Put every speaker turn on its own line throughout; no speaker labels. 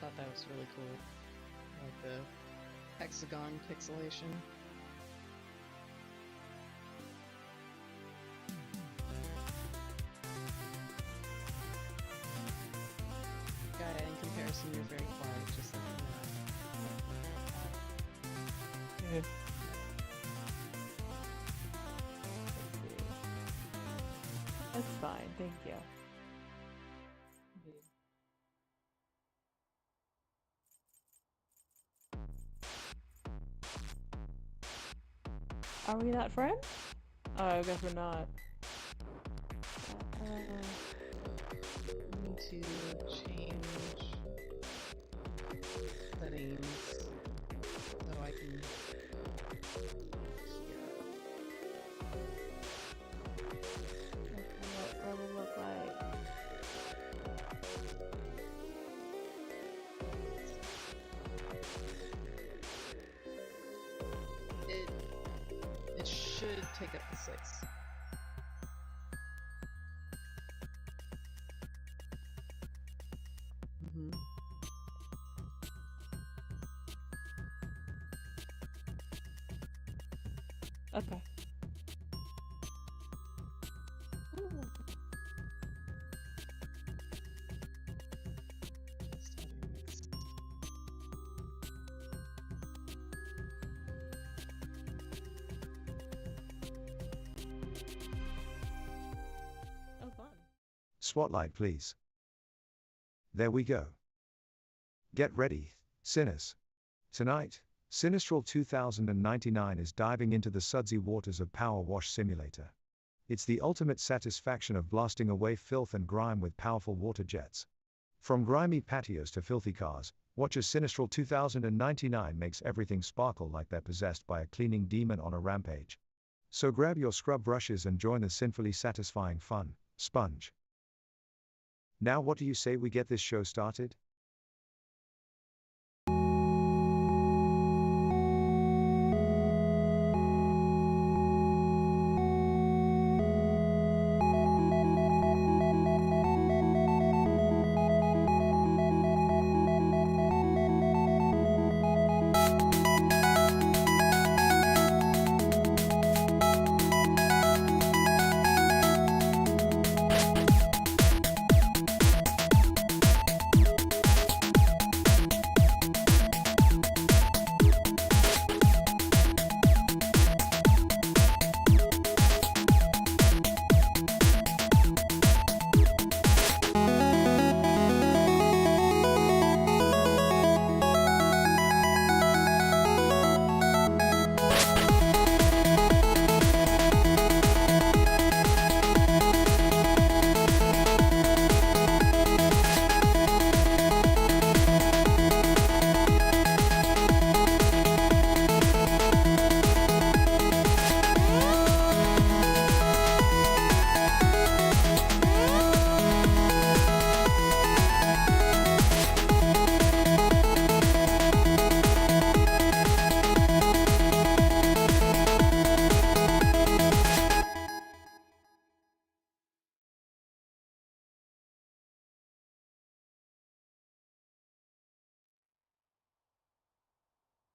thought that was really cool. Like the hexagon pixelation. Gaia, in comparison, you're very quiet, just like
Yeah. That's fine, thank you. Are we not friends? Oh, I guess we're not.
need to change settings so I can
What will it look like?
It should take up to 6.
Okay. Oh, fun.
Spotlight, please. There we go. Get ready, sinners. Tonight, Sinistral 2099 is diving into the sudsy waters of Powerwash Simulator. It's the ultimate satisfaction of blasting away filth and grime with powerful water jets. From grimy patios to filthy cars, watch as Sinistral 2099 makes everything sparkle like they're possessed by a cleaning demon on a rampage. So grab your scrub brushes and join the sinfully satisfying fun, sponge. Now what do you say we get this show started?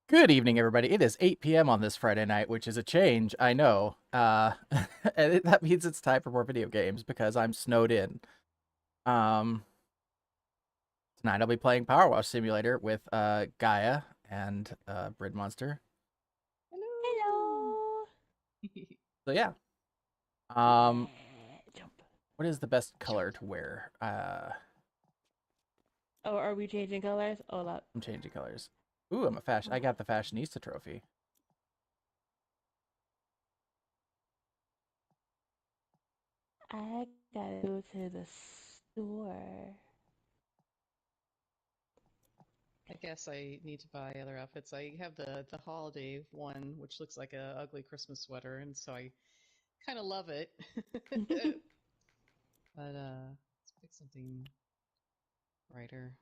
Good evening, everybody. It is 8 p.m. on this Friday night, which is a change, I know. And that means it's time for more video games because I'm snowed in. Tonight I'll be playing Powerwash Simulator with Gaia and Brid Monster.
Hello.
So yeah.
Jump.
What is the best color to wear?
Oh, are we changing colors? Oh, that.
I'm changing colors. Ooh, I'm a fashion. I got the Fashionista trophy.
I gotta go to the store.
I guess I need to buy other outfits. I have the holiday one, which looks like a ugly Christmas sweater, and so I kind of love it. But let's pick something brighter.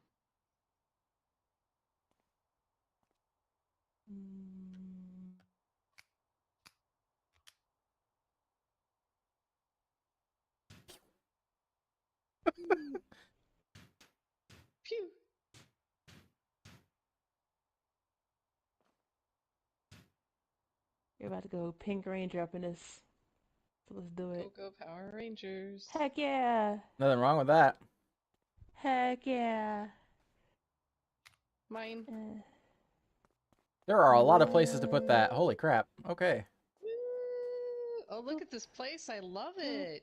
Phew.
about to go Pink Ranger up in this. So let's do it.
Go Power Rangers.
Heck yeah!
Nothing wrong with that.
Heck yeah!
Mine.
There are a lot of places to put that. Holy crap. Okay.
Woo! Oh, look at this place. I love it.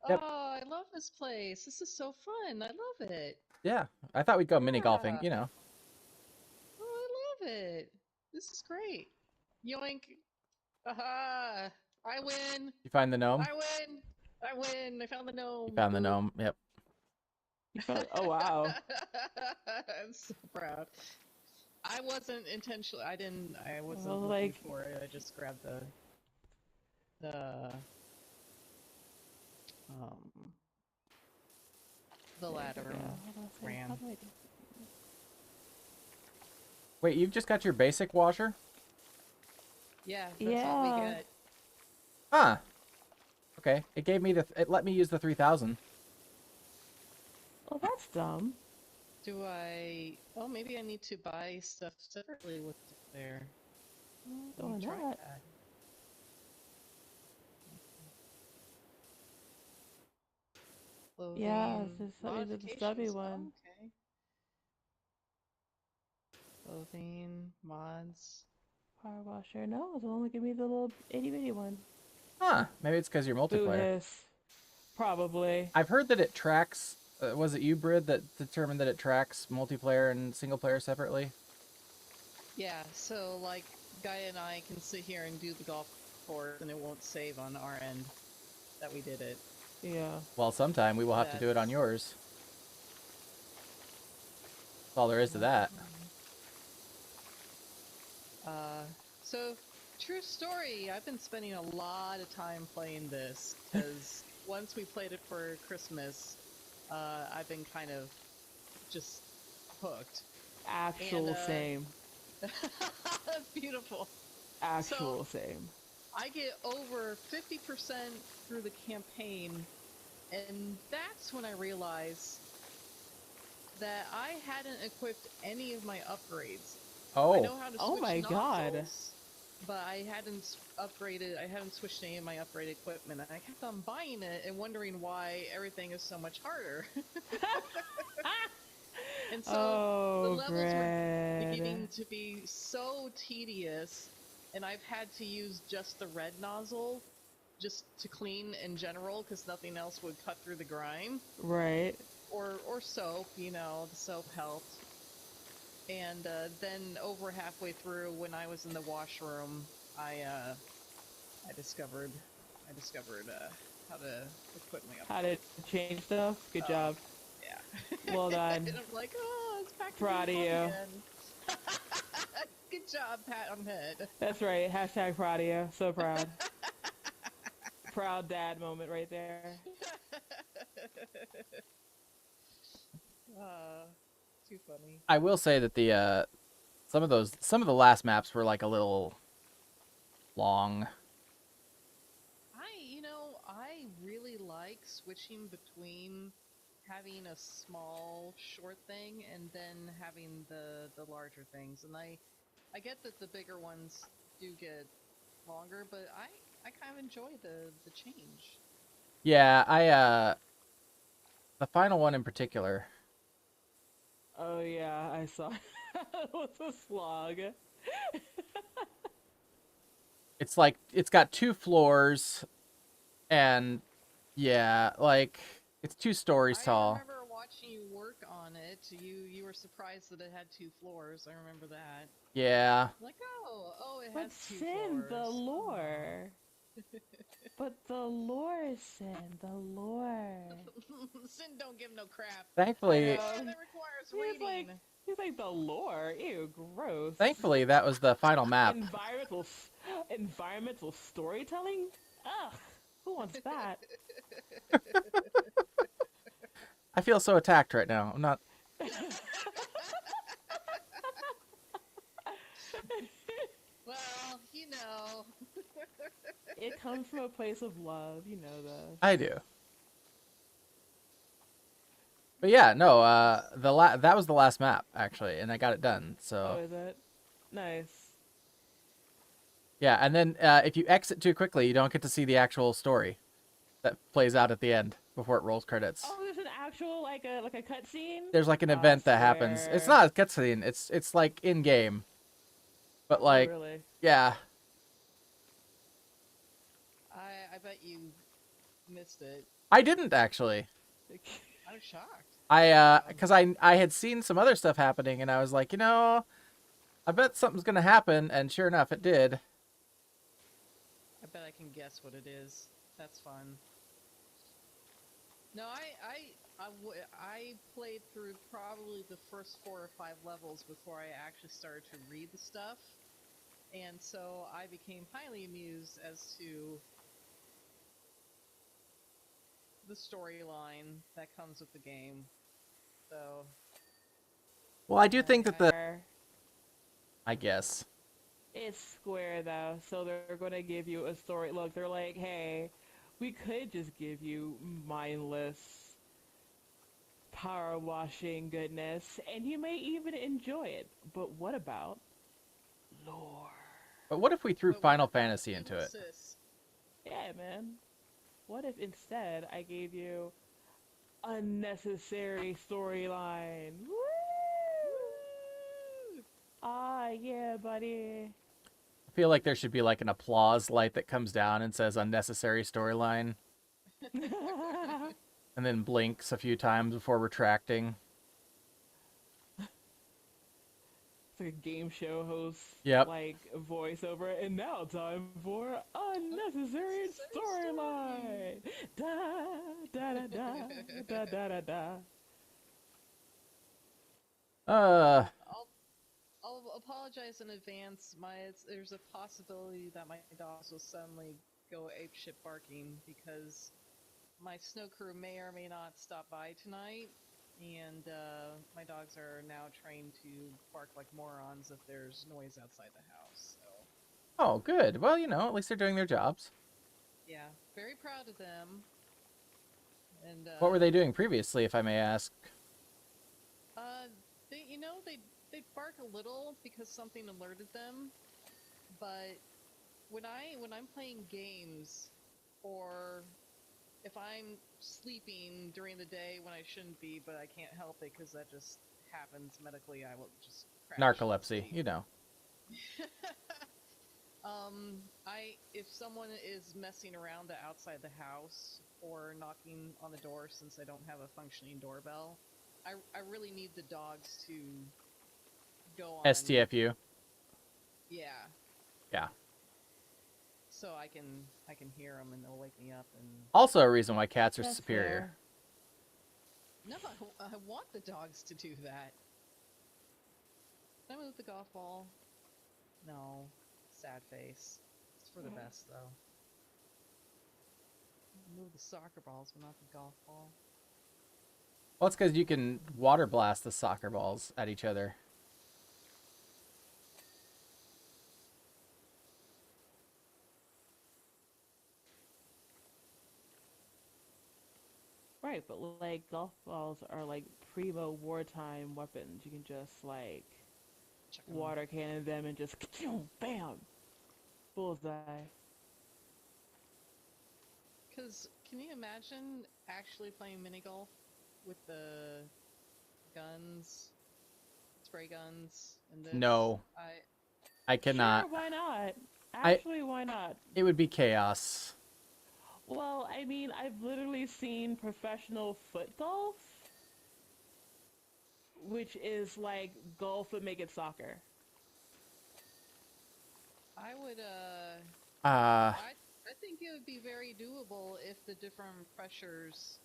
Yep.
Oh, I love this place. This is so fun. I love it.
Yeah. I thought we'd go mini golfing,
Yeah.
you know.
Oh, I love it. This is great. Yoink. Aha! I win.
You find the gnome?
I win. I win. I found the gnome.
You found the gnome. Yep.
You found, oh wow!
I'm so proud. I wasn't intentionally. I wasn't
Well,
looking
like-
for it. I just grabbed the ladder
Yeah,
and
hold on a second.
ran.
How do I do-
Wait, you've just got your basic washer?
Yeah, that's all we
Yeah.
get.
Huh. Okay. It gave me it let me use the 3000.
Oh, that's dumb.
Do I? Oh, maybe I need to buy stuff separately with there. Let me
Doing
try
that.
that. Clothing,
Yeah, it's just the stubby
modifications.
one.
Oh, okay. Clothing, mods.
Power washer. No, it'll only give me the little itty bitty one.
Huh. Maybe it's because you're multiplayer.
Buddhist. Probably.
I've heard that it tracks. Was it you, Brid, that determined that it tracks multiplayer and single player separately?
Yeah, so like Gaia and I can sit here and do the golf course and it won't save on our end that we did it.
Yeah.
Well, sometime we will have to do it on yours. That's all there is to that.
So, true story, I've been spending a lot of time playing this, because once we played it for Christmas, I've been kind of just hooked.
Actual
And,
same.
That's beautiful.
Actual same.
I get over 50% through the campaign, and that's when I realized that I hadn't equipped any of my upgrades. I know
Oh.
how to
Oh
switch
my God.
nozzles, but I hadn't switched any of my upgraded equipment, and I kept on buying it and wondering why everything is so much harder. And so the
Oh,
levels were
Brad.
beginning to be so tedious, and I've had to use just the red nozzle just to clean in general, because nothing else would cut through the grime.
Right.
Or soap, you know, the soap helped. And then over halfway through, when I was in the washroom, I discovered how to equip my
How to change stuff? Good job.
Yeah.
Well done.
And I'm like, oh, it's back to
Proud
being
of
fun
you.
again. Good job, pat on the head.
That's right. Hashtag proud of you. So proud. Proud dad moment right there.
Too funny.
I will say that the some of the last maps were like a little long.
I really like switching between having a small short thing and then having the larger things. And I get that the bigger ones do get longer, but I kind of enjoy the change.
Yeah, the final one in particular.
Oh yeah, I saw. It was a slog.
It's like it's got 2 floors, and yeah, like it's 2 stories
I
tall.
remember watching you work on it. You were surprised that it had 2 floors. I remember that.
Yeah.
Like, oh, it
But
has 2
Sin,
floors.
the lore. But the lore, Sin, the lore.
Sin don't give no crap.
Thankfully,
That requires reading.
He's like the lore. Ew, gross.
thankfully that was the final map.
Environmental storytelling? Ugh, who wants that?
I feel so attacked right now. I'm not.
Well, you know.
It comes from a place of love, you know that.
I do. But yeah, no. That was the last map actually, and I got it done.
Oh,
So
is it? Nice.
Yeah, and then if you exit too quickly, you don't get to see the actual story that plays out at the end before it rolls credits.
Oh, there's an actual like a cutscene.
There's like an event that happens. It's not a cutscene. It's like in game. But like,
oh, really?
yeah.
I bet you missed it.
I didn't actually.
I'm shocked.
Because I had seen some other stuff happening, and I was like, I bet something's gonna happen, and sure enough, it did.
I bet I can guess what it is. That's fun. No, I played through probably the first 4 or 5 levels before I actually started to read the stuff, and so I became highly amused as to the storyline that comes with the game. So,
Well, I do think that I guess.
It's Square though, so they're gonna give you a story. Look, they're like, hey, we could just give you mindless power washing goodness, and you may even enjoy it. But what about lore?
But what if we threw
but
Final
what about
Fantasy into it?
Nemesis?
Yeah, man. What if instead I gave you unnecessary storyline? Woo! Ah, yeah, buddy.
I feel like there should be like an applause light that comes down and says unnecessary storyline, and then blinks a few times before retracting.
It's like a game show host,
Yep.
like voiceover, and now time for unnecessary storyline. Da da da da da da da da.
I'll apologize in advance. There's a possibility that my dogs will suddenly go apeshit barking because my snow crew may or may not stop by tonight, and my dogs are now trained to bark like morons if there's noise outside the house. So.
Oh, good. Well, at least they're doing their jobs.
Yeah, very proud of them. And
what were they doing previously, if I may ask?
They bark a little because something alerted them, but when I'm playing games, or if I'm sleeping during the day when I shouldn't be, but I can't help it because that just happens medically, I will just crash.
Narcolepsy,
If someone is messing around outside the house or knocking on the door since I don't have a functioning doorbell, I really need the dogs to go on
STFU.
Yeah.
Yeah.
So I can hear them and they'll wake me up. And
also a reason why cats are
That's
superior.
Fair. No, I want the dogs to do that. Can I move the golf ball? No. Sad face. It's for the best, though. Move the soccer balls, but not the golf ball.
Well, it's because you can water blast the soccer balls at each other.
Right, but like golf balls are like primo wartime weapons. You can just like water cannon them and just bam, bullseye.
Because can you imagine actually playing mini golf with the guns, spray guns, and this?
No, I cannot.
Sure, why not? Actually, why not?
It would be chaos.
Well, I mean, I've literally seen professional foot golf, which is like golf but make it soccer.
I would,
I
think it would be very doable if the different pressures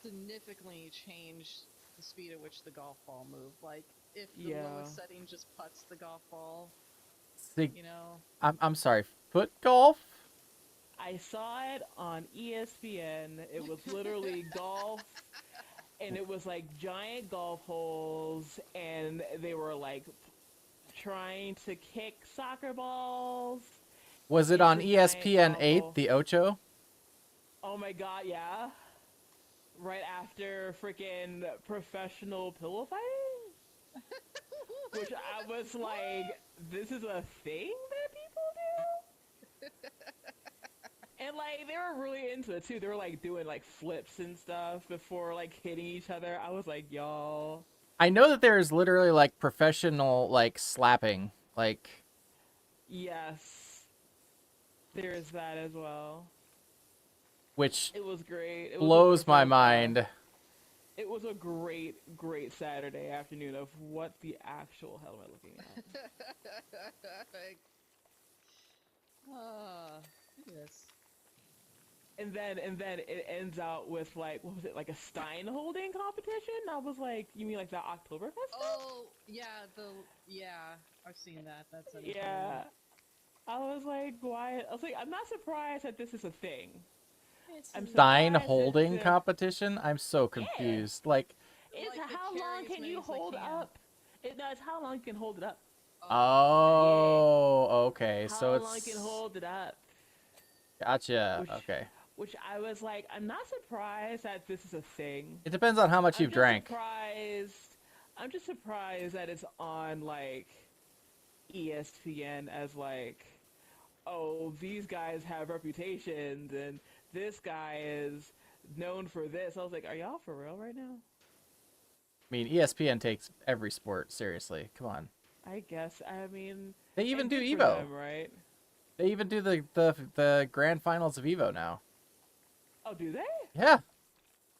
significantly changed the speed at which the golf ball moved. Like, if the lowest setting just putts the golf ball,
I'm sorry, foot golf?
I saw it on ESPN. It was literally golf, and it was like giant golf holes, and they were like trying to kick soccer balls.
Was it on ESPN 8, the Ocho?
Oh my god, yeah. Right after freaking professional pillow fighting? Which I was like, this is a thing that people do? And like they were really into it too. They were like doing like flips and stuff before like hitting each other. I was like, y'all.
I know that there's literally like professional like slapping, like
Yes, there is that as well.
which
It was great. It was
blows my
wonderful.
mind.
It was a great, great Saturday afternoon of what the actual hell am I looking at?
Yes.
And then it ends out with like, what was it, like a Stein holding competition? I was like, you mean like the Oktoberfest stuff?
Oh, yeah, I've seen that. That's entertaining.
Yeah. I was like, why? I was like, I'm not surprised that this is a thing. I'm
Stein
surprised
holding
it's
competition? I'm so confused. Like,
It's
Like,
how
carry
long
as
can
many
you
as they
hold
can.
up? No, it's how long you can hold it up.
oh, okay.
How
So
long you can
it's
hold it up.
gotcha.
Which-
Okay.
Which I was like, I'm not surprised that this is a thing.
It depends on how much
I'm
you've
just
drank.
I'm just surprised that it's on like ESPN as like, oh, these guys have reputations and this guy is known for this. I was like, are y'all for real right now?
I mean, ESPN takes every sport seriously. Come on.
I guess. I mean,
They even
and
do
good for
Evo.
them, right?
They even do the grand finals of Evo now.
Oh, do they?
Yeah.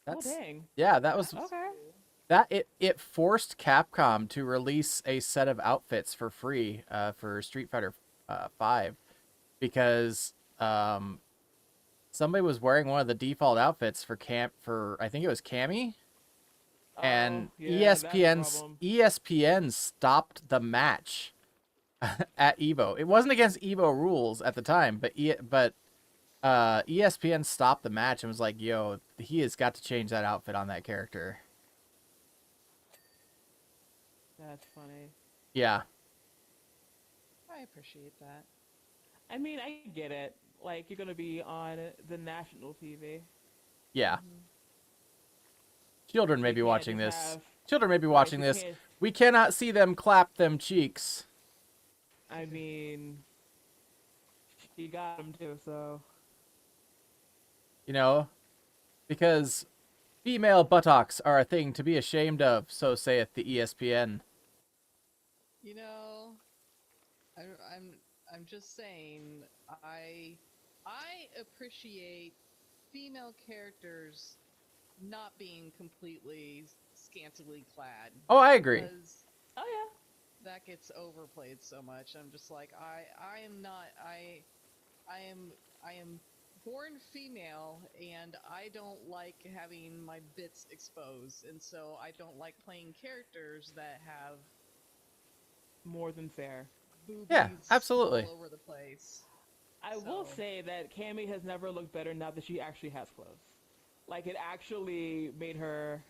Oh, dang.
Yeah, that was
Okay.
it forced Capcom to release a set of outfits for free for Street Fighter 5 because somebody was wearing one of the default outfits for I think it was Cammy, and
Oh, yeah, that's a problem.
ESPN stopped the match at Evo. It wasn't against Evo rules at the time, but ESPN stopped the match and was like, "Yo, he has got to change that outfit on that character."
That's funny.
Yeah.
I appreciate that.
I mean, I get it. Like, you're gonna be on the national TV.
Yeah. Children may
You
be
can't
watching
just
this.
have-
Children may be
Right,
watching
you
this.
can't-
We cannot see them clap them cheeks.
I mean, she got him too, so.
You know, because female buttocks are a thing to be ashamed of, so saith the ESPN.
You know, I'm just saying, I appreciate female characters not being completely scantily clad.
Oh, I agree.
Because
Oh, yeah.
that gets overplayed so much. I'm just like, I am born female, and I don't like having my bits exposed, and so I don't like playing characters that have
More than fair.
boobies
Yeah, absolutely.
all over the place.
I will
So-
say that Cammy has never looked better now that she actually has clothes. Like, it actually made her...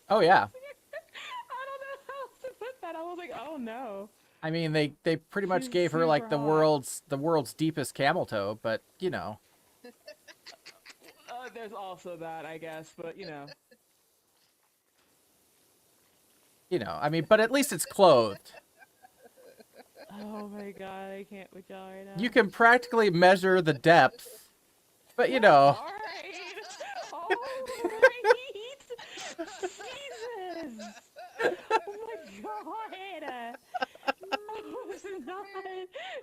Oh yeah.
I don't know how else to put that. I was like, oh no.
I mean, they pretty much
She's
gave her like
super
the
hot.
world's deepest camel toe, but you know.
There's also that, I guess, but you know.
I mean, but at least it's clothed.
Oh my god, I can't with y'all right now.
You can practically measure the depth, but you know.
Alright! Alright! Jesus! Oh my god! No, it's not!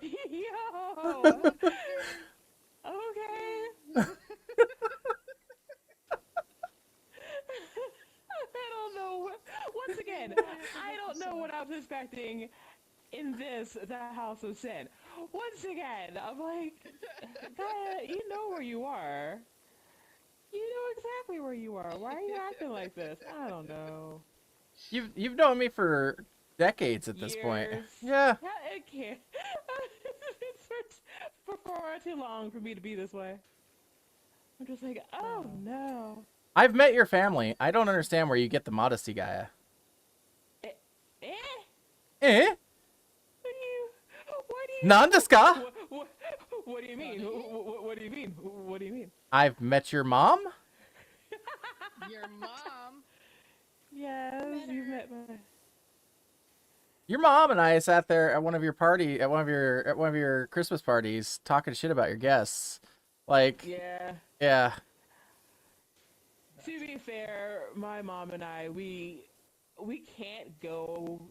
Yo! Okay! I don't know. Once again, I don't know what I was expecting in the House of Sin. Once again, I'm like, God, you know where you are. You know exactly where you are. Why are you acting like this? I don't know.
You've known me for decades at this point.
Years.
Yeah.
Yeah, it can't. It's for far too long for me to be this way. I'm just like, oh no.
I've met your family. I don't understand where you get the modesty, Gaia.
Eh?
Eh?
What do you?
Nandeska?
What do you mean? What do you mean? What do you mean?
I've met your mom?
Your mom.
Yes, you've met my.
Your mom and I sat there at one of your Christmas parties talking shit about your guests. Like,
Yeah.
yeah.
To be fair, my mom and I, we can't go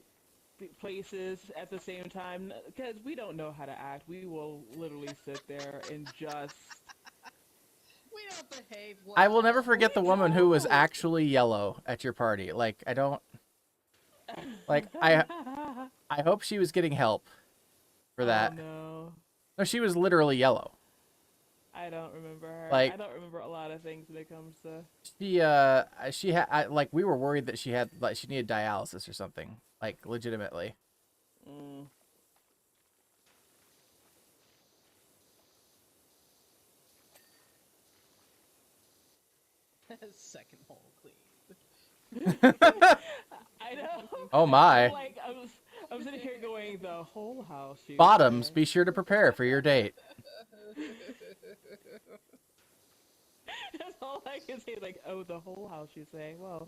places at the same time because we don't know how to act. We will literally sit there and just.
We don't behave well.
I will never forget
We
the woman who was
don't.
actually yellow at your party. Like, I don't. Like, I hope she was getting help for that.
Oh no.
No, she was literally yellow.
I don't remember her.
Like,
I don't remember a lot of things when it comes to.
she had, like, we were worried that she had, like, she needed dialysis or something. Like, legitimately.
Mm.
Second hole clean.
I know.
Oh my.
Like I'm sitting here going the whole house.
Bottoms, be sure to prepare for your date.
That's all I can say. Like, oh, the whole house. You say, well.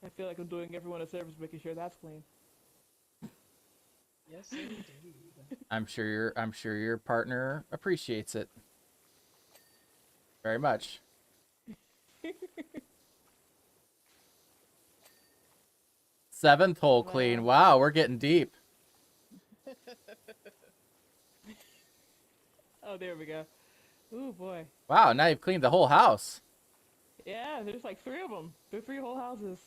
I feel like I'm doing everyone a service, making sure that's clean.
Yes, indeed.
I'm sure your partner appreciates it very much. Seventh hole clean. Wow, we're getting deep.
Oh, there we go. Ooh, boy.
Wow, now you've cleaned the whole house.
Yeah, there's like 3 of them. They're 3 whole houses.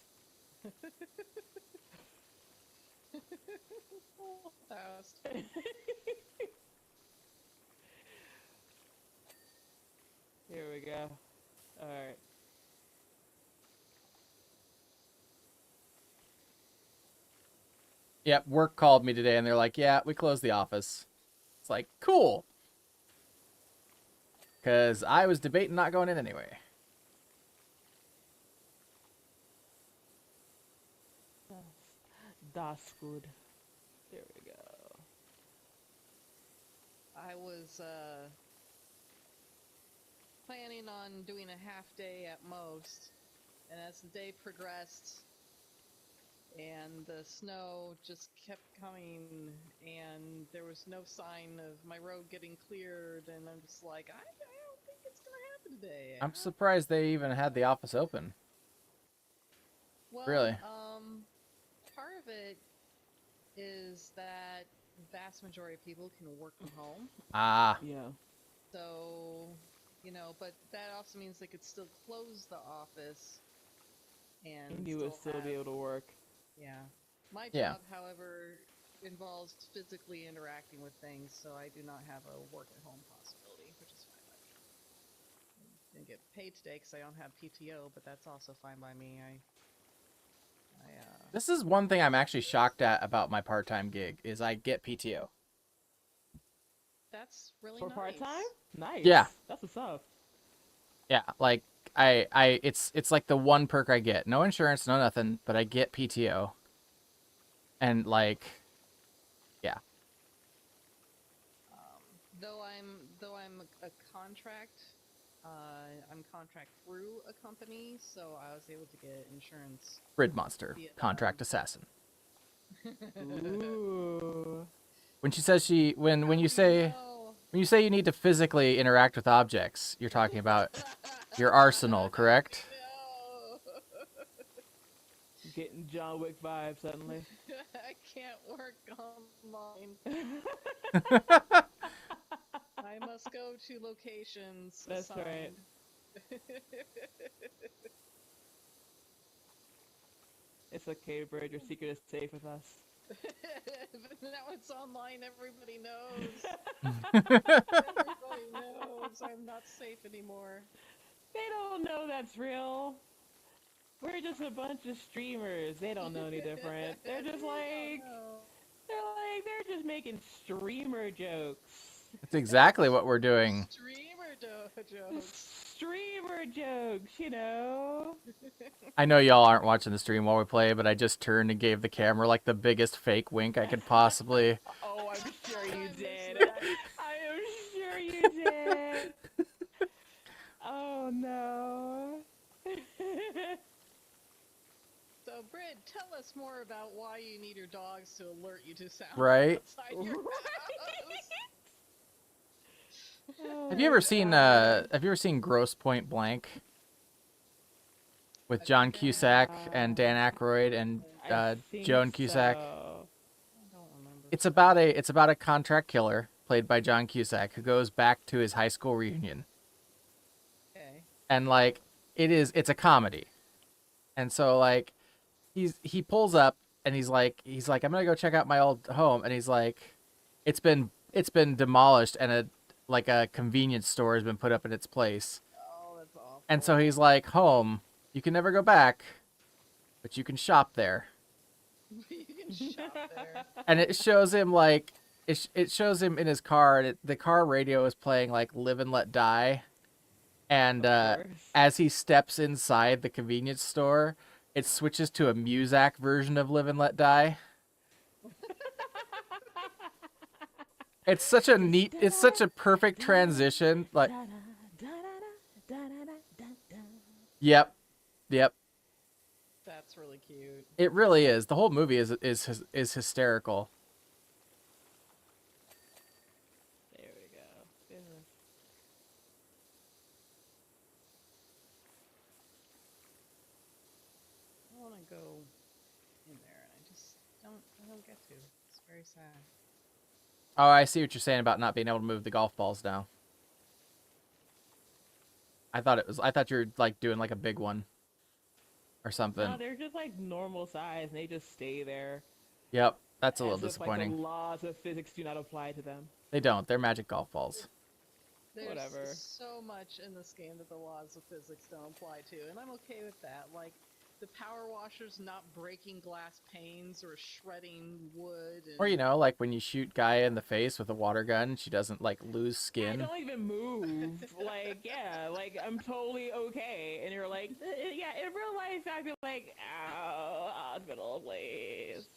Fast.
Here we go. Alright.
Yep, work called me today and they're like, yeah, we closed the office. It's like, cool. Because I was debating not going in anyway.
Das good. There we go.
I was planning on doing a half day at most, and as the day progressed and the snow just kept coming and there was no sign of my road getting cleared, and I'm just like, I don't think it's gonna happen today.
I'm surprised they even had the office open.
Well,
Really?
part of it is that the vast majority of people can work from home.
Ah.
Yeah.
So, you know, but that also means they could still close the office and
you would still be able to work.
Yeah. My
Yeah.
job, however, involves physically interacting with things, so I do not have a work at home possibility, which is fine by me. I didn't get paid today because I don't have PTO, but that's also fine by me.
This is one thing I'm actually shocked at about my part-time gig is I get PTO.
That's really
For
nice.
part-time? Nice.
Yeah.
That's what's up.
Yeah, like it's like the one perk I get. No insurance, no nothing, but I get PTO. And like, yeah.
Though I'm a contract, I'm contract through a company, so I was able to get insurance.
Grid monster, contract assassin.
Ooh.
When she says when you say you need to physically interact with objects, you're talking about your arsenal, correct?
Getting John Wick vibes suddenly.
I can't work online. I must go to locations.
That's
assigned.
right. It's okay, Bird. Your secret is safe with us.
But now it's online. Everybody knows. Everybody knows I'm not safe anymore.
They don't know that's real. We're just a bunch of streamers. They don't know any different. They're just like, they're just making streamer jokes.
That's exactly what we're doing.
Streamer jokes, you know.
I know y'all aren't watching the stream while we play, but I just turned and gave the camera like the biggest fake wink I could possibly.
Oh, I'm sure you did. I am sure you did. Oh no.
So, Britt, tell us more about why you need your dogs to alert you to sound
Right?
outside your house.
Have you ever seen Gross Point Blank with John Cusack and Dan Aykroyd and Joan Cusack?
So.
I don't remember.
It's about a contract killer played by John Cusack who goes back to his high school reunion.
Okay.
And like it's a comedy. And so like he pulls up and he's like I'm going to go check out my old home, and he's like it's been demolished and a convenience store has been put up in its place.
Oh, that's awful.
And so he's like, home, you can never go back, but you can shop there.
You can shop there.
And it shows him like it shows him in his car, and the car radio is playing like Live and Let Die. And as he steps inside the convenience store, it switches to a Muzak version of Live and Let Die. It's such a perfect transition. Like, yep.
That's really cute.
It really is. The whole movie is hysterical.
There we go. Goodness.
I want to go in there, and I don't get to. It's very sad.
Oh, I see what you're saying about not being able to move the golf balls now. I thought you were like doing like a big one or something.
No, they're just like normal size, and they just stay there.
Yep, that's a little
As if,
disappointing.
Like, the laws of physics do not apply to them.
They don't. They're magic golf balls.
There's
Whatever.
so much in this game that the laws of physics don't apply to, and I'm okay with that. Like, the power washers not breaking glass panes or shredding wood. And...
Or, you know, like when you shoot Gaia in the face with a water gun, she doesn't, like, lose skin.
I don't even move. Like, yeah, like, I'm totally okay. And you're like, yeah, in real life, I'd be like, ow, hospital, please.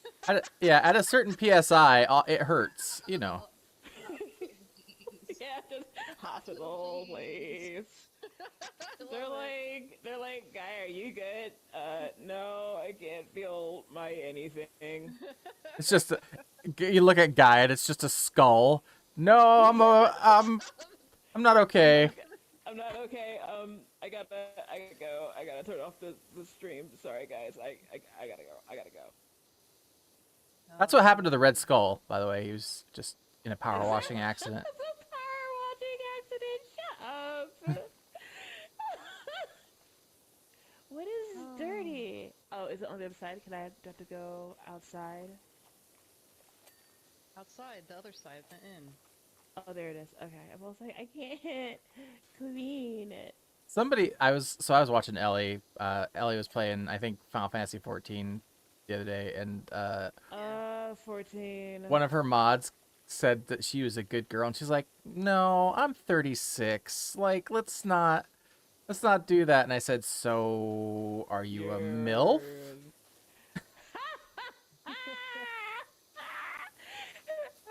At a certain PSI, it hurts, you know.
Yeah, just hospital, please. They're like, guy, are you good? No, I can't feel my anything.
It's just, you look at Gaia and it's just a skull. No, I'm not okay.
I'm not okay. I gotta go. I gotta turn off the stream. Sorry, guys. I gotta go.
That's what happened to the Red Skull, by the way. He was just in a power washing accident.
It's a power washing accident. Shut up. What is dirty? Oh, is it on the other side? Can I have to go outside?
Outside, the other side, the inn.
Oh, there it is. Okay. I was like, I can't clean it.
I was watching Ellie. Ellie was playing, I think, Final Fantasy 14 the other day, and
14.
one of her mods said that she was a good girl, and she's like, "No, I'm 36. Like, let's not do that." And I said, "So, are you a MILF?"
At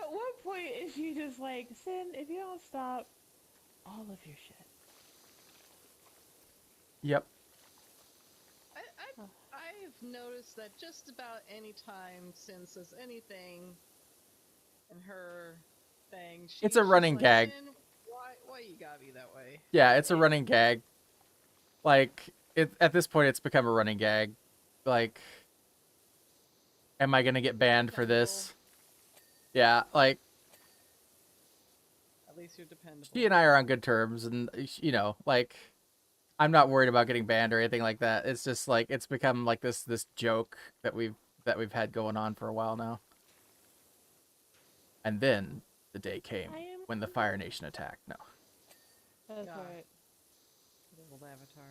what point is she just like, Sin, if you don't stop all of your shit?
Yep.
I've noticed that just about any time Sin says anything in her thing,
It's a running
like,
gag.
Sin, why you gotta be that way?
Yeah, it's a running gag. Like, at this point, it's become a running gag. Like, am I gonna get banned for this? Yeah, like,
At least you're dependable.
she and I are on good terms, and, you know, like, I'm not worried about getting banned or anything like that. It's just like it's become like this joke that we've had going on for a while now. And then the day came when the Fire Nation attacked. No.
That's
God.
right.
Old Avatar.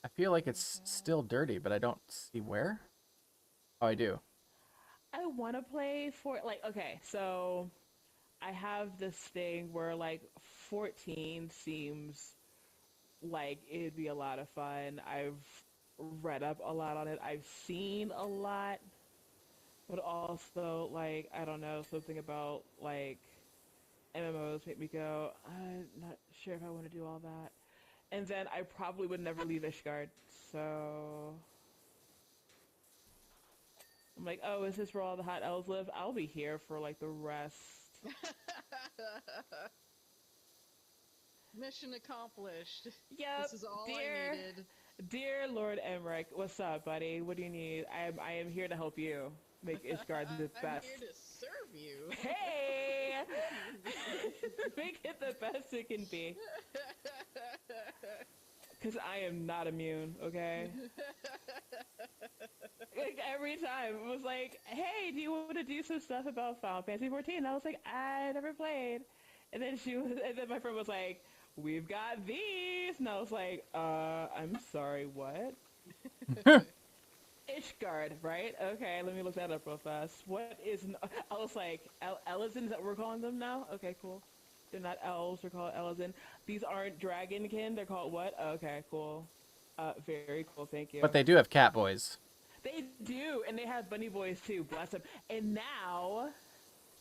I feel like it's still dirty, but I don't see where. Oh, I do.
I want to play for, like, okay, so I have this thing where, like, 14 seems like it'd be a lot of fun. I've read up a lot on it. I've seen a lot. But also, like, I don't know, something about, like, MMOs make me go, I'm not sure if I want to do all that. And then I probably would never leave Ishgard, so... I'm like, oh, is this where all the hot elves live? I'll be here for, like, the rest
Mission accomplished.
Yep,
This is all I needed.
dear Lord Emmerich, what's up, buddy? What do you need? I am here to help you make Ishgard the
I'm
best.
here to serve you.
Hey, make it the best it can be. Because I am not immune, okay? Like, every time it was like, hey, do you want to do some stuff about Final Fantasy 14? I was like, I never played. And then my friend was like, we've got these. And I was like, I'm sorry, what? Ishgard, right? Okay, let me look that up real fast. What is, I was like, Elizin, is that what we're calling them now? Okay, cool. They're not elves, they're called Elizin. These aren't dragonkin, they're called what? Okay, cool. Very cool, thank you.
But they do have cat boys.
They do, and they have bunny boys too, bless them. And now,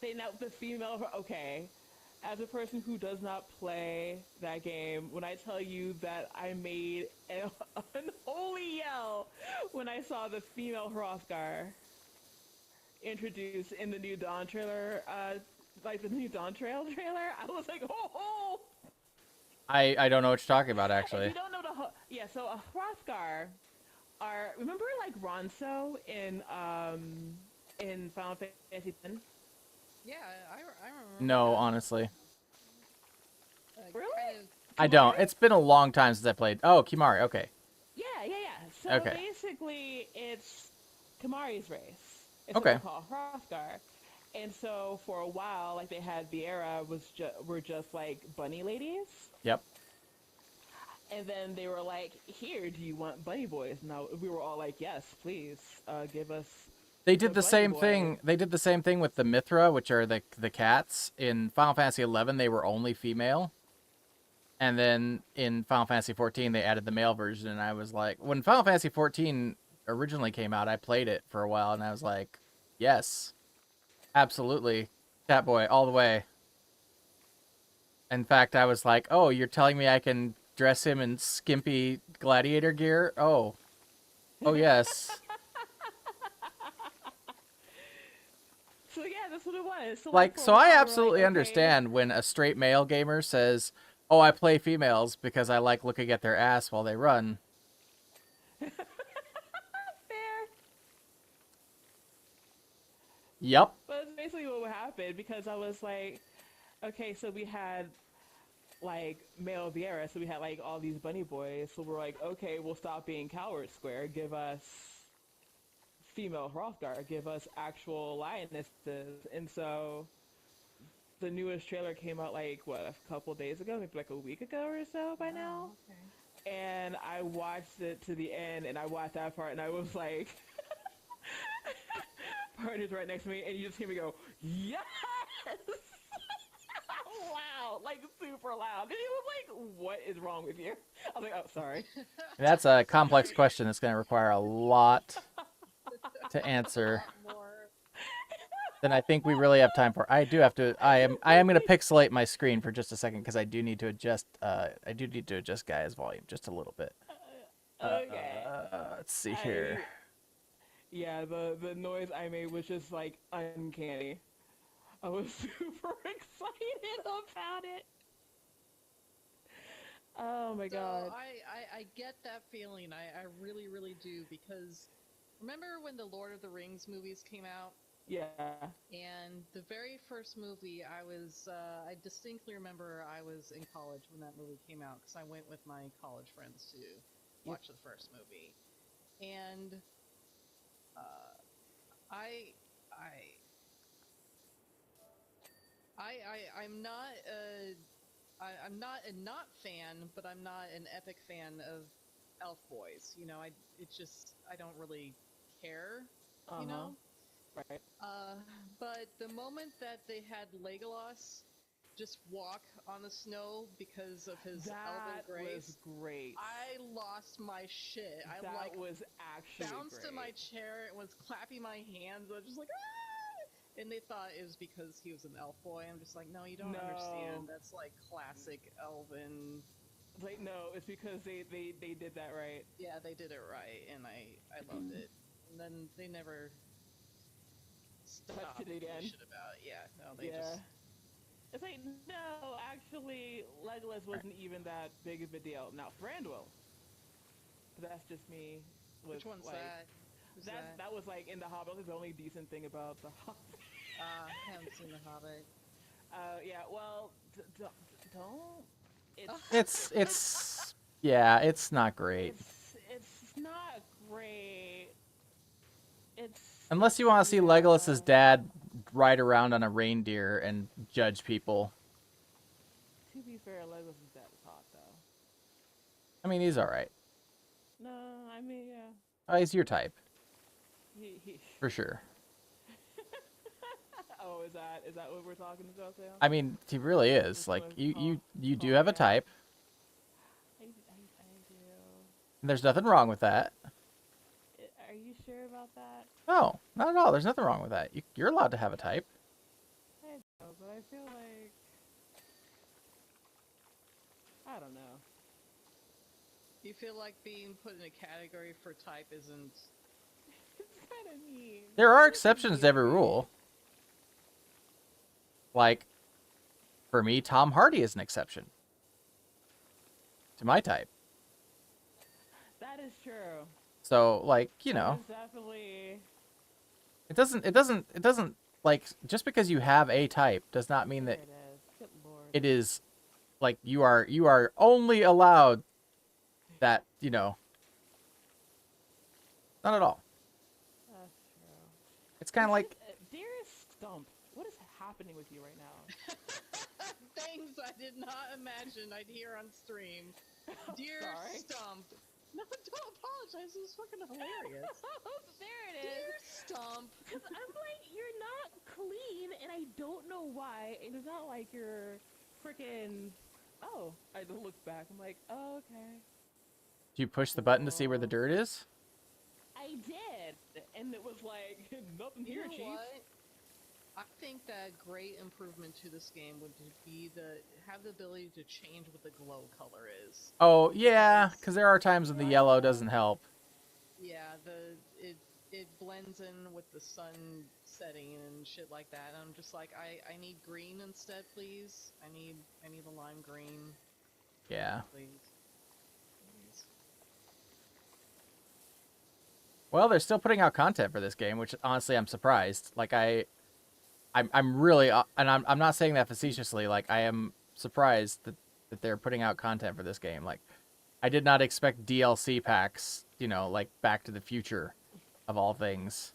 the female, okay, as a person who does not play that game, when I tell you that I made an unholy yell when I saw the female Hrothgar introduced in the new Dawn trailer, like the new Dawn trailer, I was like, oh!
I don't know what you're talking about, actually.
If you don't know so a Hrothgar remember like Ronso in Final Fantasy X?
Yeah, I remember.
No, honestly.
Really?
I don't. It's been a long time since I played. Oh, Kimari, okay.
Yeah. So
Okay.
basically, it's Kimari's race. It's
Okay.
what they call Hrothgar. And so for a while, like they had Viera were just like bunny ladies.
Yep.
And then they were like, "Here, do you want bunny boys?" Now we were all like, "Yes, please, give us."
They did the same
boy.
thing. They did the same thing with the Mithra, which are the cats. In Final Fantasy XI, they were only female. And then in Final Fantasy XIV, they added the male version. And I was like, when Final Fantasy XIV originally came out, I played it for a while, and I was like, yes, absolutely, cat boy, all the way. In fact, I was like, oh, you're telling me I can dress him in skimpy gladiator gear? Oh, yes.
So yeah, that's what it was. So,
Like,
for a
so
while,
I
we were
absolutely
like, okay.
understand when a straight male gamer says, oh, I play females because I like looking at their ass while they run.
Fair.
Yep.
But that's basically what happened, because I was like, okay, so we had like male Viera, so we had like all these bunny boys, so we're like, okay, we'll stop being Coward Square, give us female Hrothgar, give us actual lionesses. And so the newest trailer came out like what, a couple days ago, maybe like a week ago or so by now.
Okay.
And I watched it to the end, and I watched that part, and I was like, partner's right next to me, and you just hear me go, yes! Loud, like super loud. And he was like, what is wrong with you? I was like, oh, sorry.
That's a complex question that's going to require a lot to answer than I think we really have time for. I do have to. I am going to pixelate my screen for just a second because I do need to adjust. I do need to adjust Gaia's volume just a little bit.
Okay.
Let's see here.
Yeah, the noise I made was just like uncanny. I was super excited about it. Oh my god.
I get that feeling. I really, really do, because remember when the Lord of the Rings movies came out?
Yeah.
And the very first movie, I distinctly remember I was in college when that movie came out, because I went with my college friends to watch the first movie. And I'm not a not fan, but I'm not an epic fan of elf boys. You know, I don't really care, you know?
Right.
But the moment that they had Legolas just walk on the snow because of his elven grace,
that was great.
I lost my shit.
That was actually
bounced
great.
in my chair and was clapping my hands. I was just like, ah! And they thought it was because he was an elf boy. I'm just like, no, you don't understand. That's like classic elven.
Like, no, it's because they did that right.
Yeah, they did it right, and I loved it. And then they never stopped
it again.
shit about it. Yeah, no, they just
It's like, no, actually, Legolas wasn't even that big of a deal. Now, Thranduil, but that's just me.
Which one's
like,
that? Who's that?
That was like in the Hobbit. That's the only decent thing about the Hobbit.
I haven't seen The Hobbit.
Yeah. Well, don't.
It's yeah, it's not great.
It's not great.
Unless you want to see Legolas's dad ride around on a reindeer and judge people.
To be fair, Legolas's dad is hot though.
I mean, he's all right.
No, I mean, yeah.
Oh, he's your type.
He...
For sure.
Oh, is that what we're talking about, Sam?
I mean, he really is. Like, you do have a type.
I do.
There's nothing wrong with that.
Are you sure about that?
No, not at all. There's nothing wrong with that. You're allowed to have a type.
I know, but I feel like... I don't know.
You feel like being put in a category for type isn't...
It's kind of mean.
There are exceptions to every rule. Like, for me, Tom Hardy is an exception to my type.
That is true.
So, like, you know,
Definitely.
it doesn't like, just because you have a type does not mean that
Good Lord.
it is like you are only allowed that, you know. Not at all.
That's true.
It's kind of like,
Dearest Stump, what is happening with you right now?
Things I did not imagine I'd hear on stream. Dear
Sorry.
Stump. No, don't apologize. It was fucking hilarious.
There it
Dear
is.
Stump.
Because I'm like, you're not clean, and I don't know why. And it's not like you're freaking... Oh, I just looked back. I'm like, oh, okay.
do you push the button to see where the dirt is?
I did, and it was like, nothing
You
here,
know
Chief.
what? I think that great improvement to this game would be have the ability to change what the glow color is.
Oh, yeah, because there are times when the yellow doesn't help.
Yeah, it blends in with the sun setting and shit like that. I'm just like, I need green instead, please. I need the lime green.
Yeah.
Please.
Well, they're still putting out content for this game, which honestly I'm surprised. Like I'm really, and I'm not saying that facetiously. Like, I am surprised that they're putting out content for this game. Like, I did not expect DLC packs, you know, like Back to the Future, of all things.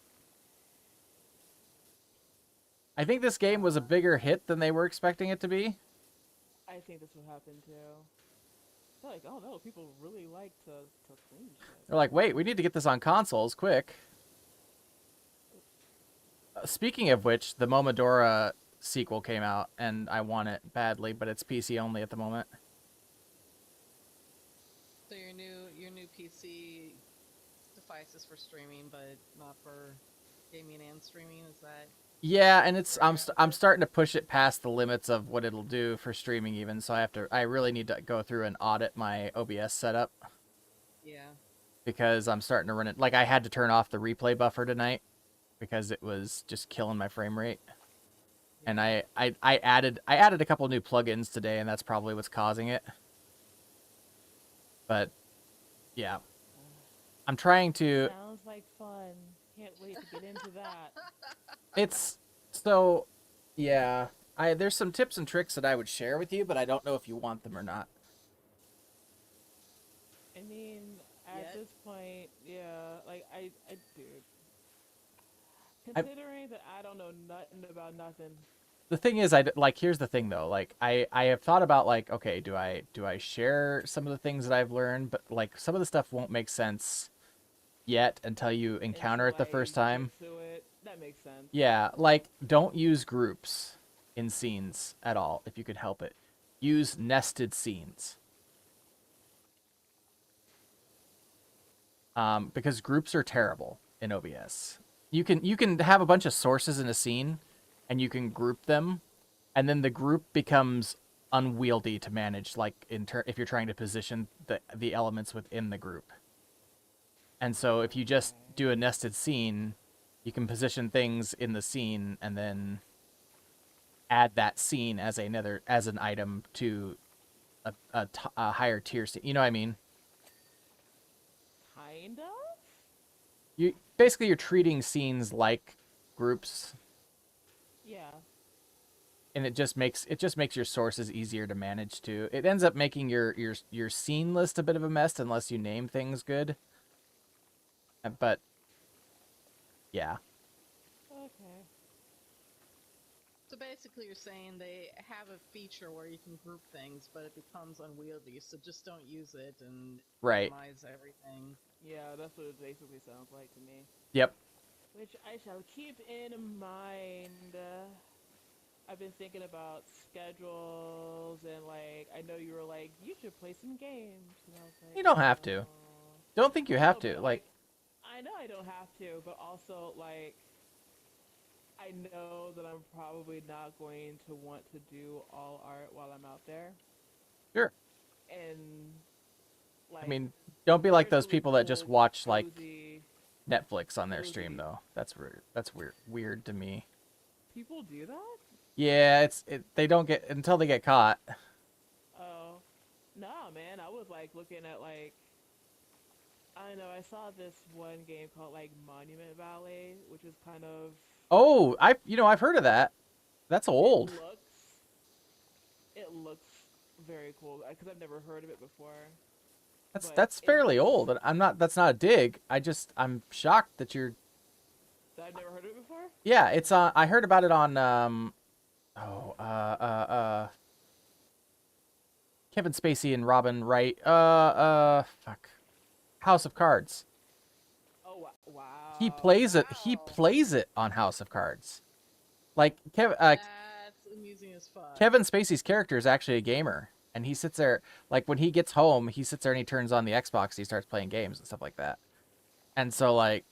I think this game was a bigger hit than they were expecting it to be.
I think this will happen too. They're like, oh no, people really like to clean shit.
They're like, wait, we need to get this on consoles quick. Speaking of which, the Momodora sequel came out, and I want it badly, but it's PC only at the moment.
So your new PC suffices for streaming, but not for gaming and streaming. Is that?
Yeah, and it's I'm starting to push it past the limits of what it'll do for streaming even, so I really need to go through and audit my OBS setup.
Yeah.
Because I'm starting to run it, like, I had to turn off the replay buffer tonight because it was just killing my frame rate. And I added a couple new plugins today, and that's probably what's causing it. But yeah. I'm trying to...
Sounds like fun. Can't wait to get into that.
It's so, yeah. There's some tips and tricks that I would share with you, but I don't know if you want them or not.
I mean, at this point, yeah, like I do. Considering that I don't know nothing about nothing.
The thing is, here's the thing though. Like, I have thought about, like, okay, do I share some of the things that I've learned, but like some of the stuff won't make sense yet until you encounter it the first time.
That makes sense.
Yeah, like, don't use groups in scenes at all if you could help it. Use nested scenes. Because groups are terrible in OBS. You can have a bunch of sources in a scene, and you can group them, and then the group becomes unwieldy to manage. Like, if you're trying to position the elements within the group. And so if you just do a nested scene, you can position things in the scene and then add that scene as an item to a higher tier scene. You know what I mean?
Kind of.
You're treating scenes like groups,
Yeah.
and it just makes your sources easier to manage too. It ends up making your scene list a bit of a mess unless you name things good. But yeah.
Okay.
So basically you're saying they have a feature where you can group things, but it becomes unwieldy, so just don't use it and
Right.
minimize everything.
Yeah, that's what it basically sounds like to me.
Yep.
Which I shall keep in mind. I've been thinking about schedules and like I know you were like you should play some games and I was like
You don't have to. Don't think you have to. Like
I know I don't have to, but also like I know that I'm probably not going to want to do all art while I'm out there.
Sure.
And like
I mean, don't be like those
really
people that just
cool,
watch like
cozy.
Netflix on their stream though. That's weird. That's weird to me.
People do that?
Yeah, they don't get until they get caught.
Oh, nah, man. I was like looking at like I don't know. I saw this one game called like Monument Valley, which is kind of
Oh, I've heard of that. That's old.
It looks very cool because I've never heard of it before.
That's fairly old, and that's not a dig. I'm shocked that you're.
I've never heard of it before.
Yeah, it's I heard about it on Kevin Spacey and Robin Wright. Fuck. House of Cards.
Oh wow.
He plays it. He plays it on House of Cards. Like
That's amusing as fuck.
Kevin Spacey's character is actually a gamer, and he sits there like when he gets home, he sits there and he turns on the Xbox, and he starts playing games and stuff like that. And so like,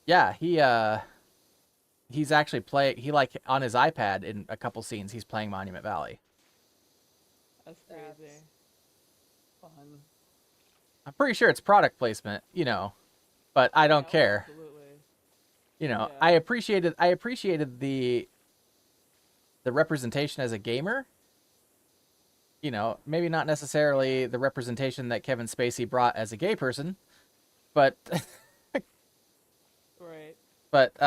yeah, he's actually he like on his iPad in a couple scenes he's playing Monument Valley.
That's crazy.
That's fun.
I'm pretty sure it's product placement, but I don't care.
Absolutely.
Yeah. I appreciated the representation as a gamer. Maybe not necessarily the representation that Kevin Spacey brought as a gay person, but
right.
But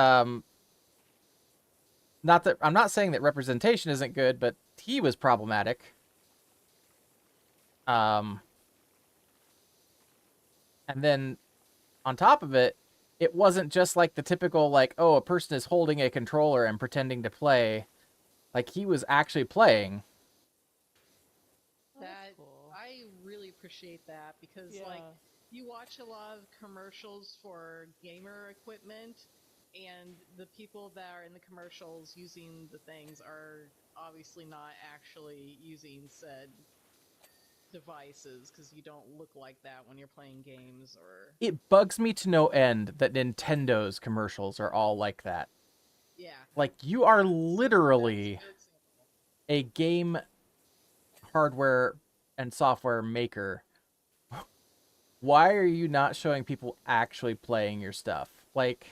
not that I'm not saying that representation isn't good, but he was problematic. And then on top of it, it wasn't just like the typical like, oh, a person is holding a controller and pretending to play. Like he was actually playing.
I really appreciate that because like you watch a lot of commercials for gamer equipment and the people that are in the commercials using the things are obviously not actually using said devices because you don't look like that when you're playing games. Or
it bugs me to no end that Nintendo's commercials are all like that.
Yeah.
Like you are literally a game hardware and software maker. Why are you not showing people actually playing your stuff? Like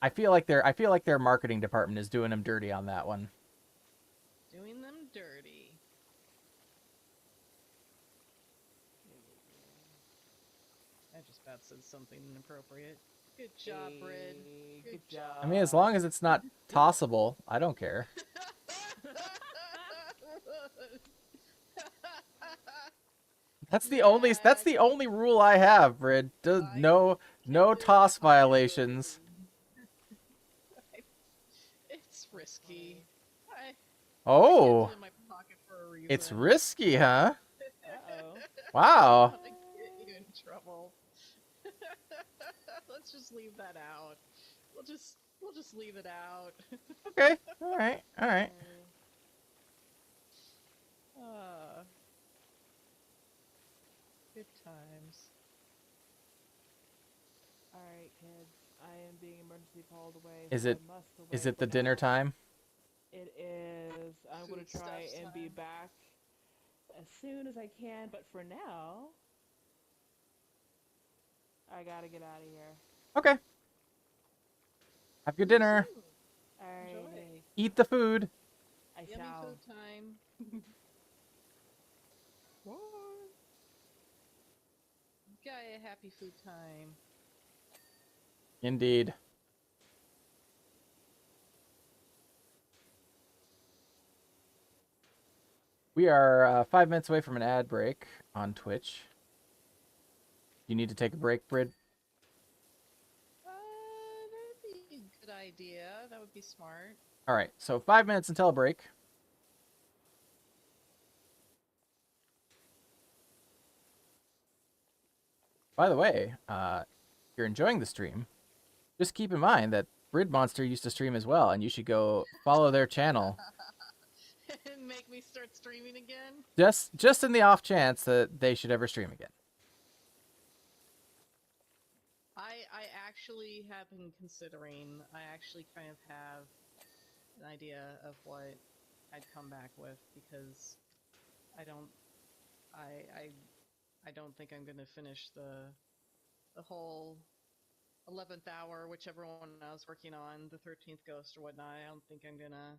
I feel like their marketing department is doing them dirty on that one.
Doing them dirty. I just about said something inappropriate. Good job, Red. Good job.
I mean, as long as it's not tossable, I don't care. That's the only rule I have, Red. No toss violations.
It's risky.
Oh. It's risky, huh? Wow.
Get you in trouble. Let's just leave that out. We'll just leave it out.
Okay. All right.
Good times.
Alright, kids. I am being emergency called away.
Is it the dinner time?
It is. I'm going to try and be back as soon as I can, but for now, I gotta get out of here.
Okay. Have good dinner.
Alright.
Eat the food.
I
Yummy
shall.
food time. What? Gaia happy food time.
Indeed. We are 5 minutes away from an ad break on Twitch. You need to take a break, Brid?
That'd be a good idea. That would be smart.
All right, so 5 minutes until a break. By the way, if you're enjoying the stream, just keep in mind that Brid Monster used to stream as well, and you should go follow their channel.
Make me start streaming again?
Just in the off chance that they should ever stream again.
I actually have been considering, I actually kind of have an idea of what I'd come back with, because I don't think I'm gonna finish the whole 11th hour, whichever one I was working on, the 13th Ghost or whatnot. I don't think I'm gonna.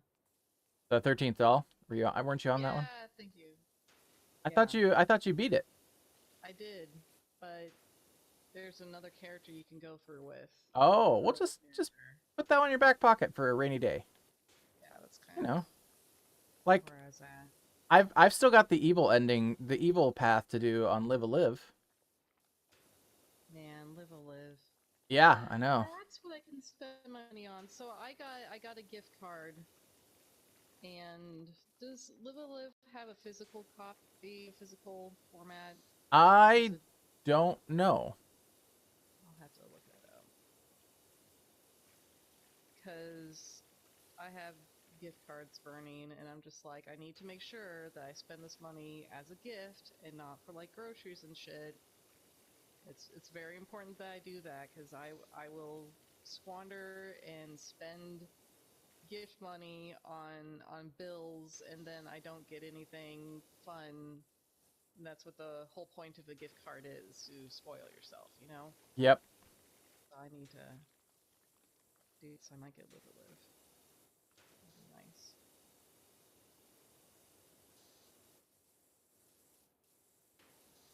The 13th doll? Weren't you on that one?
Yeah, thank you.
I thought you beat it.
I did, but there's another character you can go through with.
Oh, well just put that one in your back pocket for a rainy day.
Yeah, that's kind
You
of
know. Like
where I was at.
I've still got the evil ending, the evil path to do on Live a Live.
Man, live a live.
Yeah, I know.
That's what I can spend money on. So I got a gift card. And does Live a Live have a physical copy, physical format?
I don't know.
I'll have to look that up. Because I have gift cards burning, and I'm just like, I need to make sure that I spend this money as a gift and not for like groceries and shit. It's very important that I do that, because I will squander and spend gift money on bills, and then I don't get anything fun. And that's what the whole point of the gift card is, to spoil yourself, you know?
Yep.
So I need to do, so I might get Live a Live. That'd be nice.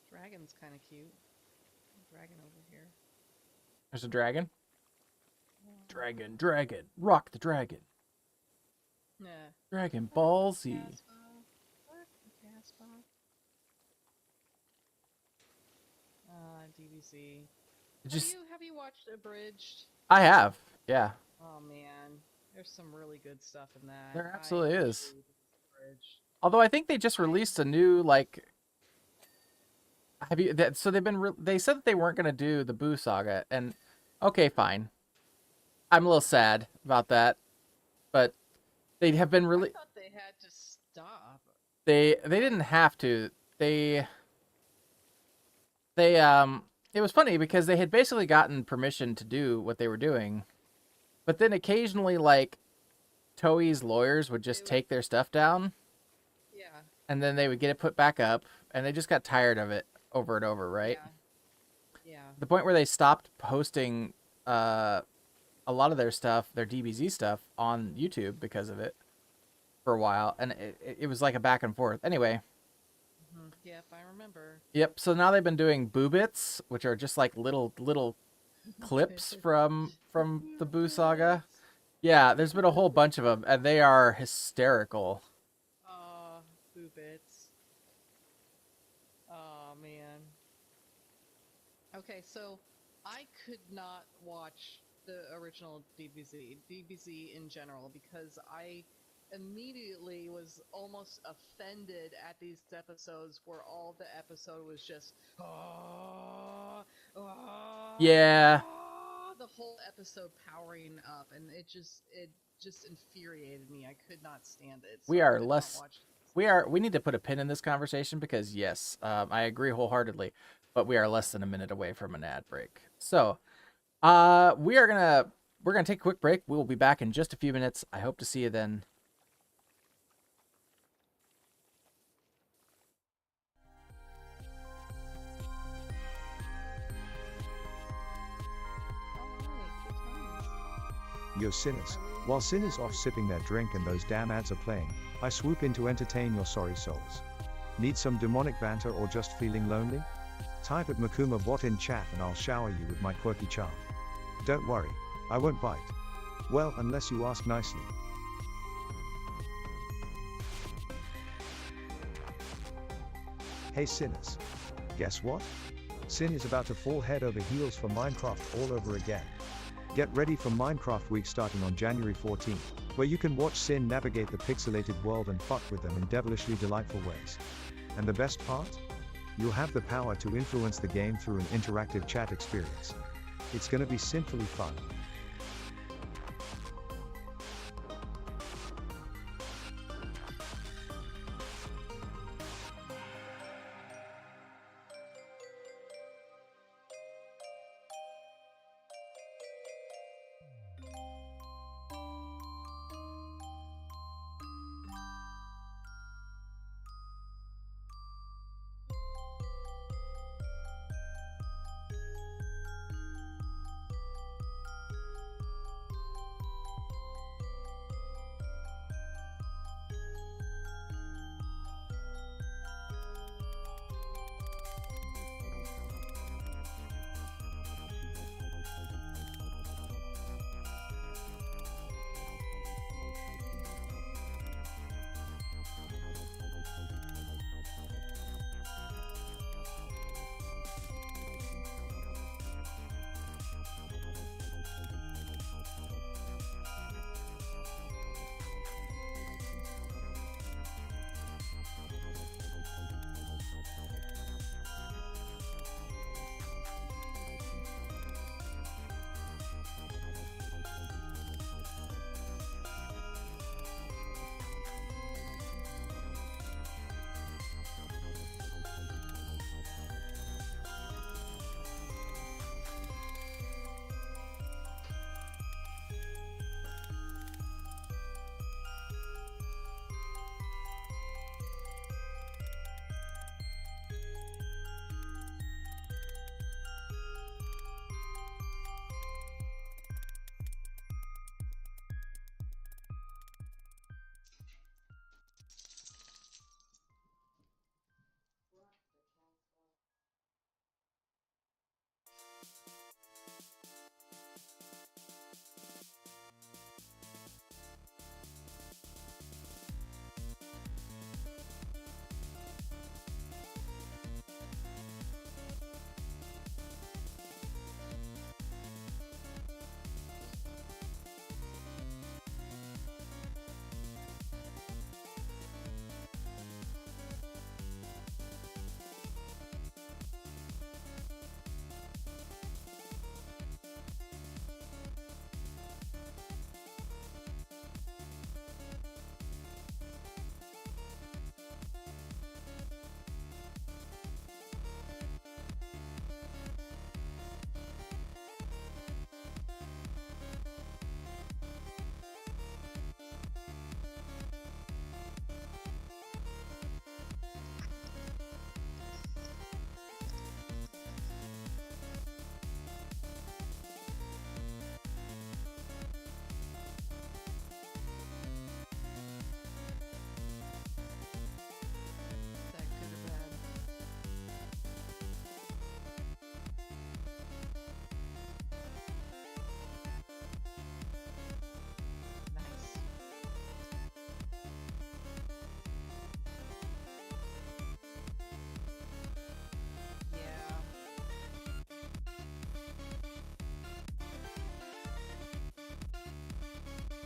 Dragon's kind of cute. Dragon over here.
There's a dragon.
Yeah.
Dragon. Rock the dragon.
Yeah.
Dragon Ball Z.
DBZ.
Just
Have you watched Abridged?
I have. Yeah.
Oh man, there's some really good stuff in that.
There absolutely is.
Abridged.
Although I think they just released a new like. Have you? So they've been. They said that they weren't gonna do the Boo Saga, and okay, fine. I'm a little sad about that, but they have been really.
I thought they had to stop.
They didn't have to. They it was funny because they had basically gotten permission to do what they were doing, but then occasionally like Toei's lawyers would just take their stuff down.
Yeah.
And then they would get it put back up, and they just got tired of it over and over, right?
Yeah.
The point where they stopped posting a lot of their stuff, their DBZ stuff, on YouTube because of it for a while, and it was like a back and forth. Anyway.
Yep, I remember.
Yep. So now they've been doing Boo Bits, which are just like little clips from the Boo Saga. Yeah, there's been a whole bunch of them, and they are hysterical.
Boo Bits. Oh man. Okay, so I could not watch the original DBZ in general, because I immediately was almost offended at these episodes where all the episode was just
Yeah.
the whole episode powering up, and it just infuriated me. I could not stand it. So
we need to put a pin in this conversation, because yes, I agree wholeheartedly, but we are less than a minute away from an ad break. So we're gonna take a quick break. We will be back in just a few minutes. I hope to see you then.
Yo, sinners. While Sin is off sipping their drink and those damn ads are playing, I swoop in to entertain your sorry souls. Need some demonic banter or just feeling lonely? Type at Makuma bot in chat and I'll shower you with my quirky charm. Don't worry, I won't bite. Well, unless you ask nicely. Hey Sinners. Guess what? Sin is about to fall head over heels for Minecraft all over again. Get ready for Minecraft Week starting on January 14th, where you can watch Sin navigate the pixelated world and fuck with them in devilishly delightful ways. And the best part? You'll have the power to influence the game through an interactive chat experience. It's gonna be sinfully fun.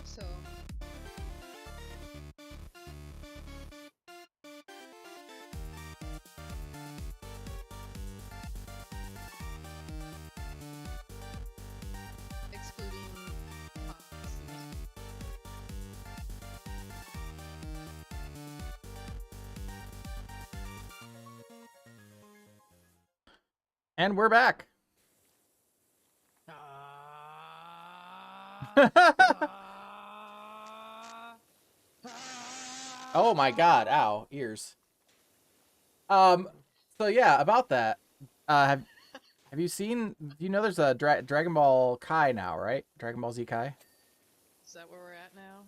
So excluding pots.
And we're back. Oh my god, ow, ears. So yeah, about that. Have you seen, you know there's a Dragon Ball Kai now, right? Dragon Ball Z Kai?
Is that where we're at now?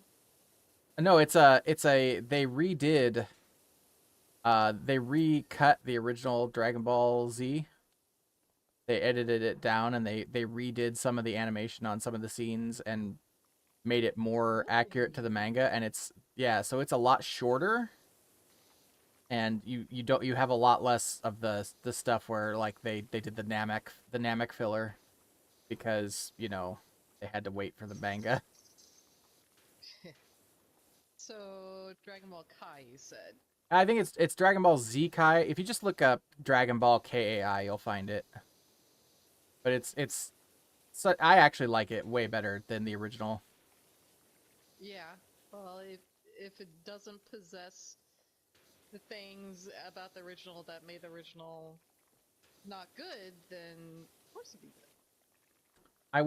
No, they recut the original Dragon Ball Z. They edited it down and they redid some of the animation on some of the scenes and made it more accurate to the manga, and so it's a lot shorter, and you have a lot less of the stuff where like they did the Namek filler because, they had to wait for the manga.
So, Dragon Ball Kai, you said.
I think it's Dragon Ball Z Kai. If you just look up Dragon Ball KAI, you'll find it. But so I actually like it way better than the original.
Yeah. Well, if it doesn't possess the things about the original that made the original not good, then of course it'd be good. It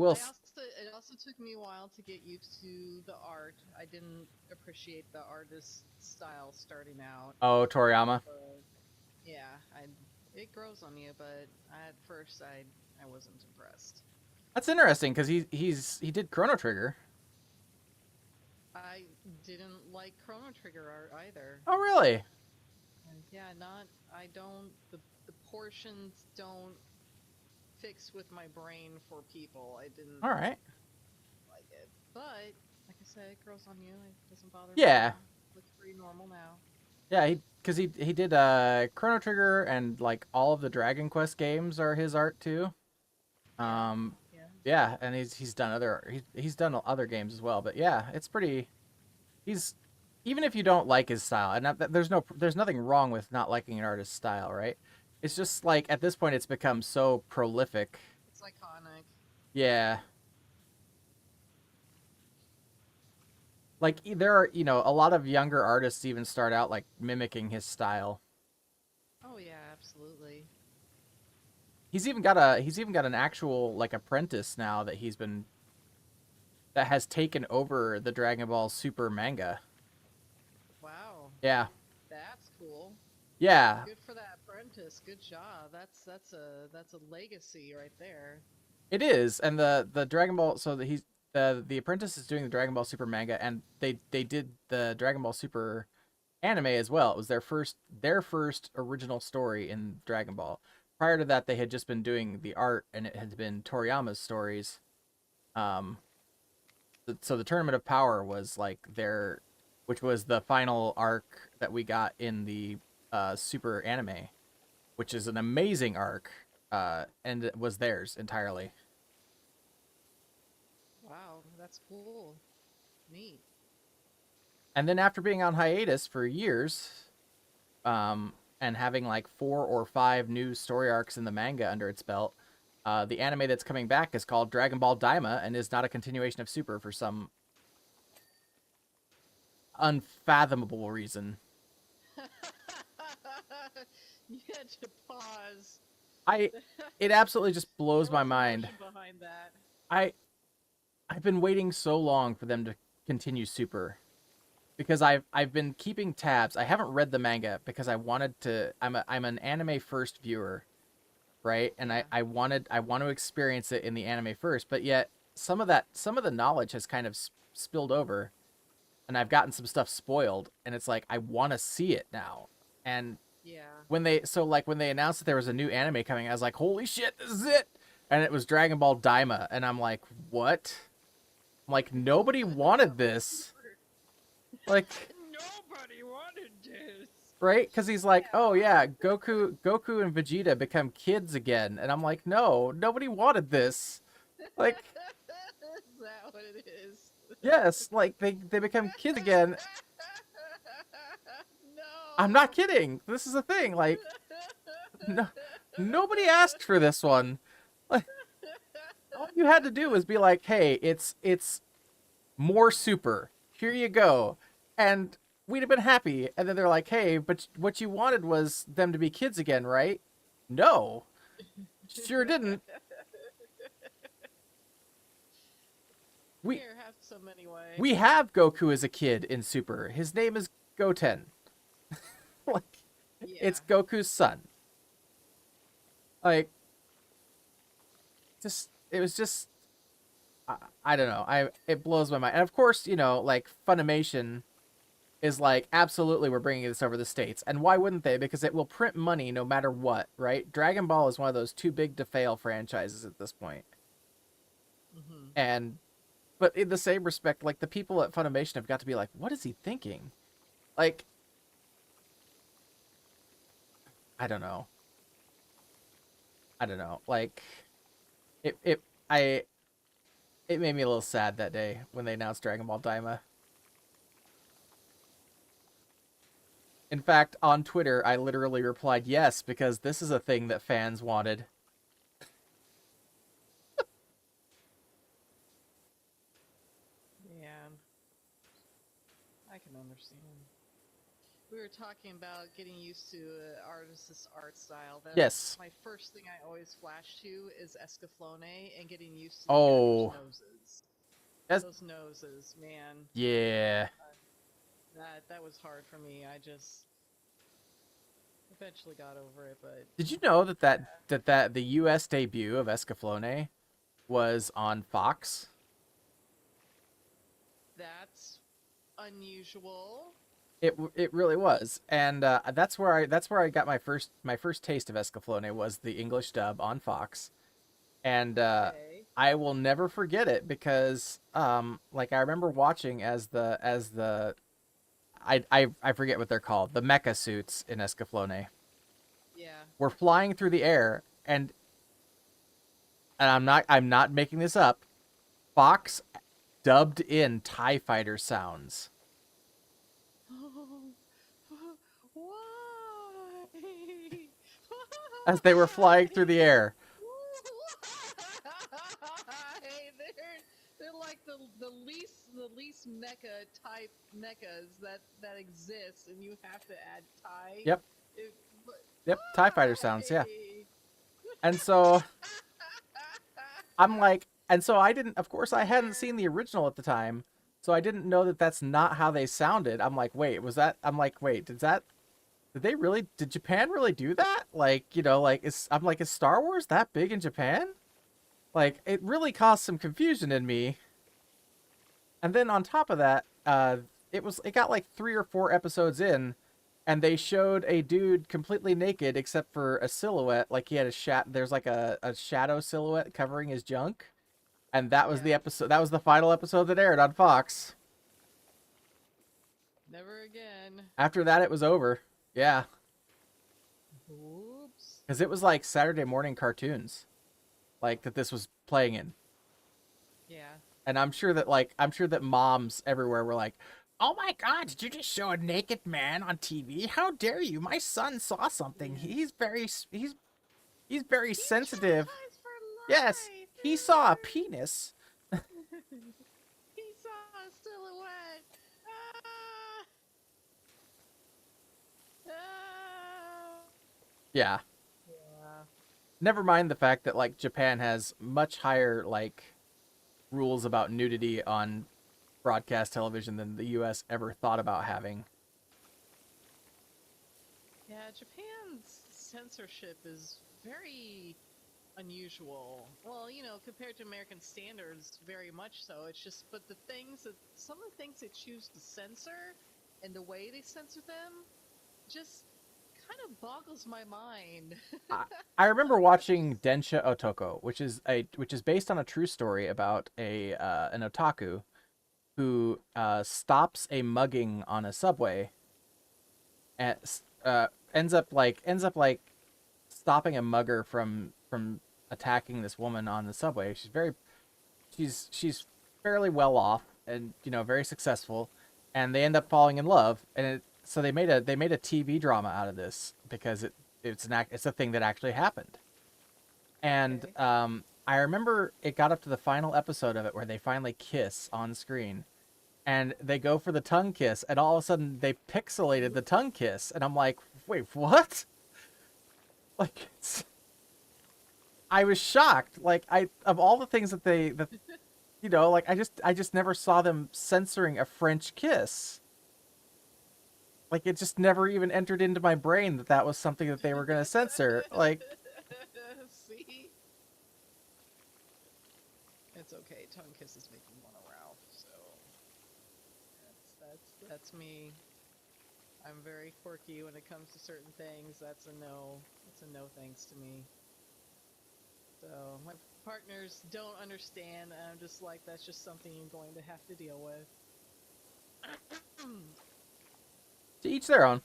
also took me a while to get used to the art. I didn't appreciate the artist's style starting out.
Oh, Toriyama.
Yeah, it grows on you, but at first I wasn't impressed.
That's interesting because he did Chrono Trigger.
I didn't like Chrono Trigger art either.
Oh, really?
Yeah, the portions don't fix with my brain for people. I didn't
All right.
like it. But, like I said, it grows on you. It doesn't bother me.
Yeah.
It looks pretty normal now.
Yeah, because he did Chrono Trigger, and like all of the Dragon Quest games are his art too. Yeah, and he's done other games as well. But yeah, it's pretty. Even if you don't like his style, and there's nothing wrong with not liking an artist's style, right? It's just like at this point it's become so prolific.
It's iconic.
Yeah. Like there are, a lot of younger artists even start out like mimicking his style.
Oh yeah, absolutely.
He's even got an actual like apprentice now that has taken over the Dragon Ball Super manga.
Wow.
Yeah.
That's cool.
Yeah.
Good for that apprentice. Good job. That's a legacy right there.
It is, and the Dragon Ball. So the apprentice is doing the Dragon Ball Super manga, and they did the Dragon Ball Super anime as well. It was their first original story in Dragon Ball. Prior to that, they had just been doing the art, and it had been Toriyama's stories. So the Tournament of Power was like which was the final arc that we got in the Super anime, which is an amazing arc, and it was theirs entirely.
Wow, that's cool. Neat.
And then after being on hiatus for years, and having like 4 or 5 new story arcs in the manga under its belt, the anime that's coming back is called Dragon Ball Daima and is not a continuation of Super for some unfathomable reason.
You had to pause.
It absolutely just blows my mind.
Behind that.
I've been waiting so long for them to continue Super, because I've been keeping tabs. I haven't read the manga because I wanted to. I'm an anime first viewer, right? And
Yeah.
I want to experience it in the anime first, but yet some of the knowledge has kind of spilled over, and I've gotten some stuff spoiled, and it's like I want to see it now. And
Yeah.
when they announced that there was a new anime coming, I was like, holy shit, this is it. And it was Dragon Ball Daima, and I'm like, what? I'm like, nobody wanted this. Like,
Nobody wanted this.
right? Because he's like, oh yeah, Goku and Vegeta become kids again, and I'm like, no, nobody wanted this. Like,
Is that what it is?
yes, like they become kids again.
No.
I'm not kidding. This is a thing. Like, no, nobody asked for this one. Like, all you had to do was be like, hey, it's more Super. Here you go. And we'd have been happy. And then they're like, hey, but what you wanted was them to be kids again, right? No. Sure didn't.
Here, have some anyway.
We have Goku as a kid in Super. His name is Goten. Like,
Yeah.
it's Goku's son. Like, it was just I don't know. It blows my mind. And of course, you know, like Funimation is like, absolutely, we're bringing this over the States. And why wouldn't they? Because it will print money no matter what, right? Dragon Ball is one of those too big to fail franchises at this point.
Mm-hmm.
And, but in the same respect, like the people at Funimation have got to be like, what is he thinking? Like, I don't know. I don't know. Like, it made me a little sad that day when they announced Dragon Ball Daima. In fact, on Twitter, I literally replied yes, because this is a thing that fans wanted.
Yeah, I can understand. We were talking about getting used to artist's art style. That's
Yes.
my first thing I always flash to is Escaflowne and getting used to the
Oh.
characters' noses.
That's...
Those noses, man.
Yeah.
That was hard for me. I just eventually got over it, but
Did you know that the U.S. debut of Escaflowne was on Fox?
that's unusual.
It really was, and that's where I got my first taste of Escaflowne was the English dub on Fox, and
Okay.
I will never forget it because like I remember watching as the I forget what they're called, the mecha suits in Escaflowne
Yeah.
were flying through the air, and I'm not making this up. Fox dubbed in TIE fighter sounds
Why?
as they were flying through the air.
Why? They're like the least mecha type mechas that exist, and you have to add tie.
Yep. Yep, TIE fighter sounds, yeah.
Why?
And so I'm like, and so I didn't, of course, I hadn't seen the original at the time, so I didn't know that that's not how they sounded. I'm like, wait, I'm like, wait, did Japan really do that? Like, you know, like, is Star Wars that big in Japan? Like, it really caused some confusion in me. And then on top of that, it got like 3 or 4 episodes in, and they showed a dude completely naked except for a silhouette, like he had there's like a shadow silhouette covering his junk. And that was the episode. That was the final episode that aired on Fox.
Never again.
After that, it was over. Yeah.
Oops.
Because it was like Saturday morning cartoons, like that this was playing in.
Yeah.
And I'm sure that moms everywhere were like, "Oh my God, did you just show a naked man on TV? How dare you? My son saw something. He's very sensitive. Yes, he saw a penis."
He saw a silhouette. Ah! Ah!
Yeah.
Yeah.
Never mind the fact that like Japan has much higher like rules about nudity on broadcast television than the US ever thought about having.
Yeah, Japan's censorship is very unusual. Well, you know, compared to American standards, very much so. It's just, but some of the things they choose to censor and the way they censor them just kind of boggles my mind.
I remember watching Densha Otoko, which is based on a true story about an otaku who stops a mugging on a subway and ends up stopping a mugger from attacking this woman on the subway. She's fairly well off and, you know, very successful, and they end up falling in love, and so they made a TV drama out of this because it's a thing that actually happened. And
Okay.
I remember it got up to the final episode of it where they finally kiss on screen, and they go for the tongue kiss, and all of a sudden they pixelated the tongue kiss, and I'm like, wait, what? Like, I was shocked. Like, of all the things that you know, like I just never saw them censoring a French kiss. Like, it just never even entered into my brain that was something that they were gonna censor. Like,
See? It's okay. Tongue kisses make me want to Ralph, so that's me. I'm very quirky when it comes to certain things. That's a no. That's a no thanks to me. So my partners don't understand, and I'm just like, that's just something you're going to have to deal with.
To each their own.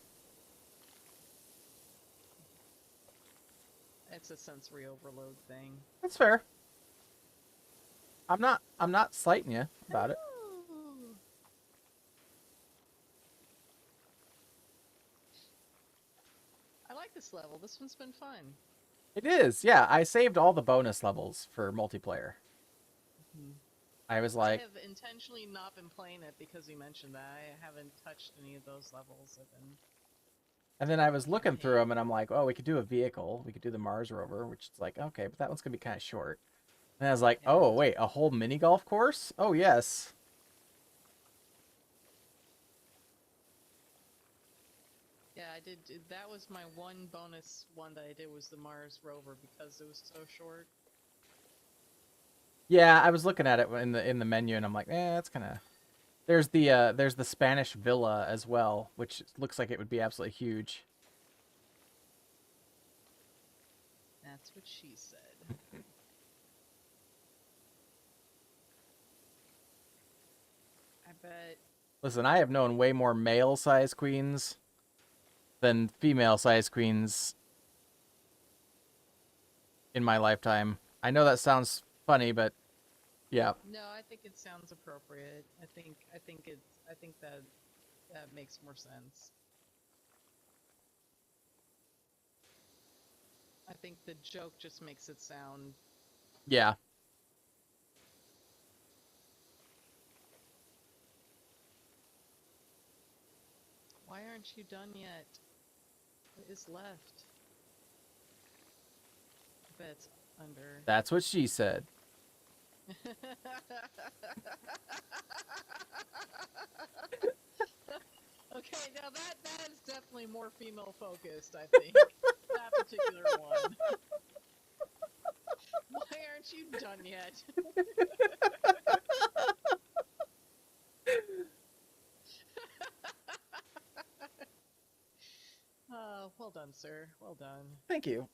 It's a sensory overload thing.
That's fair. I'm not slighting you about it.
I like this level. This one's been fun.
It is, yeah. I saved all the bonus levels for multiplayer.
Mm-hmm.
I was like,
I have intentionally not been playing it because you mentioned that. I haven't touched any of those levels.
and then I was looking through them, and I'm like, oh, we could do a vehicle. We could do the Mars rover, which is like, okay, but that one's gonna be kind of short. And I was like,
Yeah.
oh wait, a whole mini golf course? Oh yes.
Yeah, I did. That was my one bonus one that I did was the Mars rover because it was so short.
Yeah, I was looking at it in the menu, and I'm like, that's kind of. There's the Spanish villa as well, which looks like it would be absolutely huge.
That's what she said. I bet.
Listen, I have known way more male size queens than female size queens in my lifetime. I know that sounds funny, but yeah.
No, I think it sounds appropriate. I think that makes more sense. I think the joke just makes it sound.
Yeah.
Why aren't you done yet? What is left? I bet it's under.
That's what she said.
Okay, now that is definitely more female focused, I think. That particular one. Why aren't you done yet? Well done, sir. Well done.
Thank you.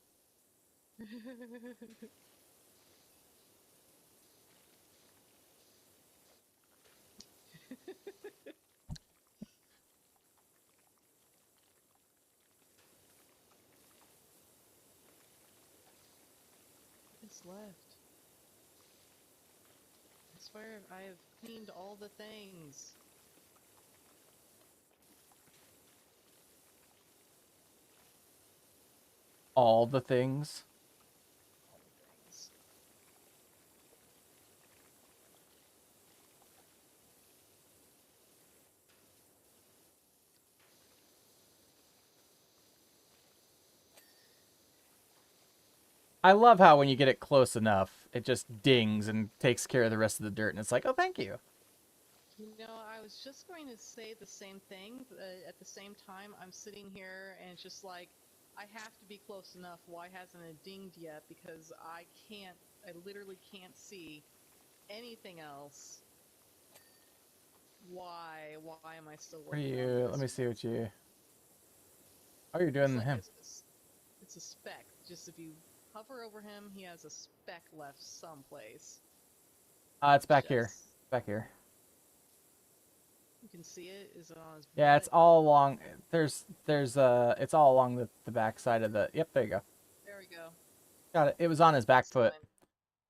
What's left? I swear I have cleaned all the things.
All the things.
All the things.
I love how when you get it close enough, it just dings and takes care of the rest of the dirt, and it's like, oh, thank you.
You know, I was just going to say the same thing, but at the same time, I'm sitting here and it's just like, I have to be close enough. Why hasn't it dinged yet? Because I literally can't see anything else. Why am I still
What are
working on
you?
this?
Let me see what you. Oh, you're doing
It's
him.
it's a speck. Just if you hover over him, he has a speck left someplace.
It's back here. Back here.
You can see it. Is it on his butt?
Yeah, it's all along. It's all along the back side of the. Yep, there you go.
There we go.
Got it. It was on his back foot,
Excellent.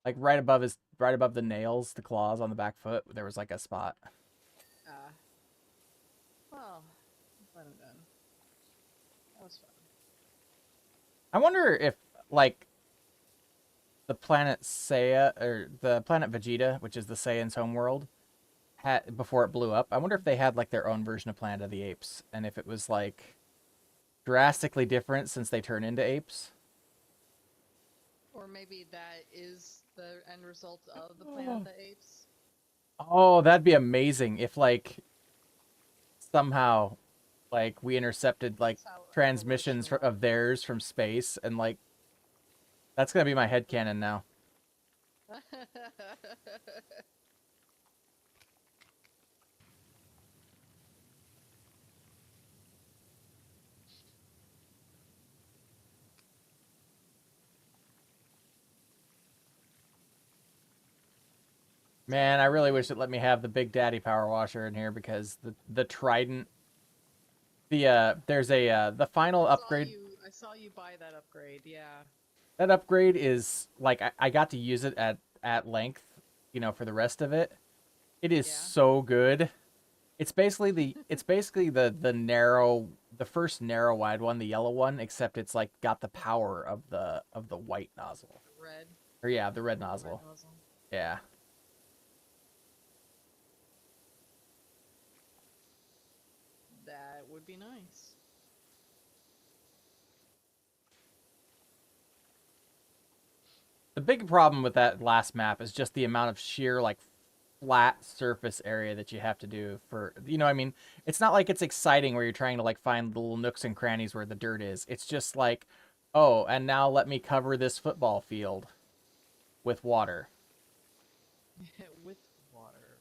like right above the nails, the claws on the back foot. There was like a spot.
Well, I'm glad I'm done. That was fun.
I wonder if like the planet Seiya or the planet Vegeta, which is the Saiyan's homeworld, had before it blew up. I wonder if they had like their own version of Planet of the Apes, and if it was like drastically different since they turn into apes.
Or maybe that is the end result of the Planet of the Apes.
Oh, that'd be amazing if like somehow like we intercepted like transmissions of theirs from space, and like that's gonna be my headcanon now. Man, I really wish it let me have the Big Daddy power washer in here because the Trident, there's a the final upgrade.
I saw you buy that upgrade. Yeah.
That upgrade is like I got to use it at length, you know, for the rest of it. It is so good. It's basically the narrow, the first narrow wide one, the yellow one, except it's like got the power of the white nozzle.
The red.
Or yeah, the red nozzle. Yeah.
That would be nice.
The big problem with that last map is just the amount of sheer like flat surface area that you have to do for, you know what I mean? It's not like it's exciting where you're trying to like find little nooks and crannies where the dirt is. It's just like, oh, and now let me cover this football field with water.
With water.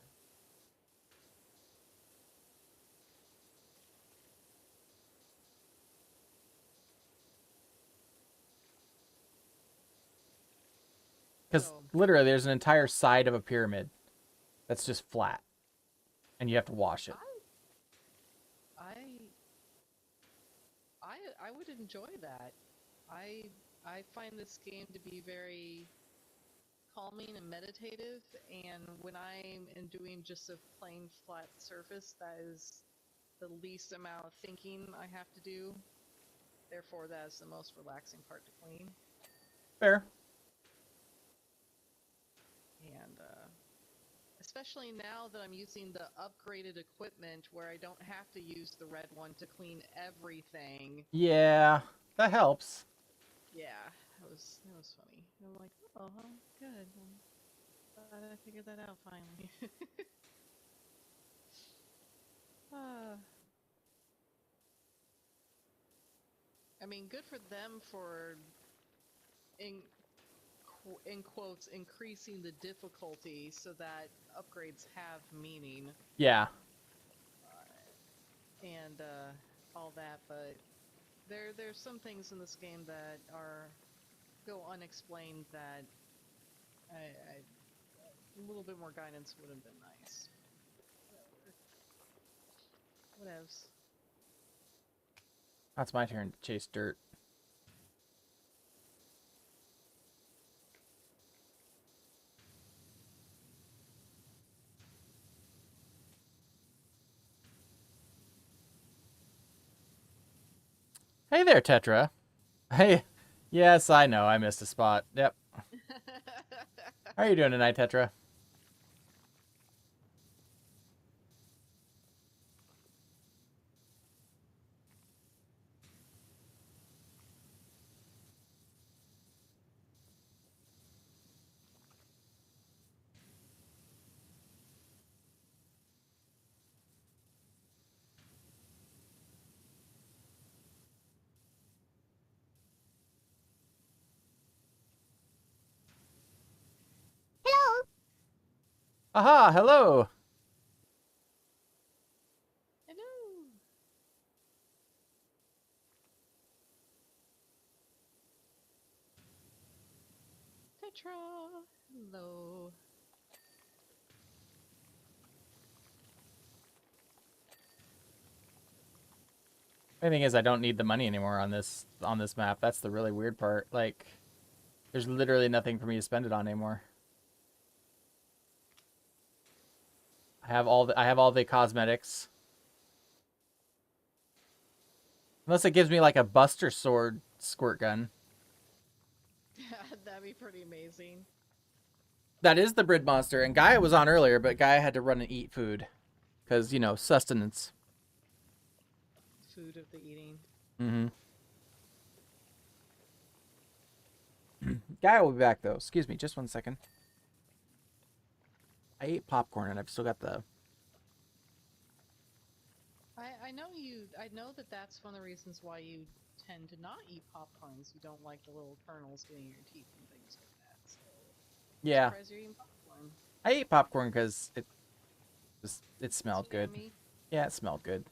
Because literally there's an entire side of a pyramid that's just flat. And you have to wash it.
I would enjoy that. I find this game to be very calming and meditative, and when I'm doing just a plain flat surface, that is the least amount of thinking I have to do. Therefore, that is the most relaxing part to clean.
Fair.
And especially now that I'm using the upgraded equipment where I don't have to use the red one to clean everything.
Yeah, that helps.
Yeah, that was funny. I'm like, oh, good. I'm glad I figured that out finally. I mean, good for them for, in quotes, increasing the difficulty so that upgrades have meaning.
Yeah.
And all that, but there's some things in this game that go unexplained that a little bit more guidance would have been nice. Whatevs.
That's my turn to chase dirt. Hey there, Tetra. Hey. Yes, I know. I missed a spot. Yep. How are you doing tonight, Tetra?
Hello.
Aha, hello.
Hello. Tetra. Hello.
The thing is, I don't need the money anymore on this map. That's the really weird part. Like, there's literally nothing for me to spend it on anymore. I have all the cosmetics. Unless it gives me like a Buster Sword squirt gun.
That'd be pretty amazing.
That is the Brid Monster, and Gaia was on earlier, but Gaia had to run and eat food. Because, you know, sustenance.
Food of the eating.
Mm-hmm. Gaia will be back, though. Excuse me, just one second. I ate popcorn, and I've still got the...
I know that that's one of the reasons why you tend to not eat popcorns. You don't like the little kernels getting in your teeth and things like that. So.
Yeah,
Surprised you're eating popcorn.
I ate popcorn because it
It's
smelled good.
yummy.
Yeah, it smelled good,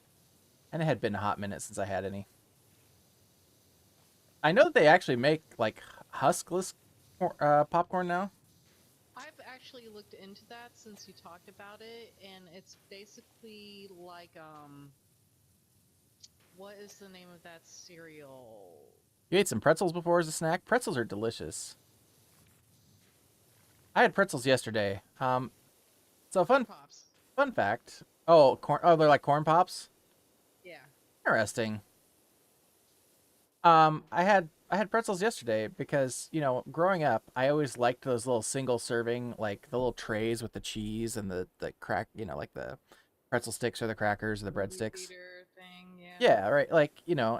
and it had been a hot minute since I had any. I know that they actually make like huskless popcorn now.
I've actually looked into that since you talked about it, and it's basically like what is the name of that cereal?
You ate some pretzels before as a snack. Pretzels are delicious. I had pretzels yesterday. So
Corn Pops.
fun fact. Oh, corn. Oh, they're like corn pops.
Yeah.
Interesting. I had pretzels yesterday because, you know, growing up, I always liked those little single serving, like the little trays with the cheese and the crack, you know, like the pretzel sticks or the crackers or the
The weed
breadsticks.
eater thing, yeah.
Yeah, right. Like, you know,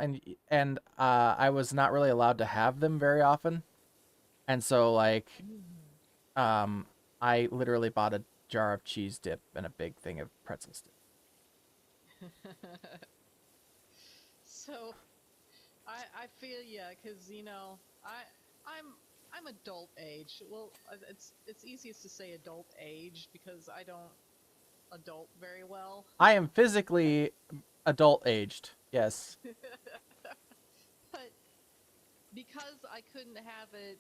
and I was not really allowed to have them very often. And so like I literally bought a jar of cheese dip and a big thing of pretzel sticks.
So I feel yeah, because you know I'm adult age. Well, it's easiest to say adult age because I don't adult very well.
I am physically adult aged. Yes.
But because I couldn't have it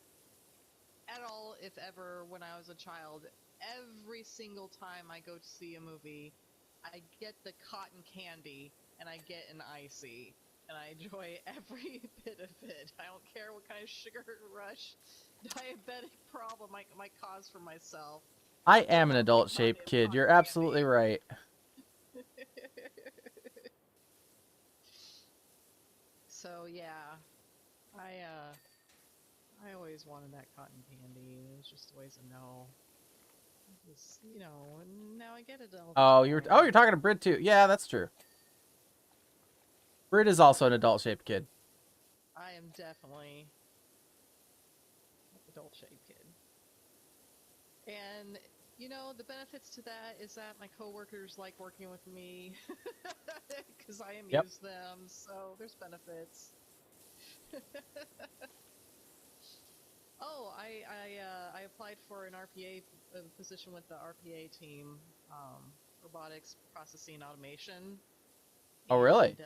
at all, if ever, when I was a child, every single time I go to see a movie, I get the cotton candy and I get an icy. And I enjoy every bit of it. I don't care what kind of sugar rush, diabetic problem I might cause for myself.
I am an adult shaped kid. You're absolutely right.
So yeah, I always wanted that cotton candy. It was just always a no. Just, you know, and now I get it all.
Oh, you're talking to Brit too. Yeah, that's true. Brit is also an adult shaped kid.
I am definitely an adult shaped kid. And you know, the benefits to that is that my coworkers like working with me because I amuse them. So there's benefits. Oh, I applied for an RPA position with the RPA team, robotics processing automation.
Oh, really?
And,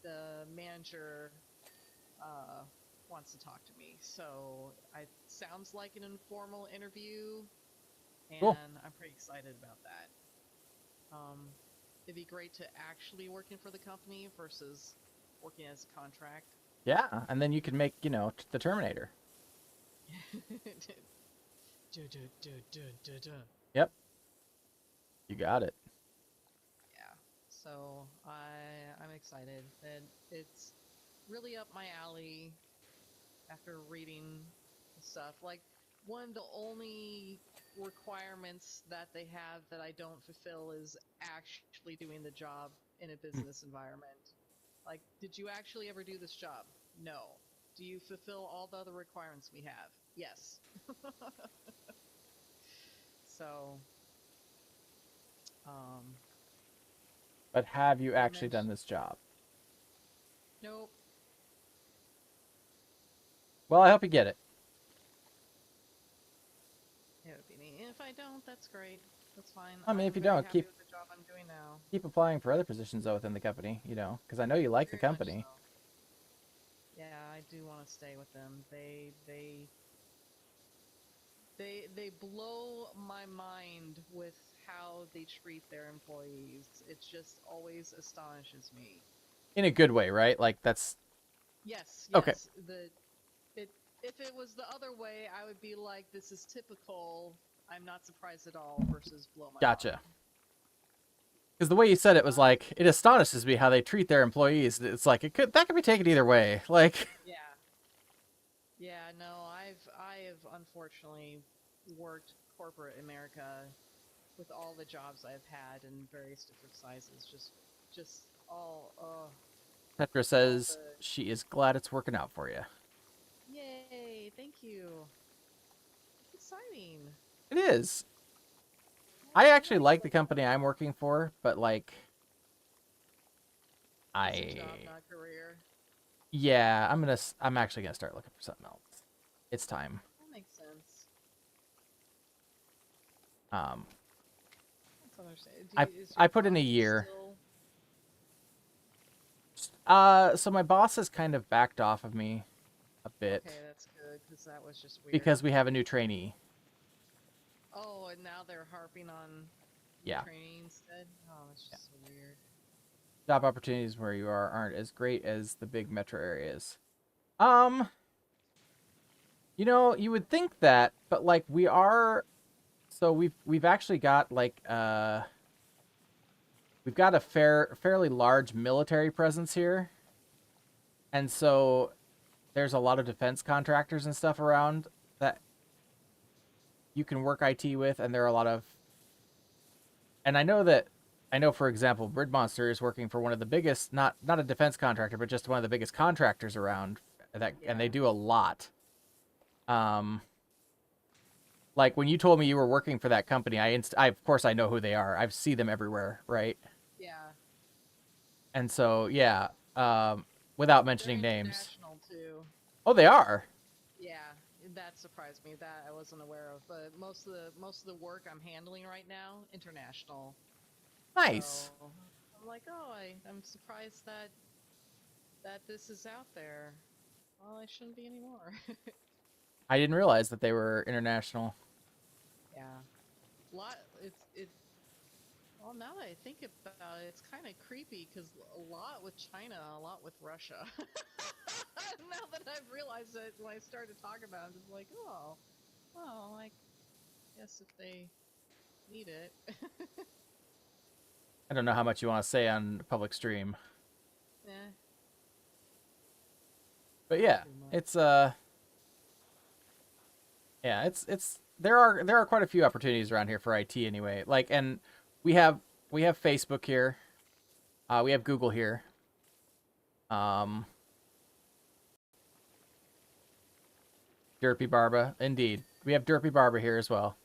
the manager wants to talk to me, so it sounds like an informal interview, and
cool.
I'm pretty excited about that. It'd be great to actually working for the company versus working as a contract.
Yeah, and then you can make, you know, the Terminator. Yep. You got it.
Yeah. So I'm excited, and it's really up my alley after reading the stuff. Like, one of the only requirements that they have that I don't fulfill is actually doing the job in a business environment. Like, did you actually ever do this job? No. Do you fulfill all the other requirements we have? Yes. So,
But have you actually done this job?
nope.
Well, I hope you get it.
It would be neat. If I don't, that's great. That's fine.
I mean,
I'm
if you
very
don't,
happy
keep
with the job I'm doing now.
keep applying for other positions though within the company, you know, because I know you like the
Very much
company.
so. Yeah, I do want to stay with them. They blow my mind with how they treat their employees. It just always astonishes me.
In a good way, right? Like that's
Yes, yes.
Okay.
If it was the other way, I would be like, this is typical. I'm not surprised at all versus blow my
Gotcha.
mind.
Because the way you said it was like, it astonishes me how they treat their employees. It's like that could be taken either way. Like,
Yeah. Yeah, no, I have unfortunately worked corporate America with all the jobs I've had in various different sizes. Just all
Petra says
the...
she is glad it's working out for you.
Yay, thank you. It's exciting.
It is. I actually like the company I'm working for, but like,
It's a job, not career.
Yeah, I'm actually gonna start looking for something else. It's time.
That makes sense. That's understandable.
I put in a year.
Still...
So my boss has kind of backed off of me a bit.
Okay, that's good, because that was just weird.
Because we have a new trainee.
Oh, and now they're harping on training instead? Oh, that's just so weird.
Job opportunities where you aren't as great as the big metro areas. You know, you would think that, but like we are, so we've actually got like we've got a fairly large military presence here. And so there's a lot of defense contractors and stuff around that you can work IT with, and there are a lot of, and I know for example, Brid Monster is working for one of the biggest, not a defense contractor, but just one of the biggest contractors around that, and they do a lot. Like when you told me you were working for that company, I of course I know who they are. I see them everywhere, right?
Yeah.
And so yeah, without mentioning
They're
names.
international too.
Oh, they are.
Yeah, that surprised me. That I wasn't aware of. But most of the work I'm handling right now, international.
Nice.
So I'm like, oh, I'm surprised that this is out there. Well, I shouldn't be anymore.
I didn't realize that they were international.
Yeah. Well, now that I think about it, it's kind of creepy because a lot with China, a lot with Russia. Now that I've realized it, when I started talking about it, I'm just like, oh, well, I guess if they need it.
I don't know how much you want to say on public stream.
Yeah.
But yeah, it's yeah, it's there are quite a few opportunities around here for IT anyway. Like, and we have Facebook here. We have Google here. Derpy Barba, indeed. We have Derpy Barba here as well.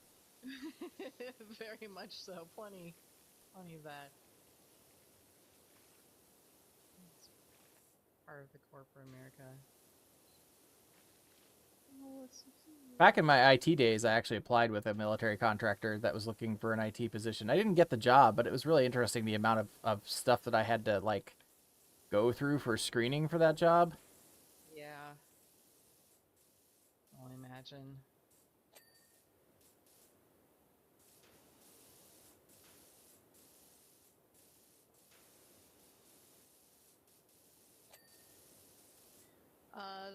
Very much so. Plenty of that. It's part of the corporate America.
Back in my IT days, I actually applied with a military contractor that was looking for an IT position. I didn't get the job, but it was really interesting the amount of stuff that I had to like go through for screening for that job.
Yeah. I'll imagine.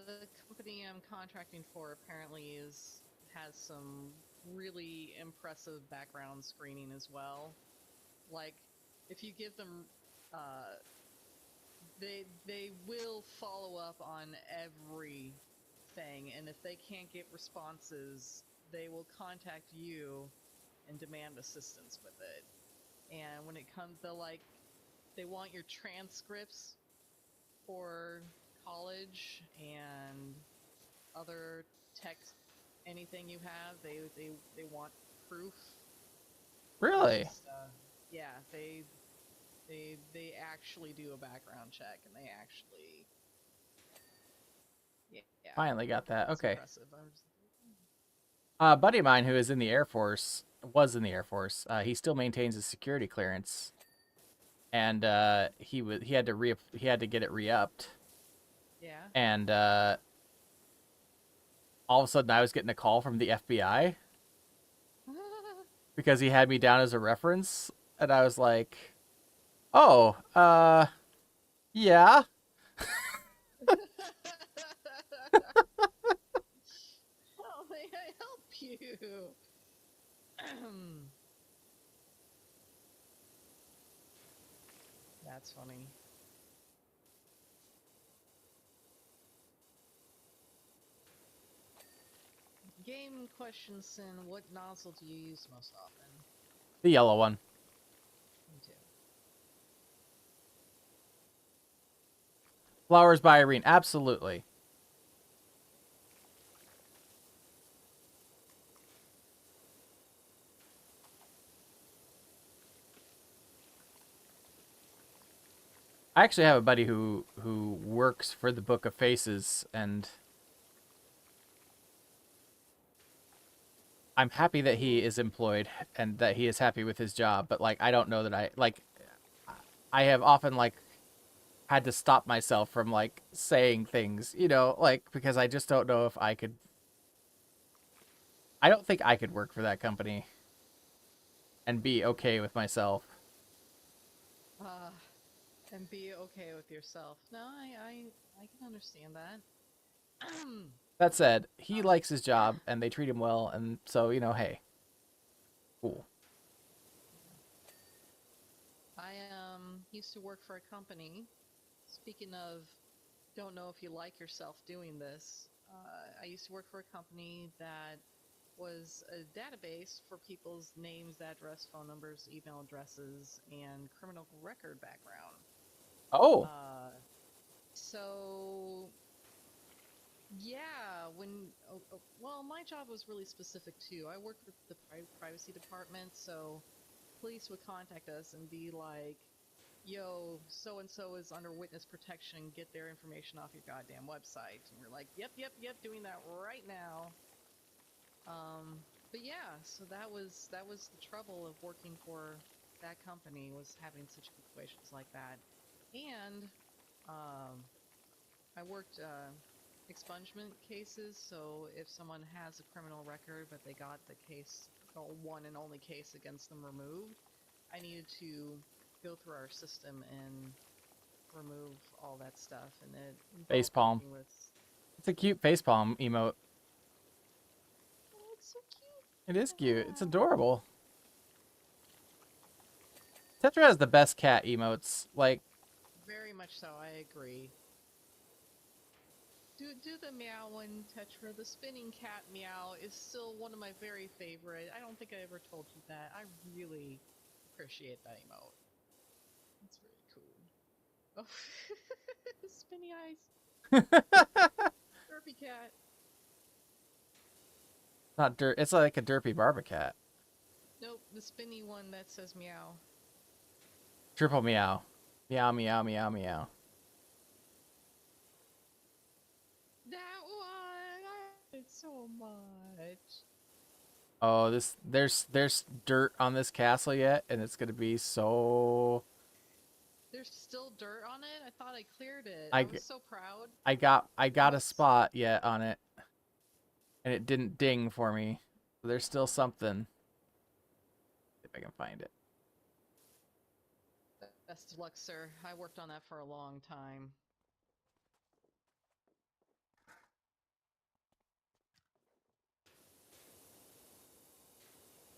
The company I'm contracting for apparently has some really impressive background screening as well. Like, if you give them, they will follow up on everything, and if they can't get responses, they will contact you and demand assistance with it. And when it comes, they want your transcripts for college and other text, anything you have, they want proof.
Really?
Just, yeah, they actually do a background check, and they actually, yeah.
Finally got that.
It's
okay.
impressive.
A buddy of mine who is in the Air Force, he still maintains his security clearance, and he had to get it re-upped.
Yeah.
And all of a sudden, I was getting a call from the FBI because he had me down as a reference, and I was like, "Oh, yeah."
How may I help you? That's funny. Game question, Sin. What nozzle do you use most often?
The yellow one.
Me too.
Flowers by Irene. Absolutely. I actually have a buddy who works for the Book of Faces, and I'm happy that he is employed and that he is happy with his job, but like I don't know that I have often like had to stop myself from like saying things, you know, like because I just don't know if I could. I don't think I could work for that company and be okay with myself.
Uh, and be okay with yourself. No, I can understand that.
That said, he likes his job and they treat him well, and so, you know, hey. Cool.
I used to work for a company. Speaking of, don't know if you like yourself doing this. I used to work for a company that was a database for people's names, address, phone numbers, email addresses, and criminal record background.
Oh.
So yeah, well, my job was really specific too. I worked with the privacy department, so police would contact us and be like, yo, so-and-so is under witness protection, get their information off your goddamn website. And we're like, yep, doing that right now. But yeah, so that was the trouble of working for that company, was having situations like that. And I worked expungement cases, so if someone has a criminal record but they got the case, the one and only case against them removed, I needed to go through our system and remove all that stuff, and it involved
Facepalm.
working with...
It's a cute facepalm emote.
Oh, it's so cute.
It is cute. It's adorable. Tetra has the best cat emotes. Like,
Very much so, I agree. Do the meow one, Tetra. The spinning cat meow is still one of my very favorite. I don't think I ever told you that. I really appreciate that emote. It's really cool. Oh, spinny eyes. Derpy cat.
not dirt. It's like a derpy barbacat.
Nope, the spinny one that says meow.
Triple meow. Meow, meow, meow, meow.
That one! I like it so much.
Oh, there's dirt on this castle yet, and it's gonna be so...
There's still dirt on it? I thought I cleared it.
I
I was so proud.
I got a spot yet on it, and it didn't ding for me. There's still something. See if I can find it.
Best of luck, sir. I worked on that for a long time.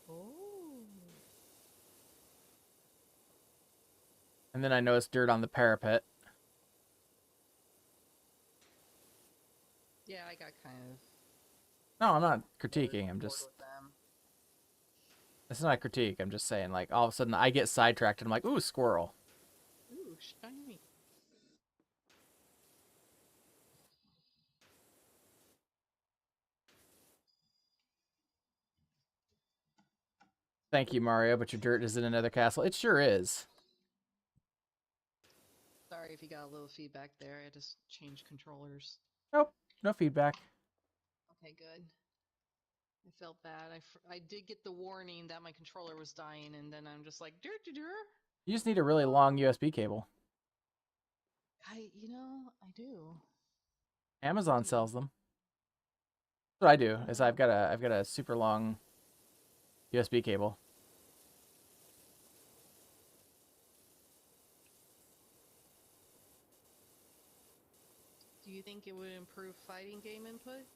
Oh.
And then I noticed dirt on the parapet.
Yeah, I got kind of...
No, I'm not critiquing. I'm just...
with them.
It's not a critique. I'm just saying, like, all of a sudden I get sidetracked and I'm like, ooh, squirrel.
Ooh, shiny.
Thank you, Mario, but your dirt is in another castle. It sure is.
Sorry if you got a little feedback there. I just changed controllers.
Nope, no feedback.
Okay, good. I felt bad. I did get the warning that my controller was dying, and then I'm just like, dur.
You just need a really long USB cable.
I do.
Amazon sells them. What I do is I've got a super long USB cable.
Do you think it would improve fighting game input?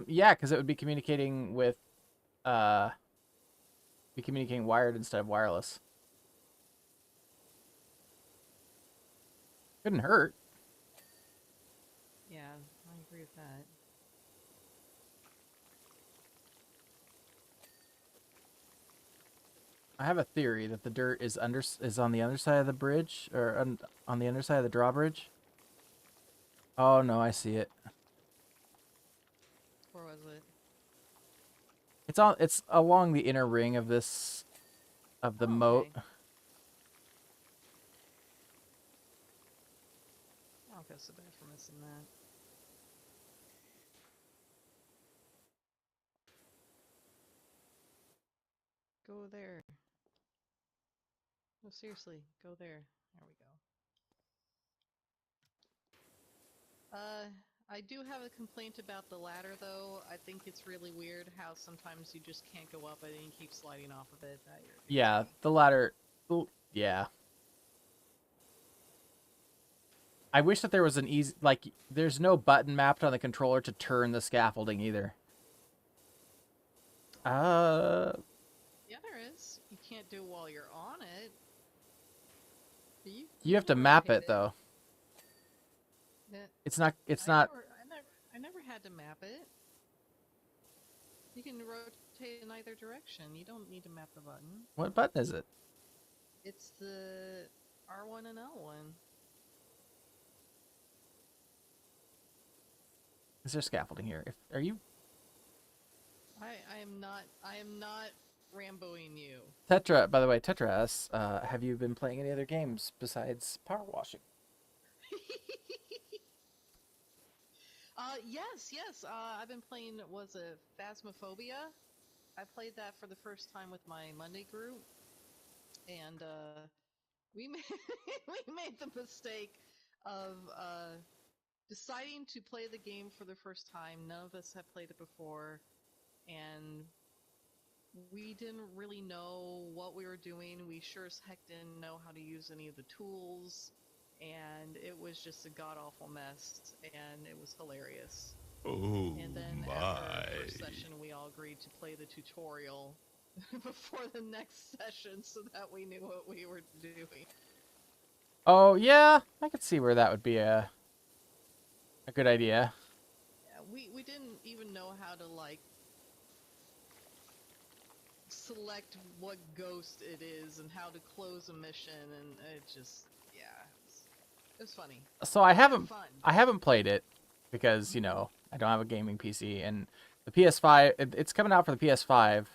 Yeah, because it would be communicating with, wired instead of wireless. Couldn't hurt.
Yeah, I agree with that.
I have a theory that the dirt is on the underside of the bridge, or on the underside of the drawbridge. Oh no, I see it.
Where was it?
It's along the inner ring of this moat.
Okay. I don't feel so bad for missing that. Go there. No, seriously, go there. There we go. I do have a complaint about the ladder, though. I think it's really weird how sometimes you just can't go up it and you keep sliding off of it. That irritates
Yeah,
me.
the ladder. Yeah. I wish that there was an easy, like, there's no button mapped on the controller to turn the scaffolding either.
Yeah, there is. You can't do it while you're on it.
You have to
can
map
rotate
it though.
Yeah.
It's not. It's
I
not.
I never had to map it. You can rotate in either direction. You don't need to map the button.
What button is it?
It's the R1 and L1.
Is there scaffolding here? Are you
I am not Ramboing you.
Tetra? By the way, Tetra asks, have you been playing any other games besides power washing?
Yes. I've been playing, was a Phasmophobia. I played that for the first time with my Monday group, and we made we made the mistake of deciding to play the game for the first time. None of us had played it before, and we didn't really know what we were doing. We sure as heck didn't know how to use any of the tools, and it was just a god-awful mess, and it was hilarious.
Oh,
and then
my.
after the first session, we all agreed to play the tutorial before the next session so that we knew what we were doing.
Oh yeah, I could see where that would be a good idea.
Yeah, we didn't even know how to, like, select what ghost it is and how to close a mission, and it just, yeah, it was funny.
So I haven't
Fun.
played it because, you know, I don't have a gaming PC, and the PS5 it's coming out for the PS5.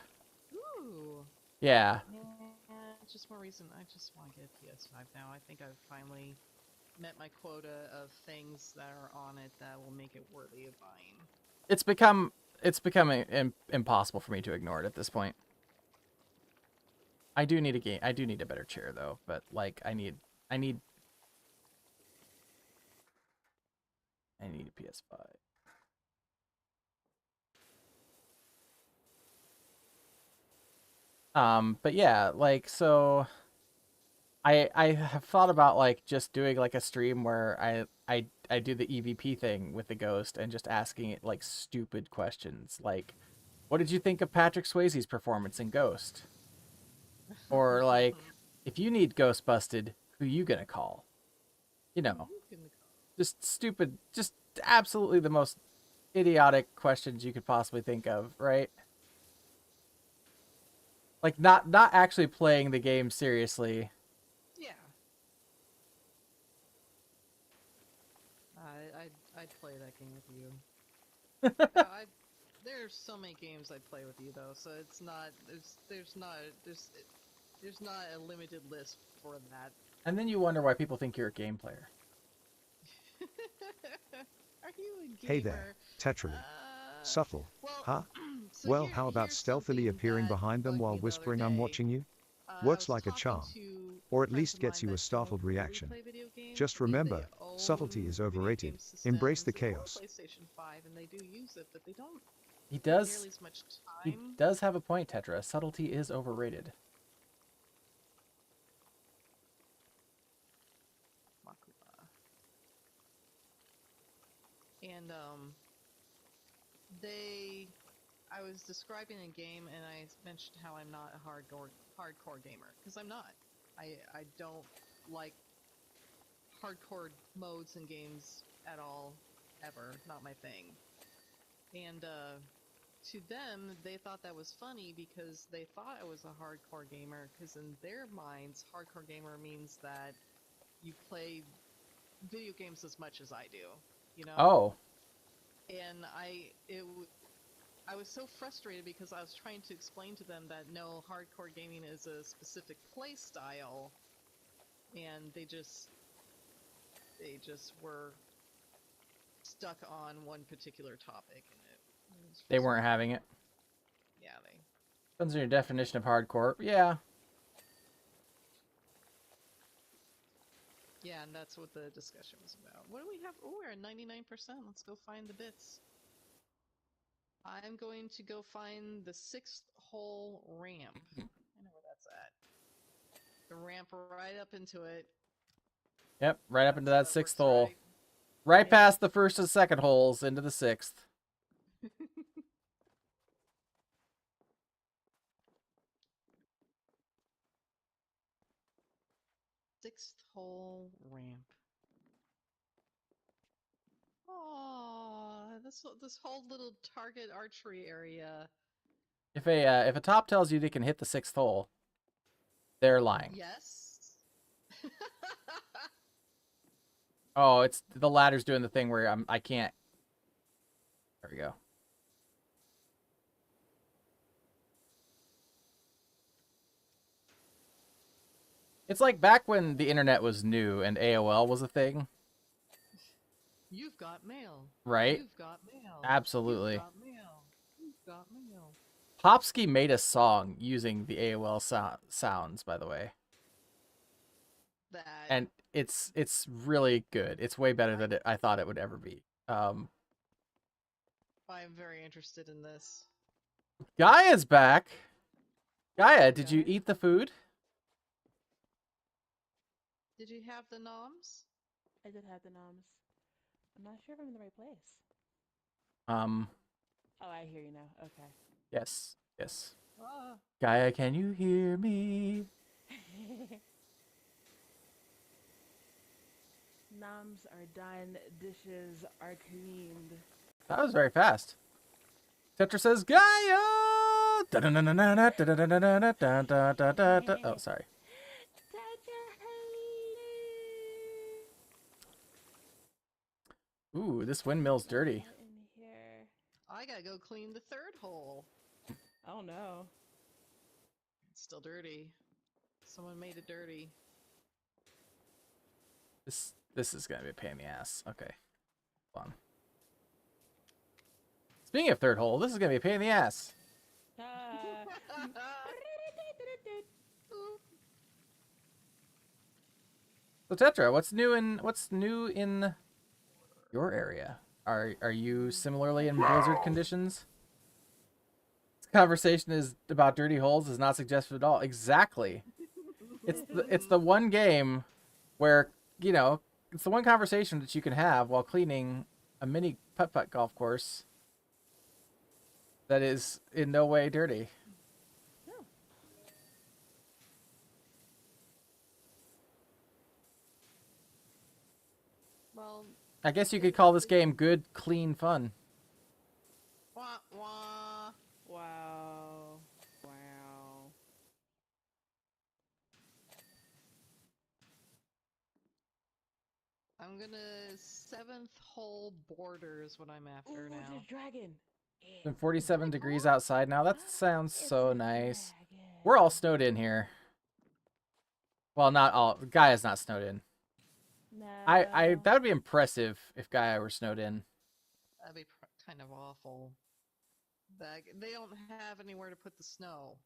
Ooh.
Yeah.
Yeah, just more reason. I just want to get a PS5 now. I think I've finally met my quota of things that are on it that will make it worthy of buying.
It's becoming impossible for me to ignore it at this point. I do need a game. I do need a better chair though, but like I need a PS5. But yeah, like, so I have thought about like just doing like a stream where I do the EVP thing with the ghost and just asking it like stupid questions like, what did you think of Patrick Swayze's performance in Ghost? Or like, if you need ghost busted, who you gonna call? You know, just stupid, just absolutely the most idiotic questions you could possibly think of, right? Like not actually playing the game seriously.
Yeah. I'd play that game with you. There's so many games I'd play with you though, so it's not there's not a limited list for that.
And then you wonder why people think you're a game player.
Are you a gamer?
Hey there, Tetra. Subtle.
Well,
Huh?
so
Well, how about
here's
stealthily
something
appearing
that
behind them
bugged
while
me the other
whispering, "I'm
day.
watching you"?
I
Works
was
like a
talking
charm.
to
Or at
friends
least
of
gets
mine
you a
that
startled
don't really
reaction.
play video games.
Just
They
remember, subtlety
own
is
video
overrated.
game
Embrace the
systems, they own a
chaos.
PlayStation 5 and they do use it, but they don't
He
spend
does.
nearly as much
He
time.
does have a point, Tetra. Subtlety is overrated.
Makuma. And I was describing a game and I mentioned how I'm not a hardcore gamer, because I'm not. I don't like hardcore modes in games at all, ever. Not my thing. And to them, they thought that was funny because they thought I was a hardcore gamer, because in their minds, hardcore gamer means that you play video games as much as I do, you know?
Oh.
And I was so frustrated because I was trying to explain to them that no, hardcore gaming is a specific play style, and they just were stuck on one particular topic, and it was
They weren't having it.
yeah,
Depends on your definition of hardcore. Yeah.
Yeah, and that's what the discussion was about. What do we have? Oh, we're at 99%. Let's go find the bits. I'm going to go find the 6th hole ramp. I know where that's at. The ramp right up into it.
Yep, right up into that
That
6th
works,
hole.
right?
Right past the 1st and 2nd holes into the 6th.
Sixth hole ramp. Oh, this whole little target archery area.
If a top tells you they can hit the 6th hole, they're lying.
Yes.
Oh, it's the ladder's doing the thing where I can't. There we go. It's like back when the internet was new and AOL was a thing.
You've got mail.
Right?
You've got mail.
Absolutely.
You've got mail. You've got mail.
Popsky made a song using the AOL sounds, by the way. And it's really good. It's way better than I thought it would ever be.
I'm very interested in this.
Gaia's back. Gaia, did you eat the food?
Did you have the noms?
I did have the noms. I'm not sure if I'm in the right place. Oh, I hear you now. Okay.
Yes. Yes.
Ah.
Gaia, can you hear me?
Noms are done. Dishes are cleaned.
That was very fast. Tetra says Gaia. Oh, sorry. Ooh, this windmill's dirty.
In here.
I gotta go clean the 3rd hole.
Oh no.
It's still dirty. Someone made it dirty.
This is gonna be a pain in the ass. Okay. Hold on. Speaking of 3rd hole, this is gonna be a pain in the ass. So Tetra, what's new in your area? Are you similarly in blizzard conditions? This conversation is about dirty holes is not suggested at all. Exactly. It's the one game where, you know, it's the one conversation that you can have while cleaning a mini putt-putt golf course that is in no way dirty.
No.
Well,
I guess you could call this game good, clean fun.
wah wah.
Wow. Wow.
I'm gonna 7th hole border is what I'm after
Ooh,
now.
it's a dragon.
It's been 47 degrees outside now. That sounds so
It's a
nice.
dragon.
We're all snowed in here. Well, not all. Gaia's not snowed in.
No.
That would be impressive if Gaia were snowed in.
That'd be kind of awful. They don't have anywhere to put the snow.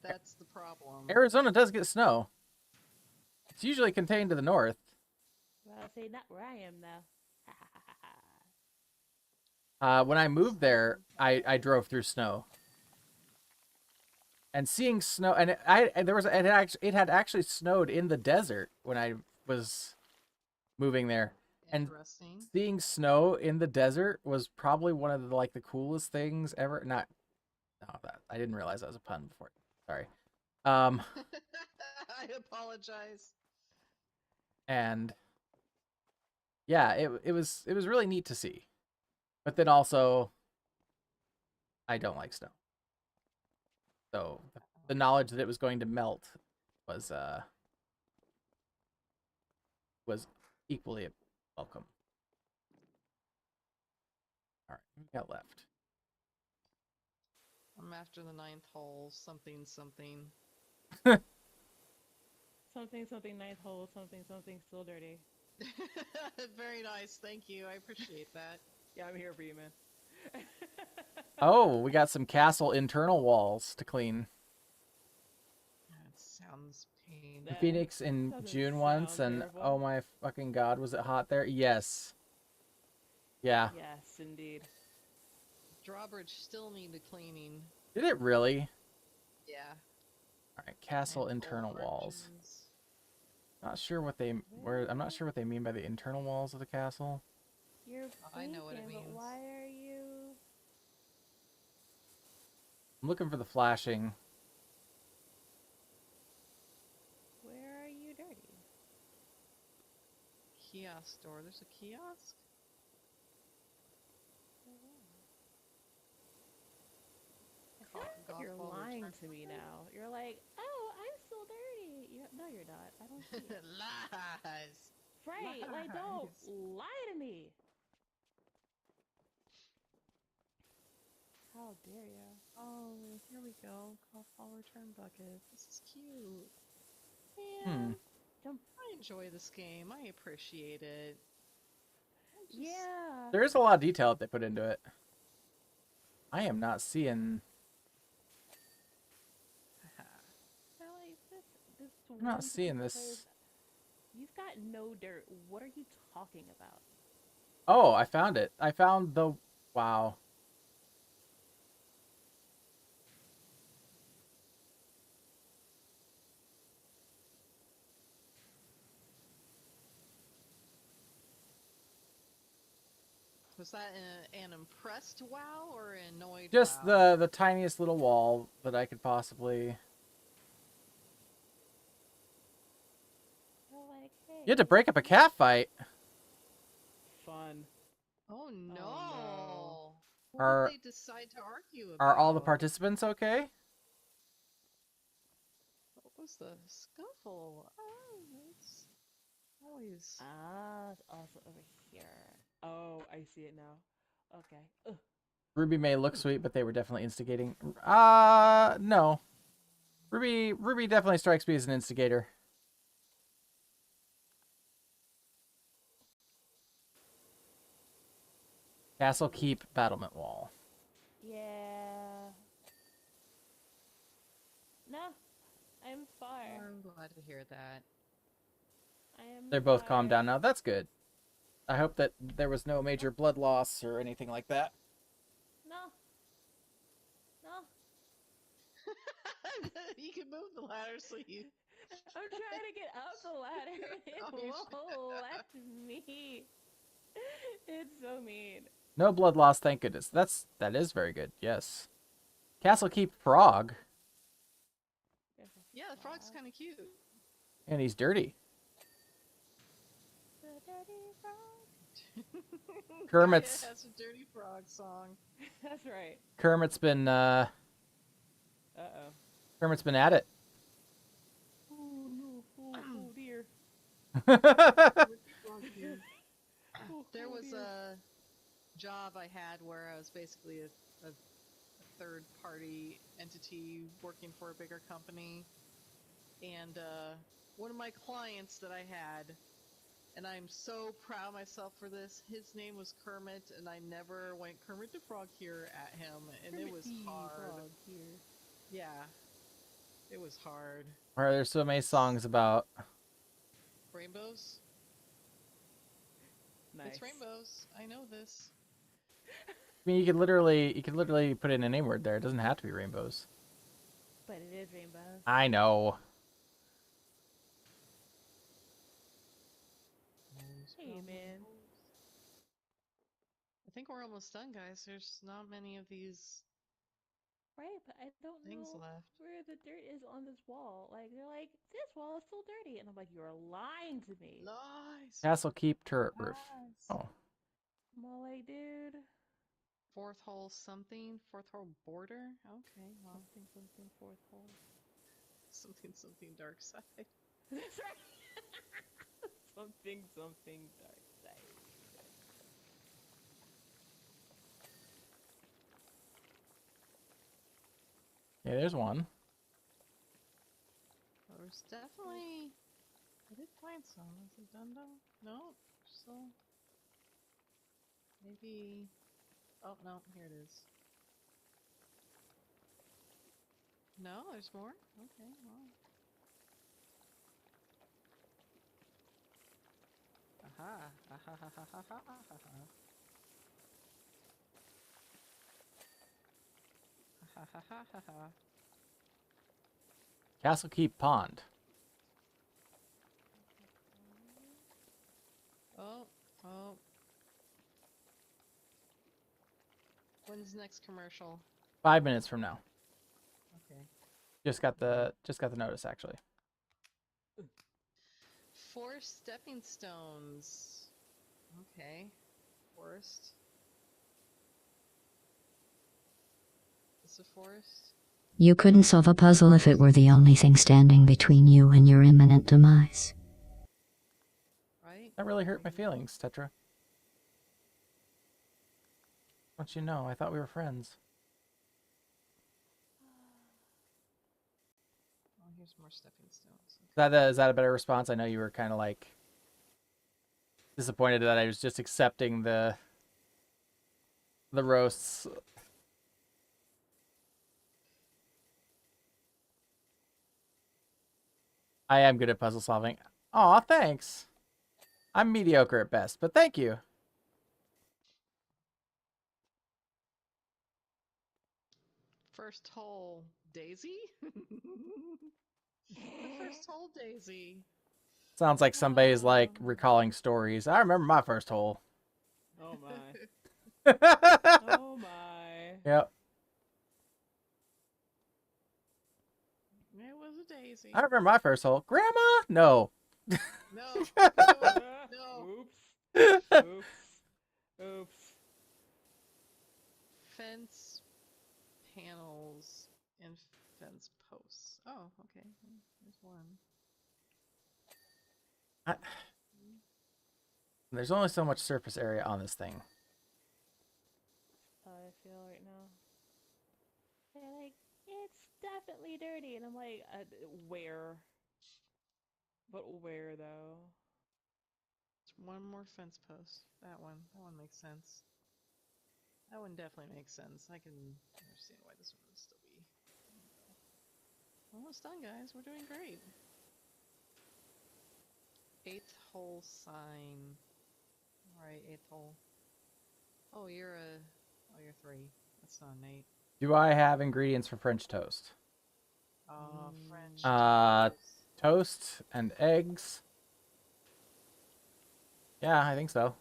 That's the problem.
Arizona does get snow. It's usually contained to the north.
Well, see, not where I am though.
When I moved there, I drove through snow. And seeing snow, and it had actually snowed in the desert when I was moving there. And
Interesting.
seeing snow in the desert was probably one of the coolest things ever. I didn't realize that was a pun before. Sorry.
I apologize.
And yeah, it was really neat to see. But then also, I don't like snow. So the knowledge that it was going to melt was equally welcome. All right, what we got left?
I'm after the 9th hole. Something.
Something, ninth hole, something, still dirty.
Very nice. Thank you. I appreciate that.
Yeah, I'm here for you, man.
Oh, we got some castle internal walls to clean.
That sounds painful.
The Phoenix in
doesn't
June once,
sound
and
terrible.
oh my fucking god, was it hot there? Yes. Yeah.
Yes, indeed.
Drawbridge still needed cleaning.
Did it really?
Yeah.
All right, castle
And
internal
old
walls.
arches.
Not sure what they I'm not sure what they mean by the internal walls of the castle.
You're
I know what it
blinking, but
means.
why are you?
I'm looking for the flashing.
Where are you dirty?
Kiosk store. There's a kiosk?
I feel like you're
Golf ball
lying
return
to me
bucket?
now. You're like, oh, I'm still dirty. No, you're not. I don't see it.
Lies!
Right, like, don't
Lies.
lie to me. How dare you?
Oh, here we go. Golf ball return bucket. This is cute.
Hmm.
Man, I enjoy this game. I appreciate it.
Yeah.
There is a lot of detail that they put into it. I am not seeing.
Now, like, this
I'm not
one
seeing
particular
this.
place, you've got no dirt. What are you talking about?
Oh, I found it. I found the. Wow.
Was that an impressed wow or an annoyed
Just
wow?
the tiniest little wall that I could possibly.
They're like, hey.
You had to break up a cat fight.
Fun.
Oh no!
no.
What
Are-
did they decide to argue about?
Are all the participants okay?
What was the scuffle? Oh, it's always.
Ah, it's also over here. Oh, I see it now. Okay. Ugh.
Ruby may look sweet, but they were definitely instigating. No. Ruby definitely strikes me as an instigator. Castle Keep battlement wall.
Yeah. No, I'm far.
I'm glad to hear that.
I am.
They're both
far.
calmed down now. That's good. I hope that there was no major blood loss or anything like that.
No. No.
You can move the ladder so you.
I'm trying to get up the ladder and it
Oh, you
won't let me. It's so mean.
No blood loss, thank goodness. That is very good. Yes. Castle Keep frog,
Yeah, the frog's kind of cute.
and he's dirty.
The dirty frog.
Kermit's-
Gaia has a dirty frog song.
That's right.
Kermit's been
Uh-oh.
Kermit's been at it.
Oh no. Oh dear.
There was a job I had where I was basically a third-party entity working for a bigger company, and one of my clients that I had, and I'm so proud of myself for this, his name was Kermit, and I never went Kermit the Frog here at him, and it was hard.
Here.
Yeah, it was hard.
Where there's so many songs about.
Rainbows?
Nice.
It's rainbows. I know this.
I mean, you could literally put in a name word there. It doesn't have to be rainbows.
But it is rainbows.
I know.
Hey, man.
I think we're almost done, guys. There's not many of these
Right, but I don't
things
know
left.
where the dirt is on this wall. Like, they're like, this wall is still dirty. And I'm like, you're lying to me.
Lies.
Castle Keep turret roof. Oh.
I'm all like, dude.
Fourth hole something. Fourth hole border. Okay, well,
Something, fourth hole.
something dark side.
That's right. something dark side.
Yeah, there's one.
There's definitely. I did find some. Is it done though? No. Still. Maybe. Oh, no, here it is. No, there's more? Okay, well. Aha. Aha, ha, ha, ha, ha, ha, ha, ha. Ha, ha, ha, ha, ha.
Castle Keep Pond.
Oh, oh. When's the next commercial?
5 minutes from now.
Okay.
Just got the notice actually.
4 stepping stones. Okay. Forest. Is a forest?
You couldn't solve a puzzle if it were the only thing standing between you and your imminent demise.
Right?
That really hurt my feelings, Tetra. Don't you know? I thought we were friends.
Oh, here's more stepping stones.
Okay. Is that a better response? I know you were kind of like disappointed that I was just accepting the roasts. I am good at puzzle solving. Aw, thanks. I'm mediocre at best, but thank you.
First hole, Daisy? The first hole, Daisy.
Sounds like somebody's like recalling stories. I remember my first hole.
Oh my. Oh my.
Yep.
It was a Daisy.
I remember my first hole. Grandma? No.
No. No.
Oops. Oops. Oops.
Fence panels and fence posts. Oh, okay. There's one.
There's only so much surface area on this thing.
I feel right now. They're like, it's definitely dirty, and I'm like, where? But where though?
One more fence post. That one makes sense. That one definitely makes sense. I can understand why this one would still be. Almost done, guys. We're doing great. 8th hole sign. Alright, 8th hole. Oh, you're 3. That's not an 8.
Do I have ingredients for French toast?
French toast.
Toast and eggs. Yeah, I think so.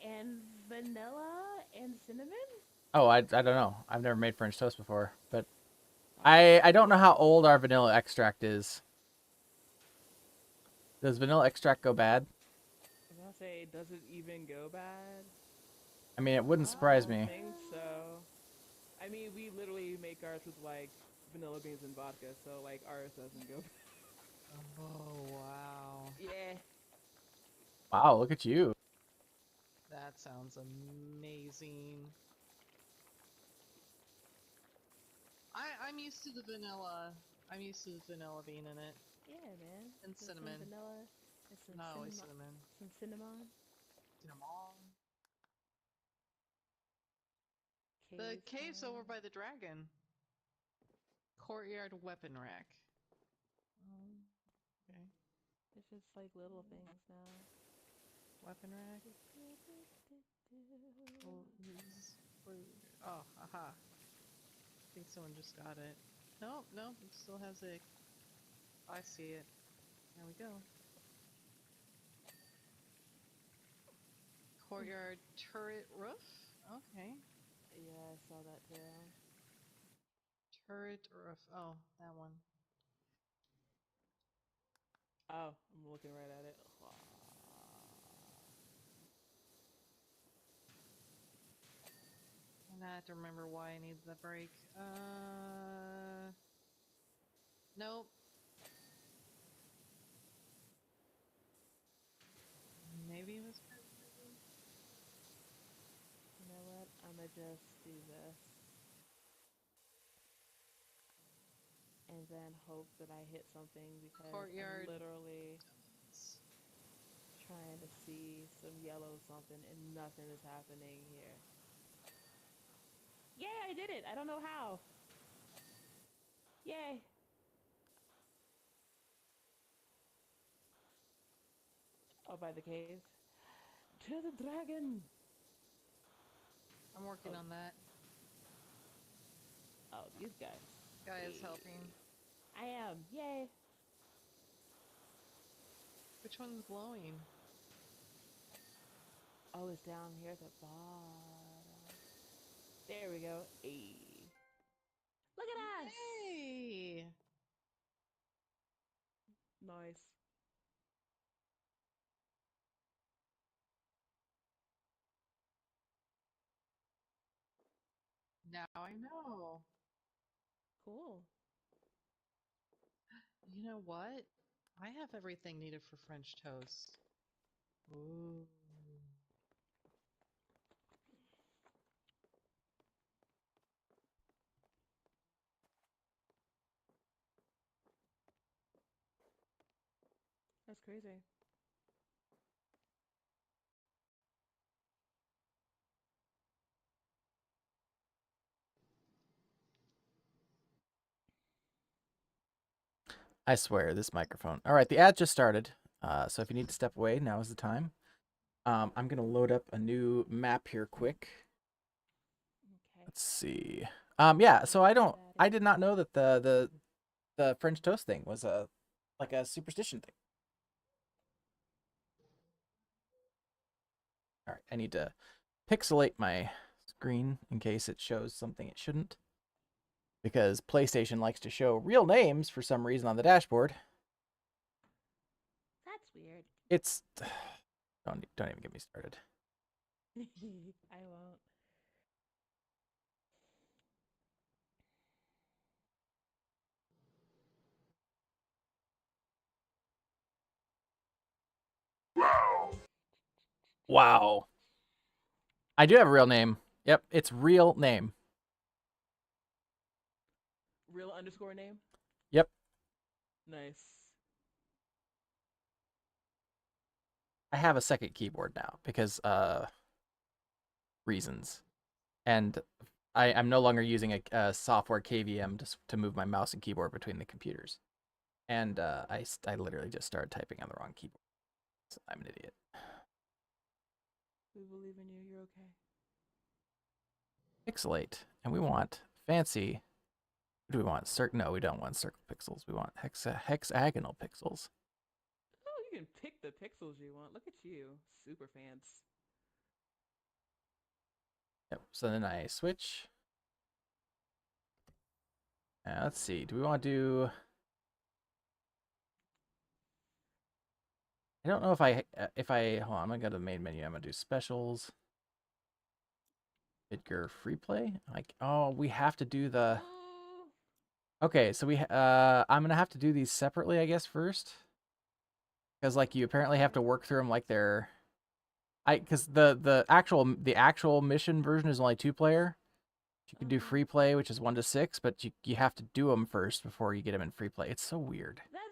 And vanilla and cinnamon?
Oh, I don't know. I've never made French toast before, but I don't know how old our vanilla extract is. Does vanilla extract go bad?
I was gonna say, does it even go bad?
I mean, it wouldn't surprise
I
me.
don't think so. I mean, we literally make ours with like vanilla beans and vodka, so like ours doesn't go bad.
Oh, wow.
Yeah.
Wow, look at you.
That sounds amazing. I'm used to the vanilla. I'm used to the vanilla bean in it.
Yeah, man.
And
Some
cinnamon.
vanilla. And some
Not always cinnamon.
Some cinnamon.
Cinnamon. The cave's over by the dragon. Courtyard weapon rack. Okay.
It's just like little things now.
Weapon rack. Oh, aha. I think someone just got it. No, it still has it. I see it. There we go. Courtyard turret roof? Okay.
Yeah, I saw that too.
Turret roof. Oh, that one.
Oh, I'm looking right at it.
And I have to remember why I need the break. Nope. Maybe it was.
You know what? I'ma just do this. And then hope that I hit something because
Courtyard.
I'm literally trying to see some yellow something and nothing is happening here. Yay, I did it. I don't know how. Yay. Oh, by the cave. To the dragon.
I'm working on that.
Oh, these guys.
Guy is helping.
I am. Yay.
Which one's glowing?
Oh, it's down here at the bottom. There we go. Hey. Look at us.
Hey!
Nice.
Now I know.
Cool.
You know what? I have everything needed for French toast. Ooh.
That's crazy.
I swear, this microphone. All right, the ad just started. So if you need to step away, now is the time. I'm gonna load up a new map here quick.
Okay.
Let's see. Yeah. So I did not know that the French toast thing was like a superstition thing. All right, I need to pixelate my screen in case it shows something it shouldn't. Because PlayStation likes to show real names for some reason on the dashboard.
That's weird.
It's don't even get me started.
I won't.
Wow. I do have a real name. Yep, it's real name.
Real underscore name?
Yep.
Nice.
I have a second keyboard now because reasons. And I'm no longer using a software KVM to move my mouse and keyboard between the computers. And I literally just started typing on the wrong keyboard. So I'm an idiot.
We believe in you. You're okay.
Pixelate. And we want fancy. What do we want? No, we don't want circle pixels. We want hexagonal pixels.
Oh, you can pick the pixels you want. Look at you. Super fans.
Yep. So then I switch. Let's see. Do we want to do... I don't know if hold on, I'm gonna go to the main menu. I'm gonna do specials. Edgar free play. Like, oh, we have to do the. Okay, so I'm gonna have to do these separately, I guess, first, because like you apparently have to work through them like they're. Because the actual mission version is only 2-player. You can do free play, which is 1 to 6, but you have to do them first before you get them in free play. It's so weird.
That's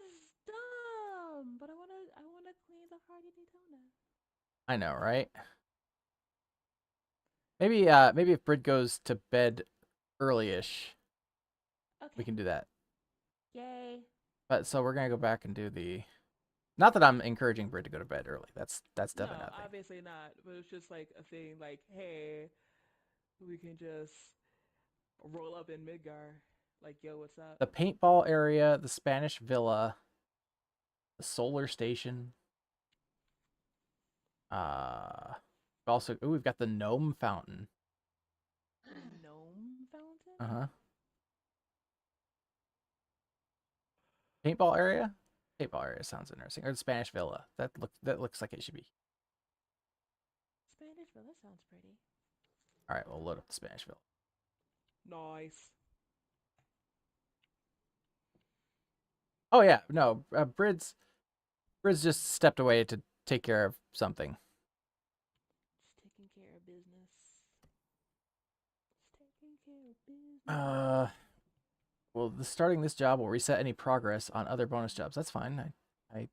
dumb. But I wanna clean the Hardy Daytona.
I know, right? Maybe if Brid goes to bed early-ish,
Okay.
we can do that.
Yay.
But so we're gonna go back and do the. Not that I'm encouraging Brid to go to bed early. That's definitely
No,
nothing.
obviously not. But it's just like a thing. Like, hey, we can just roll up in Midgar. Like, yo, what's up?
The paintball area, the Spanish villa, the solar station. Also, we've got the gnome fountain.
Gnome fountain?
Uh-huh. Paintball area? Paintball area sounds interesting. Or the Spanish villa. That looks like it should be.
Spanish villa sounds pretty.
All right, we'll load up the Spanish villa.
Nice.
Oh yeah, no, Brid's just stepped away to take care of something.
Just taking care of business. Just taking care of business.
Well, starting this job will reset any progress on other bonus jobs. That's fine. I'm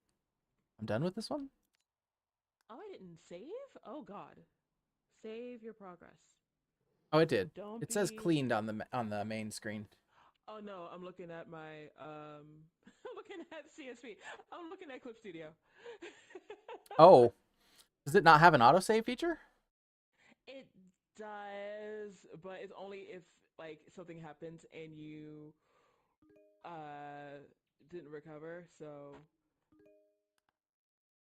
done with this one.
Oh, I didn't save? Oh, God. Save your progress.
Oh, it did.
Don't
It says
be.
cleaned on the main screen.
Oh no, I'm looking at my I'm looking at CSV. I'm looking at Clip Studio.
Oh, does it not have an autosave feature?
It does, but it's only if like something happens and you uh didn't recover. So,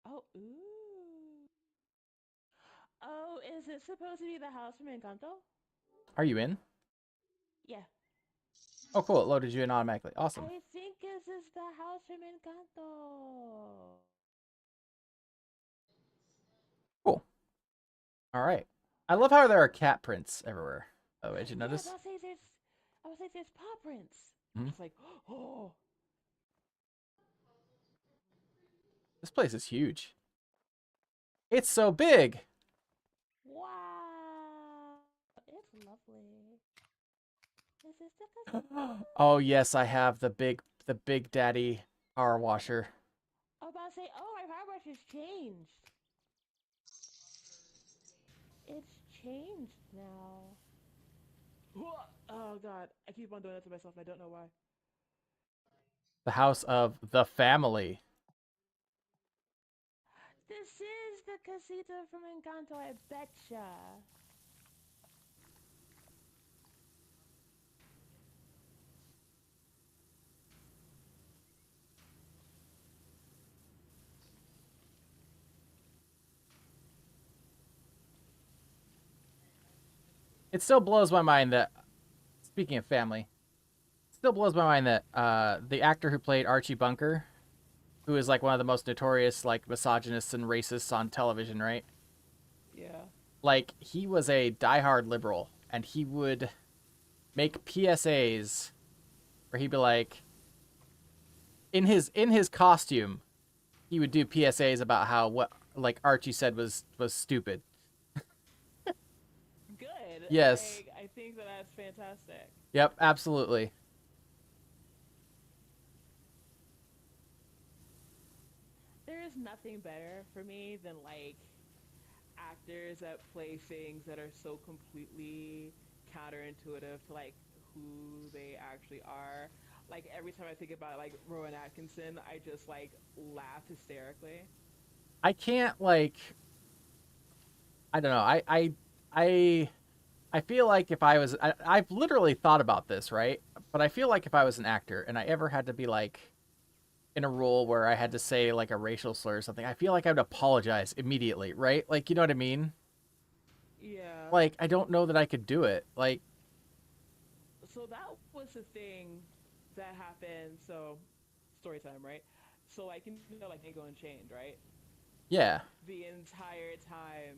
oh, ooh. Oh, is it supposed to be the house from Encanto?
Are you in?
Yeah.
Oh, cool. It loaded you in automatically. Awesome.
I think this is the house from Encanto.
Cool. All right. I love how there are cat prints everywhere. Oh, did you
Yeah,
notice?
I was like, there's paw prints.
Hmm?
I was like, oh,
This place is huge. It's so big.
wow, it's lovely. This is the casino.
Oh yes, I have the big daddy power washer.
I was about to say, oh, my power brush has changed. It's changed now. Oh god, I keep on doing that to myself. I don't know why.
The house of the family.
This is the casita from Encanto, I betcha.
It still blows my mind that, speaking of family, it still blows my mind that the actor who played Archie Bunker, who is like one of the most notorious like misogynists and racists on television, right?
Yeah.
Like he was a diehard liberal, and he would make PSAs where he'd be like, in his costume, he would do PSAs about how what like Archie said was stupid.
Good.
Yes.
Like, I think that that's fantastic.
Yep, absolutely.
There is nothing better for me than like actors that play things that are so completely counterintuitive to like who they actually are. Like every time I think about like Rowan Atkinson, I just like laugh hysterically.
I can't like I don't know. I I feel like if I was I've literally thought about this, right? But I feel like if I was an actor and I ever had to be like in a role where I had to say like a racial slur or something, I feel like I would apologize immediately, right? Like, you know what I mean?
Yeah.
Like, I don't know that I could do it. Like,
So that was the thing that happened. So story time, right? So like like Django Unchained, right?
yeah.
The entire time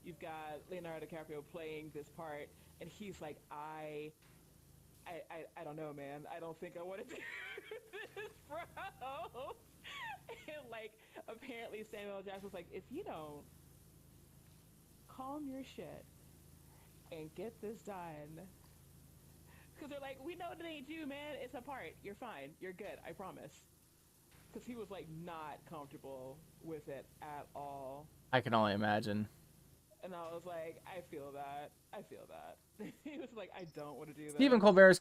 you've got Leonardo DiCaprio playing this part, and he's like, I don't know, man. I don't think I want to do this, bro. And like, apparently Samuel Jackson's like, if you don't calm your shit and get this done, because they're like, we know it ain't you, man. It's a part. You're fine. You're good. I promise. Because he was like not comfortable with it at all.
I can only imagine.
And I was like, I feel that. I feel that. He was like, I don't want to do that.
Stephen Colbert's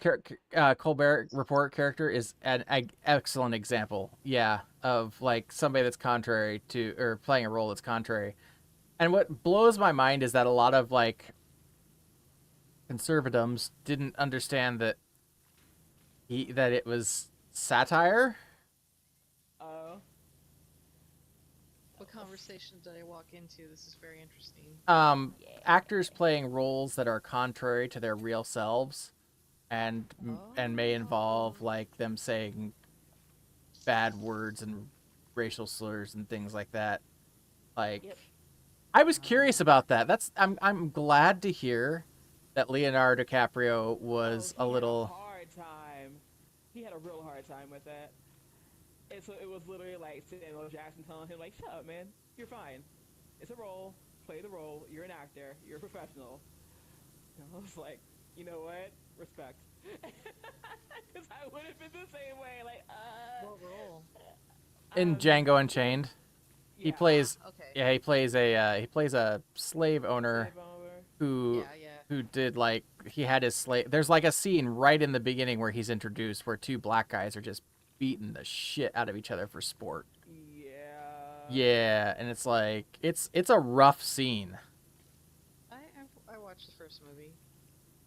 Colbert Report character is an excellent example, yeah, of like somebody that's contrary to or playing a role that's contrary. And what blows my mind is that a lot of like conservatives didn't understand that that it was satire.
Oh.
What conversation did I walk into? This is very interesting.
Actors playing roles that are contrary to their real selves and may involve like them saying bad words and racial slurs and things like that. Like,
Yep.
I was curious about that. I'm glad to hear that Leonardo DiCaprio was a little
hard time. He had a real hard time with it. And so it was literally like Samuel Jackson telling him like, shut up, man. You're fine. It's a role. Play the role. You're an actor. You're a professional. And I was like, you know what? Respect. Because I would have been the same way. Like,
What role?
in Django Unchained.
Yeah.
He plays
Okay.
yeah, he plays a slave owner
Slave owner.
who
Yeah.
who did like he had his slave. There's like a scene right in the beginning where he's introduced where two black guys are just beating the shit out of each other for sport.
Yeah.
Yeah, and it's like it's a rough scene.
I watched the first movie.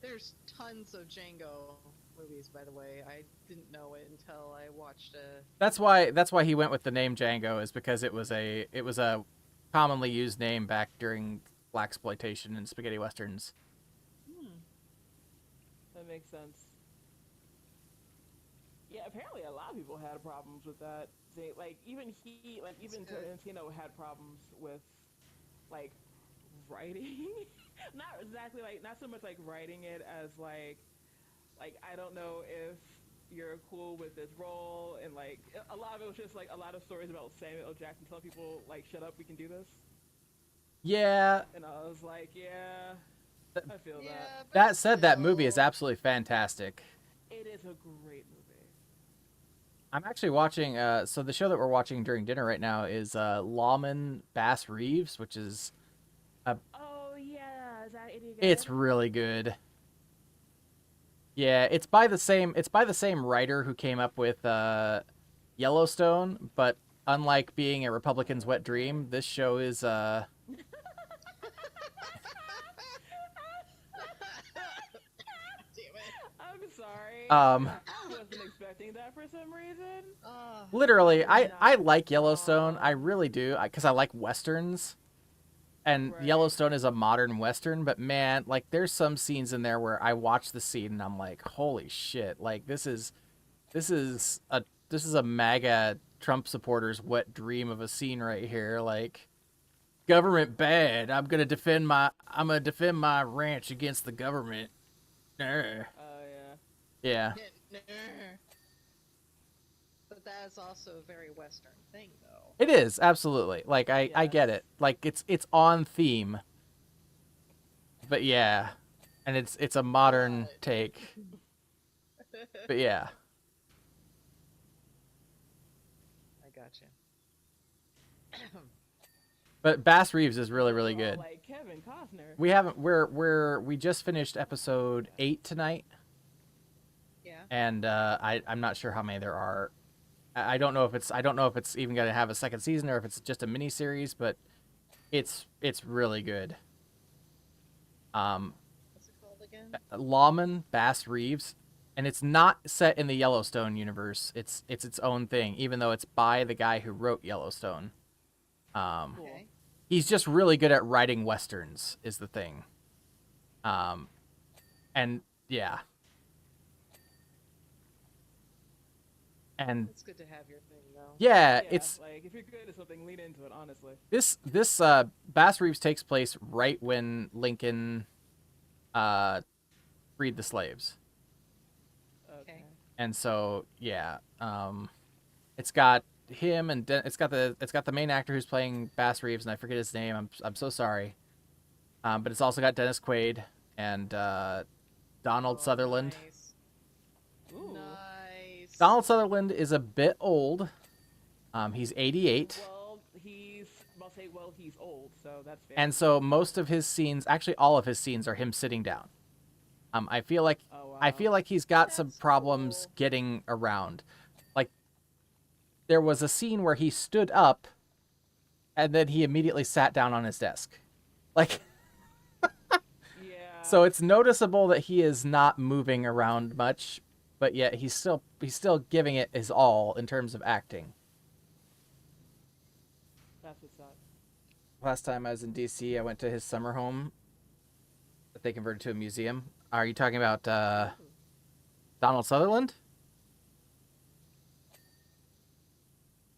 There's tons of Django movies, by the way. I didn't know it until I watched a.
That's why he went with the name Django, is because it was a commonly used name back during blaxploitation and spaghetti westerns.
That makes sense. Yeah, apparently a lot of people had problems with that. Even Tarantino had problems with like writing. Not exactly not so much like writing it as like I don't know if you're cool with this role, and like a lot of it was just like a lot of stories about Samuel L. Jackson telling people like, shut up, we can do this.
Yeah.
And I was like, yeah, I feel that.
That said, that movie is absolutely fantastic.
It is a great movie.
I'm actually watching, so the show that we're watching during dinner right now is Lawman Bass Reeves, which is
Oh yeah, is that any good?
it's really good. Yeah, it's by the same writer who came up with Yellowstone, but unlike being a Republican's wet dream, this show is
Damn it.
I'm sorry.
Um,
I wasn't expecting that for some reason.
literally, I like Yellowstone. I really do, because I like westerns. And
Right.
Yellowstone is a modern western, but man, like there's some scenes in there where I watch the scene and I'm like, holy shit! Like this is a MAGA Trump supporter's wet dream of a scene right here. Like, government bad. I'm gonna defend my ranch against the government. Nah.
Oh
Yeah.
But that is also a very Western thing, though.
It is, absolutely. Like I get it. Like it's on theme. But yeah. And it's a modern take. But yeah.
I gotcha.
But Bass Reeves is really, really good.
Like Kevin Costner.
We just finished episode 8 tonight.
Yeah.
And I'm not sure how many there are. I don't know if it's even gonna have a second season or if it's just a mini series, but it's really good.
What's it called again?
Lawman Bass Reeves, and it's not set in the Yellowstone universe. It's its own thing, even though it's by the guy who wrote Yellowstone.
Okay.
He's just really good at writing westerns, is the thing. And yeah. And
It's good to have your thing, though.
yeah,
Yeah,
it's
like if you're good at something, lean into it. Honestly.
this Bass Reeves takes place right when Lincoln freed the slaves.
Okay.
And so yeah, it's got him and it's got the main actor who's playing Bass Reeves, and I forget his name. I'm so sorry. But it's also got Dennis Quaid and Donald Sutherland.
Nice.
Ooh.
Nice.
Donald Sutherland is a bit old. He's 88.
Well, he's old, so that's fair.
And so most of his scenes, actually all of his scenes, are him sitting down. I feel like
Oh, wow.
I feel like he's got some
That's
problems
cool.
getting around. Like there was a scene where he stood up and then he immediately sat down on his desk. Like
Yeah.
so it's noticeable that he is not moving around much, but yet he's still giving it his all in terms of acting.
That's what's up.
Last time I was in DC, I went to his summer home that they converted to a museum. Are you talking about Donald Sutherland?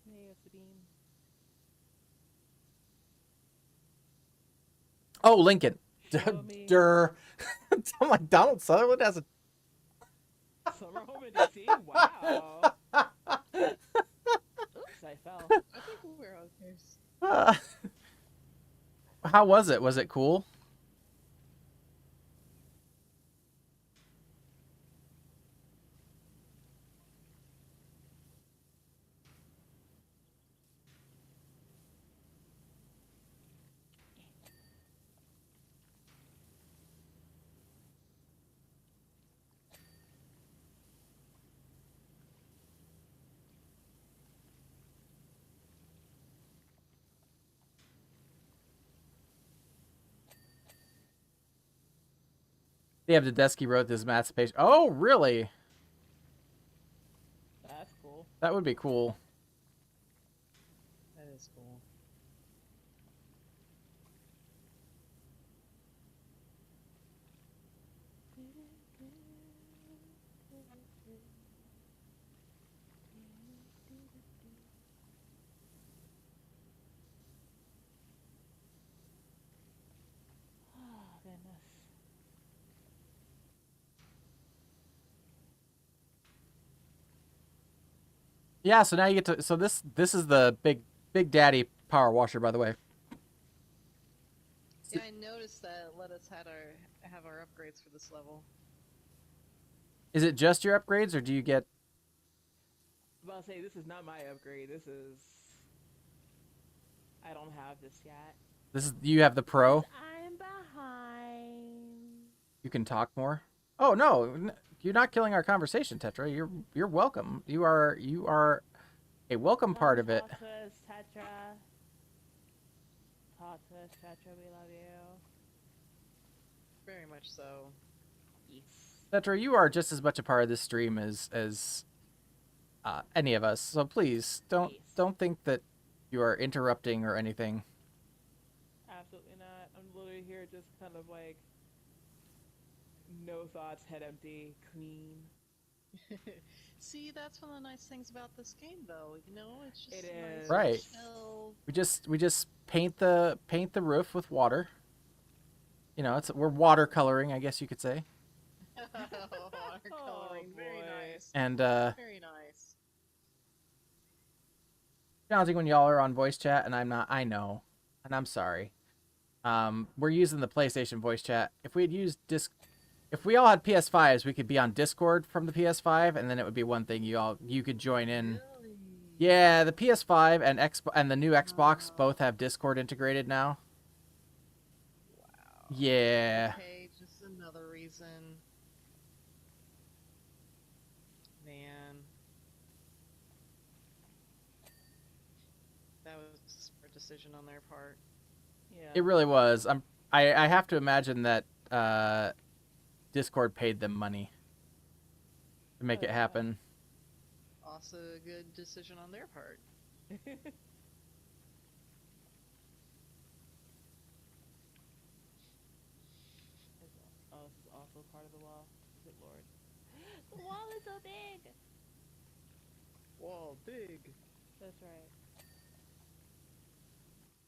Hey, Sabine.
Oh, Lincoln.
Show me.
Durr. I'm like, Donald Sutherland has a...
Summer home in DC. Wow. Oops, I fell.
I think we're okay.
How was it? Was it cool? They have the Tedeschi wrote this emancipation. Oh, really?
That's cool.
That would be cool.
That is cool.
Oh, goodness.
Yeah, so now you get to. So this is the big daddy power washer, by the way.
Yeah, I noticed that let us have our upgrades for this level.
Is it just your upgrades, or do you get?
I'll say this is not my upgrade. This is. I don't have this yet.
This is you have the pro.
I'm behind.
You can talk more. Oh no, you're not killing our conversation, Tetra. You're welcome. You are a welcome part of it.
Talk to us, Tetra. Talk to us, Tetra. We love you.
Very much so.
Yes.
Tetra, you are just as much a part of this stream as any of us. So please don't think that you are interrupting or anything.
Absolutely not. I'm literally here just kind of like no thoughts, head empty, clean.
See, that's one of the nice things about this game, though. You know, it's just
It
nice
is.
Right.
and chill.
We just paint the roof with water. You know, we're watercoloring, I guess you could say.
Watercoloring, very
boy.
nice.
And
Very nice.
challenging when y'all are on voice chat and I'm not. I know, and I'm sorry. We're using the PlayStation voice chat. If we had used if we all had PS5s, we could be on Discord from the PS5, and then it would be one thing you could join in.
Really?
Yeah, the PS5 and the new Xbox both have Discord integrated now.
Wow.
Yeah.
Okay, just another reason. Man. That was a smart decision on their part.
Yeah.
It really was. I have to imagine that Discord paid them money to make it happen.
Also a good decision on their part.
Oh, this is also part of the wall. Good lord. The wall is so big!
Wall big.
That's right.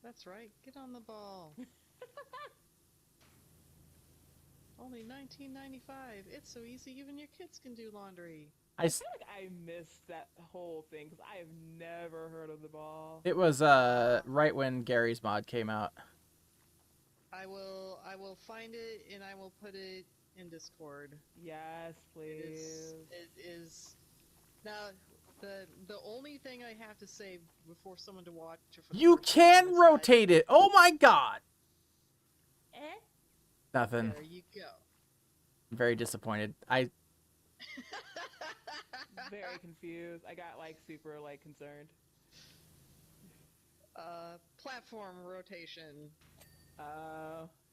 That's right. Get on the ball. Only $19.95. It's so easy, even your kids can do laundry.
I feel like I missed that whole thing because I have never heard of the ball.
It was right when Gary's mod came out.
I will find it and I will put it in Discord.
Yes, please.
It is now the only thing I have to say before someone to watch it for the
You
first time
can
is
rotate it. Oh my god.
Eh?
Nothing.
There you go.
I'm very disappointed.
Very confused. I got like super like concerned.
Platform rotation.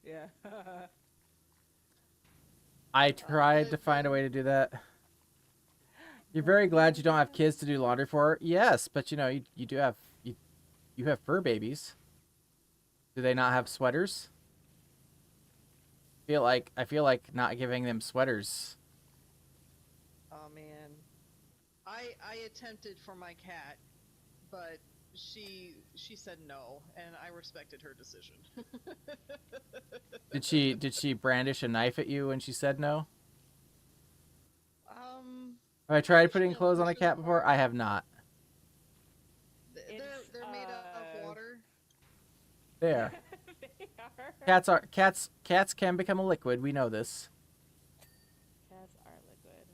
Yeah.
I tried to find a way to do that. You're very glad you don't have kids to do laundry for. Yes, but you know you do have you have fur babies. Do they not have sweaters? I feel like not giving them sweaters.
Oh man, I attempted for my cat, but she said no, and I respected her decision.
Did she brandish a knife at you when she said no? Have I tried putting clothes on a cat before? I have not.
They're made of water.
There.
They are.
Cats can become a liquid. We know this.
Cats are liquid.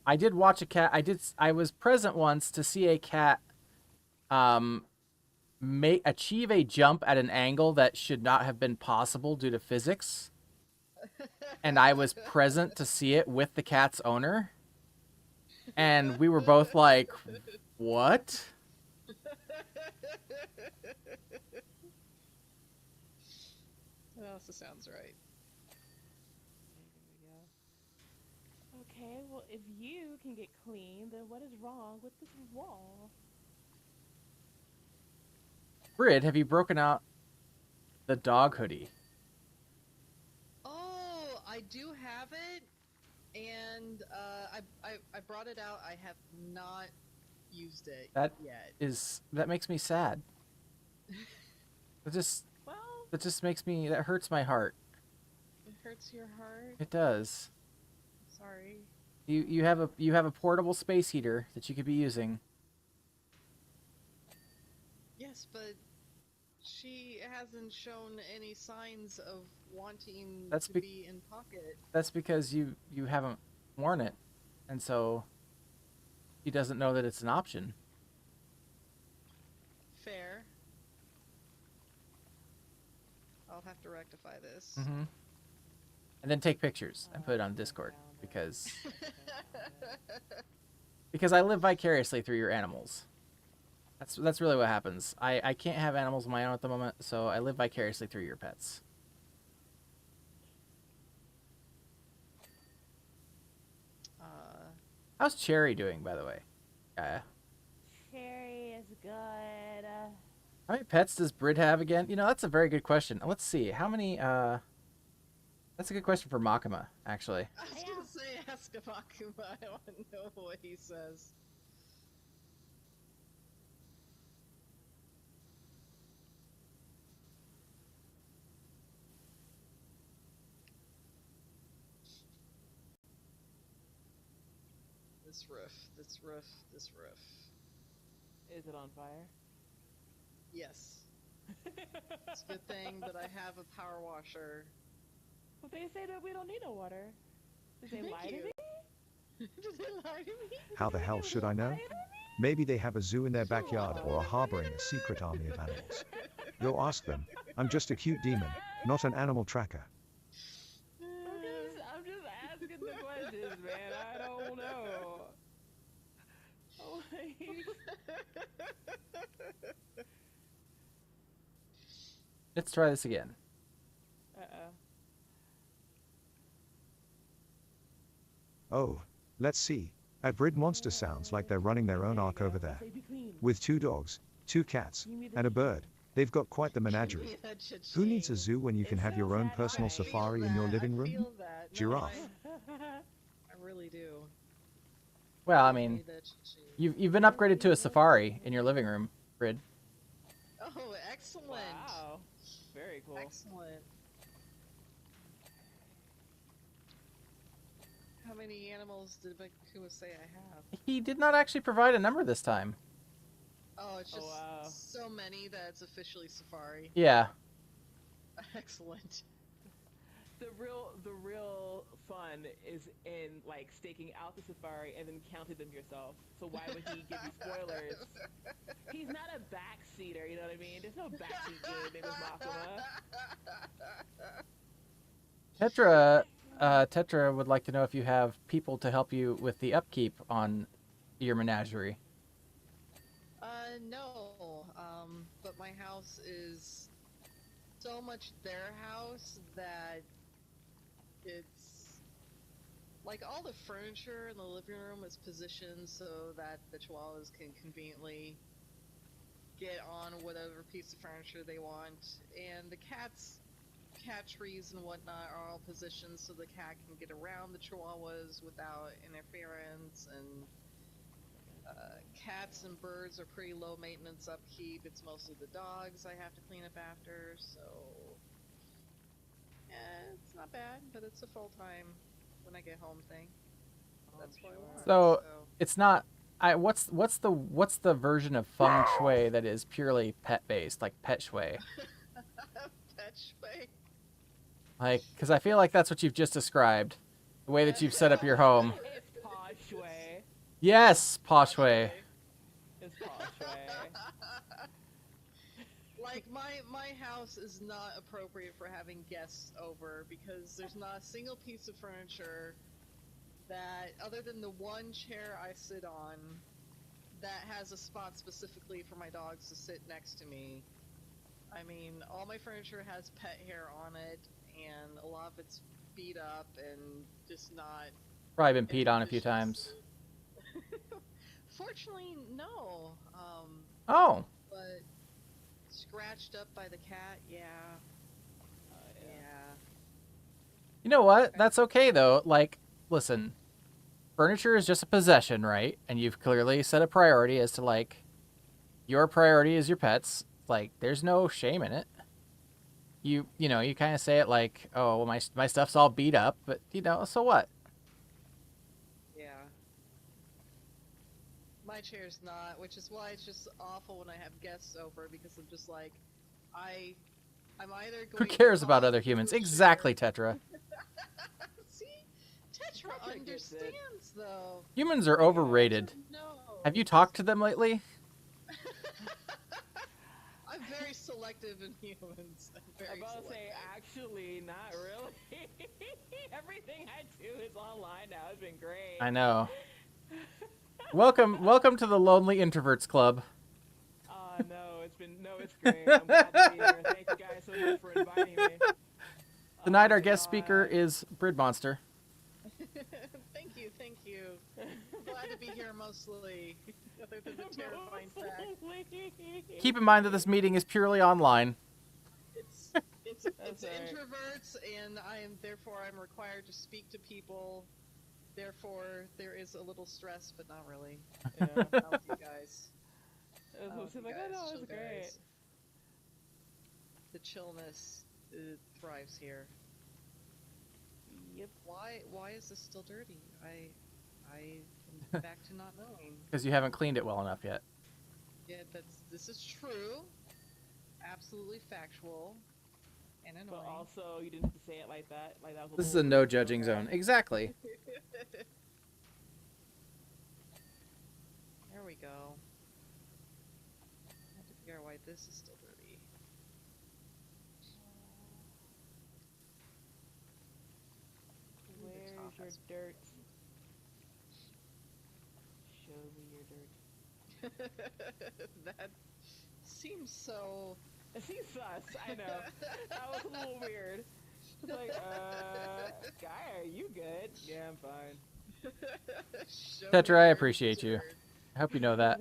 I did watch a cat. I was present once to see a cat achieve a jump at an angle that should not have been possible due to physics. And I was present to see it with the cat's owner. And we were both like, "What?"
That also sounds right.
There we go. Okay, well, if you can get clean, then what is wrong with this wall?
Brid, have you broken out the dog hoodie?
Oh, I do have it, and I brought it out. I have not used it yet.
That makes me sad. That just makes me, that hurts my heart.
It hurts your heart.
It does.
Sorry.
You have a portable space heater that you could be using.
Yes, but she hasn't shown any signs of wanting to be in pocket.
That's because you haven't worn it, and so he doesn't know that it's an option.
Fair. I'll have to rectify this.
Mm-hmm. And then take pictures and put it on Discord because I live vicariously through your animals. That's really what happens. I can't have animals of my own at the moment, so I live vicariously through your pets. How's Cherry doing, by the way?
Cherry is good.
How many pets does Brid have again? You know, that's a very good question. Let's see. How many, that's a good question for Makima, actually.
I was gonna say, ask Makima. I want to know what he says. This roof.
Is it on fire?
Yes. It's a good thing that I have a power washer.
Well, they say that we don't need no water. Did they lie to me?
Did they lie to me?
How the hell should I know? Maybe they have a zoo in their backyard or are harboring a secret army of animals. Go ask them. I'm just a cute demon, not an animal tracker.
I'm just asking the questions, man. I don't know. Oh,
Let's try this again.
Oh, let's see. At Brid Monster sounds like they're running their own ark over there. With 2 dogs, 2 cats, and a bird. They've got quite the menagerie. Who needs a zoo when you can have your own personal safari in your living room? Giraffe.
I really do.
Well, I mean, you've been upgraded to a safari in your living room, Brid.
Oh, excellent.
Wow. Very cool.
Excellent. How many animals did Makima say I have?
He did not actually provide a number this time.
Oh, it's just so many that it's officially safari.
Yeah.
Excellent.
The real fun is in like staking out the safari and then counting them yourself. So why would he give you spoilers? He's not a backseater, you know what I mean? There's no backseat game in Makima.
Tetra would like to know if you have people to help you with the upkeep on your menagerie.
No. But my house is so much their house that it's like all the furniture in the living room is positioned so that the chihuahuas can conveniently get on whatever piece of furniture they want, and the cat trees and whatnot are all positioned so the cat can get around the chihuahuas without interference, and cats and birds are pretty low maintenance upkeep. It's mostly the dogs I have to clean up after, so yeah, it's not bad, but it's a full-time when I get home thing. That's what I want.
So it's not. What's the version of feng shui that is purely pet based, like pet shui?
Pet shui.
Like, because I feel like that's what you've just described, the way that you've set up your home.
It's paw shui.
Yes, paw shui.
It's paw shui.
Like, my house is not appropriate for having guests over because there's not a single piece of furniture that, other than the one chair I sit on, that has a spot specifically for my dogs to sit next to me. I mean, all my furniture has pet hair on it, and a lot of it's beat up and just not
Probably been
in
peed on a few
condition.
times.
Fortunately, no.
Oh.
But scratched up by the cat, yeah. Yeah.
You know what? That's okay though. Like, listen, furniture is just a possession, right? And you've clearly set a priority as to like your priority is your pets. Like, there's no shame in it. You know, you kind of say it like, oh, well, my stuff's all beat up, but you know, so what?
Yeah. My chair's not, which is why it's just awful when I have guests over, because I'm just like, I'm either
Who
going
cares
to
about
toss
other
the
humans?
chair-
Exactly, Tetra.
See, Tetra
Tetra gets it.
understands though.
Humans are overrated.
No.
Have you talked to them lately?
I'm very selective in humans. I'm very
I'm about to say,
selective.
actually, not really. Everything I do is online now. It's been great.
I know. Welcome to the Lonely Introverts Club.
No, it's great. I'm glad to be here. Thank you guys so much for inviting me.
Tonight
Oh
our
my
guest speaker
God.
is Brid Monster.
Thank you. Glad to be here mostly, other than the terrifying fact.
Keep in mind that this meeting is purely online.
It's
That's right.
introverts, and I'm required to speak to people. Therefore, there is a little stress, but not really.
Yeah.
Not with you guys.
It
Not
was
with
like,
you
oh
guys,
no,
chill
it's great.
guys. The chillness thrives here.
Yep.
Why is this still dirty? I am back to not knowing.
Because you haven't cleaned it well enough yet.
Yeah, this is true. Absolutely factual. And annoying.
But also, you didn't have to say it like that. Like that was.
This is
little
a no
rude,
judging
okay?
zone. Exactly.
There we go. I have to figure out why this is still dirty.
Where's your dirt? Show me your dirt.
That seems so.
It seems sus. I know. That was a little weird. It's like, guy, are you good? Yeah, I'm fine.
Show me
Tetra, I
your
appreciate you.
dirt.
I hope you know that.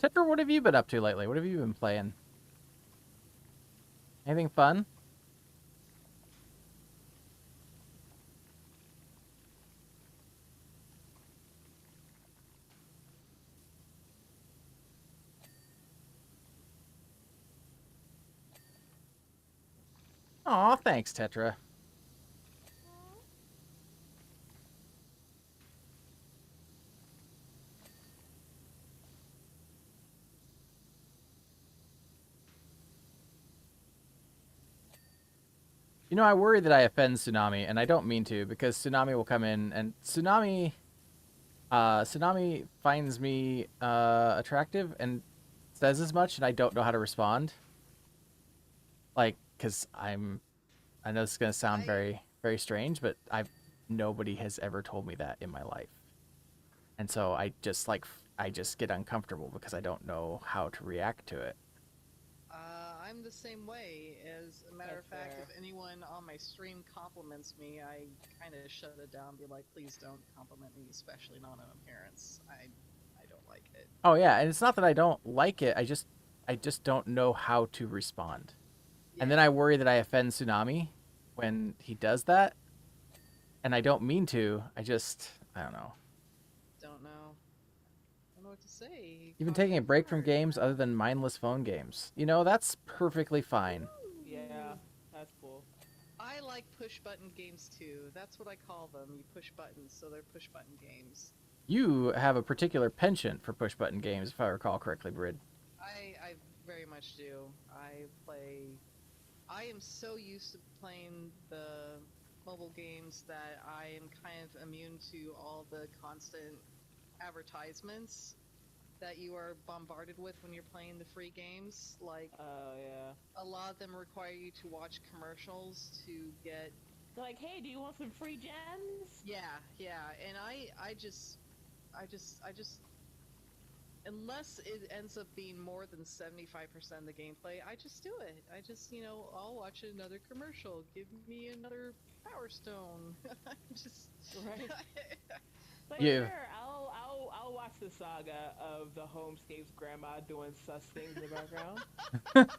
Tetra, what have you been up to lately? What have you been playing? Anything fun? Aw, thanks, Tetra. You know, I worry that I offend Tsunami, and I don't mean to, because Tsunami will come in, and Tsunami finds me attractive and says as much, and I don't know how to respond. Like, because I know this is gonna sound very, very strange, but nobody has ever told me that in my life, and so I just get uncomfortable because I don't know how to react to it.
I'm the same way. As a matter of
That's
fact,
fair.
if anyone on my stream compliments me, I kind of shut it down. Be like, please don't compliment me, especially not on appearance. I don't like it.
Oh yeah, and it's not that I don't like it. I just don't know how to respond. And then I worry that I offend Tsunami when he does that. And I don't mean to. I don't know.
Don't know. Don't know what to say.
You've been taking a break from games other than mindless phone games. You know, that's perfectly fine.
Yeah, that's cool.
I like push button games too. That's what I call them. You push buttons, so they're push button games.
You have a particular penchant for push button games, if I recall correctly, Brid.
I very much do. I am so used to playing the mobile games that I am kind of immune to all the constant advertisements that you are bombarded with when you're playing the free games. Like,
Oh yeah.
a lot of them require you to watch commercials to get.
They're like, hey, do you want some free gems?
Yeah, and I just unless it ends up being more than 75% of the gameplay, I just do it. I just, I'll watch another commercial. Give me another Power Stone. Just
Right. Like,
You.
sure, I'll watch the saga of the Homescape's grandma doing sus things in the background.
That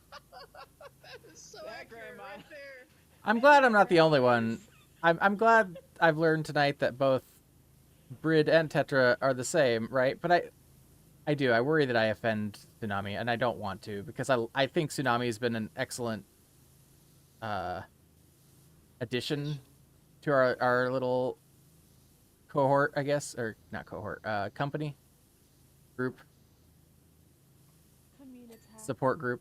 is so
That
accurate
grandma.
right there.
I'm glad I'm not the only
Grandma
one.
is-
I'm glad I've learned tonight that both Brid and Tetra are the same, right? But I worry that I offend Tsunami, and I don't want to, because I think Tsunami has been an excellent addition to our little cohort, I guess, or not cohort, company, group,
Community.
support group,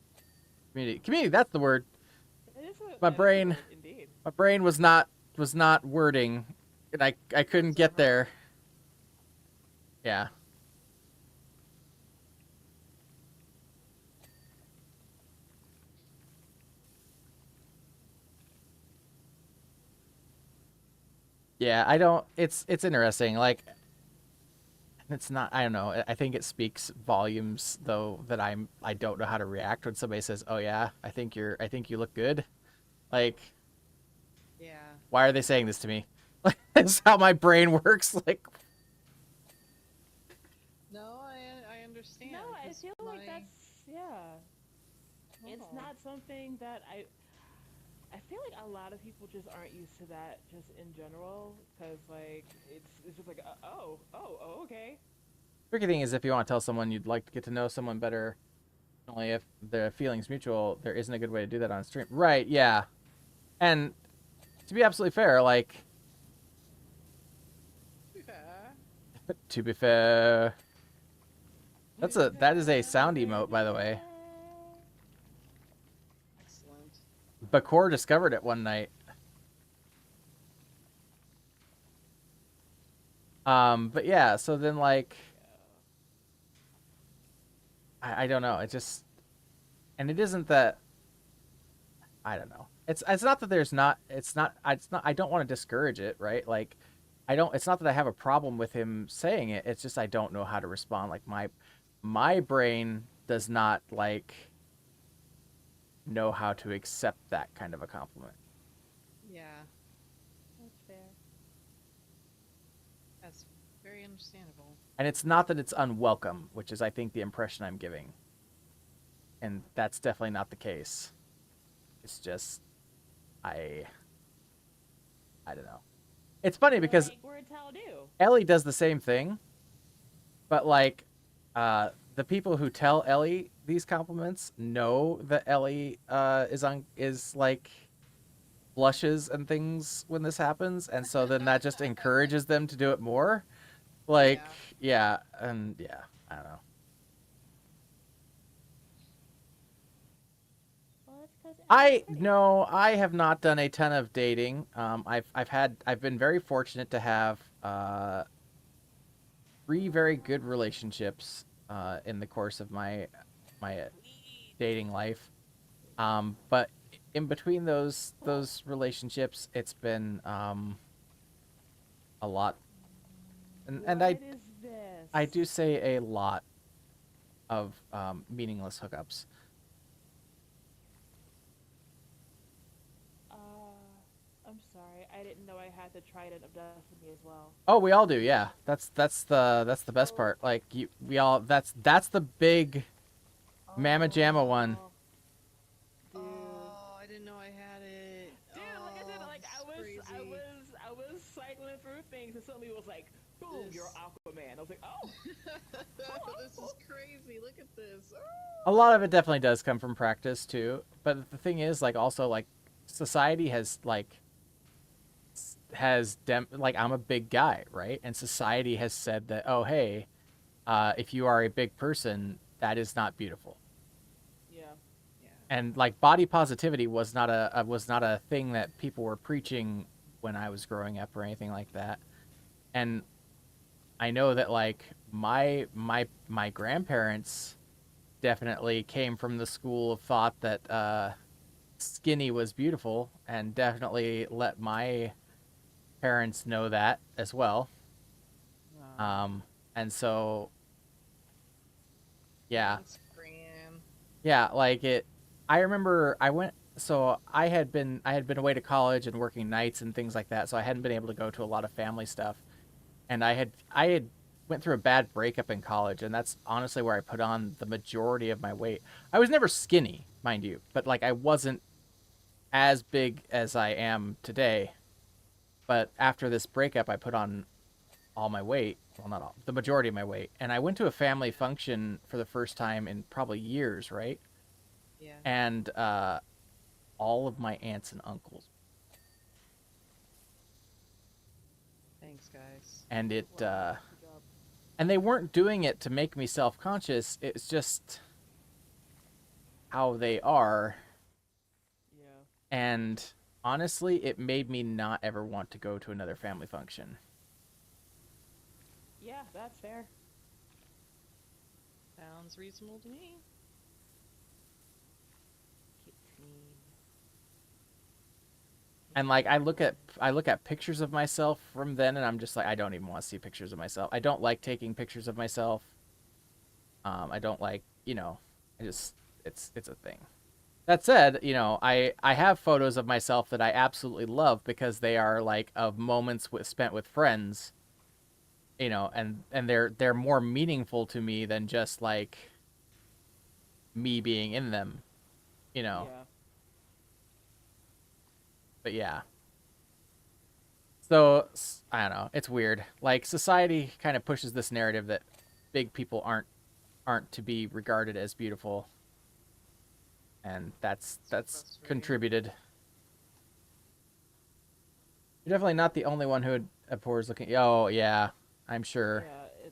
community. That's the word.
It is a-
My
that is a
brain-
word, indeed.
My brain was not wording, and I couldn't get there. Yeah. Yeah, I don't. It's interesting. Like, it's not. I don't know. I think it speaks volumes, though, that I don't know how to react when somebody says, "Oh yeah, I think you look good." Like,
Yeah.
why are they saying this to me? Like, that's how my brain works. Like,
No, I understand.
No, I
'cause
feel like
my-
that's It's
Oh.
not something that I feel like a lot of people just aren't used to that just in general because like it's just like oh okay.
tricky thing is if you want to tell someone you'd like to get to know someone better, only if the feeling's mutual, there isn't a good way to do that on stream. Right? Yeah. And to be absolutely fair, like,
Yeah.
to be fair, that is a sound emote, by the way.
Excellent.
Bakor discovered it one night. But yeah, so then like, I don't know. It just, and it isn't that. I don't know. It's not that there's not. It's not. I don't want to discourage it, right? Like, I don't. It's not that I have a problem with him saying it. It's just I don't know how to respond. Like my brain does not like know how to accept that kind of a compliment.
Yeah.
That's fair.
That's very understandable.
And it's not that it's unwelcome, which is I think the impression I'm giving. And that's definitely not the case. It's just I don't know. It's funny because
like, words how do.
Ellie does the same thing, but like the people who tell Ellie these compliments know that Ellie is like blushes and things when this happens, and so then that just encourages them to do it more. Like, yeah, I don't know.
Well, that's 'cause
I
pretty.
no, I have not done a ton of dating. I've been very fortunate to have 3 very good relationships in the course of my dating life. But in between those relationships, it's been a lot, and
What is this?
I do say a lot of meaningless hookups.
I'm sorry. I didn't know I had the Trident of Destiny as well.
Oh, we all do, yeah. That's the best part. Like we all that's the big Mamma Jamma one.
Dude.
Oh, I didn't know I had it.
Dude, like I said, like
this is
I
crazy.
was cycling through things and suddenly it was like, boom,
This-
you're Aquaman. I was like, oh.
This is crazy. Look at this.
A lot of it definitely does come from practice too. But the thing is, like, also like society has like like I'm a big guy, right? And society has said that, oh hey, if you are a big person, that is not beautiful.
Yeah.
Yeah.
And like body positivity was not a thing that people were preaching when I was growing up or anything like that. And I know that like my grandparents definitely came from the school of thought that skinny was beautiful, and definitely let my parents know that as well. And so Yeah.
Thanks, Gran.
Yeah, like it. I remember I went. So I had been away to college and working nights and things like that. So I hadn't been able to go to a lot of family stuff. And I had went through a bad breakup in college, and that's honestly where I put on the majority of my weight. I was never skinny, mind you, but like I wasn't as big as I am today. But after this breakup, I put on all my weight. Well, not all, the majority of my weight. And I went to a family function for the first time in probably years, right?
Yeah.
And all of my aunts and uncles.
Thanks, guys.
And it
Wow, good job.
and they weren't doing it to make me self-conscious. It's just how they are.
Yeah.
And honestly, it made me not ever want to go to another family function.
Yeah, that's fair.
Sounds reasonable to me.
And like I look at pictures of myself from then, and I'm just like, I don't even want to see pictures of myself. I don't like taking pictures of myself. I don't like, I just it's a thing. That said, I have photos of myself that I absolutely love because they are like of moments spent with friends, and they're more meaningful to me than just like me being in them,
Yeah.
But yeah. So I don't know. It's weird. Like society kind of pushes this narrative that big people aren't to be regarded as beautiful, and that's
frustrating.
contributed. You're definitely not the only one who abhors looking. Oh yeah, I'm sure.
Yeah,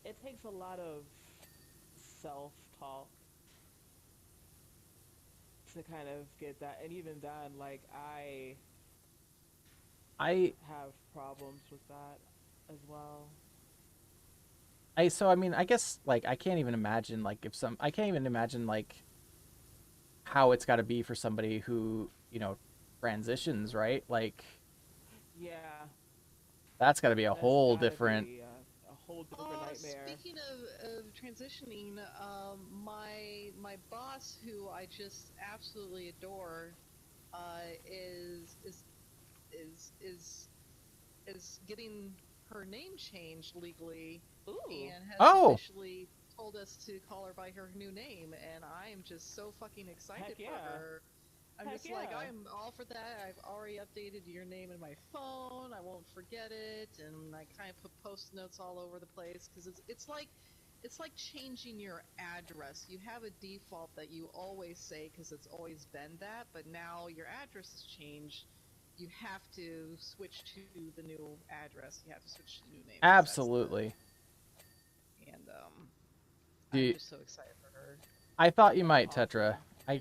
it takes a lot of self-talk to kind of get that, and even then, like
I
have problems with that as well.
so I mean I guess like I can't even imagine like I can't even imagine like how it's got to be for somebody who transitions, right? Like
Yeah,
that's got to be a
that's
whole
gotta
different.
be a whole different nightmare.
Speaking of transitioning, my boss, who I just absolutely adore, is getting her name changed legally,
Ooh.
and has
Oh.
officially told us to call her by her new name, and I am just so fucking excited
Heck yeah.
for her. I'm
Heck
just like,
yeah.
I'm all for that. I've already updated your name in my phone. I won't forget it, and I kind of put post notes all over the place because it's like changing your address. You have a default that you always say because it's always been that, but now your address has changed. You have to switch to the new address. You have to switch to the new name.
Absolutely.
And
Do
I'm
you-
just so excited for her.
I thought you might,
Awesome.
Tetra.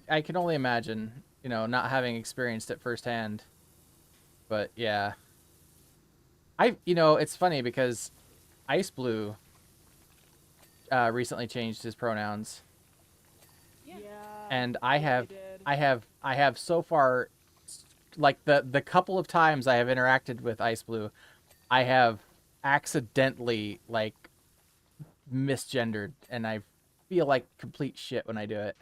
I can only imagine, not having experienced it firsthand. But yeah. It's funny because Ice Blue recently changed his pronouns,
Yeah.
and
yeah, they did.
I have so far, like the couple of times I have interacted with Ice Blue, I have accidentally like misgendered, and I feel like complete shit when I do it.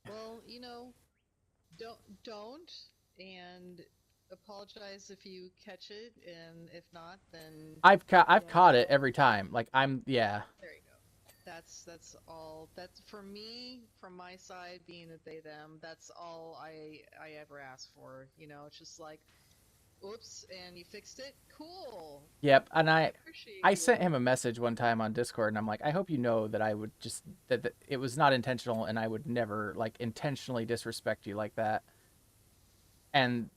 Yeah. Well, don't, and apologize if you catch it, and if not, then
I've
Yeah.
caught it every time. Like yeah.
there you go. That's all. That's for me, from my side, being a they them. That's all I ever ask for. It's just like, oops, and you fixed it. Cool.
Yep, and
I
I
appreciate
I
you.
sent him a message one time on Discord, and I'm like, I hope you know that I would just that it was not intentional, and I would never like intentionally disrespect you like that. And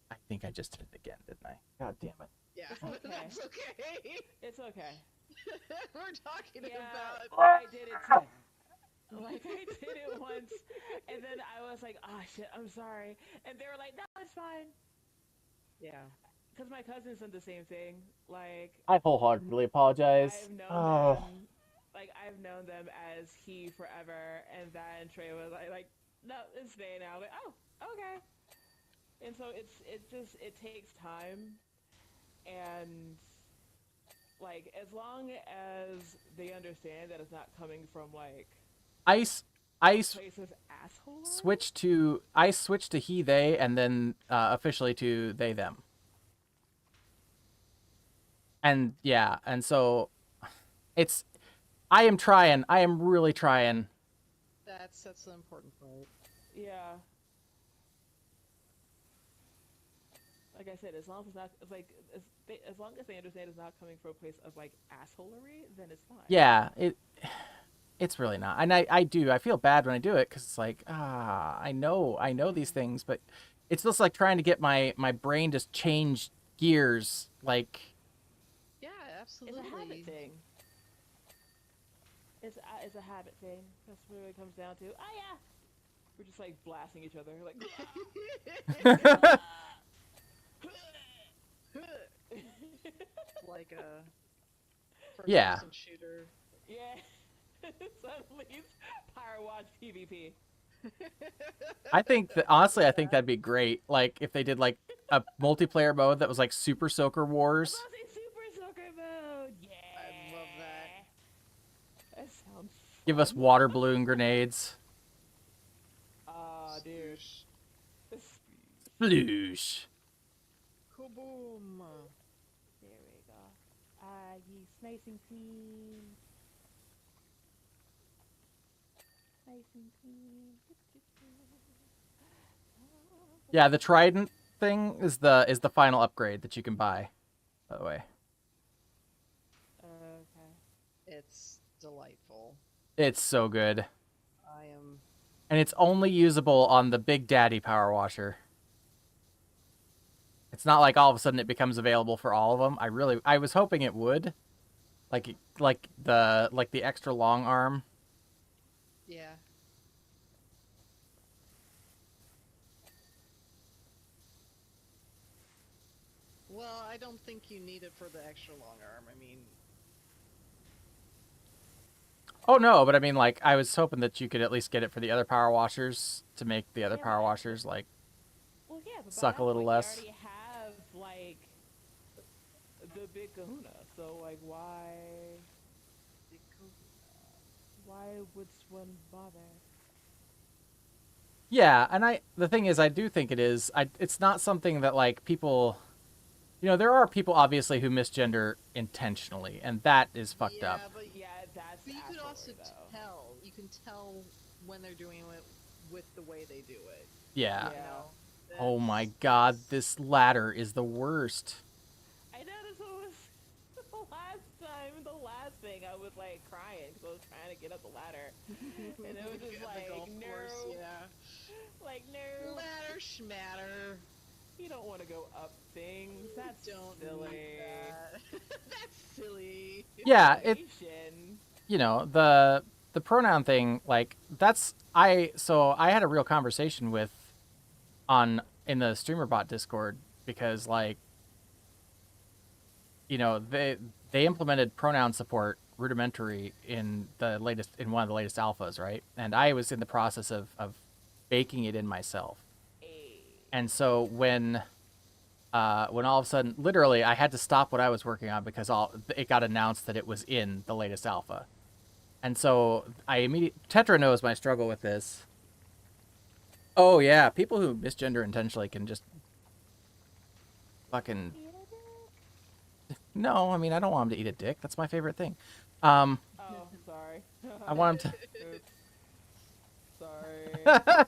I think I just did it again, didn't I? God damn it.
Yeah,
It's okay.
that's okay.
It's okay.
We're talking
Yeah,
about.
I did it too. Like I did it once, and then I was like, "Oh shit, I'm sorry," and they were like, "No, it's fine."
Yeah.
Because my cousins did the same thing. Like
I wholeheartedly apologize.
I've known
Oh,
them, I've known them as he forever, and then Trey was like, "No, it's they now." Like, oh, okay. And so it takes time, and Like, as long as they understand that it's not coming from, like,
I
a place of asshole.
switched to he they and then officially to they them. And yeah, and so it's I am really trying.
That's the important part.
Yeah. Like I said, as long as it's not like as long as they understand it's not coming from a place of like assholery, then it's fine.
Yeah, it's really not. And I feel bad when I do it cuz it's like, I know these things, but it's just like trying to get my brain to change gears like
Yeah, absolutely.
It's a habit thing. It's a habit thing. That's what it comes down to. Oh yeah. We're just like blasting each other like
like a
Yeah.
first-person shooter.
Yeah. Suddenly it's Powerwash PvP.
I think that honestly, I think that'd be great. Like if they did like a multiplayer mode that was like Super Soaker Wars.
Super Soaker mode. Yeah.
I love that.
That sounds fun.
Give us water balloon grenades.
Dude.
Sploosh.
Kaboom.
There we go. Yeast nice and clean. Nice and clean.
Yeah, the trident thing is the final upgrade that you can buy. By the way,
Okay.
It's delightful.
it's so good,
I am.
and it's only usable on the Big Daddy Power Washer. It's not like all of a sudden it becomes available for all of them. I was hoping it would, like the extra long arm.
Yeah. Well, I don't think you need it for the extra long arm. I mean,
Oh no, but I mean, like, I was hoping that you could at least get it for the other power washers to make the other
Yeah,
power
but-
washers like
Well, yeah, but
suck a little less.
You already have like the big Kahuna, so like why would one bother?
Yeah, and the thing is, I do think it is. It's not something that like people, there are people obviously who misgender intentionally, and that is fucked up.
But
Yeah, that's.
you could also
though.
tell. You can tell when they're doing it with the way they do it.
Yeah.
You know.
Oh my
That's-
god, this ladder is the worst.
I noticed what was the last thing I was like crying because I was trying to get up the ladder, and it was just
The
like
golf
no,
course, yeah.
like no,
Ladder schmatter.
you don't want to go up things. That's
Don't
silly.
need that. That's silly.
Yeah,
Relation.
the pronoun thing, like I had a real conversation with in the StreamerBot Discord because like they implemented pronoun support rudimentary in one of the latest alphas, right? And I was in the process of baking it in myself. And so when all of a sudden, literally, I had to stop what I was working on because it got announced that it was in the latest alpha. And so Tetra knows my struggle with this. Oh yeah, people who misgender intentionally can just fucking. No, I mean I don't want them to eat a dick. That's my favorite thing.
Oh, sorry.
I want them
Oops. Sorry.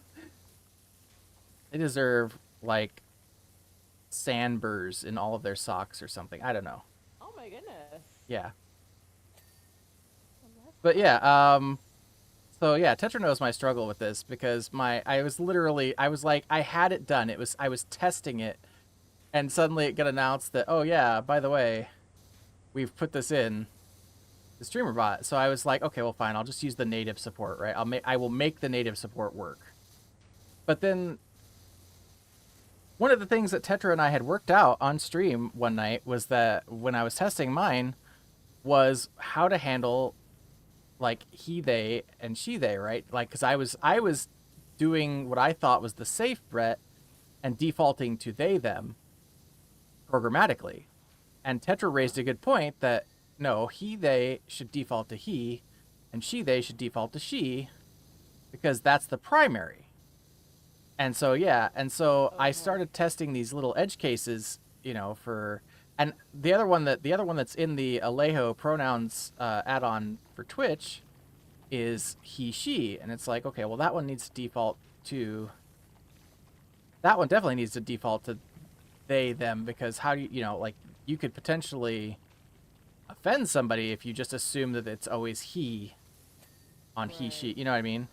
They deserve like sandburrs in all of their socks or something. I don't know.
Oh my goodness.
Yeah. But yeah, so yeah, Tetra knows my struggle with this because I was like, I had it done. I was testing it, and suddenly it got announced that, oh yeah, by the way, we've put this in the streamer bot. So I was like, okay, well fine, I'll just use the native support, right? I will make the native support work. But then one of the things that Tetra and I had worked out on stream one night was that when I was testing mine was how to handle like he, they, and she, they, right? Like, because I was doing what I thought was the safe bet and defaulting to they, them programmatically. And Tetra raised a good point that no, he, they should default to he, and she, they should default to she, because that's the primary. And so, yeah, and so I started testing these little edge cases, you know, for, and the other one that's in the Alejo pronouns add-on for Twitch is he, she, and it's like, okay, well, that one needs to default to, that one definitely needs to default to they, them, because how do you, you know, like, you could potentially offend somebody if you just assume that it's always he on he, she, you know what I mean?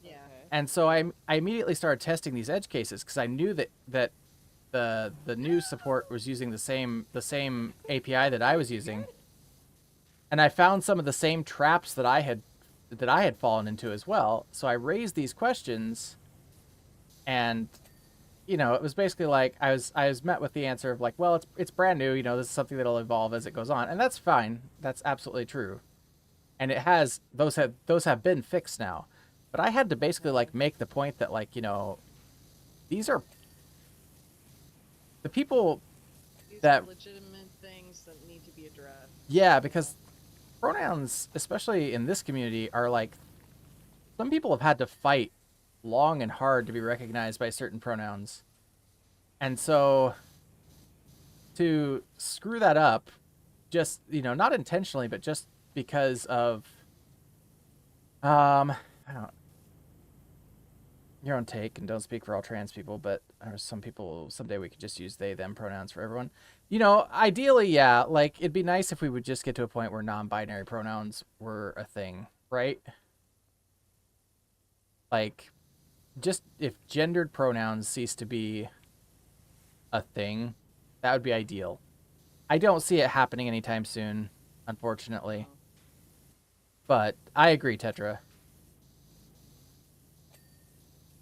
Yeah.
And so I immediately started testing these edge cases because I knew that the new support was using the same API that I was using, and I found some of the same traps that I had fallen into as well. So I raised these questions, and you know, it was basically like I was met with the answer of like, well, it's brand new, you know, this is something that'll evolve as it goes on, and that's fine. That's absolutely true, and it has those have been fixed now. But I had to basically like make the point that like, you know, these are the people
These
that
are legitimate things that need to be addressed.
yeah, because pronouns, especially in this community, are like some people have had to fight long and hard to be recognized by certain pronouns. And so to screw that up, just, you know, not intentionally, but just because of I don't, your own take, and don't speak for all trans people, but some people, someday we could just use they, them pronouns for everyone. You know, ideally, yeah, like, it'd be nice if we would just get to a point where non-binary pronouns were a thing, right? Like, just if gendered pronouns cease to be a thing, that would be ideal. I don't see it happening anytime soon, unfortunately. But I agree, Tetra.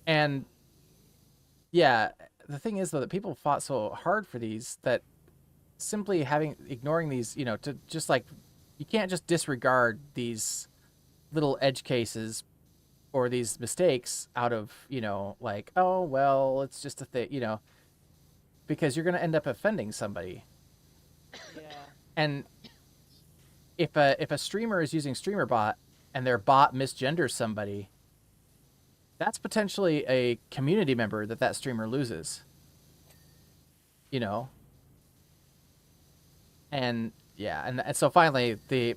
And yeah, the thing is though that people fought so hard for these that simply ignoring these, you know, to just like, you can't just disregard these little edge cases or these mistakes out of, you know, like, oh well, it's just a thing, you know, because you're gonna end up offending somebody.
Yeah.
And if a streamer is using StreamerBot and their bot misgenders somebody, that's potentially a community member that streamer loses. You know? And yeah, and so finally the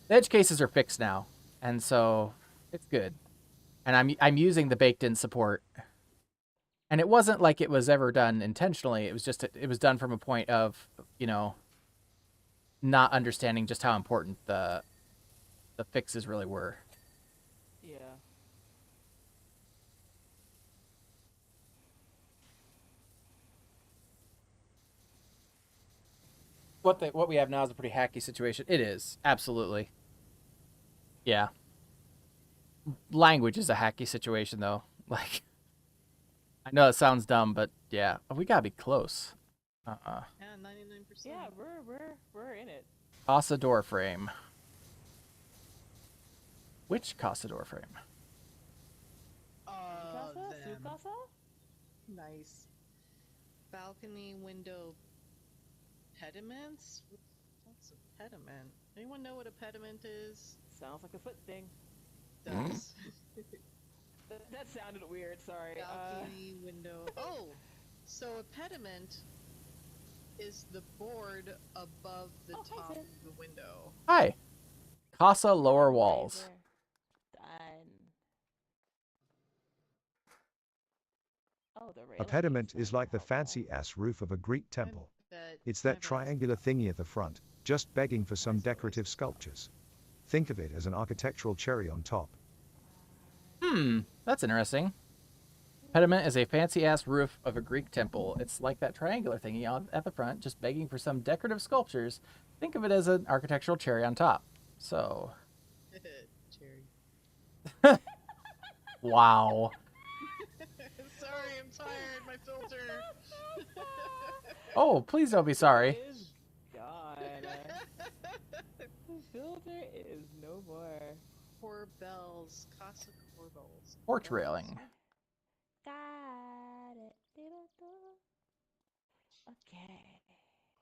edge cases are fixed now. And so it's good. And I'm using the baked in support. And it wasn't like it was ever done intentionally. It was just it was done from a point of, you know, not understanding just how important the fixes really were.
Yeah.
What we have now is a pretty hacky situation. It is, absolutely. Yeah. Language is a hacky situation though. Like, I know it sounds dumb, but yeah, we gotta be close.
Yeah, 99%.
Yeah, we're in it.
Casa door frame. Which Casa door frame?
Casa?
Them.
Sukasa?
Nice. Balcony window pediments? What's a pediment? Anyone know what a pediment is?
Sounds like a foot thing.
Does.
That sounded weird, sorry.
Balcony window. Oh! So a pediment is the board above the top of the window.
Hi. Casa lower walls.
Done. Oh, the
A pediment is like the fancy-ass roof of a Greek temple. It's that triangular thingy at the front, just begging for some decorative sculptures. Think of it as an architectural cherry on top.
That's interesting. Pediment is a fancy-ass roof of a Greek temple. It's like that triangular thingy at the front, just begging for some decorative sculptures. Think of it as an architectural cherry on top. So...
Cherry.
Wow.
Sorry, I'm tired. My filter.
Oh, please don't be sorry.
Is gone. The filter is no more.
Corbels. Casa Corbels.
Porch railing.
Got it. Okay.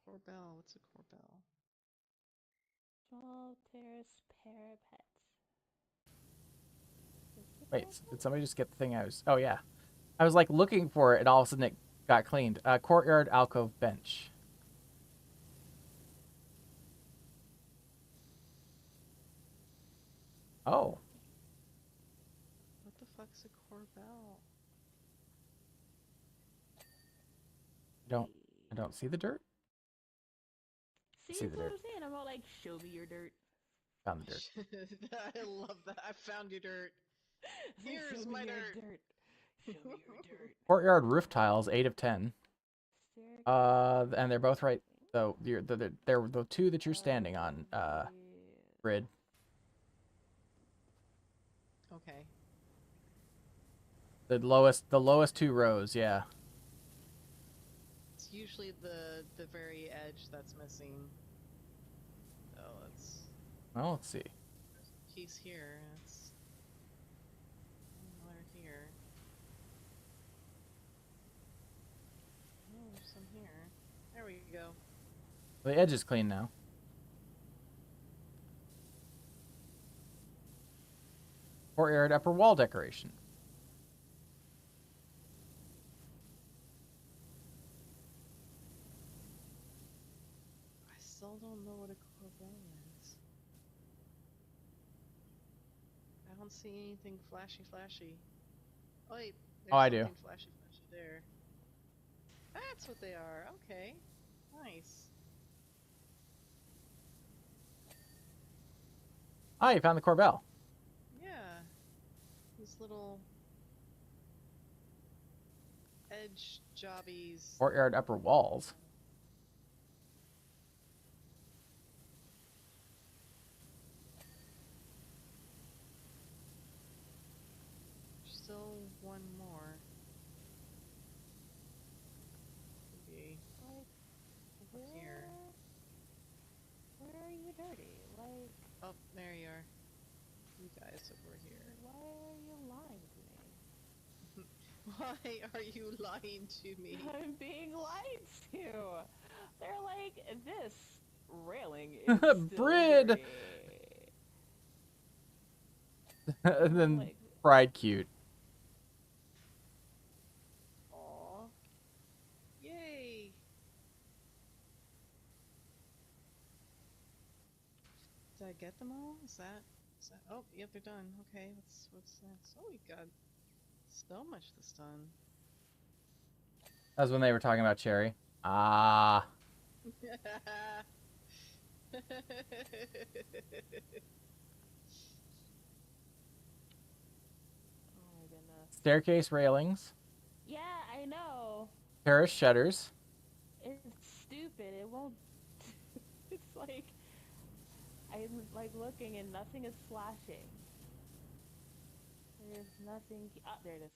Corbel. What's a corbel?
Small terrace parapets.
Wait, did somebody just get the thing I was... Oh, yeah. I was, like, looking for it, and all of a sudden it got cleaned. Courtyard alcove bench. Oh.
What the fuck's a corbel?
I don't see the dirt.
See
the
what I'm
dirt.
saying? I'm all like, show me your dirt.
Found the dirt.
I love that. I found your dirt. Here's
Show me
my
your
dirt.
Show me your dirt.
Courtyard roof tiles, 8 of 10.
Staircase.
And they're both right. So they're the two that you're standing on, grid.
Okay.
The lowest 2 rows, yeah.
It's usually the very edge that's missing. Oh, let's...
Well, let's see.
There's a piece here. It's... Another here. Oh, there's some here. There we go.
The edge is clean now. Courtyard upper wall decoration.
I still don't know what a corbel is. I don't see anything flashy. Oh wait, there's
Oh, I do.
something flashy there. That's what they are. Okay, nice.
Ah, you found the corbel.
Yeah, these little edge jobbies.
Courtyard upper walls.
Still one more. Maybe
Like,
up here.
Where are you dirty? Like,
Oh, there you are. You guys over here.
why are you lying to me?
Why are you lying to me?
I'm being lied to. They're like, this railing is still
Brid!
dirty.
And then
Like,
fried cute.
Aw. Yay! Did I get them all? Is that... Oh, yep, they're done. Okay, what's next? Oh, we got so much this done.
That was when they were talking about Cherry. Ah.
oh my goodness.
Staircase railings.
Yeah, I know.
Terrace shutters.
It's stupid. It won't. It's like I'm like looking and nothing is flashing. There's nothing. Oh, there it is.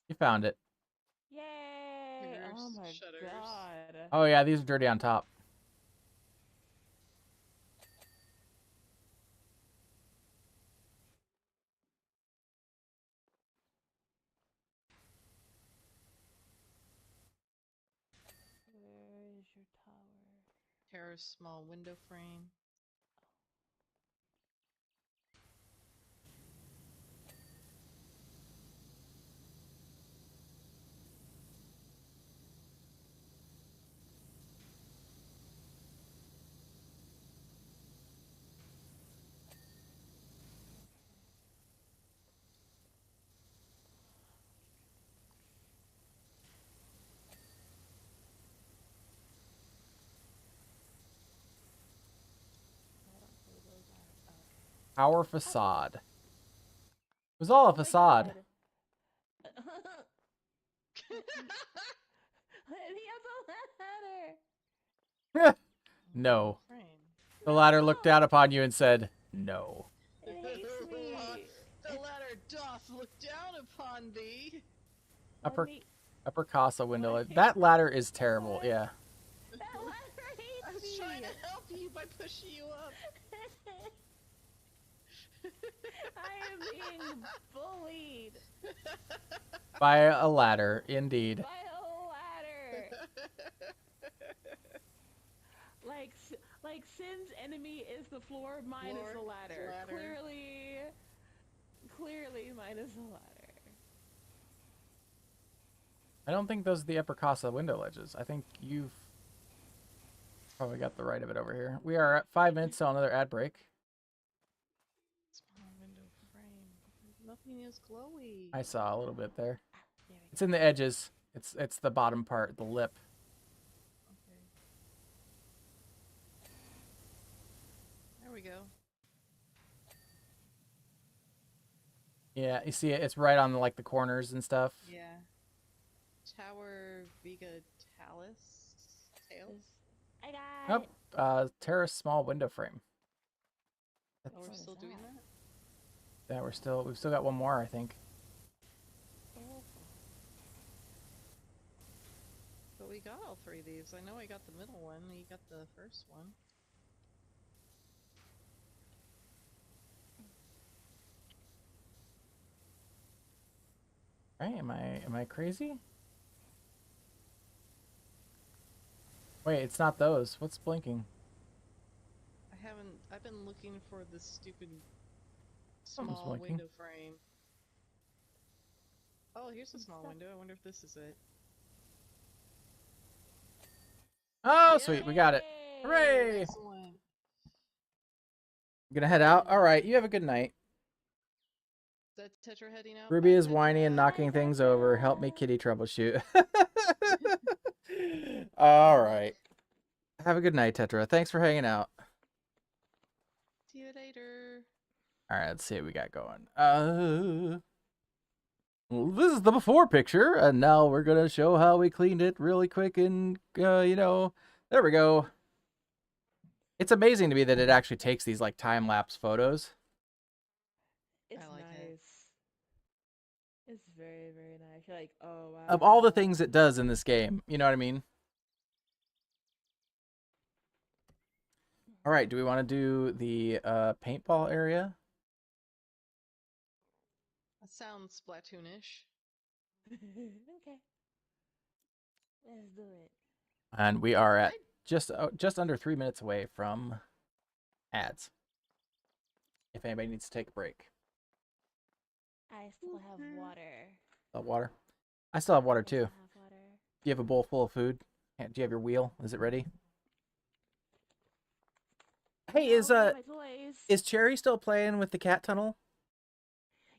You found it.
Yay!
Here's
Oh my
shutters.
god.
Oh yeah, these are dirty on top.
Where is your tower?
Terrace small window frame.
I don't see those are. Okay.
Tower facade. It was all a facade.
God. He has a ladder.
No.
Frame.
The ladder looked down upon you and said, no.
It hates me.
The ladder doth look down upon thee.
Upper
Let me-
upper casa window.
What?
That ladder is terrible,
What?
yeah.
That ladder hates
I was
me.
trying to help you by pushing you up.
I am being bullied
By a ladder, indeed.
by a ladder. Like Sins is the ladder.
Ladder.
Clearly mine is the ladder.
I don't think those are the upper Casa window ledges. I think you've probably got the right of it over here. We are at 5 minutes till another ad break.
Small window frame. Nothing is glowy.
I saw a little bit there.
There we
It's in the edges. It's the bottom part, the lip.
Okay. There we go.
Yeah, you see it. It's right on like the corners and stuff.
Yeah. Tower Vega Talis. Tails.
I got
Oh, terrace small window frame.
Oh, we're still doing that?
Yeah, we've still got one more, I think.
But we got all three of these. I know I got the middle one. You got the first one.
Right? Am I crazy? Wait, it's not those. What's blinking?
I've been looking for this stupid
Something's
small
blinking.
window frame. Oh, here's a small window. I wonder if this is it.
Oh, sweet, we got it. Hooray!
Excellent.
I'm gonna head out. All right, you have a good night.
Is that Tetra heading out?
Ruby
Bye,
is whiny and
Tetra.
knocking things over. Help me, kitty, troubleshoot. All right. Have a good night, Tetra. Thanks for hanging out.
See you later.
All right, let's see what we got going. Well, this is the before picture, and now we're gonna show how we cleaned it really quick and, you know, there we go. It's amazing to me that it actually takes these, like, time-lapse photos.
It's
I like
nice.
it.
It's very, very nice. You're like, oh, wow.
Of all the things it does in this game, you know what I mean? All right, do we want to do the paintball area?
That sounds Splatoonish.
Okay. Let's do it.
And we are at just under 3 minutes away from ads. If anybody needs to take a break.
I still have water.
Water? I still have water
I still
too.
have water.
Do you have a bowl full of food? Do you have your wheel? Is it ready? Hey,
Oh, my toys.
is Cherry still playing with the cat tunnel?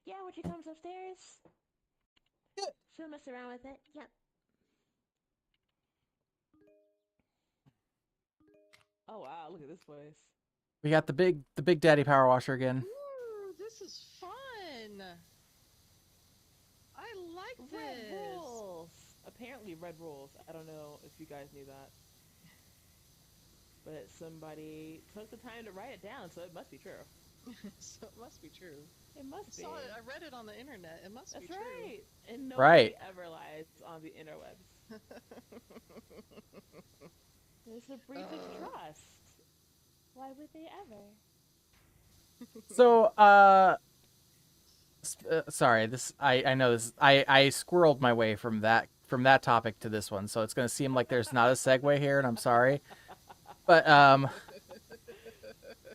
Yeah, when she comes upstairs.
Yeah.
She'll mess around with it. Yep. Oh wow, look at this place.
We got the big daddy power washer again.
Ooh, this is fun. I like
Red
this.
rules. Apparently red rules. I don't know if you guys knew that. But somebody took the time to write it down, so it must be true.
So it must be true.
It must be.
I read it on the internet. It must
That's
be true.
right. And nobody
Right.
ever lies on the interwebs. It's a breach of trust. Why would they ever?
So, sorry, I know this. I squirreled my way from that topic to this one, so it's gonna seem like there's not a segue here, and I'm sorry. But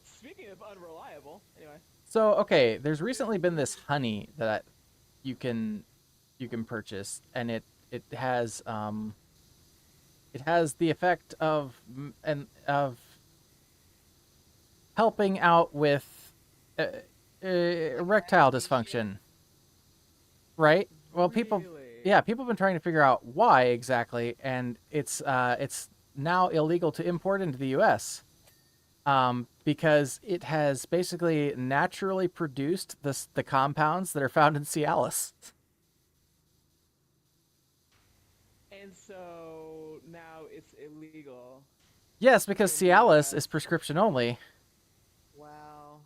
Speaking of unreliable, anyway.
so okay, there's recently been this honey that you can purchase, and it has the effect of helping out with erectile dysfunction, right? Well, people have been trying to figure out why exactly, and it's now illegal to import into the U.S. Because it has basically naturally produced the compounds that are found in Cialis.
And so now it's illegal.
Yes, because Cialis is prescription only,
Wow.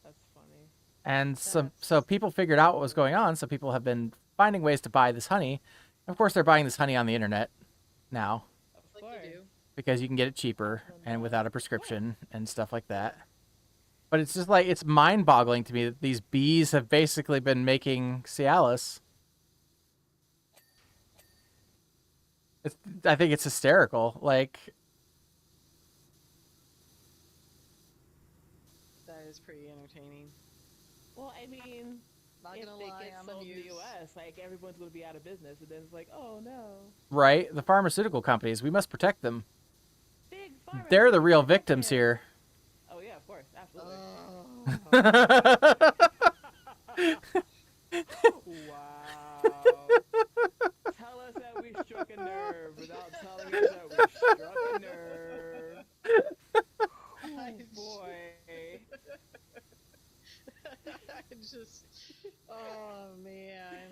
That's funny.
and so people figured out what was going on. So people have been finding ways to buy this honey. Of course, they're buying this honey on the internet now
Of
Like
course.
you do.
because you can get it cheaper and without a prescription and stuff like that. But it's just like, it's mind-boggling to me that these bees have basically been making Cialis. I think it's hysterical. Like,
is pretty entertaining.
Well, I mean,
Not
if
gonna
they
lie,
get
I'm
sold in the
amused.
U.S., like everyone's gonna be out of business, and then it's like, oh no.
Right? The pharmaceutical companies, we must protect them.
Big pharma.
They're the
please
real
protect
victims
it.
here.
Oh yeah, of course, absolutely. Wow. Tell us that we struck a nerve without telling us that we struck a nerve. Oh boy.
I just, oh man.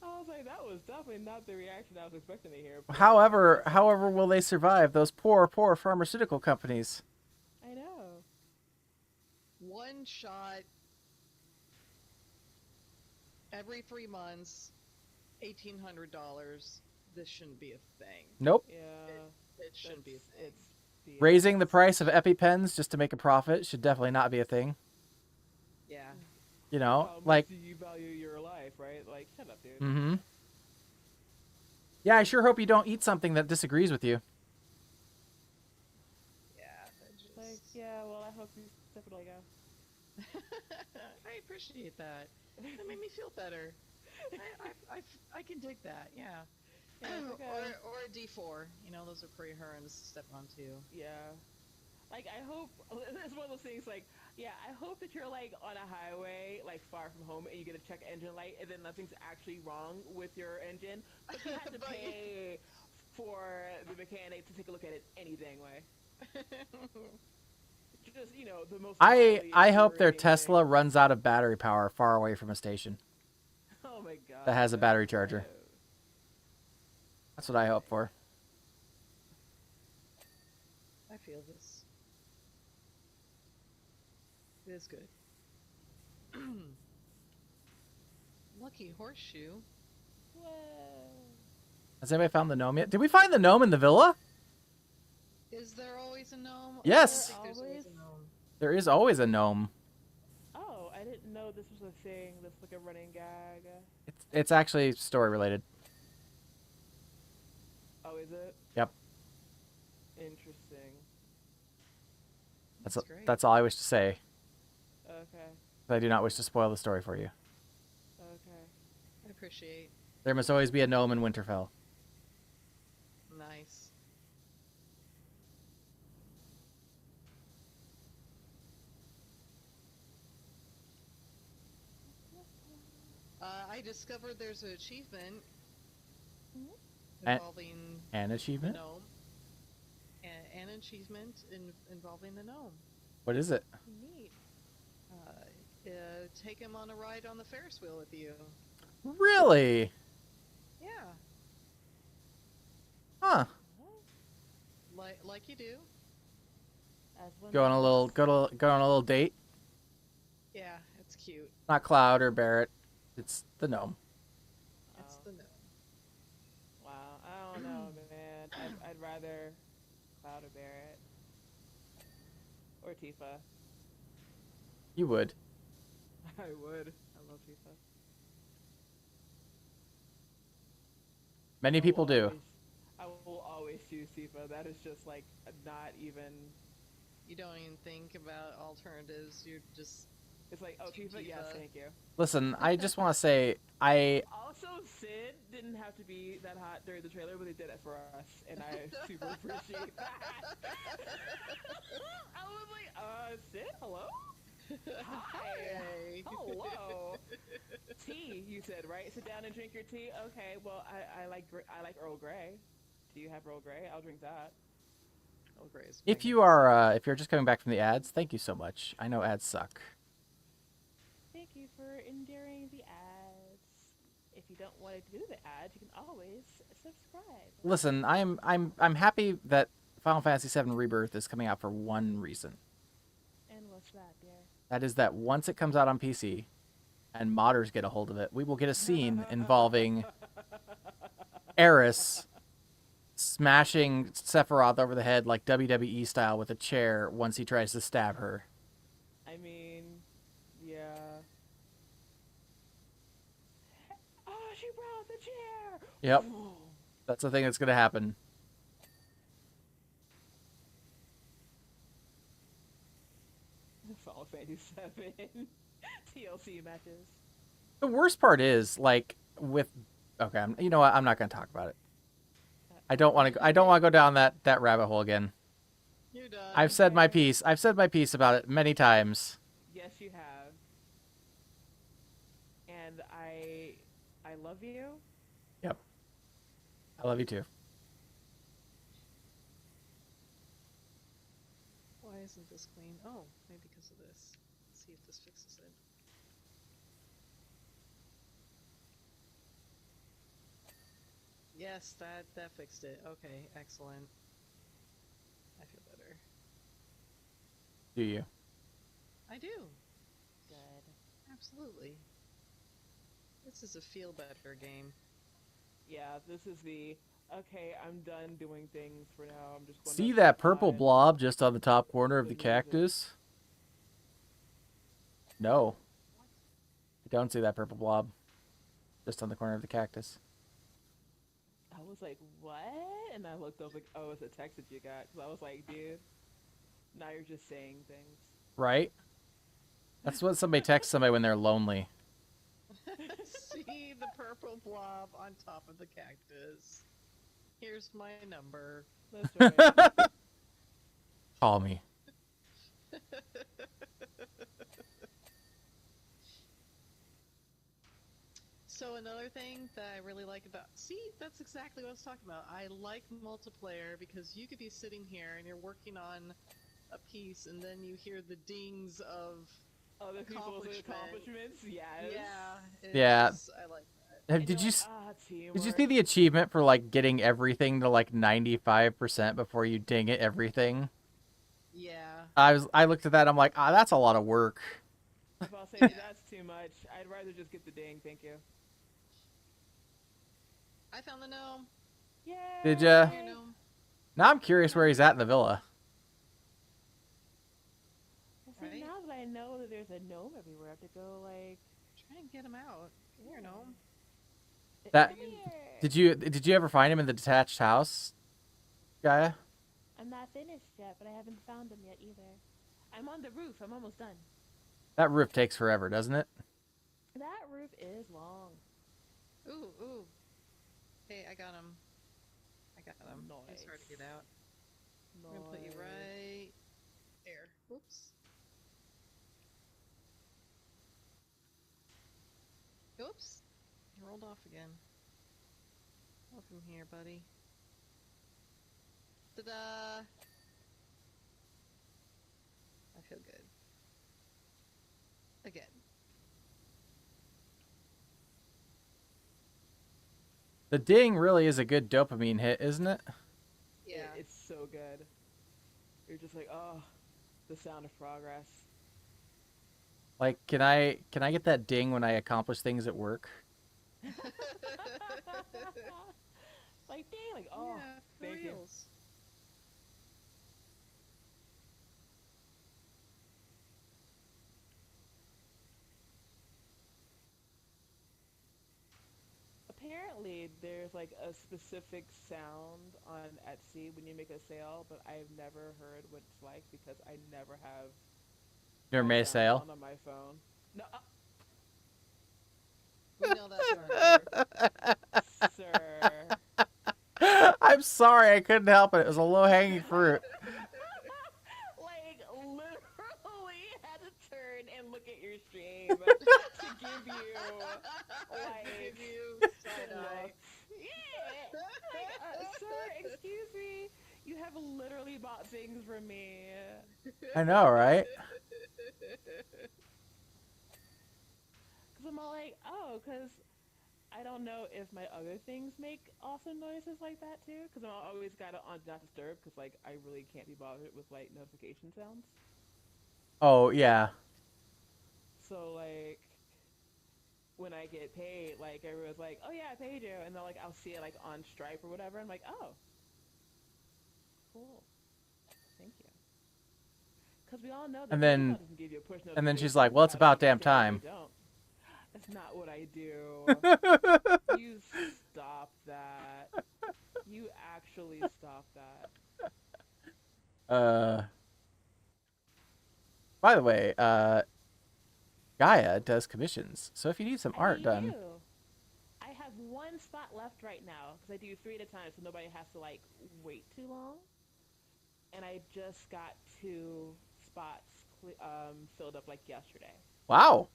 I was like, that was definitely not the reaction I was expecting to hear. but-
However, will they survive? Those poor pharmaceutical companies.
I know.
One shot every 3 months, $1,800. This shouldn't be a thing.
Nope.
Yeah.
It shouldn't be a thing.
It's BS.
Raising the price of EpiPens just to make a profit should definitely not be a thing.
Yeah.
You know,
How much
like,
do you value your life, right? Like, shut up, dude.
mm-hmm. Yeah, I sure hope you don't eat something that disagrees with you.
Yeah. That just...
Like, yeah, well, I hope you definitely go.
I appreciate that. That made me feel better. I can dig that. Yeah.
Yeah, it's like
or a D4. You know, those are pretty horrendous to step on too.
Yeah. Like, I hope, it's one of those things, like, yeah, I hope that you're, like, on a highway, like, far from home, and you get a check engine light, and then nothing's actually wrong with your engine, but you have to pay for the mechanic to take a look at it any dang way. Just, you know, the most...
I hope their
infuriating
Tesla
thing.
runs out of battery power far away from a station
Oh my god.
that has a battery
no.
charger. That's what I hope for.
I feel this. It is good. Lucky horseshoe.
Whoa.
Has anybody found the gnome yet? Did we find the gnome in the villa?
Is there always a gnome?
Yes.
I think there's always a gnome.
There is always a gnome.
Oh, I didn't know this was a thing. That's like a running gag.
It's actually story related.
Oh, is it?
Yep.
Interesting.
That's great.
That's all I wish to say.
Okay.
I do not wish to spoil the story for you.
Okay.
I appreciate.
There must always be a gnome in Winterfell.
Nice. I discovered there's an achievement involving
An
the
achievement?
gnome. An achievement involving the gnome.
What is it?
Neat.
Take him on a ride on the Ferris wheel with you.
Really?
Yeah,
Huh.
like you do.
As one
Go on a little date.
Yeah, it's cute.
Not Cloud or Barrett. It's the gnome.
It's the gnome.
Wow. I don't know, man. I'd rather Cloud or Barrett. Or Tifa.
You would.
I would. I love Tifa.
Many people do.
I will always choose Tifa. That is just like not even.
You don't even think about alternatives. You're just.
It's like, oh, Tifa, yes, thank you.
Listen, I just want to say
Also, Sid didn't have to be that hot during the trailer, but they did it for us, and I super appreciate that. I was like, Sid, hello? Hi. Hello. Tea, you said, right? Sit down and drink your tea. Okay. Well, I like Earl Grey. Do you have Earl Grey? I'll drink that.
Earl Grey is
if
banging.
you're just coming back from the ads, thank you so much. I know ads suck.
Thank you for enduring the ads. If you don't want to do the ads, you can always subscribe.
Listen, I'm happy that Final Fantasy VII Rebirth is coming out for one reason.
And what's that, dear?
That is that once it comes out on PC and modders get a hold of it, we will get a scene involving Eris smashing Sephiroth over the head like WWE style with a chair once he tries to stab her.
I mean, yeah. Oh, she brought the chair!
Yep. That's the thing that's going to happen.
Final Fantasy 7 TLC matches.
The worst part is like with. Okay, you know what? I'm not gonna talk about it. I don't want to. I don't want to go down that rabbit hole again.
You're done.
I've said my piece. I've said my piece about it many times.
Yes, you have. And I love you.
Yep. I love you too.
Why isn't this clean? Oh, maybe because of this. Let's see if this fixes it. Yes, that fixed it. Okay, excellent. I feel better.
Do you?
I do.
Good.
Absolutely. This is a feel better game.
Yeah, this is the okay. I'm done doing things for now. I'm just going.
See
to
that purple
find
blob just on the top corner of the
the music.
cactus? No. I don't see that purple blob. Just on the corner of the cactus.
I was like, what? And I looked up like, oh, it's a text that you got. Because I was like, dude, now you're just saying things.
Right? That's what somebody texts somebody when they're lonely.
See the purple blob on top of the cactus. Here's my number.
That's right.
Call me.
So another thing that I really like about... See, that's exactly what I was talking about. I like multiplayer because you could be sitting here and you're working on a piece and then you hear the dings of
Other people's accomplishments? Yes.
Yeah.
Yeah.
I like that.
Did you
teamwork.
see the achievement for like getting everything to like 95% before you ding it everything?
Yeah.
I looked at that. I'm like, that's a lot of work.
If I'll say that's too much, I'd rather just get the ding. Thank you.
I found the gnome.
Yay!
Did ya?
Here, gnome.
Now I'm curious where he's at in the villa.
Well, see,
Right?
now that I know that there's a gnome everywhere, I have to go like.
Try and get him out. Come here, gnome.
That
Come
did
here.
you ever find him in the detached house, Gaia?
I'm not finished yet, but I haven't found them yet either. I'm on the roof. I'm almost done.
That roof takes forever, doesn't it?
That roof is long.
Ooh. Hey, I got him.
Nice.
He's hard to get out. I'm gonna put you right there. Whoops. Oops. You rolled off again. Welcome here, buddy. Ta-da! I feel good. Again.
The ding really is a good dopamine hit, isn't it?
Yeah.
It's so good. You're just like, oh, the sound of progress.
Like, can I get that ding when I accomplish things at work?
Like, dang, like, oh,
yeah, for
thank you.
reals.
Apparently, there's like a specific sound on Etsy when you make a sale, but I've never heard what it's like because I never have.
You ever made a sale?
On my phone. No,
We know that's
sir.
I'm sorry, I couldn't help it. It was a low-hanging fruit.
Like, literally had to turn and look at your stream to give you, like,
side-eye.
yeah. Like, sir, excuse me. You have literally bought things from me.
I know, right?
Because I'm all like, oh, because I don't know if my other things make awesome noises like that too. Because I'm always got it on not disturb because like I really can't be bothered with like notification sounds.
Oh, yeah.
So like when I get paid, like everyone's like, oh yeah, I paid you, and then like I'll see it like on Stripe or whatever. I'm like, oh, cool, thank you. Because we all know that
And then-
PayPal doesn't give you a push
and then she's
notification
like, well, it's about damn
they
time.
don't. That's not what I do. You stop that. You actually stop that.
By the way, Gaia does commissions, so if you need some art done,
do. I have one spot left right now because I do 3 at a time, so nobody has to like wait too long. And I just got 2 spots filled up like yesterday.
wow.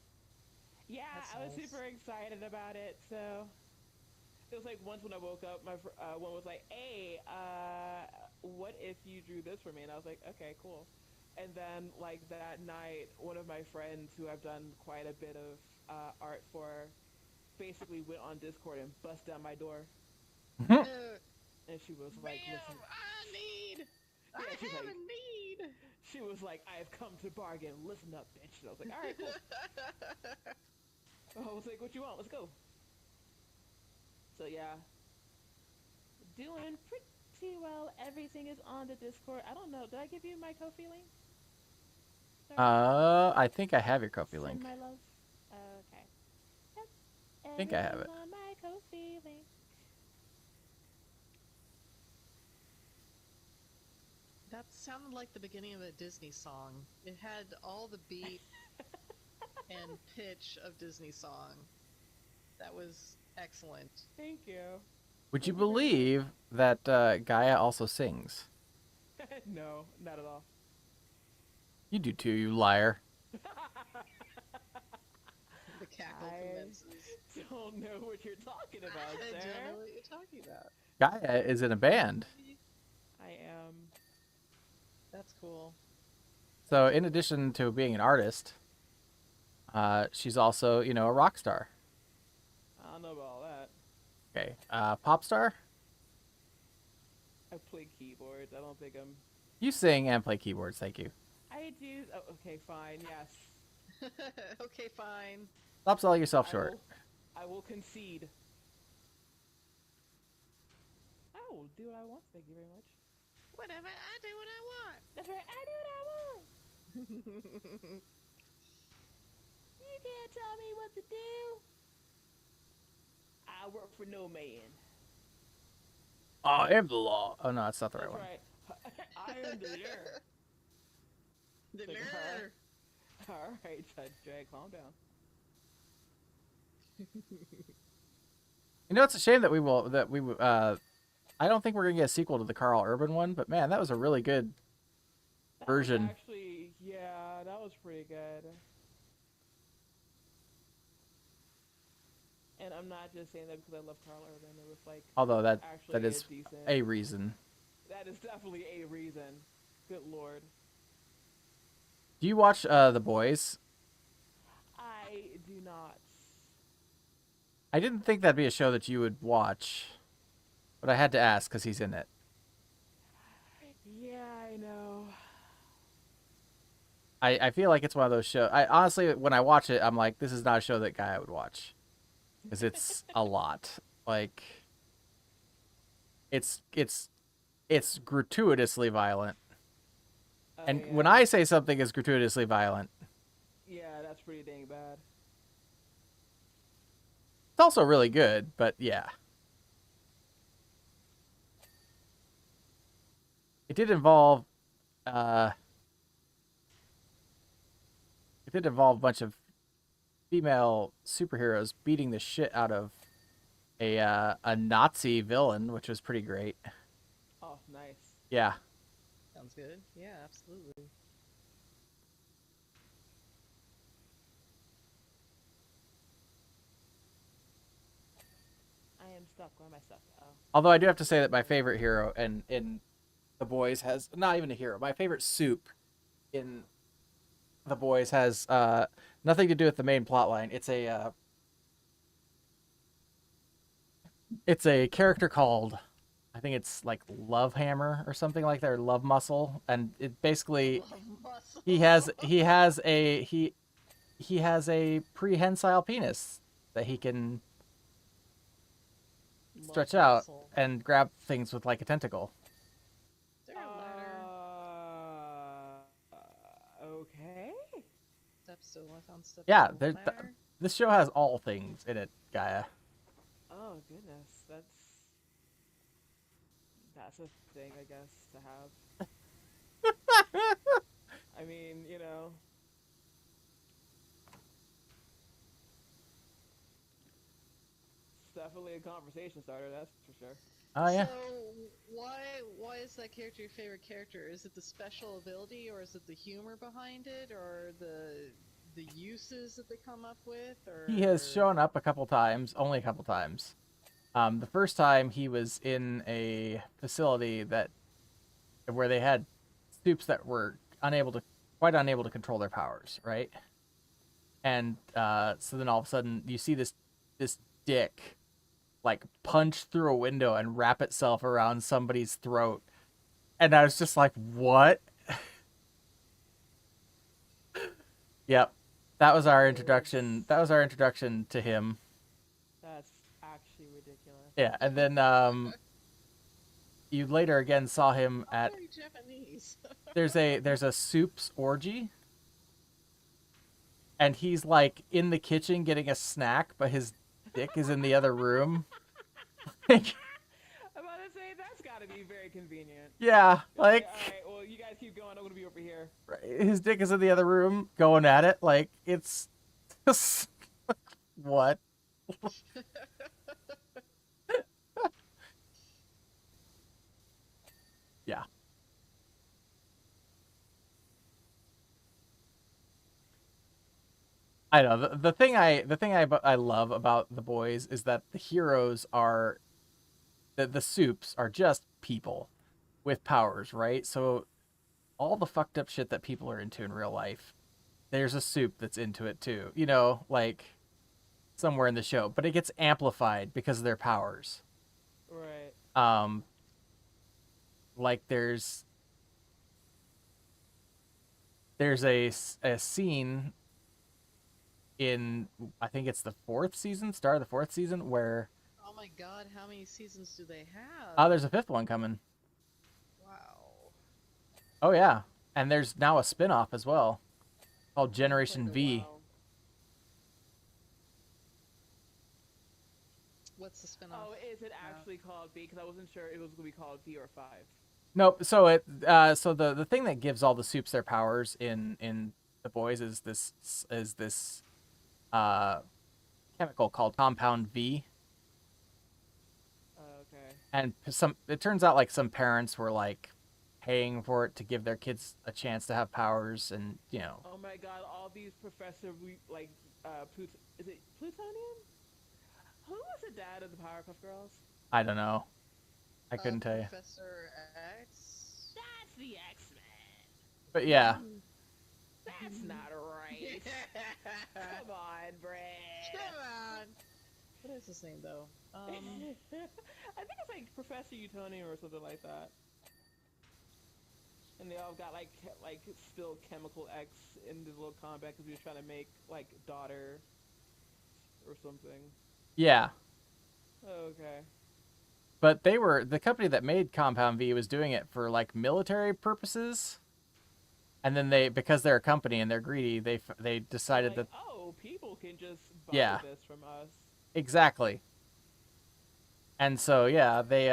Yeah,
That's
I was
nice.
super excited about it. So it was like once when I woke up, my one was like, "Hey, what if you drew this for me?" And I was like, "Okay, cool." And then like that night, one of my friends who I've done quite a bit of art for, basically went on Discord and bust down my door, and she was like,
Bam!
"Listen."
I need.
Yeah,
I
she's
have
like,
a need.
she was like, "I've come to bargain. Listen up, bitch." And I was like, "All right, cool." I was like, "What you want? Let's go." So yeah, doing pretty well. Everything is on the Discord. I don't know. Did I give you my Ko-fi link?
I think I have your Ko-fi link.
Send my love. Okay. Yep.
I think I have it.
On my Ko-fi link.
That sounded like the beginning of a Disney song. It had all the beat and pitch of Disney song. That was excellent.
Thank you.
Would you believe that Gaia also sings?
No, not at all.
You do too, you liar.
The cackle commences.
Don't know what you're talking about,
I
sir.
don't know what you're talking about.
Gaia is in a band.
I am.
That's cool.
So in addition to being an artist, she's also, you know, a rock star.
I don't know about all that.
Okay. Pop star?
I play keyboards. I don't think I'm.
You sing and play keyboards, thank you.
I do. Oh, okay, fine. Yes.
Okay, fine.
Stop selling yourself short.
I will concede. I will do what I want. Thank you very much.
Whatever, I do what I want.
That's right. I do what I want. You can't tell me what to do. I work for no man.
I am the law. Oh no, that's not the right one.
Right. I am the lure.
The
Like,
lure.
All right, Judge Drag, calm down.
You know, it's a shame that I don't think we're gonna get a sequel to the Carl Urban one, but man, that was a really good version.
Actually, yeah, that was pretty good. And I'm not just saying that because I love Carl Urban. It was like,
Although that
actually
is
decent.
a reason.
That is definitely a reason. Good lord.
Do you watch The Boys?
I do not.
I didn't think that'd be a show that you would watch, but I had to ask because he's in it.
Yeah, I know.
I feel like it's one of those shows. I honestly, when I watch it, I'm like, this is not a show that guy would watch, because it's a lot. Like, it's gratuitously violent. And
yeah.
when I say something is gratuitously violent,
Yeah, that's pretty dang bad.
it's also really good, but yeah. It did involve a bunch of female superheroes beating the shit out of a Nazi villain, which was pretty great.
Oh, nice.
Yeah.
Sounds good. Yeah, absolutely.
I am stuck. Why am I stuck? Oh.
Although I do have to say that my favorite hero in The Boys has not even a hero. My favorite soup in The Boys has nothing to do with the main plot line. It's a character called, I think it's like Love Hammer or something like that, or Love Muscle, and it basically he has a prehensile penis that he can stretch out and grab things with like a tentacle.
Is there a ladder?
Okay.
Stepstool. I found stepstool.
Yeah,
Ladder?
this show has all things in it, Gaia.
Oh goodness, that's a thing, I guess, to have. I mean, you know, definitely a conversation starter. That's for sure.
Oh yeah.
So why is that character your favorite character? Is it the special ability, or is it the humor behind it, or the uses that they come up with, or
He has shown up a couple times, only a couple times. The first time he was in a facility where they had soups that were quite unable to control their powers, right? And so then all of a sudden you see this dick like punch through a window and wrap itself around somebody's throat, and I was just like, what? Yep, that was our introduction. That was our introduction to him.
That's actually ridiculous.
Yeah, and then you later again saw him at
very Japanese.
there's a soups orgy, and he's like in the kitchen getting a snack, but his dick is in the other room.
I'm about to say that's got to be very convenient.
Yeah, like
All right, well, you guys keep going. I'm gonna be over here.
his dick is in the other room going at it. Like it's just what? Yeah. I know the thing I love about the boys is that the heroes are the soups are just people with powers, right? So all the fucked up shit that people are into in real life, there's a soup that's into it too. You know, like somewhere in the show, but it gets amplified because of their powers.
Right.
Like there's a scene in, I think it's the start of the fourth season, where
Oh my god, how many seasons do they have?
there's a fifth one coming.
Wow.
Oh yeah, and there's now a spin-off as well called Generation
Like,
V.
wow.
What's the spin-off?
Oh, is it actually called B? Because I wasn't sure it was gonna be called B or 5.
Nope. So so the thing that gives all the soups their powers in the boys is this chemical called compound V.
Okay.
And it turns out like some parents were like paying for it to give their kids a chance to have powers, and you know.
Oh my god, all these is it Plutonian? Who was the dad of the Powerpuff Girls?
I don't know. I couldn't tell you.
Professor X?
That's the X-Men.
But yeah.
That's not right. Come on, Brett.
Come on! What is his name, though?
I think it's like Professor Utonium or something like that. And they all got like spilled chemical X in the little combat because he was trying to make like daughter or something.
Yeah.
Okay.
But the company that made Compound V was doing it for like military purposes. And then because they're a company and they're greedy, they decided
like,
that
people can just buy
Yeah.
this from us.
Exactly. And so yeah, they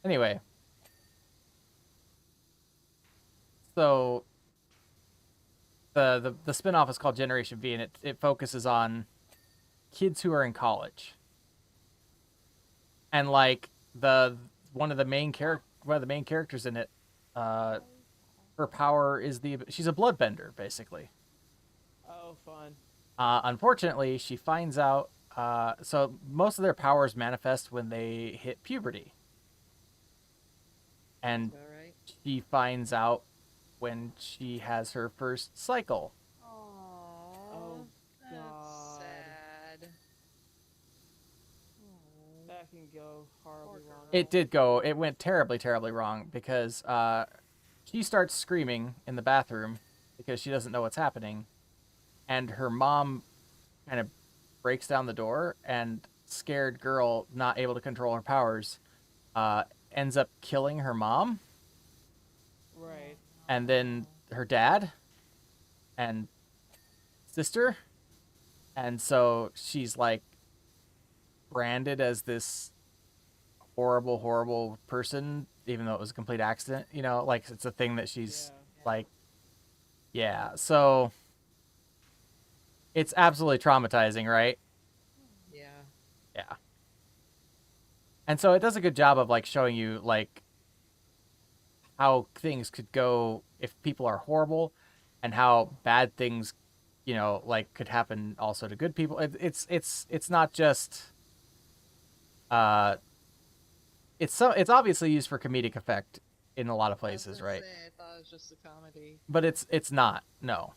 anyway. So the spin-off is called Generation V, and it focuses on kids who are in college. And like one of the main characters in it, her power is she's a bloodbender, basically.
Oh, fun.
Unfortunately, she finds out. So most of their powers manifest when they hit puberty, and
All right.
she finds out when she has her first cycle.
Aww.
Oh,
That's
God.
sad.
That can go horribly wrong.
It went terribly, terribly wrong because she starts screaming in the bathroom because she doesn't know what's happening, and her mom kind of breaks down the door, and scared girl, not able to control her powers, ends up killing her mom.
Right.
And then her dad and sister. And so she's like branded as this horrible, horrible person, even though it was a complete accident, you know, like it's a thing that she's like, yeah. So it's absolutely traumatizing, right?
Yeah.
Yeah. And so it does a good job of like showing you like how things could go if people are horrible, and how bad things, you know, like could happen also to good people. It's not just uh it's obviously used for comedic effect in a lot of places, right?
I thought it was just a comedy.
But it's not. No.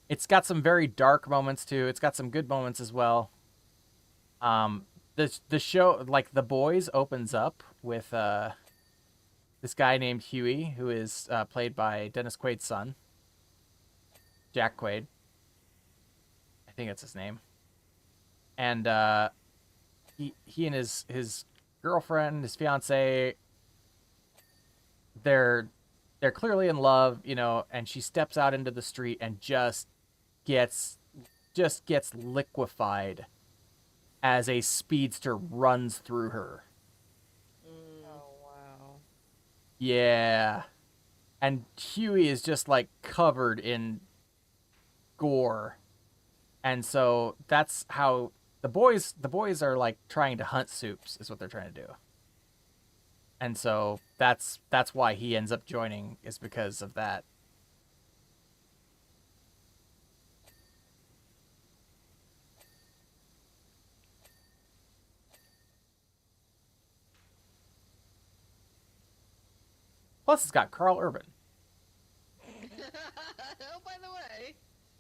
It's got some very dark moments too. It's got some good moments as well. The show, like The Boys, opens up with this guy named Huey, who is played by Dennis Quaid's son, Jack Quaid. I think that's his name. And he and his girlfriend, his fiance, they're clearly in love, you know, and she steps out into the street and just gets liquefied as a speedster runs through her.
Oh, wow.
Yeah. And Huey is just like covered in gore. And so that's how the boys are like trying to hunt Soups is what they're trying to do. And so that's why he ends up joining, is because of that. Plus, it's got Carl Urban.
Oh, by the way.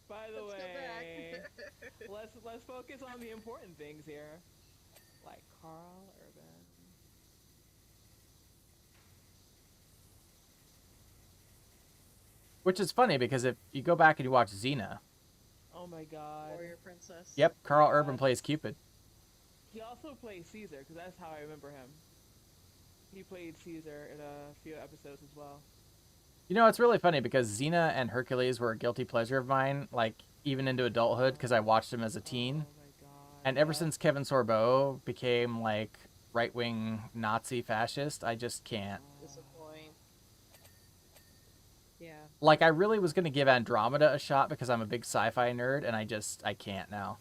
By the
Let's go
way,
back.
let's focus on the important things here, like Carl Urban.
Which is funny because if you go back and you watch Xena,
Oh my God.
Warrior Princess.
yep, Carl Urban plays Cupid.
He also plays Caesar, because that's how I remember him. He played Caesar in a few episodes as well.
You know, it's really funny because Xena and Hercules were a guilty pleasure of mine, like even into adulthood, because I watched them as a teen.
Oh my God.
And ever since Kevin Sorbo became like right-wing Nazi fascist, I just can't.
Disappoint. Yeah.
Like, I really was going to give Andromeda a shot because I'm a big sci-fi nerd, and I can't now.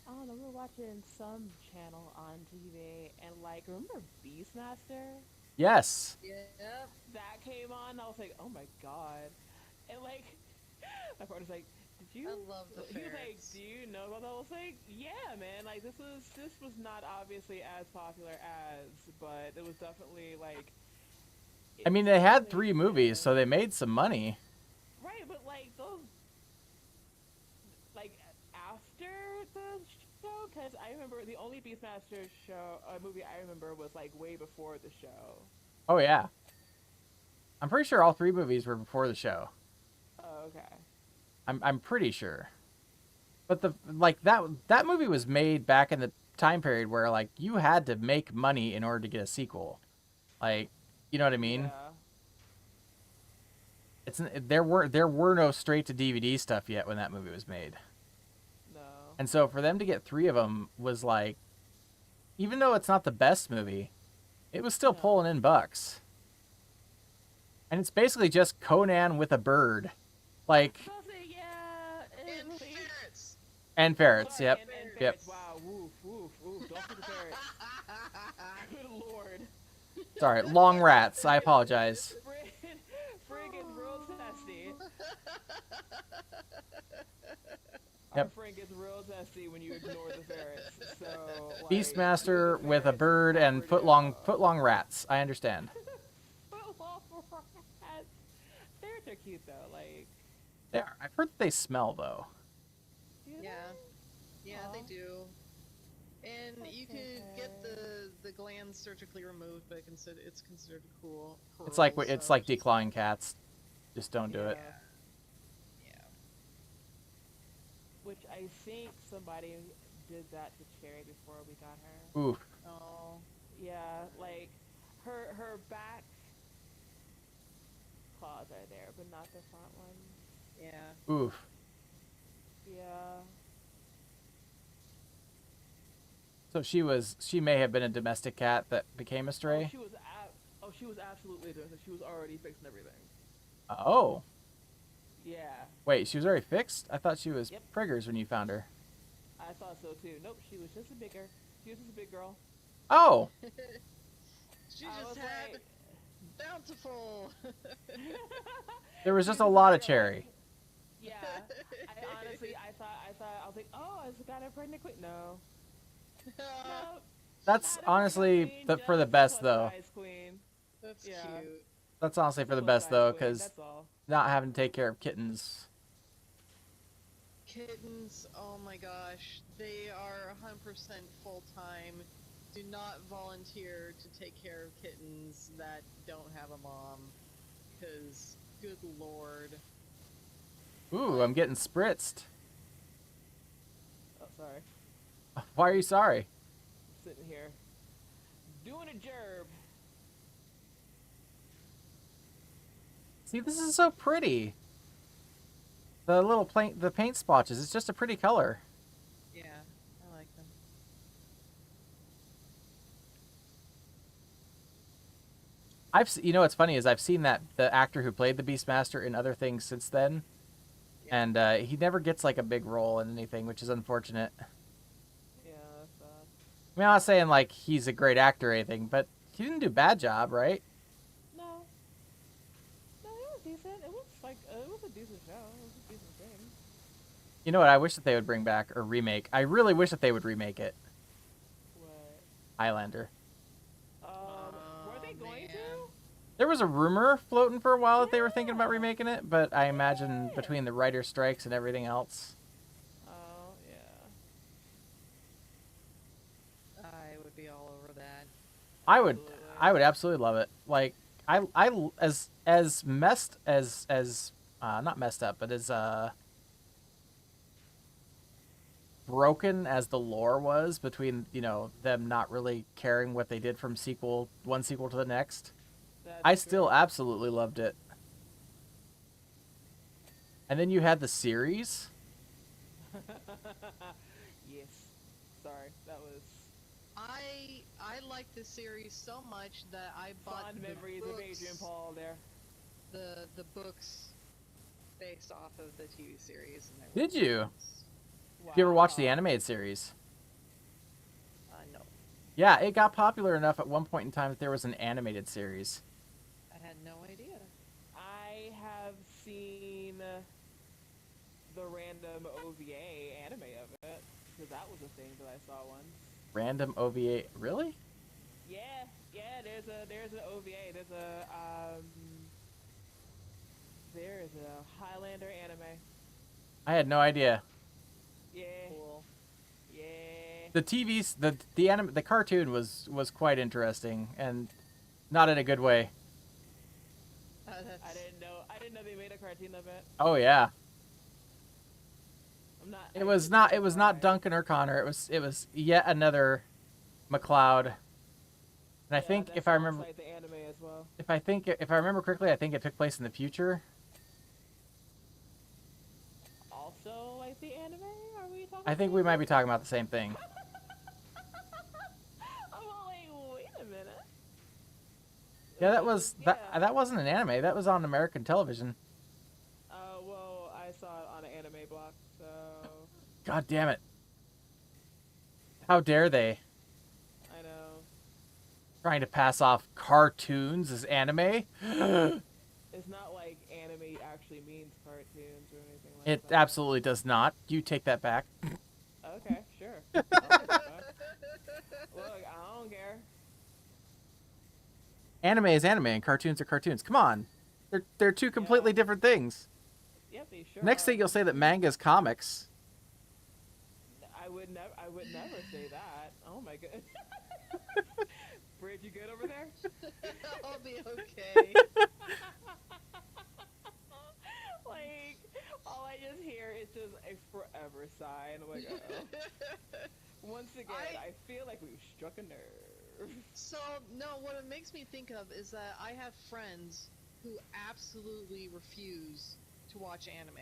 I don't know, we were watching some channel on TV, and like, remember Beastmaster?
Yes.
Yep.
That came on, I was like, oh my God. And like, my partner's like, did you?
I love the
He was like,
ferrets.
do you know about that? I was like, yeah, man. Like, this was not obviously as popular as, but it was definitely like.
I mean, they had 3 movies, so they made some money.
Right, but like those, like after the show, because I remember the only Beastmaster movie I remember was like way before the show.
Oh, yeah. I'm pretty sure all 3 movies were before the show.
Oh, okay.
I'm pretty sure. But that movie was made back in the time period where like you had to make money in order to get a sequel. Like, you know what I mean?
Yeah.
There were no straight to DVD stuff yet when that movie was made.
No.
And so for them to get 3 of them was like, even though it's not the best movie, it was still pulling in bucks. And it's basically just Conan with a bird. Like,
Yeah.
And ferrets.
and ferrets,
Sorry,
yep.
and
Yep.
ferrets. Wow. Woof. Don't forget the ferrets. Good lord.
Sorry, long rats. I apologize.
Friggin' real testy.
Yep.
Our friend gets real testy when you ignore the ferrets. So, like,
Beastmaster with a bird and footlong rats. I understand.
Ferrets are cute though. Like,
They are. I've heard they smell though.
do they?
Yeah. Yeah, they do. And you could get the glands surgically removed, but it's considered cool.
It's like declawing cats. Just don't do it.
Yeah.
Which I think somebody did that to Cherry before we got her.
Ooh.
Oh.
Yeah, like her back claws are there, but not the front ones.
Yeah.
Oof.
Yeah.
So she may have been a domestic cat that became a stray.
She was absolutely doing it. She was already fixing everything.
Oh.
Yeah.
Wait, she was already fixed? I thought she was
Yep.
Priggers when you found her.
I thought so too. Nope, she was just a bigger. She was just a big girl.
Oh.
She
I
just
was
had
like-
bountiful.
There was
She
just a
was
lot of
bigger,
cherry.
Yeah. I honestly, I was like, oh, it's got a pregnant queen. No. No.
That's
not a pregnant
honestly
queen,
for the
just a
best,
plus
though.
size queen.
That's
Yeah.
cute.
That's honestly for the
Plus
best,
size
though,
queen,
because
that's all.
not having to take care of kittens.
Kittens, oh my gosh, they are 100% full-time. Do not volunteer to take care of kittens that don't have a mom, because good lord.
Ooh, I'm getting spritzed.
Oh, sorry.
Why are you sorry?
Sitting here doing a gerb.
See, this is so pretty. The little the paint splotches, it's just a pretty color.
Yeah, I like them.
You know what's funny is I've seen that the actor who played the Beastmaster in other things since then, and he never gets like a big role in anything, which is unfortunate.
Yeah, that's sad.
I mean, I'm not saying like he's a great actor or anything, but he didn't do a bad job, right?
No. No, it was decent. It was like, it was a decent show. It was a decent thing.
You know what? I wish that they would bring back or remake. I really wish that they would remake it.
What?
Highlander.
Were they going
man.
to?
There was a rumor floating for a while that they were thinking about remaking it, but I imagine between the writer strikes and everything else.
Oh, yeah.
I would be all over that.
I would
Absolutely.
absolutely love it. Like as messed as not messed up, but as broken as the lore was between, you know, them not really caring what they did from one sequel to the next.
That's
I
true.
still absolutely loved it. And then you had the series.
Yes. Sorry, that was
I like this series so much that I bought
fond
the
memories
books,
of Adrian Paul there.
the books based off of the TV series. And
Did you?
Wow.
Did you ever watch the animated series?
No,
Yeah, it got popular enough at one point in time that there was an animated series.
I had no idea.
I have seen the random OVA anime of it, because that was a thing that I saw once.
Random OVA, really?
Yeah, there's an OVA. There is a Highlander anime.
I had no idea.
Yeah,
Cool.
yeah.
The cartoon was quite interesting and not in a good way.
That's,
I didn't know they made a cartoon of it.
Oh yeah.
I'm not.
It was not Duncan or Connor. It was yet another McLeod. And I think if I remember
like the anime as well.
if I remember correctly, I think it took place in the future.
Also, like the anime? Are we talking?
I think we might be talking about the same thing.
I'm all like, wait a minute.
Yeah, that wasn't an anime. That was on American television.
Well, I saw it on an anime block, so.
God damn it. How dare they?
I know.
Trying to pass off cartoons as anime?
It's not like anime actually means cartoons or anything like
It
that.
absolutely does not. You take that back.
Okay, sure. I'll take it back. Look, I don't care.
Anime is anime and cartoons are cartoons. Come on. They're two completely different things.
Yep, they sure
Next
are.
thing you'll say that manga is comics.
I would never say that. Oh my god. Bridge, you good over there?
I'll be okay.
Like, all I just hear is just a forever sigh, and I'm like, uh-oh. Once again, I feel like we've struck a nerve.
So, no, what it makes me think of is that I have friends who absolutely refuse to watch anime.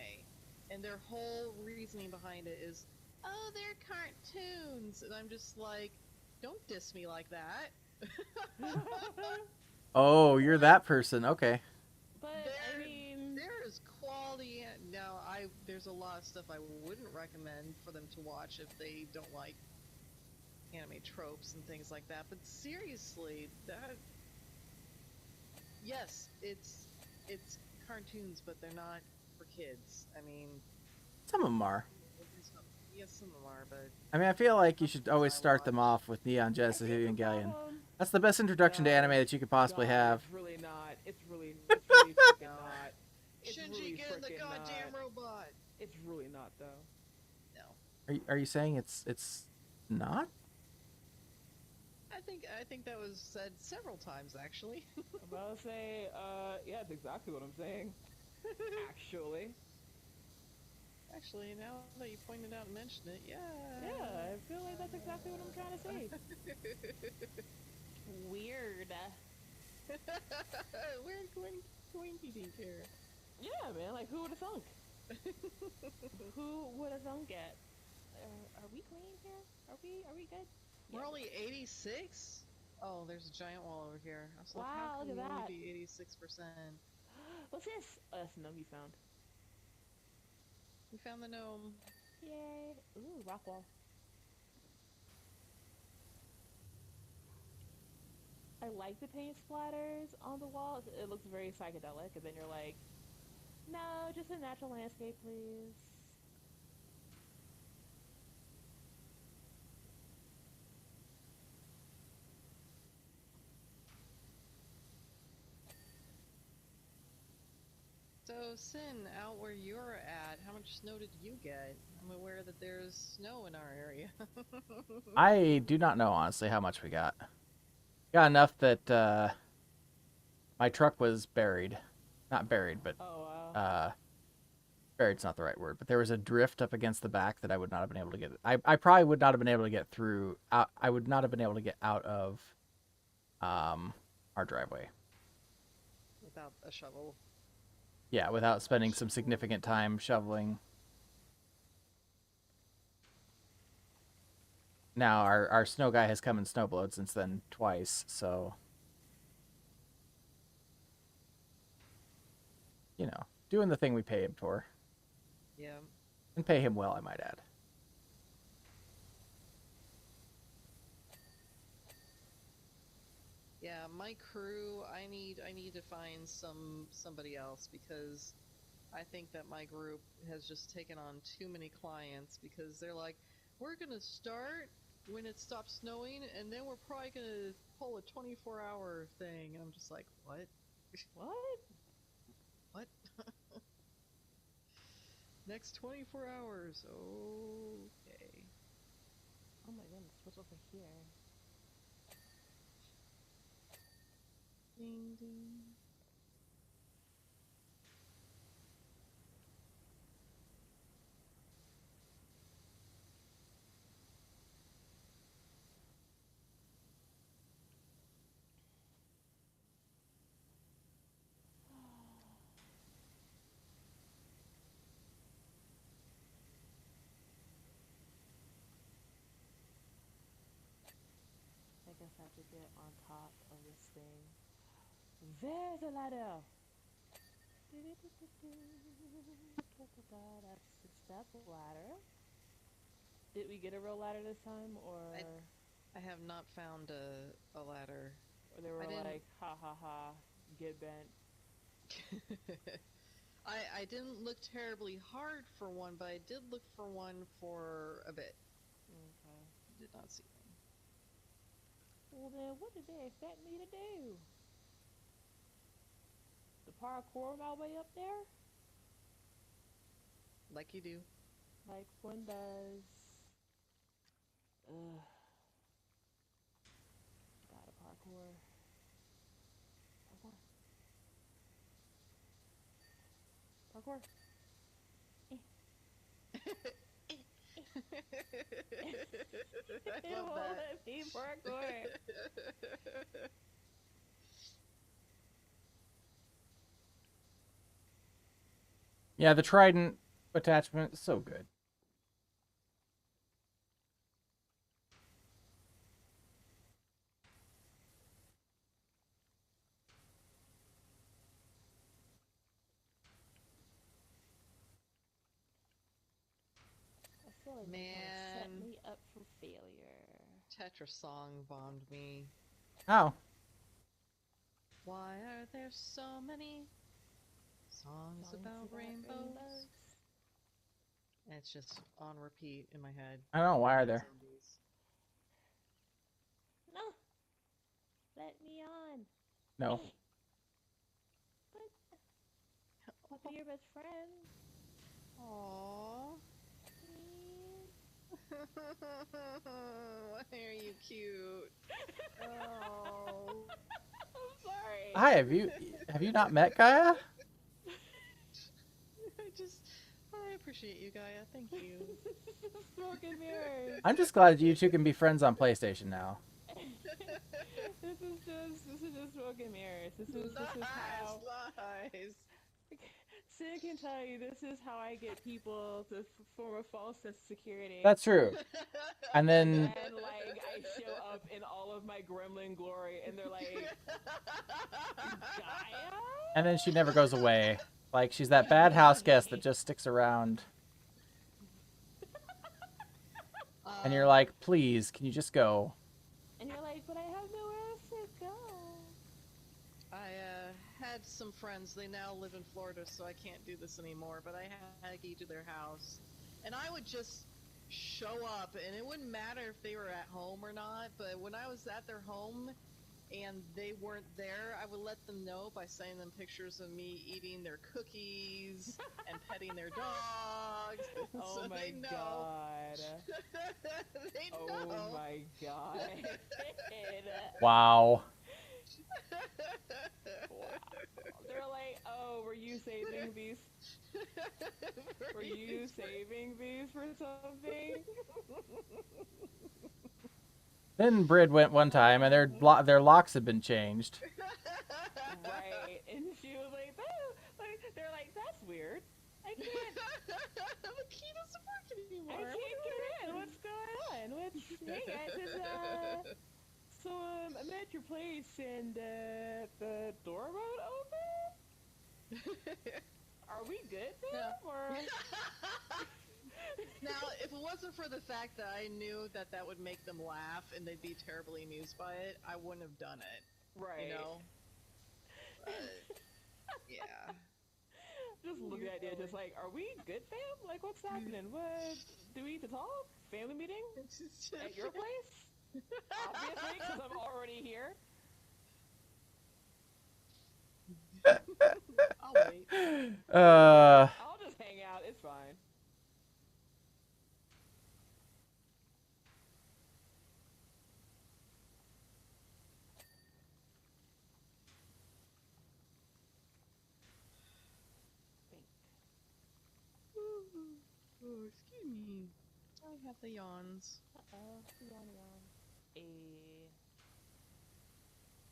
And their whole reasoning behind it is, oh, they're cartoons. And I'm just like, don't diss me like that.
Oh, you're that person. Okay.
But, I mean...
quality. Now, there's a lot of stuff I wouldn't recommend for them to watch if they don't like anime tropes and things like that. But seriously, yes, it's cartoons, but they're not for kids. I mean,
Some of them are.
yes, some of them are, but
I mean, I feel like you should always start them off with Neon Genesis Evangelion. That's the best introduction to anime that you could possibly have.
It's really not. It's really freaking not. It's
Shinji,
really
get in the
frickin'
goddamn
not.
robot.
It's really not though.
No.
Are you saying it's not?
I think that was said several times actually.
I'm about to say, yeah, that's exactly what I'm saying. Actually.
Actually, now that you pointed out and mentioned it, yeah.
Yeah, I feel like that's exactly what I'm trying to say. Weird.
We're Twinkie Dink here.
Yeah, man, like who would have thunk? Who would have thunk it? Are we clean here? Are we good?
We're
Yeah.
only 86? Oh, there's a giant wall over here. I was like,
Wow,
how can
look
we
at
only
that.
be 86%?
What's this? Oh, that's a gnome you found.
We found the gnome.
Yay. Ooh, rock wall. I like the paint splatters on the walls. It looks very psychedelic, and then you're like, no, just a natural landscape, please.
So, Sin, out where you're at, how much snow did you get? I'm aware that there's snow in our area.
I do not know, honestly, how much we got. Got enough that my truck was buried. Not buried, but
Oh, wow.
buried's not the right word. But there was a drift up against the back that I would not have been able to get. I probably would not have been able to get through. I would not have been able to get out of our driveway.
Without a shovel.
Yeah, without spending some significant time shoveling. Now, our snow guy has come and snowblowed since then twice, so... You know, doing the thing we pay him for.
Yeah.
And pay him well, I might add.
Yeah, my crew, I need to find somebody else because I think that my group has just taken on too many clients because they're like, we're gonna start when it stops snowing and then we're probably gonna pull a 24-hour thing, and I'm just like, what?
What?
What? Next 24 hours. Okay.
Oh my goodness, what's over here?
Ding ding.
I guess I have to get on top of this thing. There's a ladder! That's a step ladder. Did we get a real ladder this time, or
I have not found a ladder.
or they were
I didn't-
like, ha ha ha, get bent?
I didn't look terribly hard for one, but I did look for one for a bit.
Okay.
Did not see one.
Well then, what did they expect me to do? The parkour my way up there?
Like you do.
Like one does. Ugh. Gotta parkour. Parkour. Parkour.
I
It
love
won't
that.
let me parkour.
Yeah, the trident attachment is so good.
and you're gonna set
Man.
me up for failure.
Tetris song bombed me.
Oh.
Why are there so many songs about rainbows? And it's just on repeat in my head.
I don't know, why are there?
Zombies.
No! Let me on!
No.
What? I'll be your best friend.
Aww. Why are you cute? Oh.
I'm sorry.
Hi, have you not met Gaia?
I appreciate you, Gaia. Thank you.
Smoke and mirrors.
I'm just glad you two can be friends on PlayStation now.
This is just smoke and mirrors. This is how
lies.
Sin can tell you this is how I get people to form a false sense of security.
That's true. And then
And like I show up in all of my gremlin glory, and they're like, Gaia?
and then she never goes away. Like she's that bad house guest that just sticks around. And you're like, please, can you just go?
And you're like, but I have nowhere else to go.
I had some friends. They now live in Florida, so I can't do this anymore. But I had a key to their house, and I would just show up, and it wouldn't matter if they were at home or not. But when I was at their home and they weren't there, I would let them know by sending them pictures of me eating their cookies and petting their dogs.
Oh
so
my
they know.
god.
They know.
Oh my god.
Wow.
Wow. They're like, oh, were you saving these? Were you saving these for something?
Then Brid went one time, and their locks had been changed.
Right, and she was like, they're like, that's weird. I can't.
The key doesn't work anymore.
I can't get in. What's going on? Hey guys, so I'm at your place and the door won't open. Are we good then? Or
now, if it wasn't for the fact that I knew that that would make them laugh and they'd be terribly amused by it, I wouldn't have done it.
right?
You know. Yeah.
Just look at you, just like, are we good, fam? Like, what's happening? What? Do we need to talk? Family meeting? At your place? Obviously, because I'm already here.
I'll wait.
I'll just hang out. It's fine.
Oh, excuse me. I have the yawns.
Uh-oh. Yawn.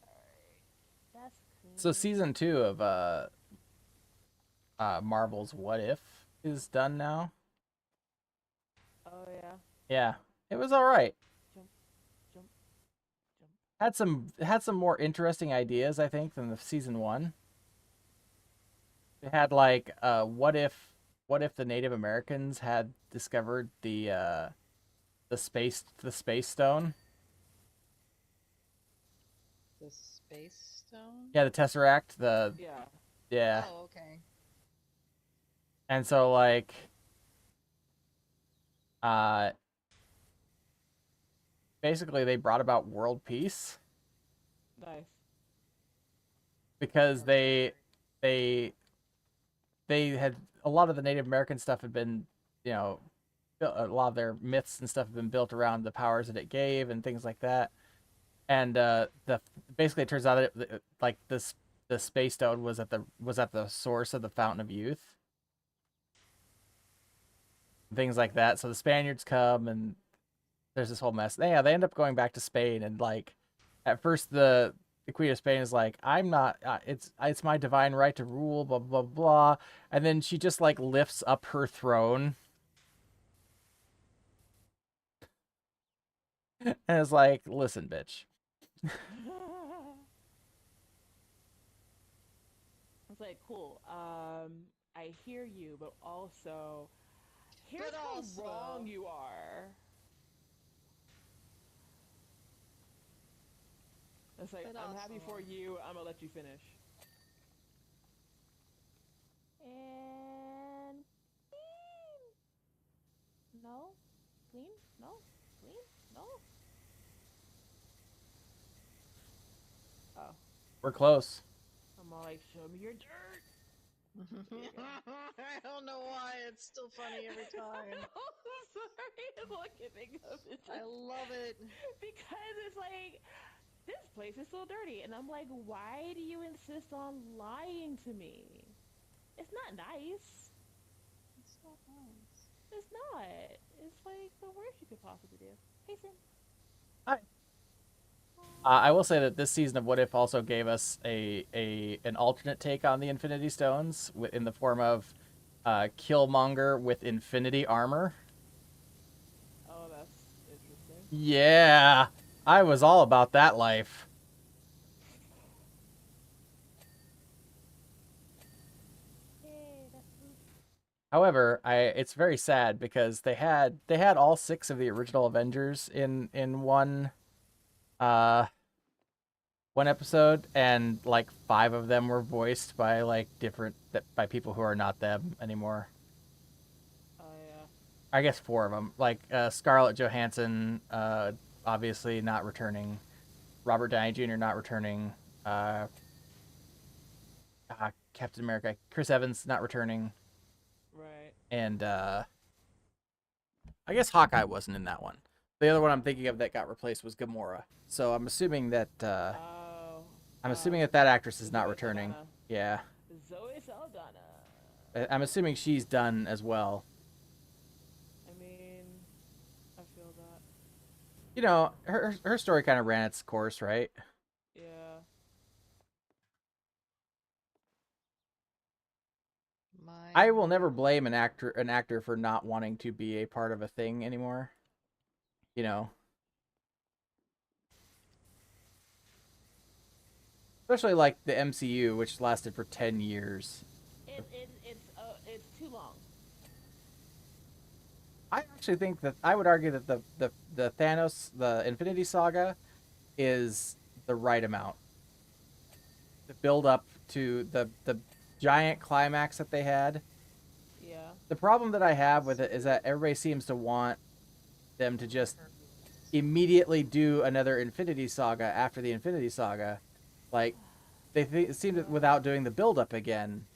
Alright. That's clean.
So season 2 of Marvel's What If is done now.
Oh, yeah.
Yeah, it was all right.
Jump.
Had some more interesting ideas, I think, than the season 1. It had like what if the Native Americans had discovered the space stone?
The space stone?
Yeah, the Tesseract, yeah.
Oh, okay.
And so like basically they brought about world peace
Nice.
because they had a lot of the Native American stuff had been, you know, a lot of their myths and stuff have been built around the powers that it gave and things like that. And basically it turns out that like the space stone was at the source of the Fountain of Youth. Things like that. So the Spaniards come and there's this whole mess. Yeah, they end up going back to Spain, and like at first the Queen of Spain is like, I'm not it's my divine right to rule, blah blah blah, and then she just like lifts up her throne and is like, listen, bitch.
It's like, cool. I hear you, but also Here's
But
how
also-
wrong you are. It's like,
But
I'm happy for
also-
you, I'm gonna let you finish. And... clean. No? Clean? No? Clean? No? Oh.
We're close.
I'm all like, show me your dirt!
I don't know why, it's still funny every time.
I'm sorry, all I can think of is
I love it.
because it's like, this place is so dirty, and I'm like, why do you insist on lying to me? It's not nice.
It's so nice.
It's not. It's like the worst you could possibly do. Hey, Sim.
Hi. I will say that this season of What If also gave us an alternate take on the Infinity Stones in the form of Killmonger with Infinity Armor.
Oh, that's interesting.
Yeah, I was all about that life.
Yay, that's sweet.
However, it's very sad because they had all 6 of the original Avengers in one one episode, and like 5 of them were voiced by like by people who are not them anymore.
Oh, yeah.
I guess 4 of them, like Scarlett Johansson, obviously not returning. Robert Downey Jr. not returning. Captain America, Chris Evans not returning,
Right.
and I guess Hawkeye wasn't in that one. The other one I'm thinking of that got replaced was Gamora. So I'm assuming that
Oh.
that actress is not
Zoe
returning.
Saldana.
Yeah,
Zoe Saldana.
I'm assuming she's done as well.
I mean, I feel that.
You know, her story kind of ran its course, right?
Yeah.
I will never blame an actor for not wanting to be a part of a thing anymore. You know. Especially like the MCU, which lasted for 10 years.
It's too long.
I actually think that I would argue that the Thanos, the Infinity Saga is the right amount. The build up to the giant climax that they had.
Yeah.
The problem that I have with it is that everybody seems to want them to just immediately do another Infinity Saga after the Infinity Saga. Like, they seem to, without doing the build up again.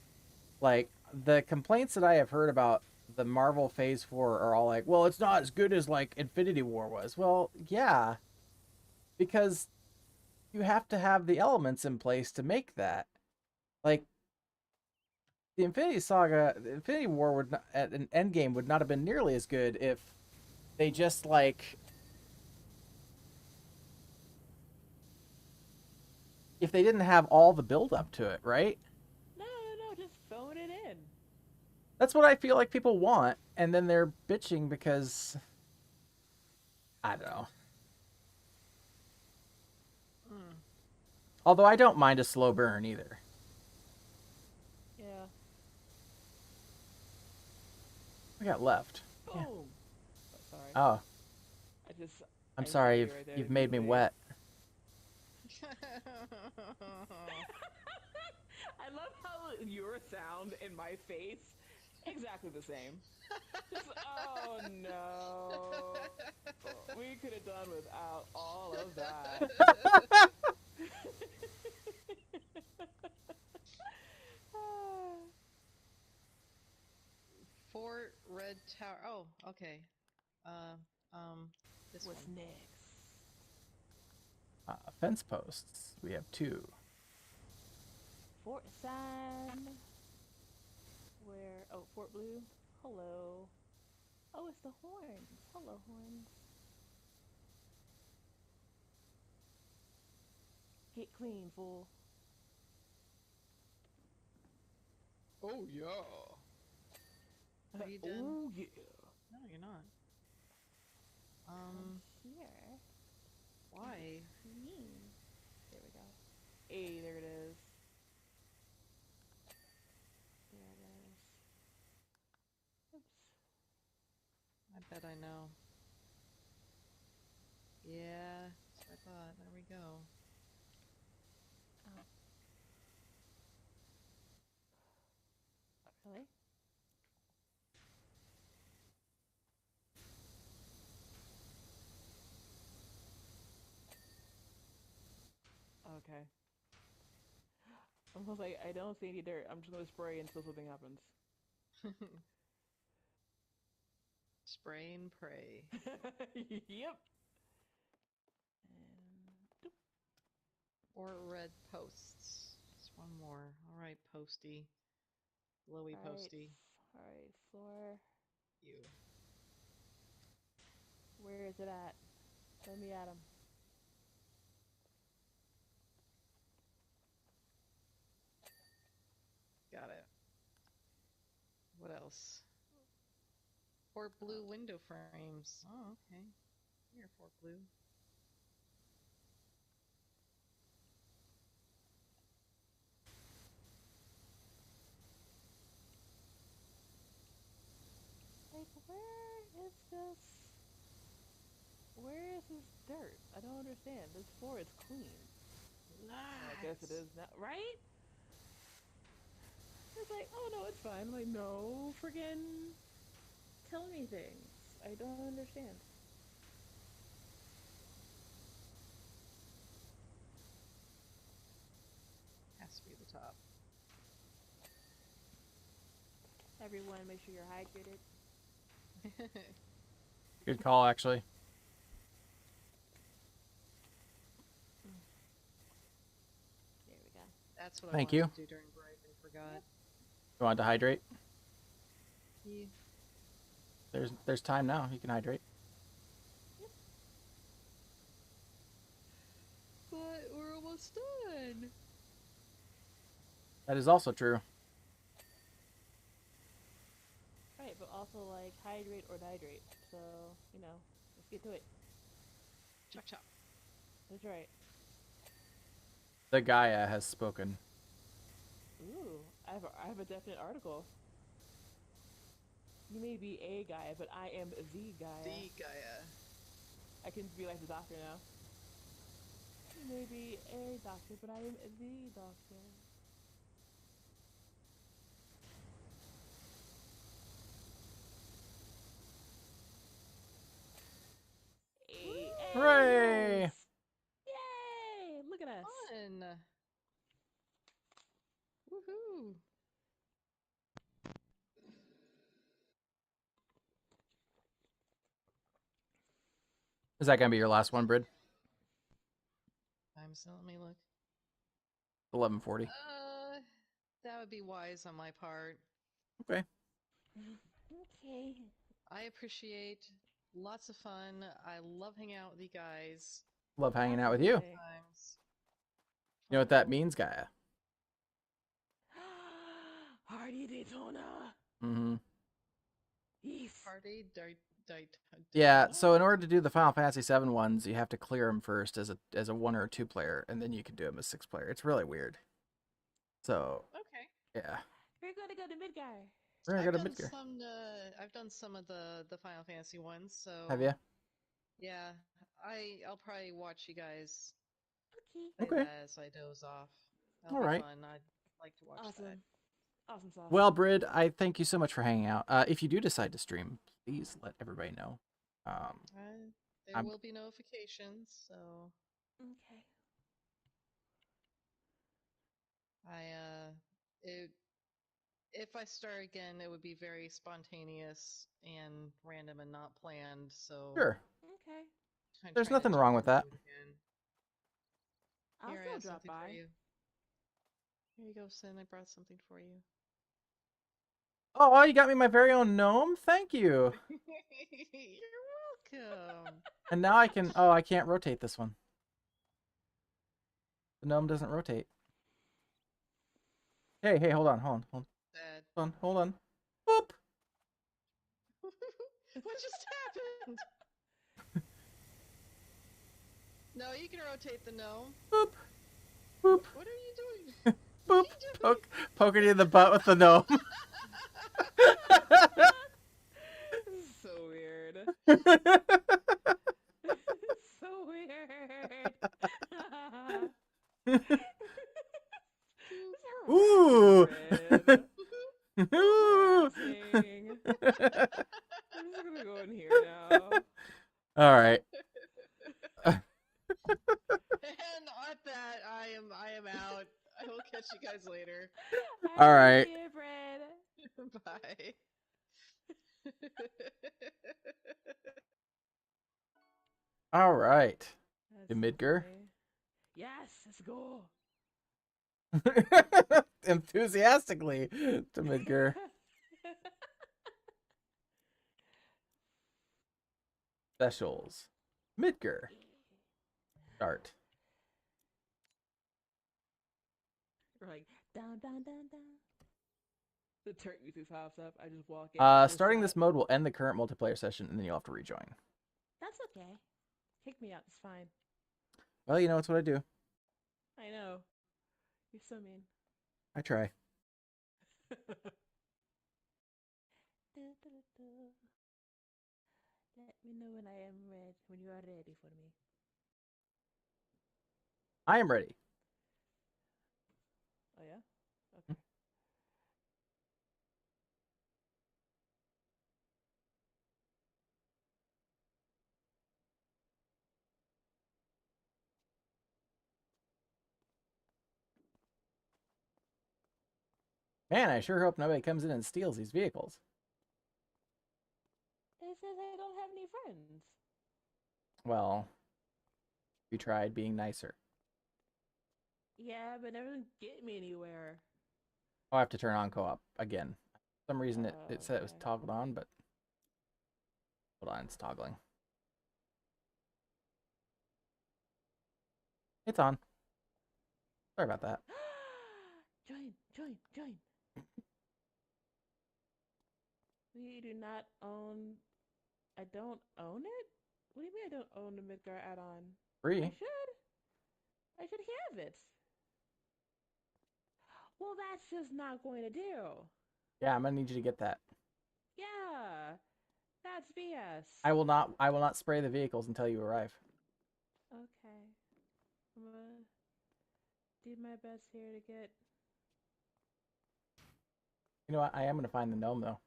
Like, the complaints that I have heard about the Marvel Phase 4 are all like, well, it's not as good as, like, Infinity War was. Well, yeah. Because you have to have the elements in place to make that. Like, the Infinity War would not, at an Endgame would not have been nearly as good if they just, like... if they didn't have all the build up to it, right?
No, just phone it in.
That's what I feel like people want, and then they're bitching because I don't know. Although I don't mind a slow burn either.
Yeah.
We got left.
Boom.
Yeah.
Oh, sorry.
Oh, I'm
I
sorry.
see right there,
You've
too
made me
late.
wet.
I love how your sound and my face exactly the same. Just, oh no. We could have done without all of that.
Fort Red Tower. Oh, okay. This
What's
one.
next?
Fence posts. We have 2.
Fort San. Where? Oh, Fort Blue. Hello. Oh, it's the horns. Hello, horns. Get clean, fool.
Oh yeah. Are you done?
Oh yeah.
No, you're not.
Here.
Why?
Clean. There we go. Hey, there it is. There it is. Oops.
bet I know. Yeah, that's what I thought. There we go.
Really? Okay. I was like, I don't see any dirt. I'm just gonna spray until something happens.
Spray and pray.
Yep. And
Or red posts. Just one more. All right, posty. Glowy posty.
Alright, floor.
You.
Where is it at? Let me at him.
Got it. What else? 4 blue window frames. Oh, okay. Here, 4 blue.
Like, where is this? Where is this dirt? I don't understand. This floor is clean. I guess it is now, right? It's like, oh no, it's fine. I'm like, no, friggin' tell me things. I don't understand.
Has to be the top.
Everyone, make sure you're hydrated.
Good call, actually.
There we go.
That's what
Thank
I
you.
wanted to do during break and forgot.
You want to hydrate?
Yeah.
There's time now. You can hydrate.
But we're almost done.
That is also true.
Right, but also like hydrate or dehydrate. So, you know, let's get to it.
Chop chop.
That's right.
The Gaia has spoken.
Ooh, I have a definite article. You may be a guy, but I am the Gaia.
The Gaia.
I can be like the doctor now. You may be a doctor, but I am the doctor. Hey,
Hooray!
yes. Yay! Look at us.
Fun. Woohoo.
Is that gonna be your last one, Brid?
So let me look.
11:40.
That would be wise on my part.
Okay.
Okay.
I appreciate lots of fun. I love hanging out with you guys.
Love hanging out with you.
Times.
You know what that means, Gaia?
Hardy Daytona.
Mm-hmm.
Yes.
Party,
Yeah, so in order to do the Final Fantasy VII ones, you have to clear them first as a 1 or a 2 player, and then you can do them as 6 player. It's really weird. So,
Okay.
yeah.
We're gonna go to Midgar.
We're gonna
I've
go to
done
Midgar.
some. I've done some of the Final Fantasy ones. So
Have you?
Yeah, I'll probably watch you guys
Okay.
play
Okay.
that as I doze off. That'll
All
be
right.
fun. I'd like to watch that.
Awesome. Awesome sauce.
Well, Brid, I thank you so much for hanging out. If you do decide to stream, please let everybody know.
There will be notifications, so
Okay.
if I start again, it would be very spontaneous and random and not planned. So
Sure.
Okay.
I'm
There's
trying to
nothing wrong with that.
do it again.
I'll
Here, I
still
have
drop
something for
by.
you. Here you go, Sin. I brought something for you.
Oh, you got me my very own gnome? Thank you.
You're welcome.
And now I can... Oh, I can't rotate this one. The gnome doesn't rotate. Hey, hold on.
Sad.
Hold on. Boop!
What just happened? No, you can rotate the gnome.
Boop! Boop!
What are you doing?
Boop! Poking you in the butt with the gnome.
So weird. So weird.
Ooh.
Harassing. I'm just gonna go in here now.
All right.
And at that, I am out. I will catch you guys later.
All right.
See you, Fred.
Bye.
All right.
That's so
Midgar.
funny. Yes, let's go.
Enthusiastically to Midgar. Specials. Midgar. Start.
We're like down. The turret music pops up. I just walk in.
Starting this mode will end the current multiplayer session, and then you'll have to rejoin.
That's okay. Kick me out. It's fine.
Well, you know, it's what I do.
I know. You're so mean.
I try.
Let me know when I am ready. When you are ready for me.
I am ready.
Oh yeah. Okay.
Man, I sure hope nobody comes in and steals these vehicles.
It says I don't have any friends.
Well, we tried being nicer.
Yeah, but it doesn't get me anywhere.
I'll have to turn on co-op again. For some reason it said it was
Okay.
toggled on, but hold on, it's toggling. It's on. Sorry about that.
Join. We do not own. I don't own it? What do you mean I don't own the Midgar add-on?
Free.
I should have it. Well, that's just not going to do.
Yeah, I'm gonna need you to get that.
Yeah, that's BS.
I will not spray the vehicles until you arrive.
Okay. I'm gonna do my best here to get.
You know what? I am gonna find the gnome though.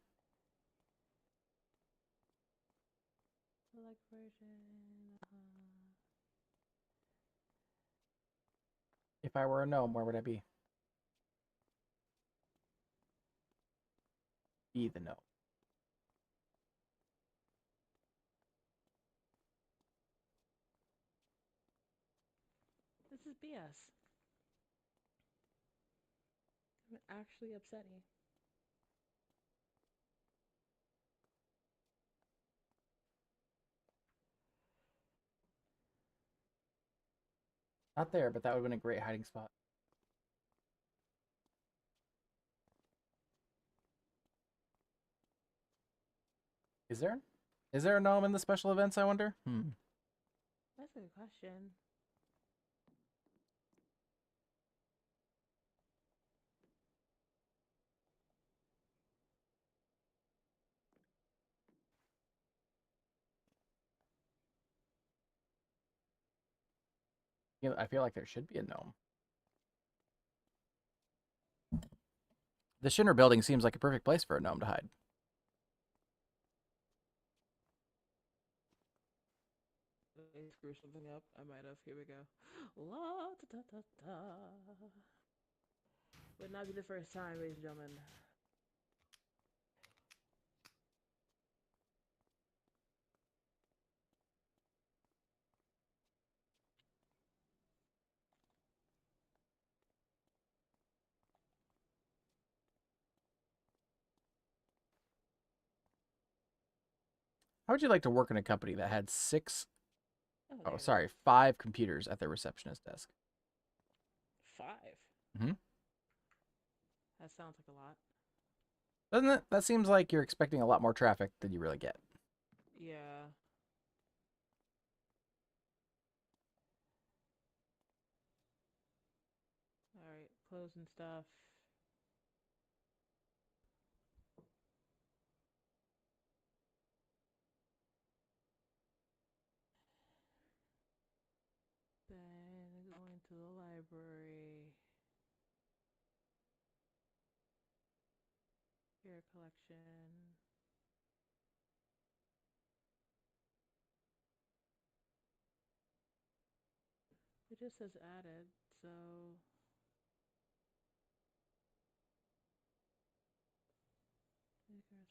Select version.
If I were a gnome, where would I be? Be the gnome.
This is BS. I'm actually upsetting.
Not there, but that would have been a great hiding spot. Is there a gnome in the special events, I wonder?
That's a good question.
I feel like there should be a gnome. The Shinner building seems like a perfect place for a gnome to hide.
Screw something up. I might have. Here we go. La da da da da. Would not be the first time, ladies and gentlemen.
How would you like to work in a company that had
Oh,
sorry, 5 computers at their receptionist desk?
5.
Mm-hmm.
That sounds like a lot.
Doesn't it? That seems like you're expecting a lot more traffic than you really get.
Yeah. Alright, closing stuff. to the library. Hair collection. It just says added, so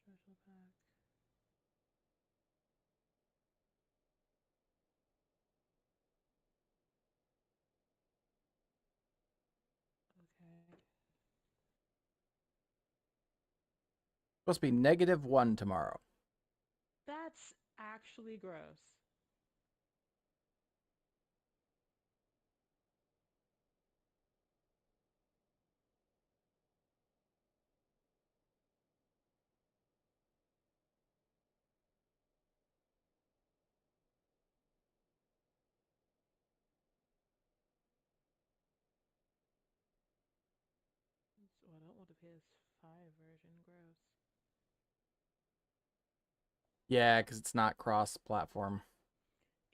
special pack. Okay.
Supposed to be -1 tomorrow.
That's actually gross. Oh, I don't want the PS5 version. Gross.
Yeah, because it's not cross-platform.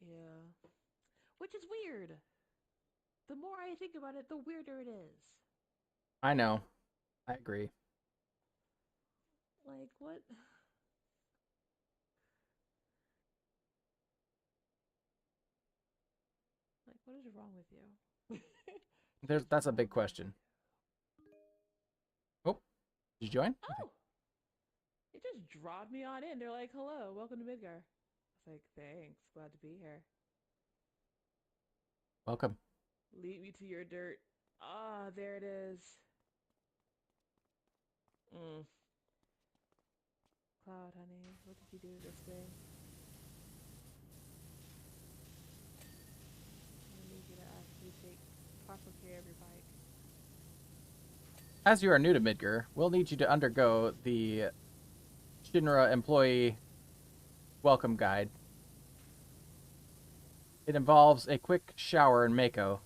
Yeah. Which is weird. The more I think about it, the weirder it is.
I know. I agree.
Like, what? Like, what is wrong with you?
That's a big question. Oh, did you join?
Oh! It just dropped me on in. They're like, hello, welcome to Midgar. I was like, thanks, glad to be here.
Welcome.
Lead me to your dirt. Ah, there it is. Cloud, honey, what did you do to this thing? I need you to actually take proper care of your bike.
As you are new to Midgar, we'll need you to undergo the Shinra employee welcome guide. It involves a quick shower and Mako.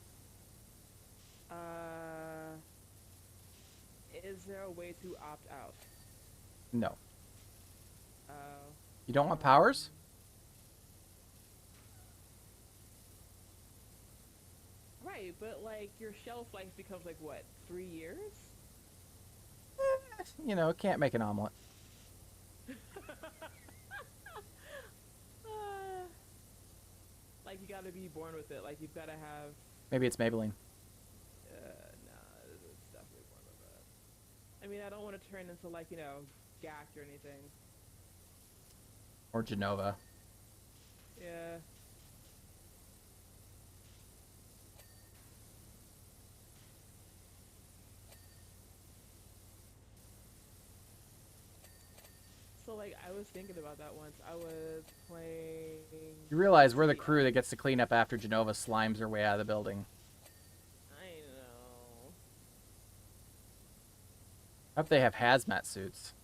Is there a way to opt out?
No.
Oh.
You don't want powers?
Right, but like your shelf life becomes like what, 3 years?
You know, can't make an omelet.
Like you gotta be born with it. Like you've gotta have.
Maybe it's Maybelline.
Nah, it's definitely born with it. I mean, I don't want to turn into like gacked or anything.
Or Genova.
Yeah. So like I was thinking about that once. I was playing.
You realize we're the crew that gets to clean up after Genova slimes her way out of the building.
I know.
I hope they have hazmat suits.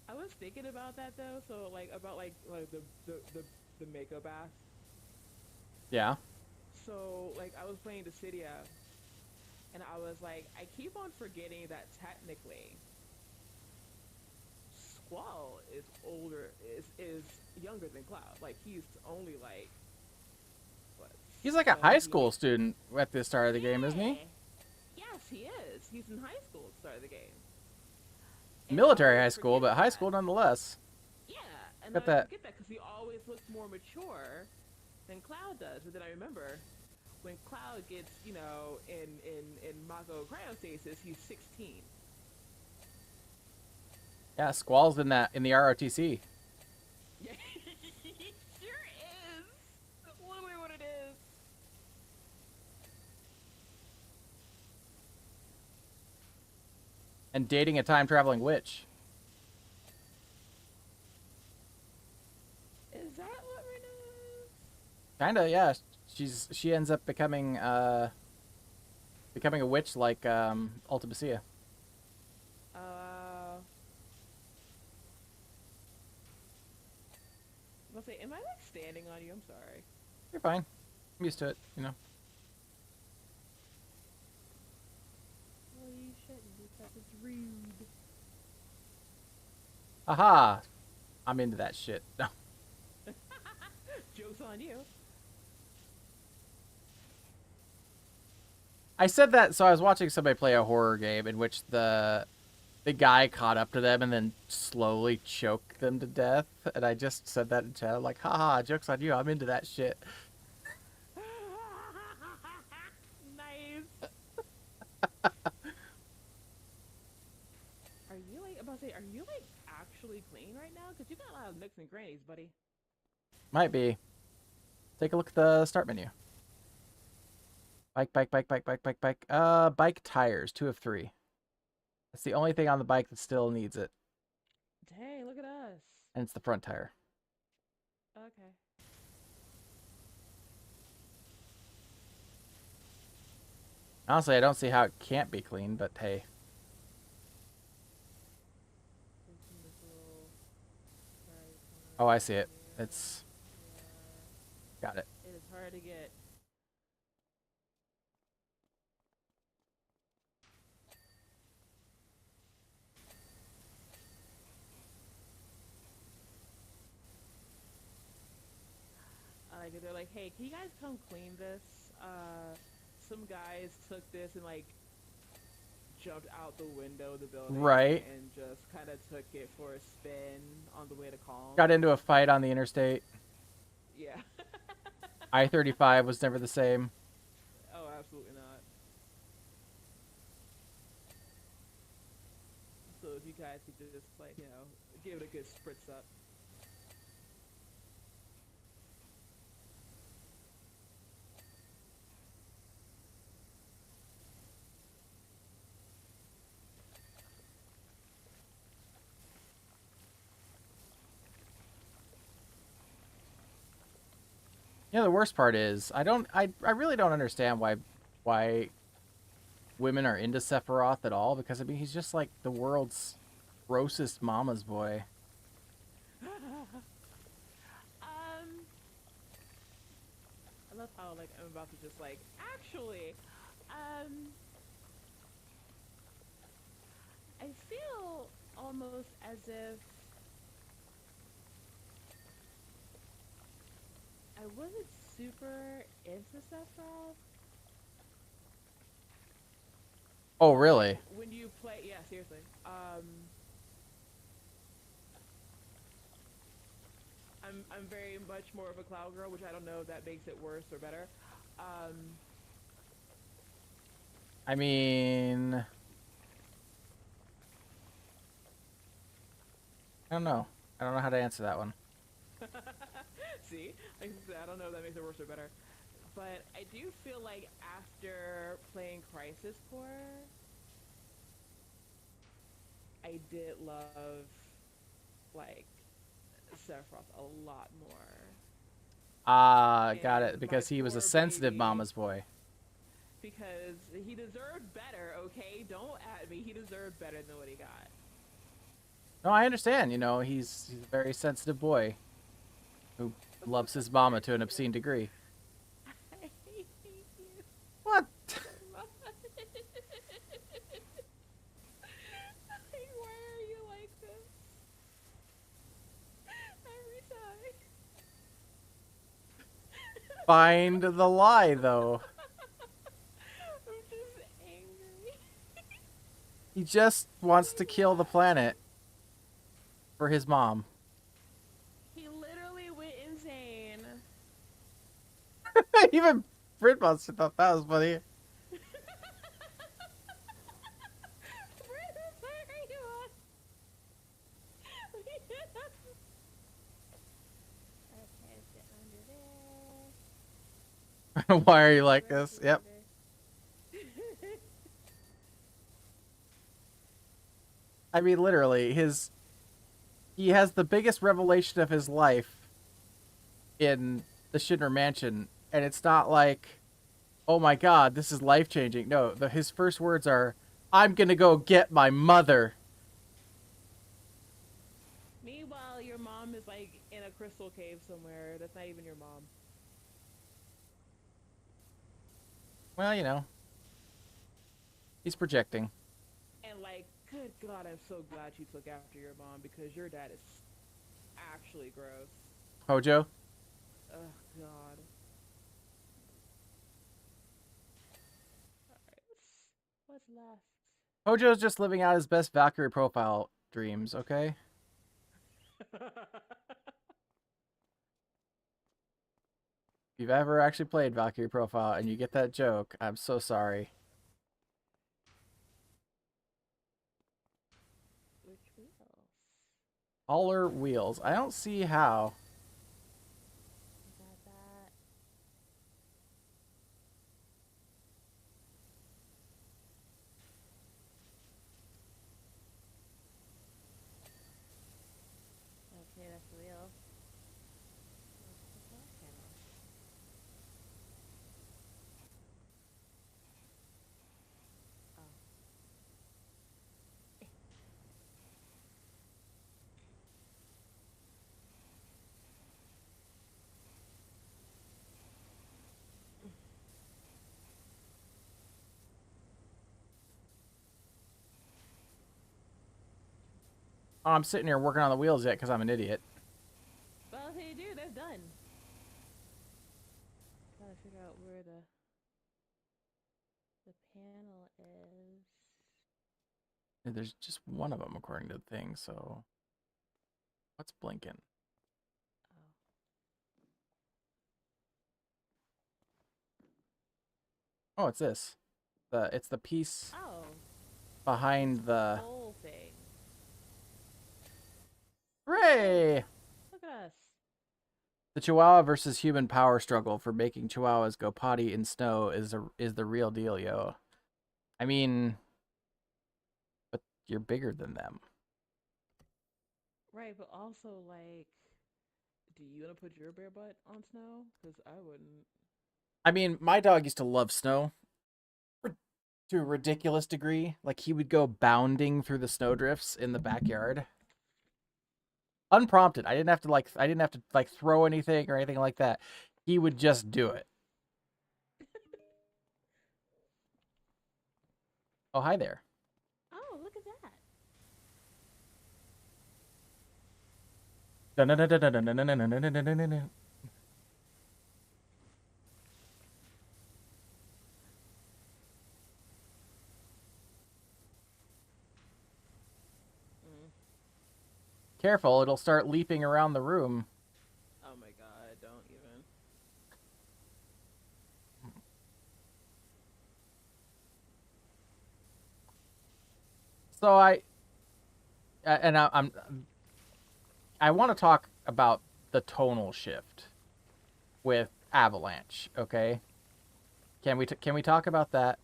I was thinking about that though. So like about like the Mako bath.
Yeah.
So like I was playing Dissidia, and I was like, I keep on forgetting that technically Squall is is younger than Cloud. Like he's only like what?
He's like a high school student at the start of the game, isn't he?
Yes, he is. He's in high school at the start of the game.
Military high school, but high school nonetheless.
Yeah, and
Got
I
that.
forget that because he always looks more mature than Cloud does. But then I remember when Cloud gets, in Mako cryostasis, he's 16.
Yeah, Squall's in the ROTC.
Yeah, he sure is. That's literally what it is.
And dating a time-traveling witch.
Is that what Rena is?
Kinda, yeah. She ends up becoming a witch like Ultimacia.
I'll say, am I like standing on you? I'm sorry.
You're fine. I'm used to it, you know.
Well, you shouldn't because it's rude.
Aha! I'm into that shit. No.
Joke's on you.
I said that, so I was watching somebody play a horror game in which the guy caught up to them and then slowly choked them to death, and I just said that in chat. I'm like, haha, joke's on you, I'm into that shit.
Nice. Are you like about to say? Are you like actually clean right now? Cause you got a lot of nooks and crannies, buddy.
Might be. Take a look at the start menu. Bike, bike, bike, bike, bike, bike, bike. Bike tires, 2 of 3. That's the only thing on the bike that still needs it.
Dang, look at us.
And it's the front tire.
Okay.
Honestly, I don't see how it can't be clean, but hey. Oh, I see it. It's... Got it.
It is hard to get. I like it. They're like, hey, can you guys come clean this? Some guys took this and like jumped out the window of the building,
Right.
and just kind of took it for a spin on the way to calm.
Got into a fight on the interstate.
Yeah.
I-35 was never the same.
Oh, absolutely not. So if you guys could just like, you know, give it a good spritz up.
Yeah, the worst part is I really don't understand why women are into Sephiroth at all, because I mean he's just like the world's grossest mama's boy.
I love how like I'm about to just like actually I feel almost as if I wasn't super into Sephiroth.
Oh, really?
When you play, yeah, seriously. I'm very much more of a Cloud girl, which I don't know if that makes it worse or better.
I mean, I don't know. I don't know how to answer that one.
See, like I said, I don't know if that makes it worse or better, but I do feel like after playing Crisis Core, I did love like Sephiroth a lot more.
Got it. Because he was a sensitive mama's boy.
Because he deserved better, okay? Don't at me. He deserved better than what he got.
No, I understand. You know, he's a very sensitive boy who loves his mama to an obscene degree.
I hate you.
What?
Like, why are you like this? Every time.
Find the lie, though.
I'm just angry.
He just wants to kill the planet for his mom.
He literally went insane.
Even Britmonster thought that was funny.
Where are you at? Okay, sit under there.
Why are you like this? Yep. I mean, literally, he has the biggest revelation of his life in the Shinra Mansion, and it's not like, oh my god, this is life-changing. No, his first words are, I'm gonna go get my mother.
Meanwhile, your mom is like in a crystal cave somewhere. That's not even your mom.
Well, you know, he's projecting.
And like, good God, I'm so glad you took after your mom because your dad is actually gross.
Hojo?
Ugh, left.
Hojo's just living out his best Valkyrie profile dreams, okay? If you've ever actually played Valkyrie profile and you get that joke, I'm so sorry.
Which wheels?
Hauler wheels. I don't see how.
Got that. Okay, that's the wheel. Where's the top panel? Oh.
Oh, I'm sitting here working on the wheels yet because I'm an idiot.
Well, if you do, they're done. Gotta figure out where the panel is.
There's just one of them according to the thing, so... What's blinking?
Oh.
Oh, it's this. It's the piece
Oh.
behind the...
Whole thing.
Hooray!
Look at us.
The Chihuahua versus human power struggle for making Chihuahuas go potty in snow is the real deal, yo. I mean, but you're bigger than them.
Right, but also, like, do you want to put your bare butt on snow? Because I wouldn't.
I mean, my dog used to love snow to a ridiculous degree. Like, he would go bounding through the snowdrifts in the backyard. Unprompted. I didn't have to throw anything or anything like that. He would just do it. Oh, hi there.
Oh, look at that.
Careful, it'll start leaping around the room.
Oh my god, don't even.
So I want to talk about the tonal shift with Avalanche, okay? Can we talk about that?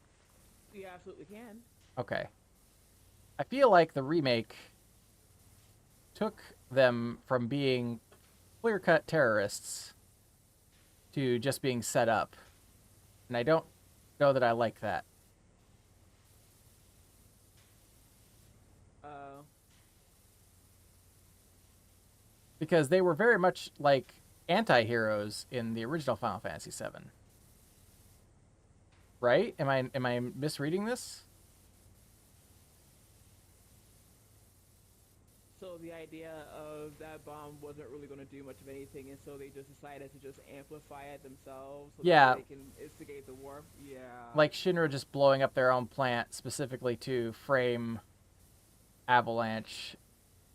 We absolutely can.
Okay. I feel like the remake took them from being clear-cut terrorists to just being set up. And I don't know that I like that. Because they were very much like anti-heroes in the original Final Fantasy VII. Right? Am I misreading this?
So the idea of that bomb wasn't really going to do much of anything, and so they just decided to just amplify it themselves so
Yeah.
that they can instigate the war. Yeah.
Like Shinra just blowing up their own plant specifically to frame Avalanche.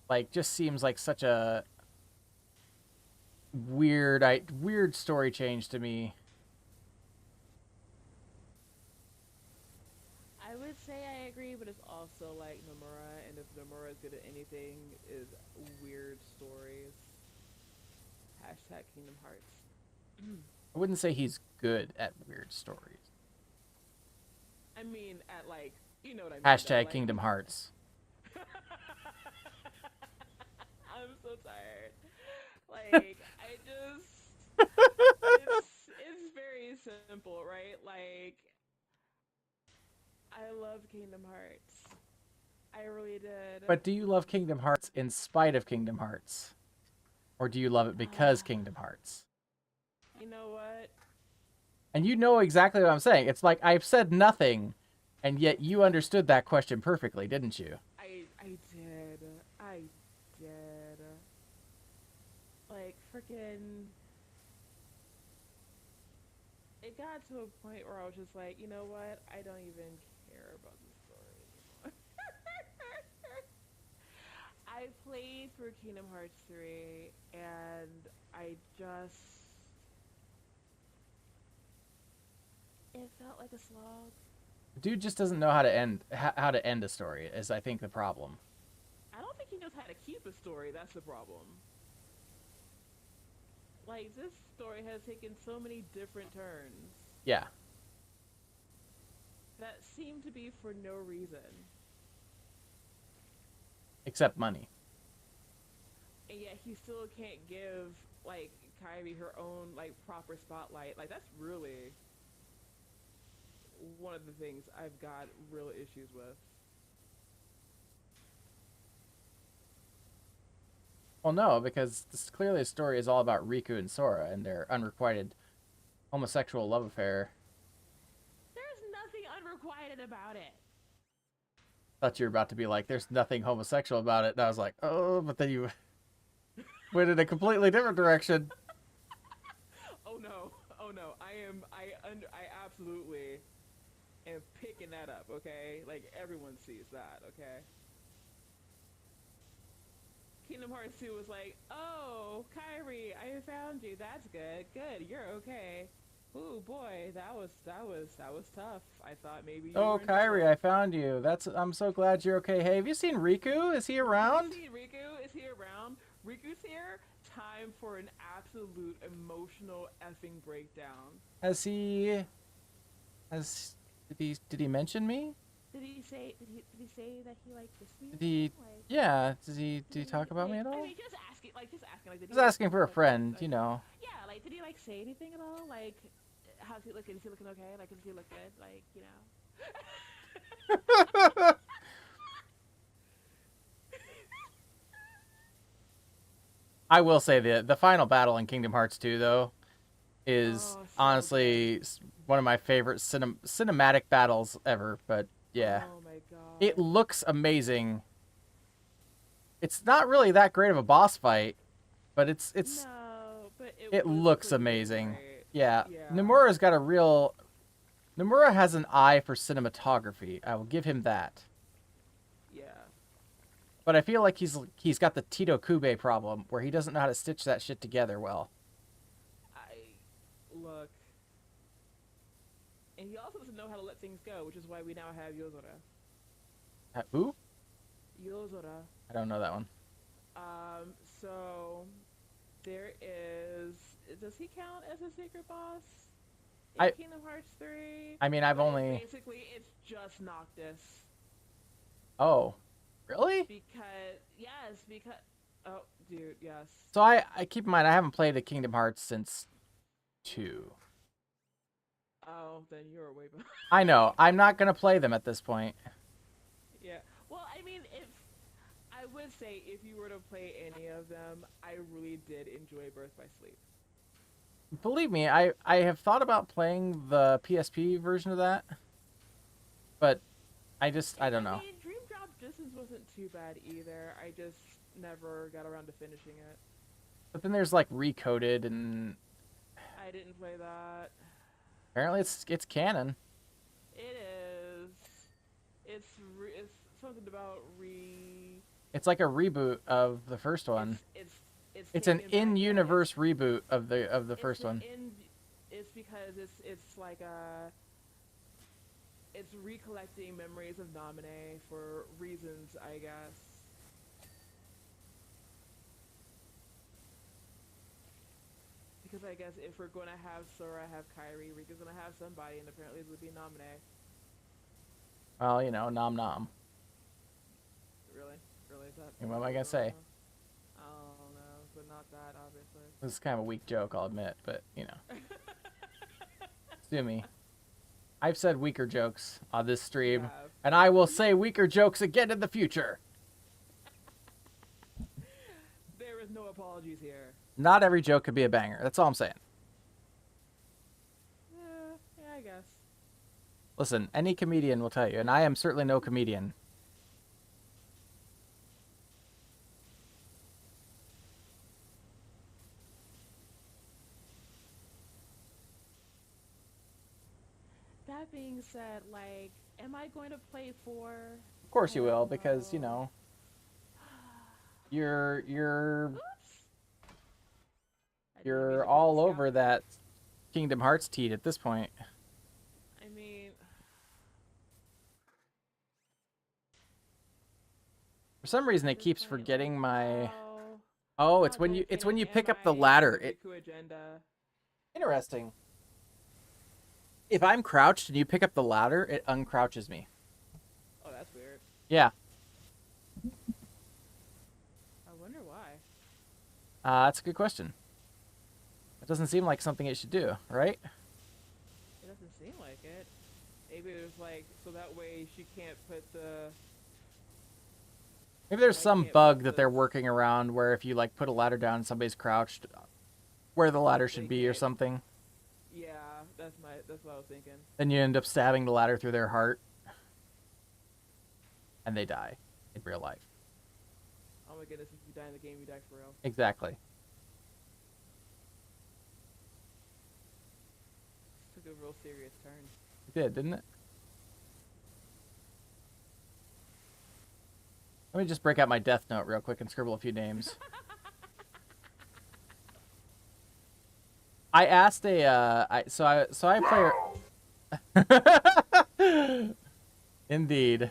Like, just seems like such a weird story change to me.
I would say I agree, but it's also like Nomura, and if Nomura is good at anything, is weird stories. Hashtag Kingdom Hearts.
I wouldn't say he's good at weird stories.
I mean, at like, you know what I mean.
Hashtag
though, like...
Kingdom Hearts.
I'm so tired. Like, I just... it's very simple, right? Like, I love Kingdom Hearts. I really did.
But do you love Kingdom Hearts in spite of Kingdom Hearts? Or do you love it because Kingdom Hearts?
You know what?
And you know exactly what I'm saying. It's like I've said nothing, and yet you understood that question perfectly, didn't you?
I did. I did. Like, freaking... It got to a point where I was just like, you know what? I don't even care about this I played through Kingdom Hearts 3, and I just... It felt like a slog.
Dude just doesn't know how to end a story. Is I think the problem.
I don't think he knows how to keep a story. That's the problem. Like, this story has taken so many different turns
Yeah.
that seem to be for no reason.
Except money.
And yet he still can't give, like, Kairi her own, like, proper spotlight. Like, that's really one of the things I've got real issues with.
Well, no, because clearly the story is all about Riku and Sora and their unrequited homosexual love affair.
There's nothing unrequited about it.
Thought you were about to be like, there's nothing homosexual about it. And I was like, oh, but then you went in a completely different direction.
Oh no. I absolutely am picking that up, okay? Like, everyone sees that, okay? Kingdom Hearts 2 was like, oh, Kairi, I found you. That's good. Good, you're okay. Ooh, boy, that was tough. I thought maybe you
Oh,
were in
Kairi,
trouble.
I found you. I'm so glad you're okay. Hey, have you seen Riku? Is he around?
See, Riku is he around? Riku's here. Time for an absolute emotional effing breakdown.
Did he mention me?
Did he say that he like kissed me?
Did he?
Like,
Yeah. Did he talk about me at all?
I mean, just asking. Like, did
Just
he, like,
asking for a
like,
friend,
like,
you know.
Yeah, like, did he like say anything at all? Like, how's he looking? Is he looking okay? Like, does he look good? Like, you know.
I will say the final battle in Kingdom Hearts 2 though is
Oh, so
honestly one of my favorite cinematic battles ever. But yeah,
Oh my god.
it looks amazing. It's not really that great of a boss fight, but it looks
pretty
amazing.
great.
Yeah,
Yeah.
Nomura has an eye for cinematography. I will give him that.
Yeah.
But I feel like he's got the Tito Kube problem where he doesn't know how to stitch that shit together well.
Look. And he also doesn't know how to let things go, which is why we now have Yozora.
Who?
Yozora.
I don't know that one.
So there is. Does he count as a secret boss?
I-
In Kingdom Hearts 3?
I mean, I've
But
only...
Basically, it's just Noctis.
Oh, really?
Because. Oh, dude, yes.
So I keep in mind, I haven't played a Kingdom Hearts since 2.
Oh, then you're way behind.
I know. I'm not going to play them at this point.
Yeah. Well, I mean, I would say if you were to play any of them, I really did enjoy Birth by Sleep.
Believe me, I have thought about playing the PSP version of that. But I don't know.
I mean, Dream Drop Distance wasn't too bad either. I just never got around to finishing it.
But then there's like Recoded, and
I didn't play that.
apparently it's canon.
It is. It's something about
It's like a reboot of the first one. It's an
taken back,
in-universe reboot of the first one.
It's because it's like it's recollecting memories of Naminé for reasons, I guess. Because I guess if we're gonna have Sora have Kairi, Rika's gonna have somebody, and apparently it would be Naminé.
Well, you know, nom nom.
Really? Is that?
And what am I gonna say?
I don't know, but not that, obviously.
This is kind of a weak joke, I'll admit, but you know. Sue me. I've said weaker jokes on this stream,
have.
and I will say weaker jokes again in the future.
There is no apologies here.
Not every joke could be a banger. That's all I'm saying.
Yeah, I guess.
Listen, any comedian will tell you, and I am certainly no comedian.
That being said, like, am I going to play 4?
Of course you will, because, you know, You're
Oops. I didn't mean
you're
to
all
cut the
over
scalp.
that Kingdom Hearts teat at this point.
I mean,
For some reason,
at
it
this
keeps
point,
forgetting my.
how
Oh,
how
it's when you
dedicated
pick
am
up the
I to
ladder.
the
It
Riku agenda?
interesting. If I'm crouched and you pick up the ladder, it uncrouches me.
Oh, that's weird.
Yeah.
I wonder why.
That's a good question. It doesn't seem like something it should do, right?
It doesn't seem like it. Maybe it was like so that way she can't put the.
Maybe there's
I
some
can't
bug
put
that they're
the.
working around where if you like put a ladder down and somebody's crouched, where the ladder should
They
be or
can't.
something,
Yeah, that's what I was thinking.
then you end up stabbing the ladder through their heart, and they die in real life.
Oh my goodness! If you die in the game, you die for real.
Exactly.
This took a real serious turn.
It did, didn't it? Let me just break out my death note real quick and scribble a few names. I asked I play. Indeed.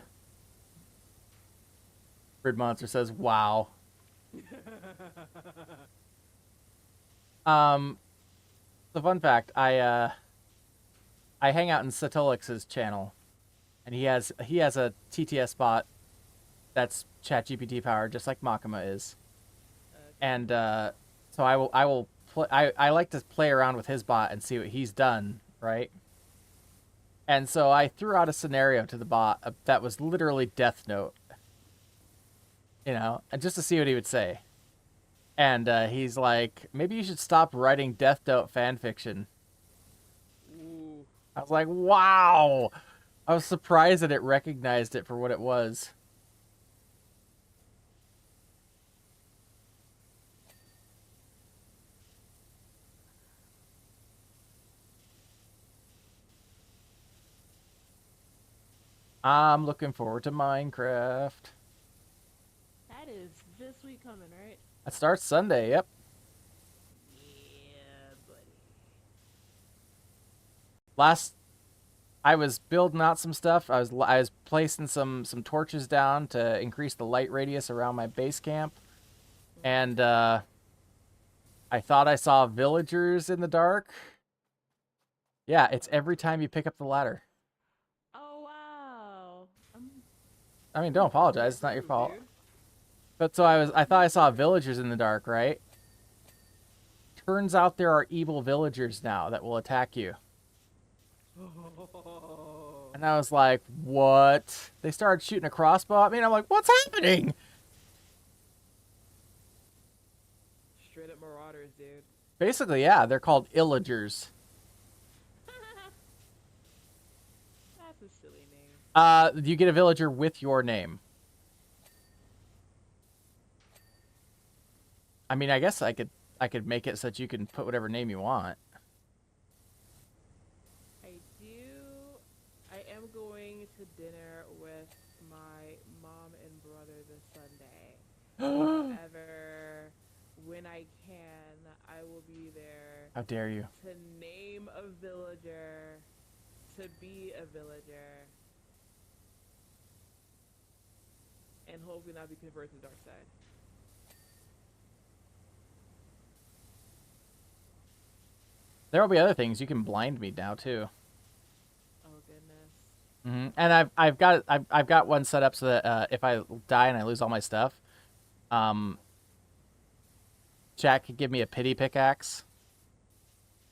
Grid Monster says, "Wow." The fun fact, I hang out in Satolix's channel, and he has a TTS bot that's ChatGPT powered, just like Makima is. And so I will play. I like to play around with his bot and see what he's done, right? And so I threw out a scenario to the bot that was literally Death Note, and just to see what he would say. And he's like, maybe you should stop writing Death Note fan fiction.
Ooh.
I was like, wow. I was surprised that it recognized it for what it was. I'm looking forward to Minecraft.
That is this week coming, right?
That starts Sunday, yep.
Yeah, buddy.
I was building out some stuff. I was placing some torches down to increase the light radius around my base camp. And I thought I saw villagers in the dark. Yeah, it's every time you pick up the ladder.
Oh wow.
I mean, don't apologize. It's not your
Rude,
fault.
dude.
But so I thought I saw villagers in the dark, right? Turns out there are evil villagers now that will attack you. And I was like, what? They started shooting a crossbow at me, and I'm like, what's happening?
Straight up marauders, dude.
Basically, yeah, they're called illagers.
That's a silly name.
You get a villager with your name. I mean, I guess I could make it so that you can put whatever name you want.
I am going to dinner with my mom and brother this Sunday. However, when I can, I will be there.
How dare you?
To name a villager, to be a villager, and hopefully not be converted to the dark side.
There will be other things. You can blind me now too.
Oh goodness.
And I've got one set up so that if I die and I lose all my stuff, Jack could give me a pity pickaxe.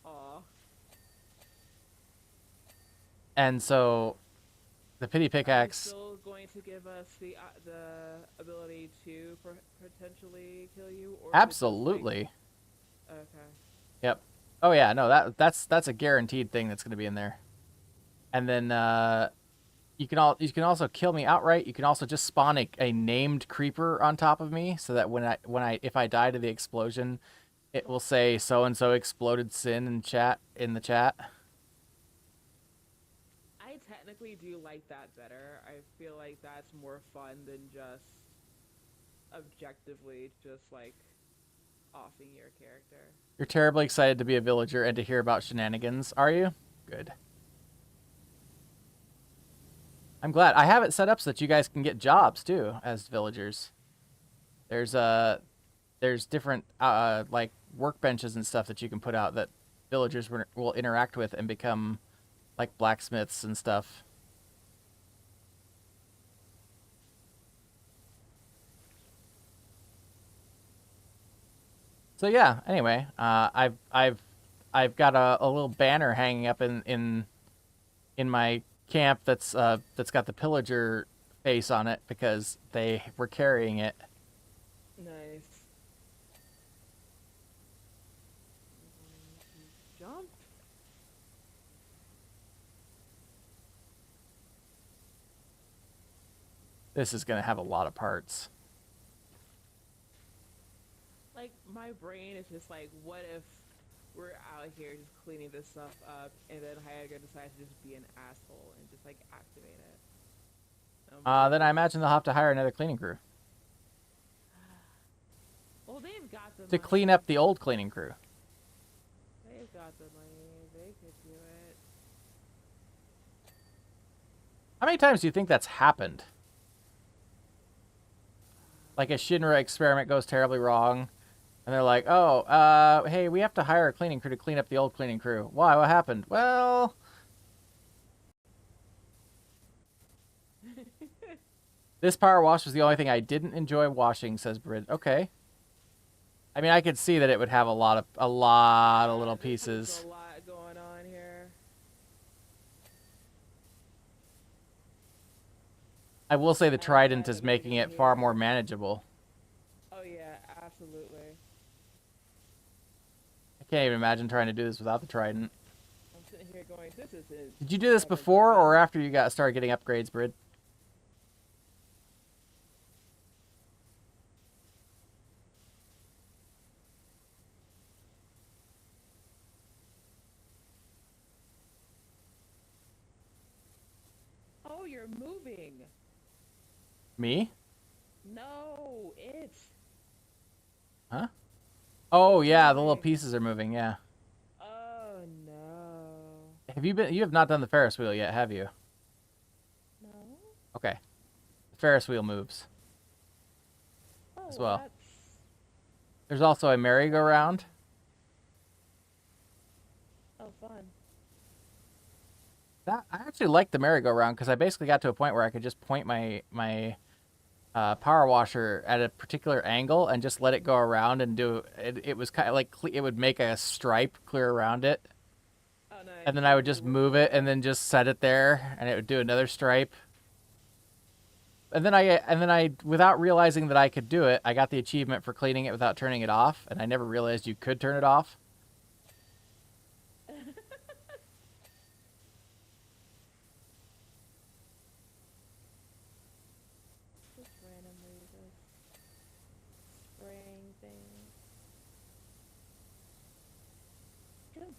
Aw.
And so, the pity pickaxe.
Are you still going to give us the ability to potentially kill you? Or
Absolutely.
Okay.
Yep. Oh yeah, no, that's a guaranteed thing that's going to be in there. And then you can also kill me outright. You can also just spawn a named creeper on top of me, so that if I die to the explosion, it will say so and so exploded sin in the chat.
I technically do like that better. I feel like that's more fun than just objectively just like offing your character.
You're terribly excited to be a villager and to hear about shenanigans, are you? Good. I'm glad. I have it set up so that you guys can get jobs too as villagers. There's different like workbenches and stuff that you can put out that villagers will interact with and become like blacksmiths and stuff. So yeah. Anyway, I've got a little banner hanging up in my camp that's got the pillager face on it because they were carrying it.
Nice. Jump.
This is gonna have a lot of parts.
Like my brain is just like, what if we're out here just cleaning this stuff up, and then Hayaga decides to just be an asshole and just like activate it.
Then I imagine they'll have to hire another cleaning crew
Well, they've got the
to
money.
clean up the old cleaning crew.
They've got the money. They could do it.
How many times do you think that's happened? Like a Shinra experiment goes terribly wrong, and they're like, "Oh, hey, we have to hire a cleaning crew to clean up the old cleaning crew." Why? What happened? Well, this power wash was the only thing I didn't enjoy washing, says Brid. Okay. I mean, I could see that it would have a lot of little pieces.
There's a lot going on here.
I will say the trident is making it far more manageable.
Oh yeah, absolutely.
I can't even imagine trying to do this without the trident.
I'm sitting here going, this is it.
Did you do this before or after you started getting upgrades, Brid?
Oh, you're moving.
Me?
No, it's.
Huh? Oh yeah, the little pieces are moving. Yeah.
Oh no.
You have not done the Ferris wheel yet, have you?
No.
Okay. The Ferris wheel moves
Oh,
as well.
that's...
There's also a merry-go-round.
Oh, fun.
I actually like the merry-go-round because I basically got to a point where I could just point my power washer at a particular angle and just let it go around and do it. It was kind of like it would make a stripe clear around it.
Oh, nice.
And then I would just move it and then just set it there and it would do another stripe. And then I without realizing that I could do it, I got the achievement for cleaning it without turning it off, and I never realized you could turn it off.
Just randomly just spraying things. Jump.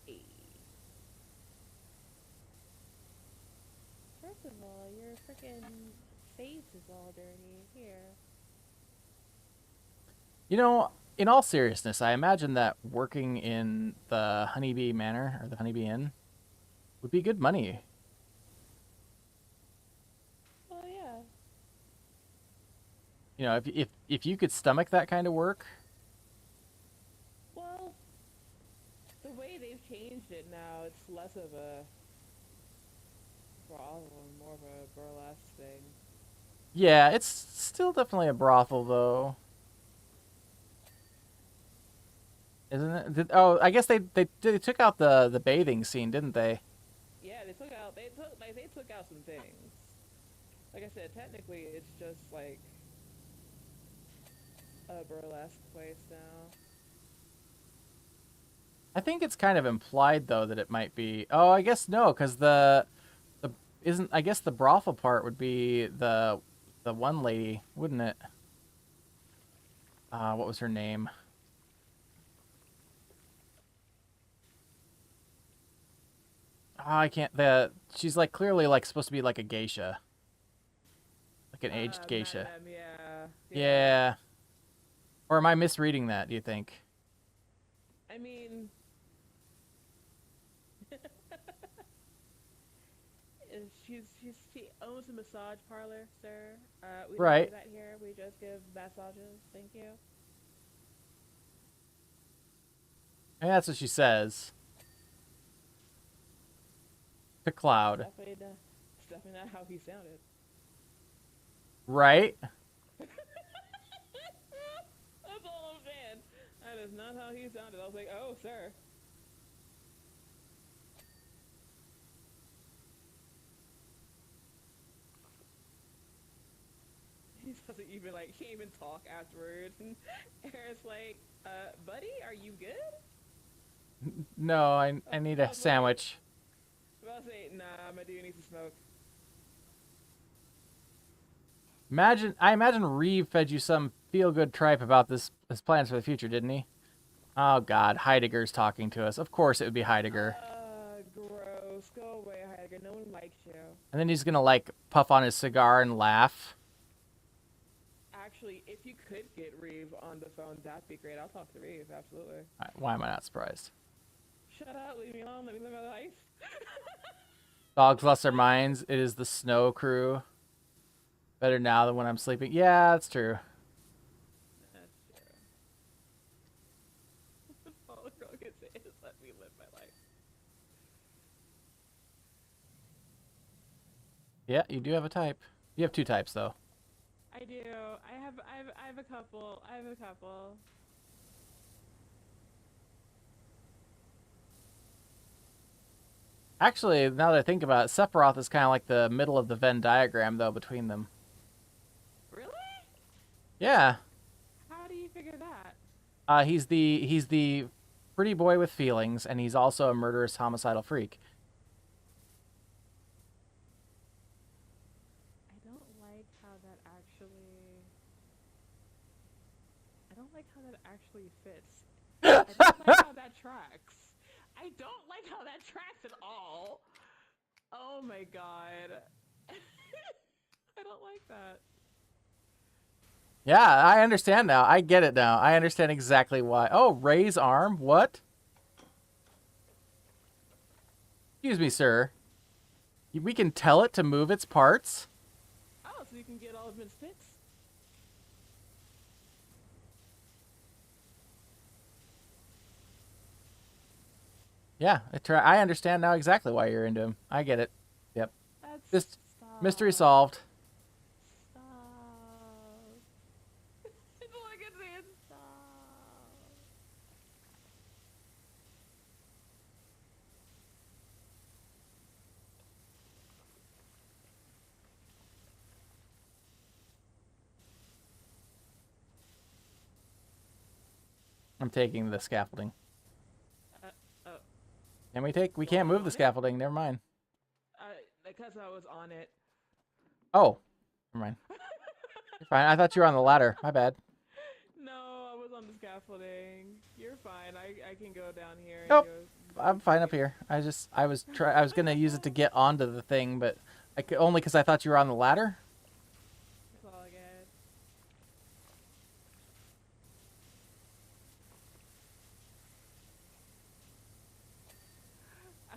Hey. First of all, your freaking face is all dirty. Here.
You know, in all seriousness, I imagine that working in the Honeybee Manor or the Honeybee Inn would be good money.
Oh yeah.
You know, if you could stomach that kind of work.
Well, the way they've changed it now, it's less of a brothel and more of a burlesque thing.
Yeah, it's still definitely a brothel though. Isn't it? I guess they took out the bathing scene, didn't they?
Yeah, they took out some things. Like I said, technically it's just like a burlesque place now.
I think it's kind of implied though that it might be. Oh, I guess no, because the isn't. I guess the brothel part would be the one lady, wouldn't it? What was her name? Oh, I can't. She's like clearly like supposed to be like a geisha, like an aged geisha.
Madam, yeah.
Yeah. Or am I misreading that, do you think?
I mean, she owns a massage parlor, sir. We don't
Right.
do that here. We just give massages. Thank you.
And that's what she says. To Cloud.
It's definitely not how he sounded.
Right?
That's all I'm saying. That is not how he sounded. I was like, oh, sir. He doesn't even like, he can't even talk afterwards. And Aaron's like, buddy, are you good?
No, I need a sandwich.
I'll say, nah, my dude needs to smoke.
I imagine Reeve fed you some feel-good tripe about his plans for the future, didn't he? Oh God, Heidegger's talking to us. Of course it would be Heidegger.
Gross. Go away, Heidegger. No one likes you.
And then he's gonna like puff on his cigar and laugh.
Actually, if you could get Reeve on the phone, that'd be great. I'll talk to Reeve, absolutely.
Why am I not surprised?
Shut up, leave me alone, let me live my life.
Dogs lost their minds. It is the snow crew. Better now than when I'm sleeping. Yeah, that's true.
That's true. All the girl can say is let me live my life.
Yeah, you do have a type. You have two types though.
I do. I have a couple. I have a couple.
Actually, now that I think about it, Sephiroth is kind of like the middle of the Venn diagram though between them.
Really?
Yeah.
How do you figure that?
He's the pretty boy with feelings, and he's also a murderous, homicidal freak.
I don't like how that actually. I don't like how that actually fits. I don't like how that tracks. I don't like how that tracks at all. Oh my god. I don't like that.
Yeah, I understand now. I get it now. I understand exactly why. Oh, Ray's arm? What? Excuse me, sir. We can tell it to move its parts?
Oh, so you can get all of its bits?
Yeah, I understand now exactly why you're into him. I get it. Yep.
That's
Just
stop.
mystery solved.
Stop. It's all I can say is stop.
I'm taking the scaffolding.
Oh.
Can we take? We can't move the scaffolding. Never mind.
Because I was on it.
Oh, never mind. You're fine. I thought you were on the ladder. My bad.
No, I was on the scaffolding. You're fine. I can go down here.
Nope.
And
I'm fine up here. I was gonna use it to get onto the thing, but I could only because I thought you were on the ladder.
It's all good.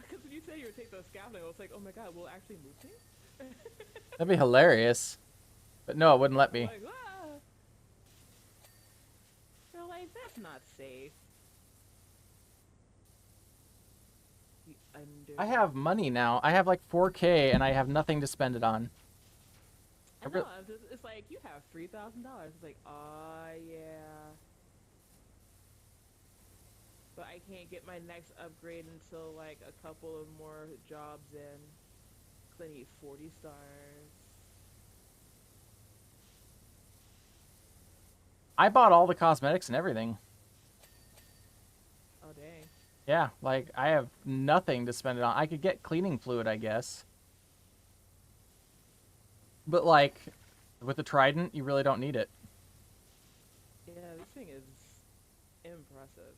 Because when you said you would take the scaffolding, I was like, oh my god, will it actually move me?
That'd be hilarious. But no, it wouldn't let me.
Like, ah. You're like, that's not safe.
I have money now. I have like 4K, and I have nothing to spend it on.
I know, it's like, you have $3,000. It's like, yeah. But I can't get my next upgrade until like a couple of more jobs in. Because I need 40 stars.
I bought all the cosmetics and everything.
Oh, dang.
Yeah, like I have nothing to spend it on. I could get cleaning fluid, I guess. But like, with the trident, you really don't need it.
Yeah, this thing is impressive.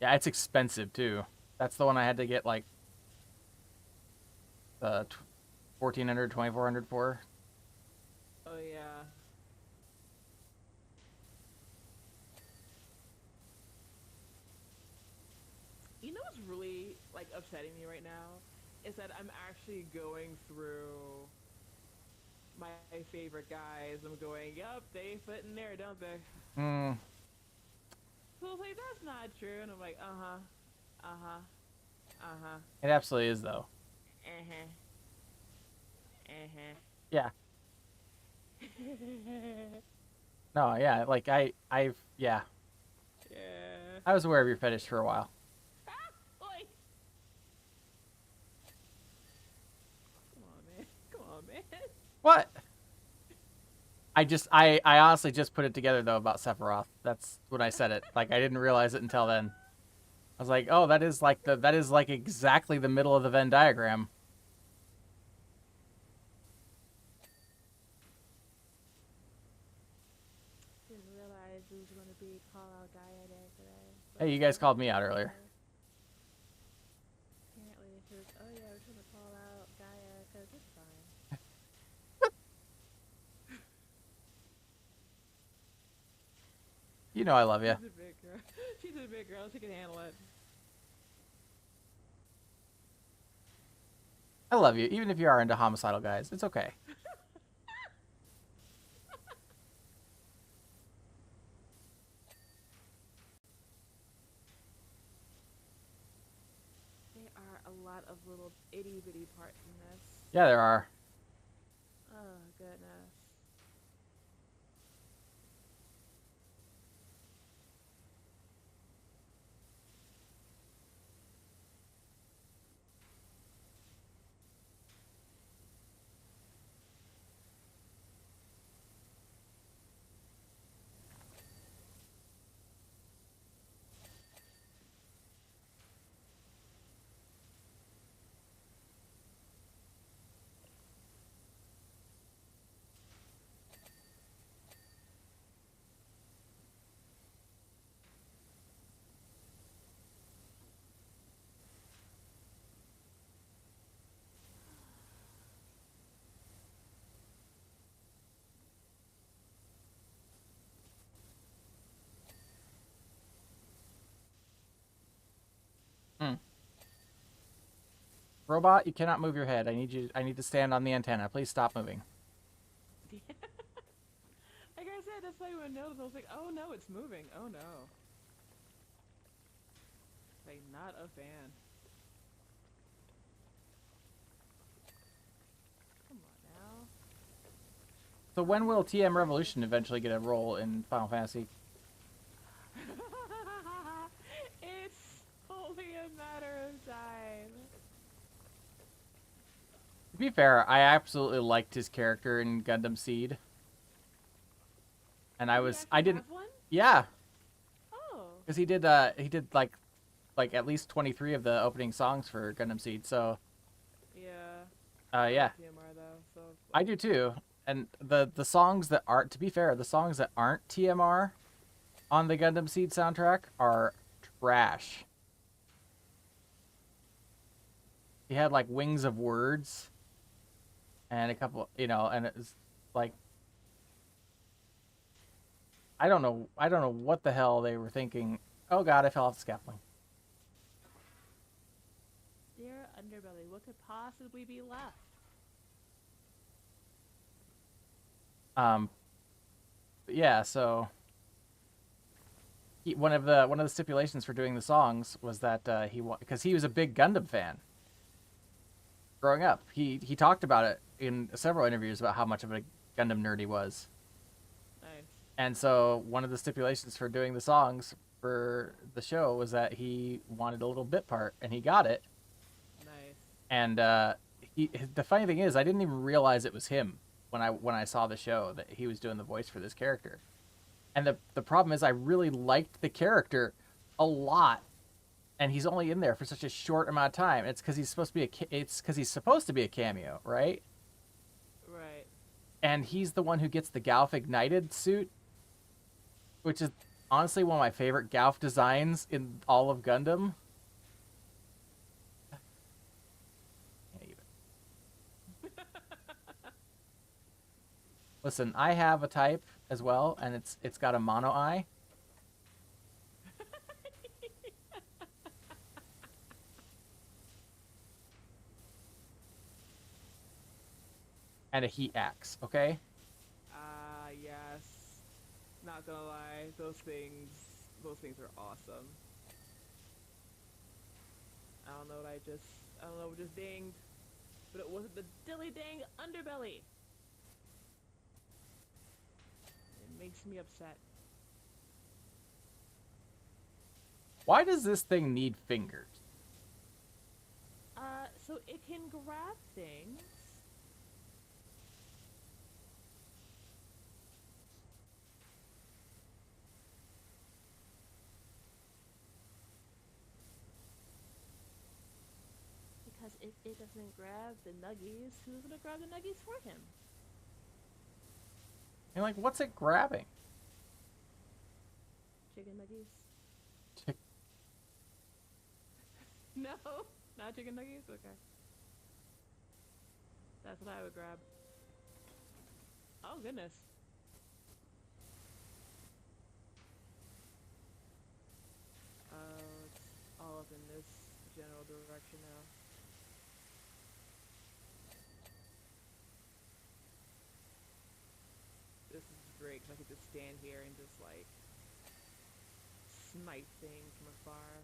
Yeah, it's expensive too. That's the one I had to get like $1,400, $2,400 for.
Oh yeah. You know what's really like upsetting me right now is that I'm actually going through my favorite guys. I'm going, yup, they fit in there, don't they?
Hmm.
So I was like, that's not true, and I'm like, uh-huh, uh-huh, uh-huh,
It absolutely is, though.
uh-huh, uh-huh.
Yeah. No, yeah, like yeah.
Yeah.
I was aware of your fetish for a while.
Ah, oi. Come on, man. Come on, man.
What? I honestly just put it together though about Sephiroth. That's when I said it. Like I didn't realize it until then. I was like, oh, that is like exactly the middle of the Venn diagram.
Didn't realize it was going to be call out Gaia Day today.
Hey, you guys called me out earlier.
Apparently, it says, oh yeah, we're going to call out Gaia because it's fine.
You know I love you.
She's a big girl. She's a big girl. She can handle it.
I love you, even if you are into homicidal guys. It's okay.
There are a lot of little itty bitty parts in this.
Yeah, there are.
Oh, goodness.
Hmm. Robot, you cannot move your head. I need to stand on the antenna. Please stop moving.
Like I said, that's why I noticed. I was like, oh no, it's moving. Oh no. Like, not a fan. Come on now.
So when will TM Revolution eventually get a role in Final Fantasy?
It's only a matter of time.
To be fair, I absolutely liked his character in Gundam Seed. And I didn't,
Have one?
yeah,
Oh.
because he did like at least 23 of the opening songs for Gundam Seed. So,
Yeah.
yeah,
TMR though, so.
I do too. And the songs that aren't, to be fair, the songs that aren't TMR on the Gundam Seed soundtrack are trash. He had like Wings of Words and a couple, and it was like I don't know what the hell they were thinking. Oh god, I fell off the scaffolding.
Dear underbelly, what could possibly be left?
Yeah, so one of the stipulations for doing the songs was that because he was a big Gundam fan growing up. He talked about it in several interviews about how much of a Gundam nerd he was.
Nice.
And so one of the stipulations for doing the songs for the show was that he wanted a little bit part, and he got it.
Nice.
And the funny thing is, I didn't even realize it was him when I saw the show, that he was doing the voice for this character. And the problem is, I really liked the character a lot, and he's only in there for such a short amount of time. It's because he's supposed to be a cameo, right?
Right.
And he's the one who gets the Galf ignited suit, which is honestly one of my favorite Galf designs in all of Gundam. Listen, I have a type as well, and it's got a mono eye. And a heat axe, okay?
Yes. Not gonna lie, those things are awesome. I don't know what just dinged, but it wasn't the dilly dang underbelly. It makes me upset.
Why does this thing need fingers?
So it can grab things. Because if it doesn't grab the nuggies, who's gonna grab the nuggies for him?
And like, what's it grabbing?
Chicken nuggies?
Chick-
No, not chicken nuggies? Okay. That's what I would grab. Oh, goodness. It's all up in this general direction now. This is great because I could just stand here and just like snipe things from afar.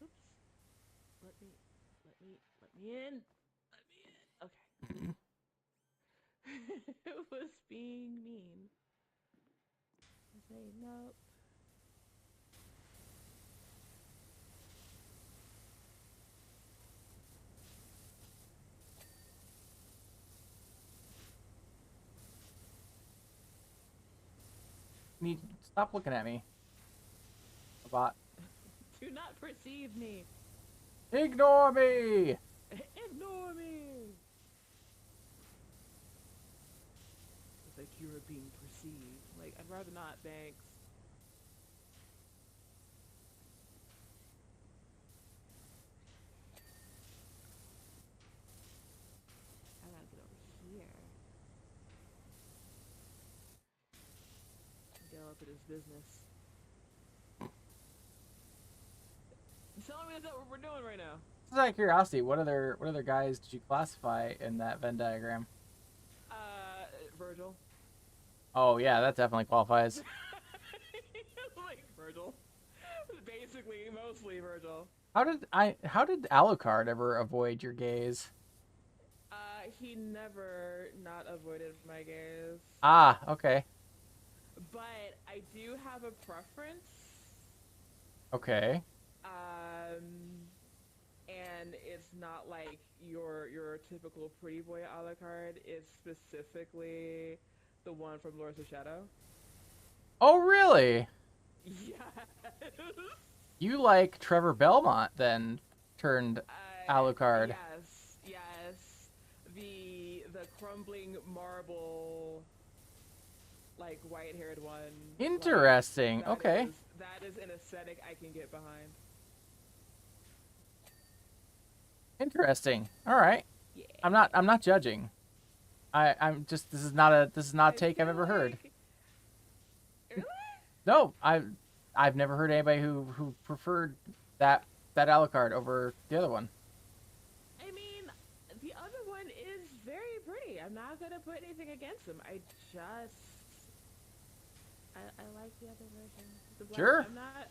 Oops. Let me in. Let me in. Okay. It was being mean. I say nope.
Stop looking at me. A bot.
Do not perceive me.
Ignore me!
Ignore me. It's like you are being perceived. Like, I'd rather not, thanks. I gotta get over here. Get up to this business. You telling me that's not what we're doing right now?
Just out of curiosity, what other guys did you classify in that Venn diagram?
Virgil.
Oh yeah, that definitely qualifies.
Like Virgil. Basically, mostly Virgil.
How did Alucard ever avoid your gaze?
He never not avoided my gaze.
Ah, okay.
But I do have a preference.
Okay.
And it's not like your typical pretty boy Alucard. It's specifically the one from Lords of Shadow.
Oh really?
Yes.
You like Trevor Belmont then turned Alucard.
Yes. The crumbling marble, like white-haired one.
Interesting.
Like,
okay.
That is an aesthetic I can get behind.
Interesting. All right.
Yeah.
I'm not judging. I'm just this is not a take I've ever heard.
Really?
No, I've never heard anybody who preferred that Alucard over the other one.
I mean, the other one is very pretty. I'm not gonna put anything against him. I just
I like the other version. The black,
Sure.
I'm not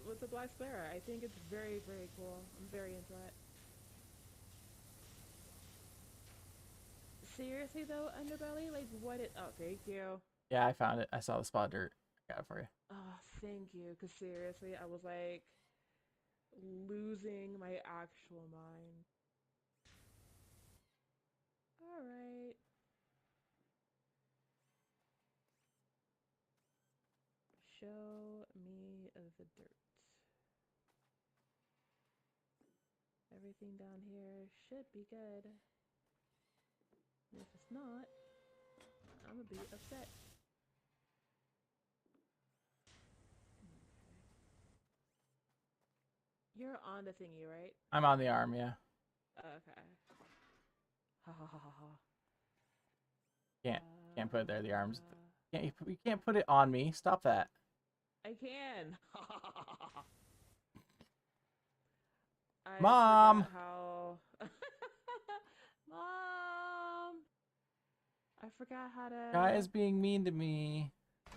with the black square. I think it's very very cool. I'm very into it. Seriously though, Underbelly, like what it? Oh, thank you.
Yeah, I found it. I saw the spot of dirt. I got it for you.
Oh, thank you. Cause seriously, I was like losing my actual mind. All right. Show me the dirt. Everything down here should be good. And if it's not, I'm gonna be upset. You're on the thingy, right?
I'm on the arm, yeah.
Okay. Ha ha ha ha ha.
Can't put it there. The arms. You can't put it on me. Stop that.
I can. I
Mom!
forgot how. Mom! I forgot how to
Guy is being mean to me.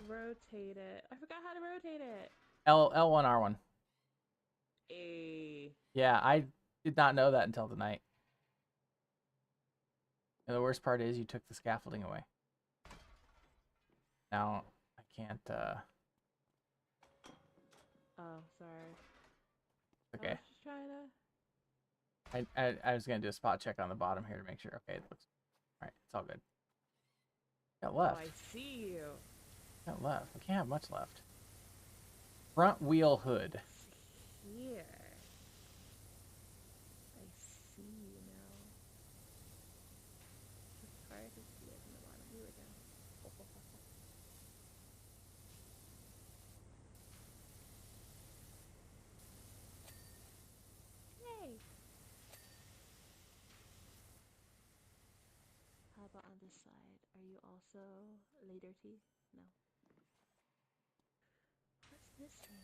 rotate it. I forgot how to rotate it.
L1 R1.
A.
Yeah, I did not know that until tonight. And the worst part is you took the scaffolding away. Now I can't.
Oh, sorry.
Okay.
I was just trying to.
I was gonna do a spot check on the bottom here to make sure. Okay, it looks all right. It's all good. Got left.
Oh, I see you.
Got left. We can't have much left. Front wheel hood.
Here. I see you now. It's hard to see it in the bottom. Here we go. Yay! How about on this side? Are you also later tea? No. What's this thing?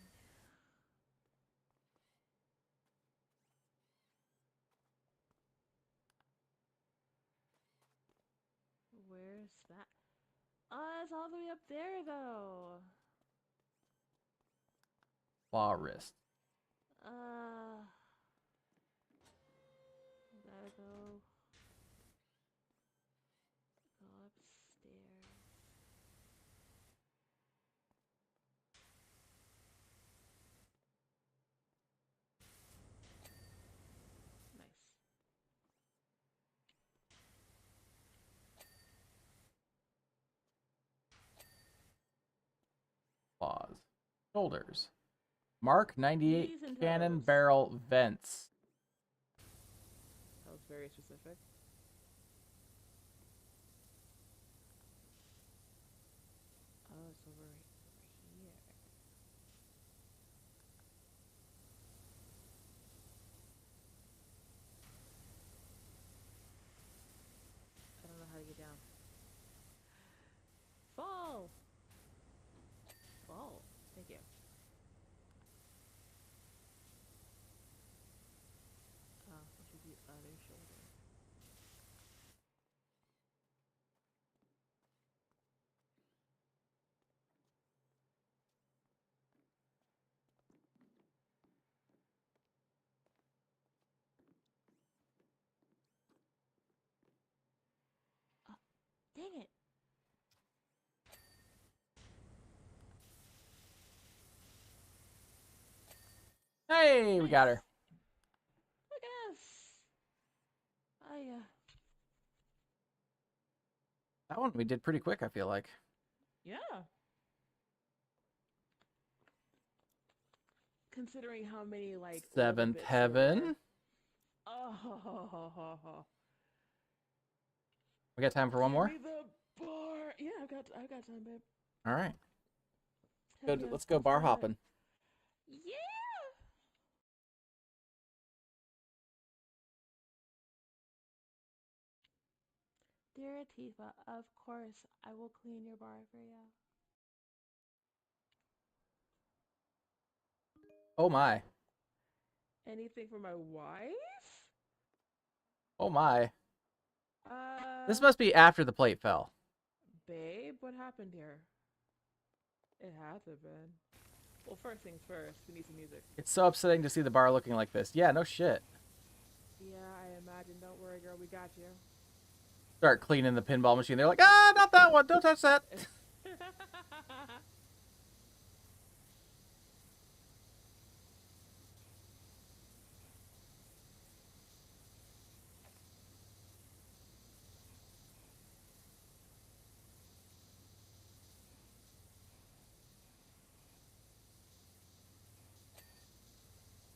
Where's that? Oh, it's all the way up there though.
Claw wrist.
Gotta go upstairs. Nice.
Claws. Shoulders. Mark 98
Knees and
cannon
toes.
barrel vents.
That was very specific. Oh, it's over here. I don't know how to get down. Fall! Fall. Thank you. Oh, it should be other shoulder. Dang it!
Hey, we got her.
Look at us!
That one we did pretty quick, I feel like.
Yeah. Considering how many, like,
Seventh
bits
heaven.
Oh.
We got time for one more?
Give me the bar. Yeah, I got time, babe.
All right.
Hell
Good.
yeah,
Let's go bar
do it.
hopping.
Yeah. Dear Atifa, of course I will clean your bar for you.
Oh my.
Anything for my wife?
Oh my.
Uh.
This must be after the plate fell.
Babe, what happened here?
It had to have been. Well, first things first, we need some music.
It's so upsetting to see the bar looking like this. Yeah, no shit.
Yeah, I imagine. Don't worry, girl. We got you.
Start cleaning the pinball machine. They're like, ah, not that one. Don't touch that.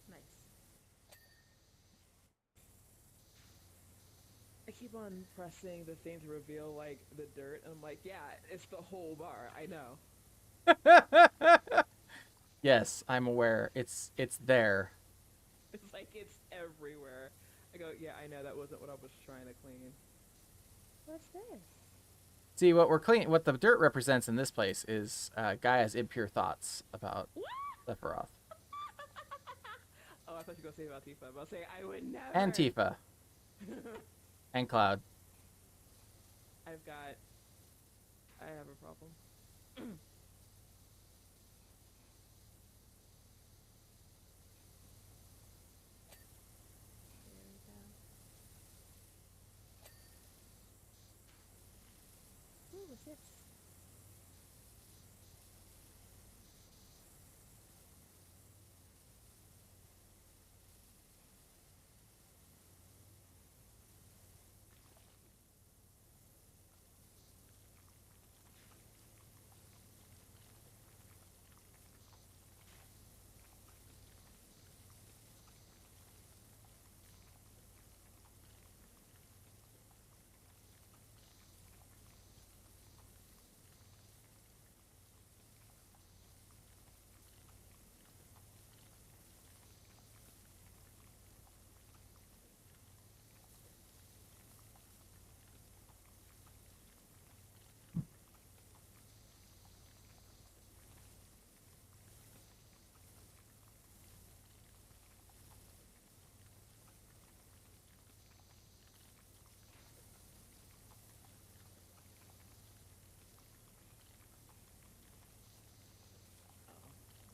Nice. I keep on pressing the thing to reveal, like, the dirt, and I'm like, yeah, it's the whole bar. I know.
Yes, I'm aware. It's there.
It's like it's everywhere. I go, yeah, I know that wasn't what I was trying to clean. What's this?
See, what we're clean, what the dirt represents in this place is guy has impure thoughts about Sephiroth.
Oh, I thought you were gonna say about Tifa. But I'll say I would never.
And Tifa. And Cloud.
I have a problem. There we go. Ooh, what's this?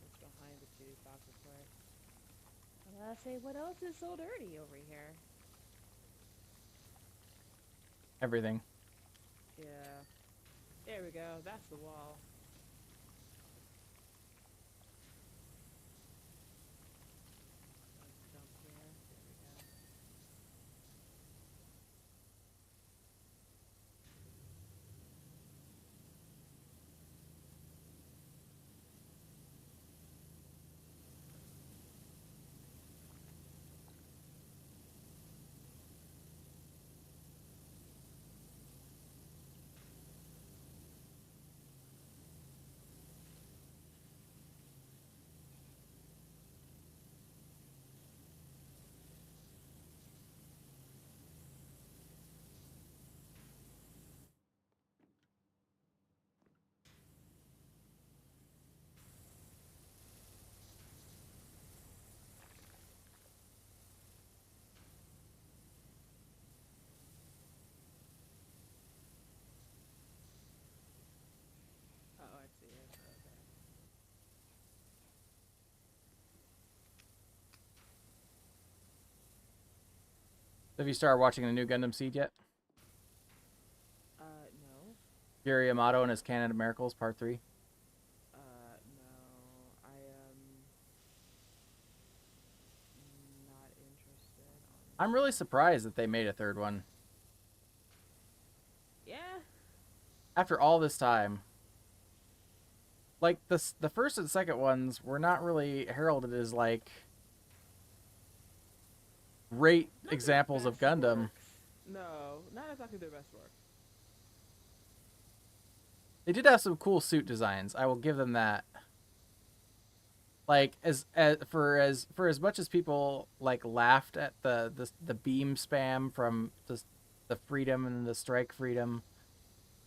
It's behind the two boxes part. I say, what else is so dirty over here?
Everything.
Yeah. There we go. That's the wall. Let's jump here. There we go. Oh, I see it. Okay.
Have you started watching the new Gundam Seed yet?
No.
Yuri Yamato and his Canon of Miracles, Part 3.
No. I am not interested.
I'm really surprised that they made a third one.
Yeah.
After all this time. Like, the first and second ones were not really heralded as, like, great
Not
examples
their
of
best
Gundam.
works. No, not exactly their best work.
They did have some cool suit designs. I will give them that. Like, for as much as people like laughed at the beam spam from the freedom and the strike freedom,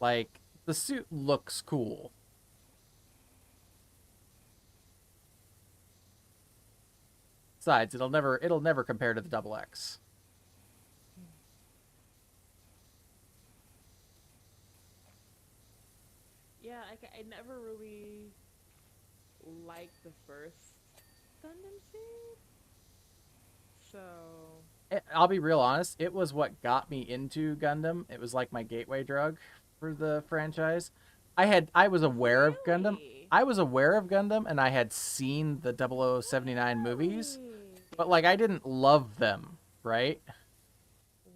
like the suit looks cool. Besides, it'll never compare to the Double X.
Yeah, I never really
like the first Gundam Seed. So
I'll be real honest. It was what got me into Gundam. It was like my gateway drug for the franchise. I was aware of Gundam.
Really?
I was aware of Gundam, and I had seen the 0079 movies,
Really?
but like I didn't love them, right?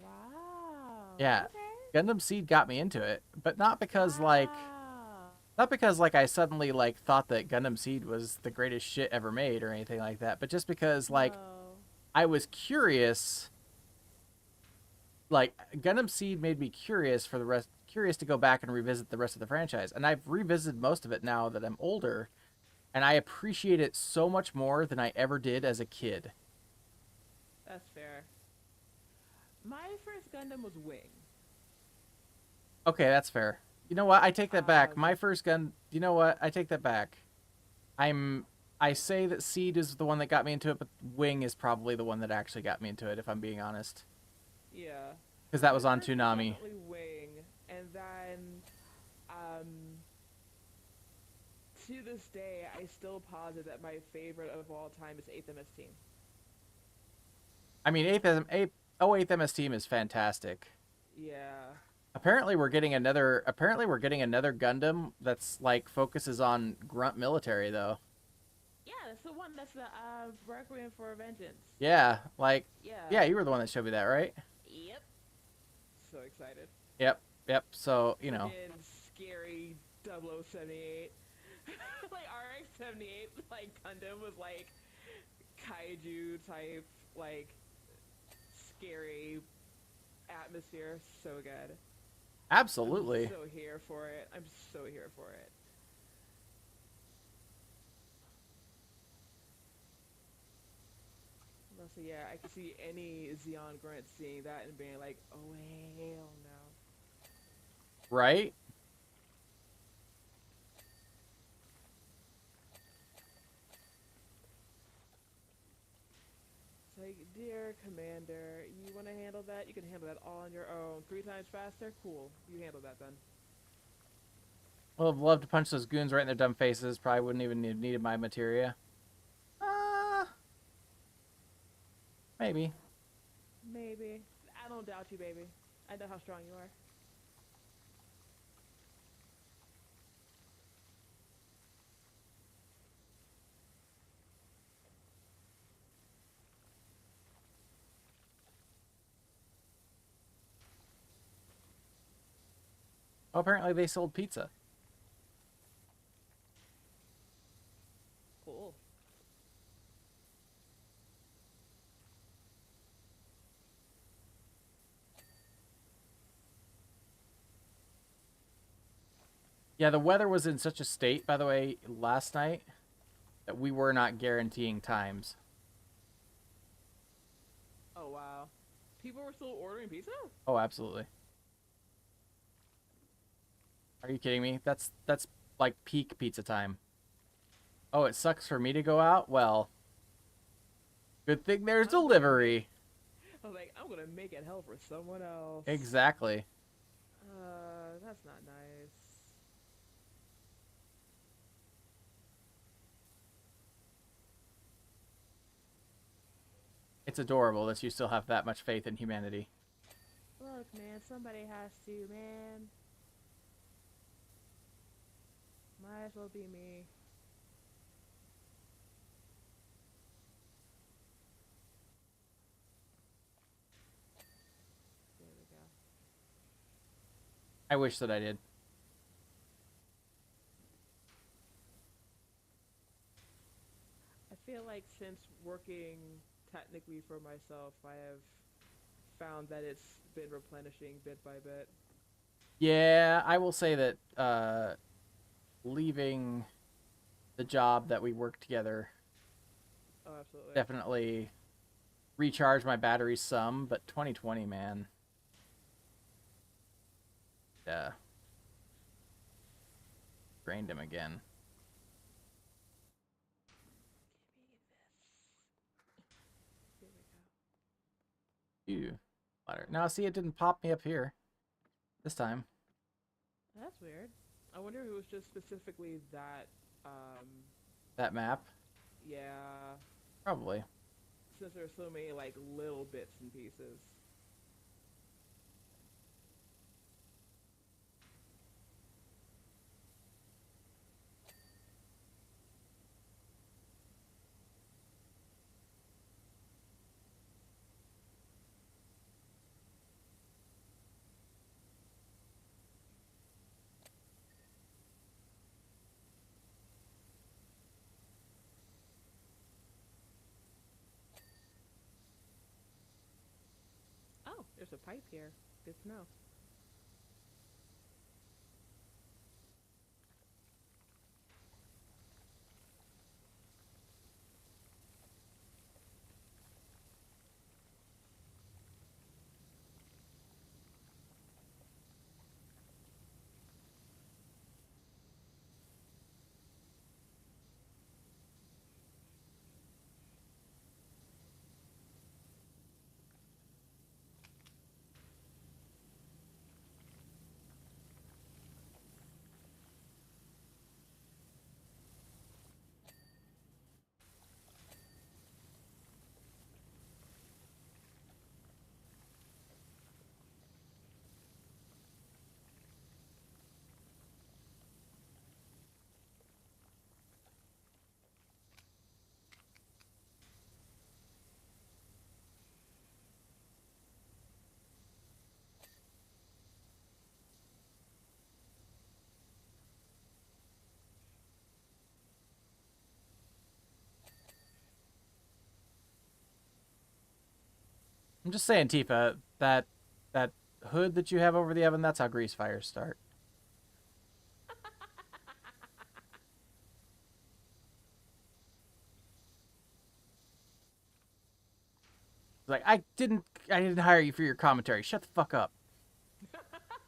Wow.
Yeah,
Okay.
Gundam Seed got me into it, but not because like
Wow.
not because like I suddenly like thought that Gundam Seed was the greatest shit ever made or anything like that, but just because like
No.
I was curious. Like Gundam Seed made me curious curious to go back and revisit the rest of the franchise, and I've revisited most of it now that I'm older, and I appreciate it so much more than I ever did as a kid.
That's fair. My first Gundam was Wing.
Okay, that's fair. You know what? I take that back. My
Um,
first gun. You know what? I take that back. I say that Seed is the one that got me into it, but Wing is probably the one that actually got me into it, if I'm being honest.
Yeah.
Because that
My
was on
first was
Toonami.
definitely Wing, and then, um, to this day, I still posit that my favorite of all time is 8th MS Team.
I mean, 8th MS Team is fantastic.
Yeah.
Apparently we're getting another Gundam that's like focuses on grunt military though.
Yeah, that's the one that's the Requiem for Vengeance.
Yeah, like
Yeah.
yeah, you were the one that showed me that, right?
Yep. So excited.
Yep. So, you know.
Freaking scary 0078. Like RX-78, like Gundam was like kaiju type, like scary atmosphere. So good.
Absolutely.
I'm so here for it. I'm so here for it. So yeah, I can see any Xeon grunt seeing that and being like, oh hell no.
Right?
It's like, dear Commander, you want to handle that? You can handle that all on your own. 3 times faster? Cool. You handle that then.
Well, I'd love to punch those goons right in their dumb faces. Probably wouldn't even needed my materia. Maybe.
Maybe. I don't doubt you, baby. I know how strong you are.
Oh, apparently they sold pizza.
Cool.
Yeah, the weather was in such a state, by the way, last night that we were not guaranteeing times.
Oh wow. People were still ordering pizza?
Oh, absolutely. Are you kidding me? That's like peak pizza time. Oh, it sucks for me to go out? Well, good thing there's delivery.
I was like, I'm gonna make it hell for someone else.
Exactly.
That's not nice.
It's adorable that you still have that much faith in humanity.
Look, man, somebody has to, man. Might as well be me. There we go.
I wish that I did.
I feel like since working technically for myself, I have found that it's been replenishing bit by bit.
Yeah, I will say that leaving the job that we worked together
Oh, absolutely.
definitely recharged my batteries some, but 2020, man. Yeah. Drained him again.
Give me this. Here we go.
Ew. Ladder. Now, see, it didn't pop me up here this time.
That's weird. I wonder if it was just specifically that
That map?
Yeah,
Probably.
since there's so many like little bits and pieces. Oh, there's a pipe here. Good to know.
I'm just saying, Tifa, that hood that you have over the oven, that's how grease fires start. Like, I didn't hire you for your commentary. Shut the fuck up.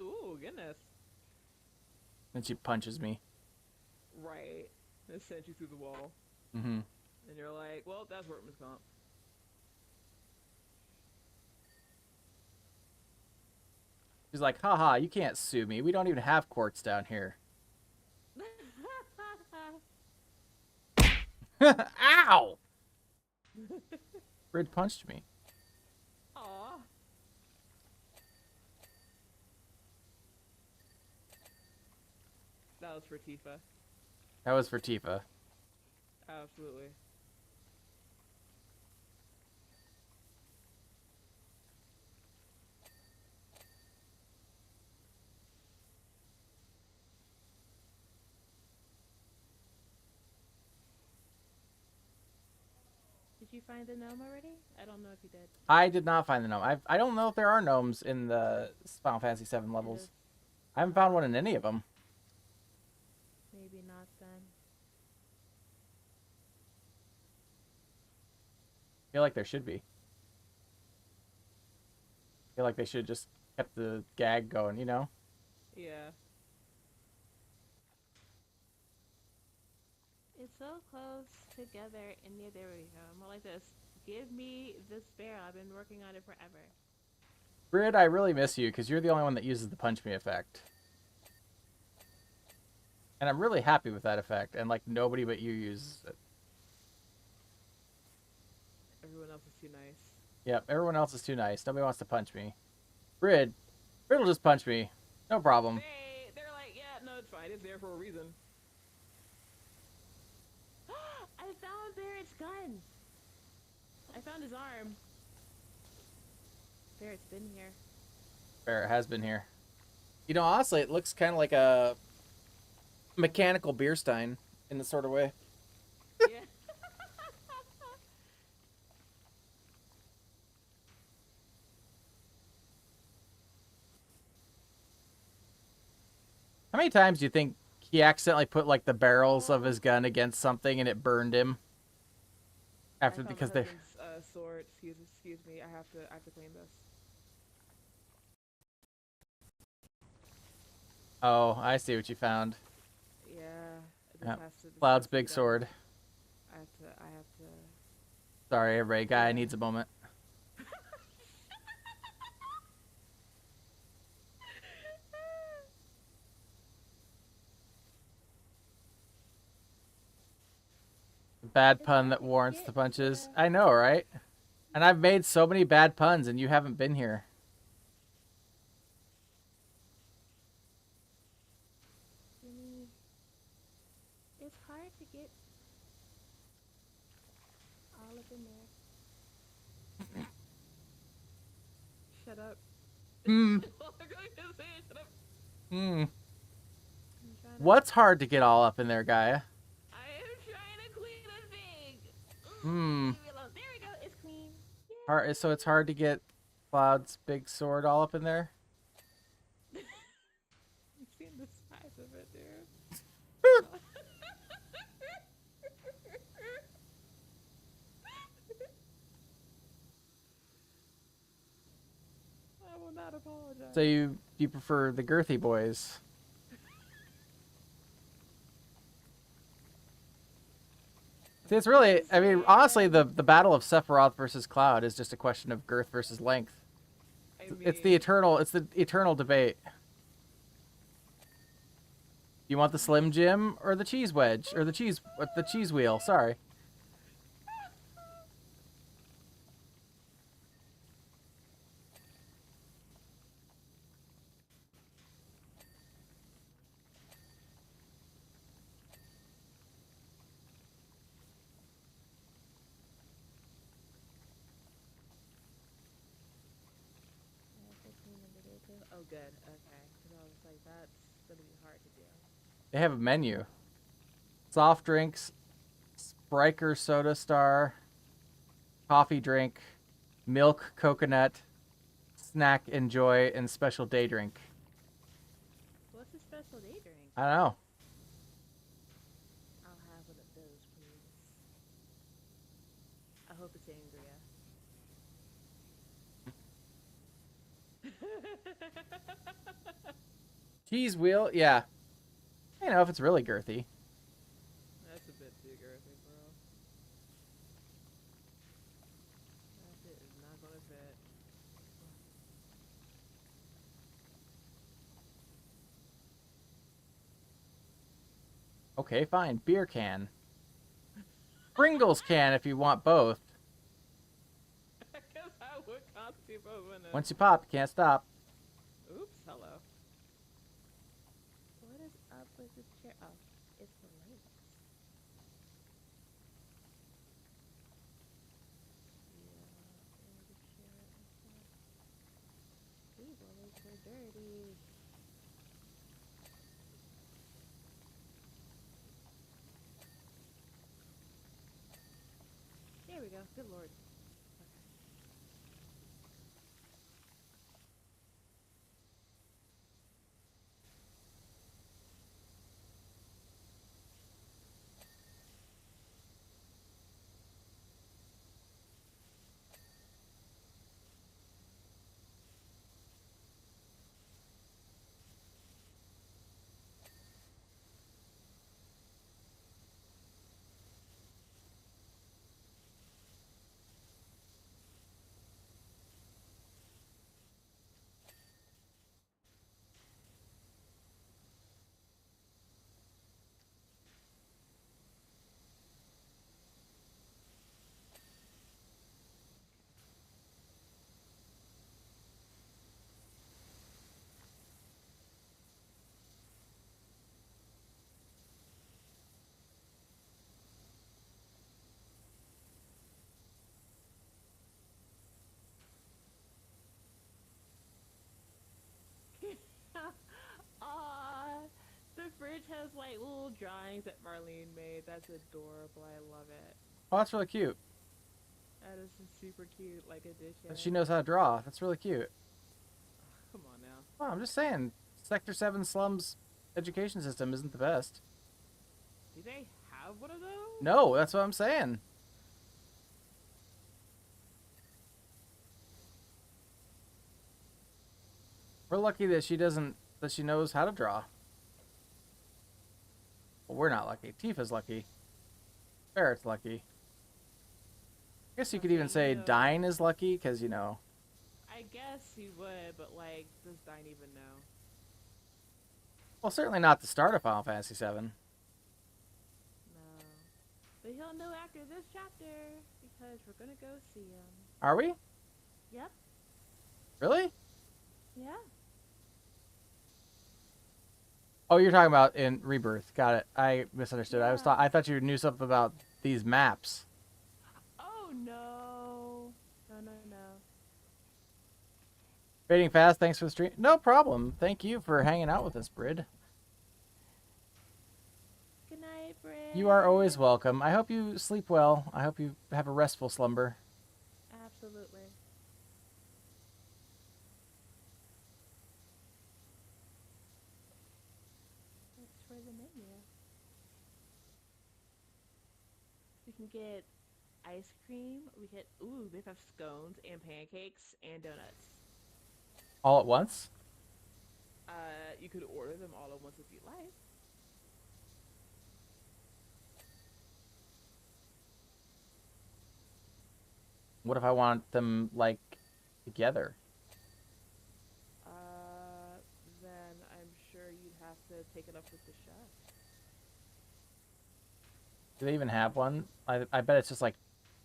Ooh, goodness.
And she punches me.
Right. It sent you through the wall.
Mm-hmm.
And you're like, well, that's workman's comp.
She's like, haha, you can't sue me. We don't even have courts down here. Ow! Rid punched me.
Aw. That was for Tifa.
That was for Tifa.
Absolutely. Did you find the gnome already? I don't know if you did.
I did not find the gnome. I don't know if there are gnomes in the Final Fantasy VII levels. I haven't found one in any of them.
Maybe not then.
I feel like there should be. I feel like they should just kept the gag going, you know?
Yeah. It's so close together, and yeah, there we go. More like this. Give me this barrel. I've been working on it forever.
Brid, I really miss you because you're the only one that uses the punch me effect. And I'm really happy with that effect, and like nobody but you uses it.
Everyone else is too nice.
Yep, everyone else is too nice. Nobody wants to punch me. Brid will just punch me. No problem.
They're like, yeah, no, it's fine. It's there for a reason. I found Barrett's gun. I found his arm. Barrett's been here.
Barrett has been here. You know, honestly, it looks kind of like a mechanical beer stein in this sort of way.
Yeah.
How many times do you think he accidentally put like the barrels of his gun against something and it burned him? After because they
sword. Excuse me. I have to clean this.
Oh, I see what you found.
Yeah.
Yep.
This
Cloud's
has to be
big
done.
sword.
I have to.
Sorry, everybody. Guy needs a moment. Bad
It's
pun
hard
that
to
warrants
get
the punches.
to-
I know, right? And I've made so many bad puns and you haven't been here.
Jimmy, it's hard to get all up in there. Shut up.
Hmm.
All I'm going to say is shut up.
Hmm.
I'm trying to-
What's hard to get all up in there, Gaia?
I am trying to clean the thing.
Hmm.
Leave me alone. There we go. It's clean.
Hard, so it's hard to get Cloud's big sword all up in there?
You've seen the size of it, dude. I will not apologize.
So you prefer the girthy boys? See, it's really, I mean, honestly, the battle of Sephiroth versus Cloud is just a question of girth versus length. It's the eternal debate. You want the Slim Jim or the cheese wedge or the cheese wheel? Sorry.
Oh, good. Okay. Because I was like, that's going to be hard to do.
They have a menu. Soft drinks, Spriker Soda Star, coffee drink, milk coconut, snack enjoy, and special day drink.
What's a special day drink?
I don't know.
I'll have one of those, please. I hope it's angria.
Cheese wheel, yeah. You know, if it's really girthy.
That's a bit too girthy, bro. That shit is not gonna fit.
Okay, fine. Beer can. Pringles can if you want both.
I guess I would constitute both, wouldn't it?
Once you pop, you can't stop.
Oops, hello. What is up with this chair? Oh, it's the lights. Yeah, these lights are dirty. There we go. Good lord. Aw, the fridge has like little drawings that Marlene made. That's adorable. I love it.
Oh, that's really cute.
That is a super cute, like addition.
She knows how to draw. That's really cute.
Come on now.
Oh, I'm just saying, Sector 7 slums education system isn't the best.
Do they have one of those?
No, that's what I'm saying. We're lucky that she knows how to draw. Well, we're not lucky. Tifa's lucky. Barrett's lucky. I guess you could even say Dine is lucky, because, you know.
I guess he would, but like, does Dine even know?
Well, certainly not the start of Final Fantasy VII.
No. But he'll know after this chapter because we're gonna go see him.
Are we?
Yep.
Really?
Yeah.
Oh, you're talking about in Rebirth. Got it. I misunderstood.
Yeah.
I thought you knew something about these maps.
Oh no. No.
Fading fast. Thanks for the stream. No problem. Thank you for hanging out with us, Brid.
Good night, Brit.
You are always welcome. I hope you sleep well. I hope you have a restful slumber.
Absolutely. That's for the menu. We can get ice cream. We get they have scones and pancakes and donuts.
All at once?
You could order them all at once if you like.
What if I want them, like, together?
Then I'm sure you'd have to take it up with the chef.
Do they even have one? I bet it's just, like,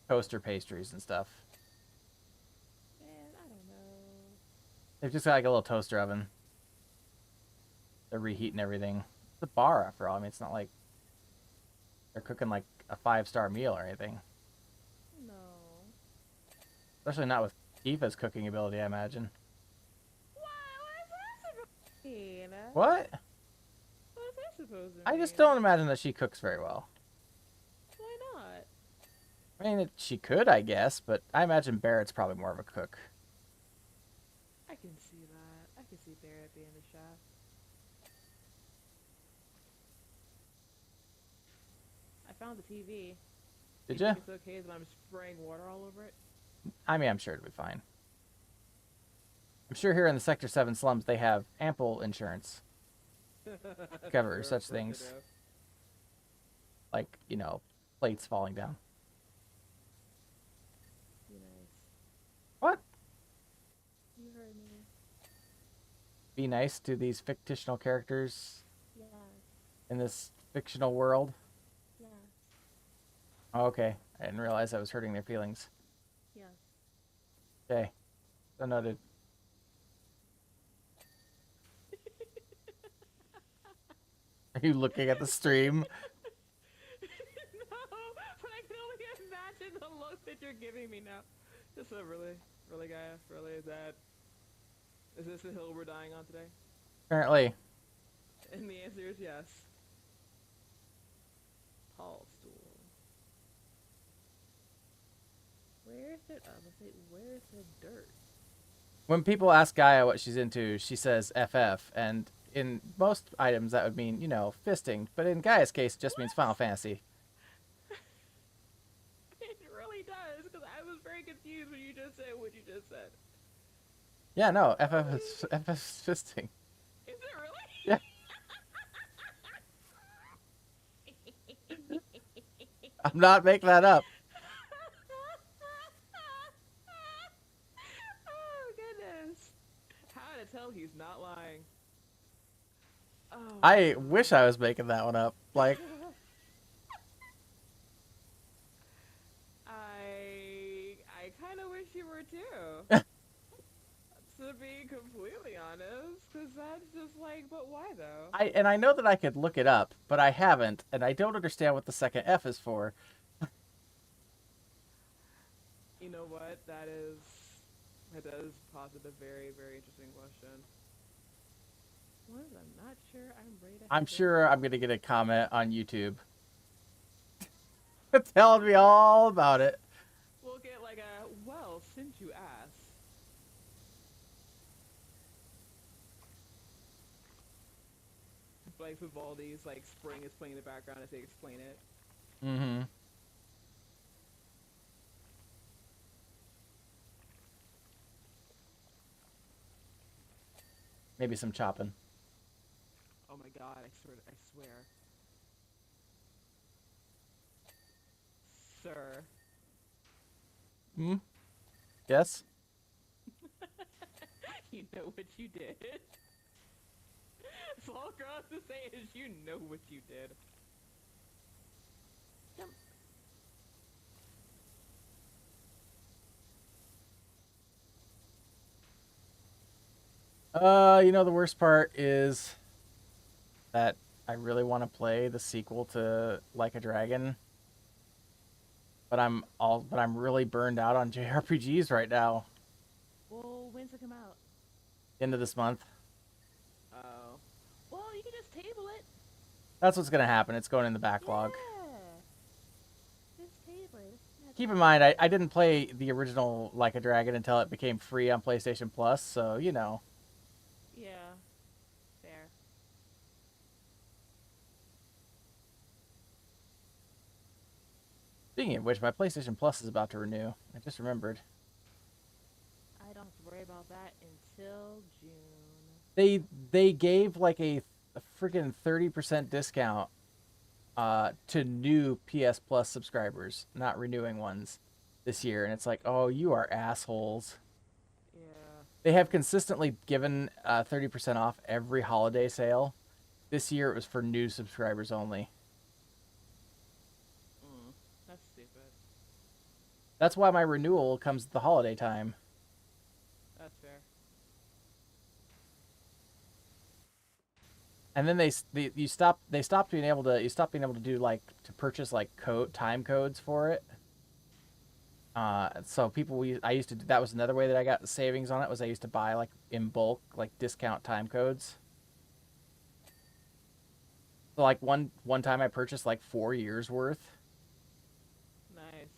toaster pastries and stuff.
Man, I don't know.
They've just got, like, a little toaster oven. They're reheating everything. It's a bar, after all. I mean, it's not like they're cooking, like, a 5-star meal or anything.
No.
Especially not with Kifa's cooking ability, I imagine.
What is that supposed to mean?
What?
What is that supposed to mean?
I just don't imagine that she cooks very well.
Why not?
I mean, she could, I guess, but I imagine Barrett's probably more of a cook.
I can see that. I can see Barrett being the chef. I found the TV.
Did
you
you?
think it's okay that I'm spraying water all over it?
I mean, I'm sure it'll be fine. I'm sure here in the Sector 7 slums they have ample insurance to cover
Sure,
such
of course they
things.
do.
Like, you know, plates falling down.
Be nice.
What?
You heard me.
Be nice to these fictional characters
Yes.
in this fictional world.
Yes.
Oh, okay. I didn't realize I was hurting their feelings.
Yes.
Okay. So noted. Are you looking at the stream?
No, but I can only imagine the look that you're giving me now. Just a really, guy, really, is this the hill we're dying on today?
Apparently.
And the answer is yes. Tall stool. Where's the dirt?
When people ask Gaia what she's into, she says FF, and in most items that would mean, you know, fisting, but in Gaia's case it just means Final Fantasy.
It really does, because I was very confused when you just said what you just said.
Yeah, no, FF is fisting.
Is it really?
Yeah. I'm not making that up.
Oh, goodness. How to tell he's not lying. Oh,
I wish I was making that one up. Like,
I kind of wish you were too. To be completely honest, because that's just like, but why though?
I know that I could look it up, but I haven't, and I don't understand what the second F is for.
You know what? That does posit a very, very interesting question. What? I'm not sure I'm ready to.
I'm sure I'm gonna get a comment on YouTube telling me all about it.
We'll get like a, well, since you asked. Like Vivaldi's like Spring is playing in the background as they explain it.
Mm-hmm. Maybe some chopping.
Oh my god, I swear. Sir.
Hmm? Yes?
You know what you did. That's all girl has to say is you know what you did.
You know, the worst part is that I really want to play the sequel to Like a Dragon, but I'm really burned out on JRPGs right now.
Well, when's it come out?
End of this month.
Oh. Well, you can just table it.
That's what's gonna happen. It's going in the backlog.
Yeah. Just table it.
Keep in mind, I didn't play the original Like a Dragon until it became free on PlayStation Plus, so you know.
Yeah. Fair.
Speaking of which, my PlayStation Plus is about to renew. I just remembered.
I don't have to worry about that until June.
They gave like a freaking 30% discount to new PS Plus subscribers, not renewing ones this year, and it's like, oh, you are assholes.
Yeah.
They have consistently given 30% off every holiday sale. This year it was for new subscribers only.
That's stupid.
That's why my renewal comes at the holiday time.
That's fair.
And then they stopped being able to do like to purchase like time codes for it. So I used to that was another way that I got savings on it was I used to buy like in bulk like discount time codes. So like one time I purchased like 4 years worth.
Nice.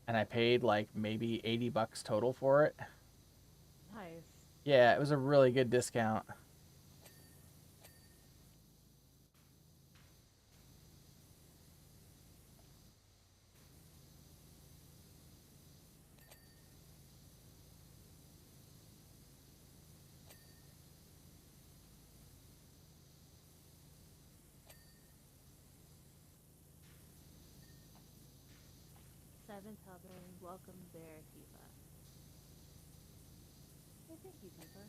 And I paid like maybe $80 total for it.
Nice.
Yeah, it was a really good discount.
Seven Tubbin, welcome there, Tifa. Hey, thank you, Tifa.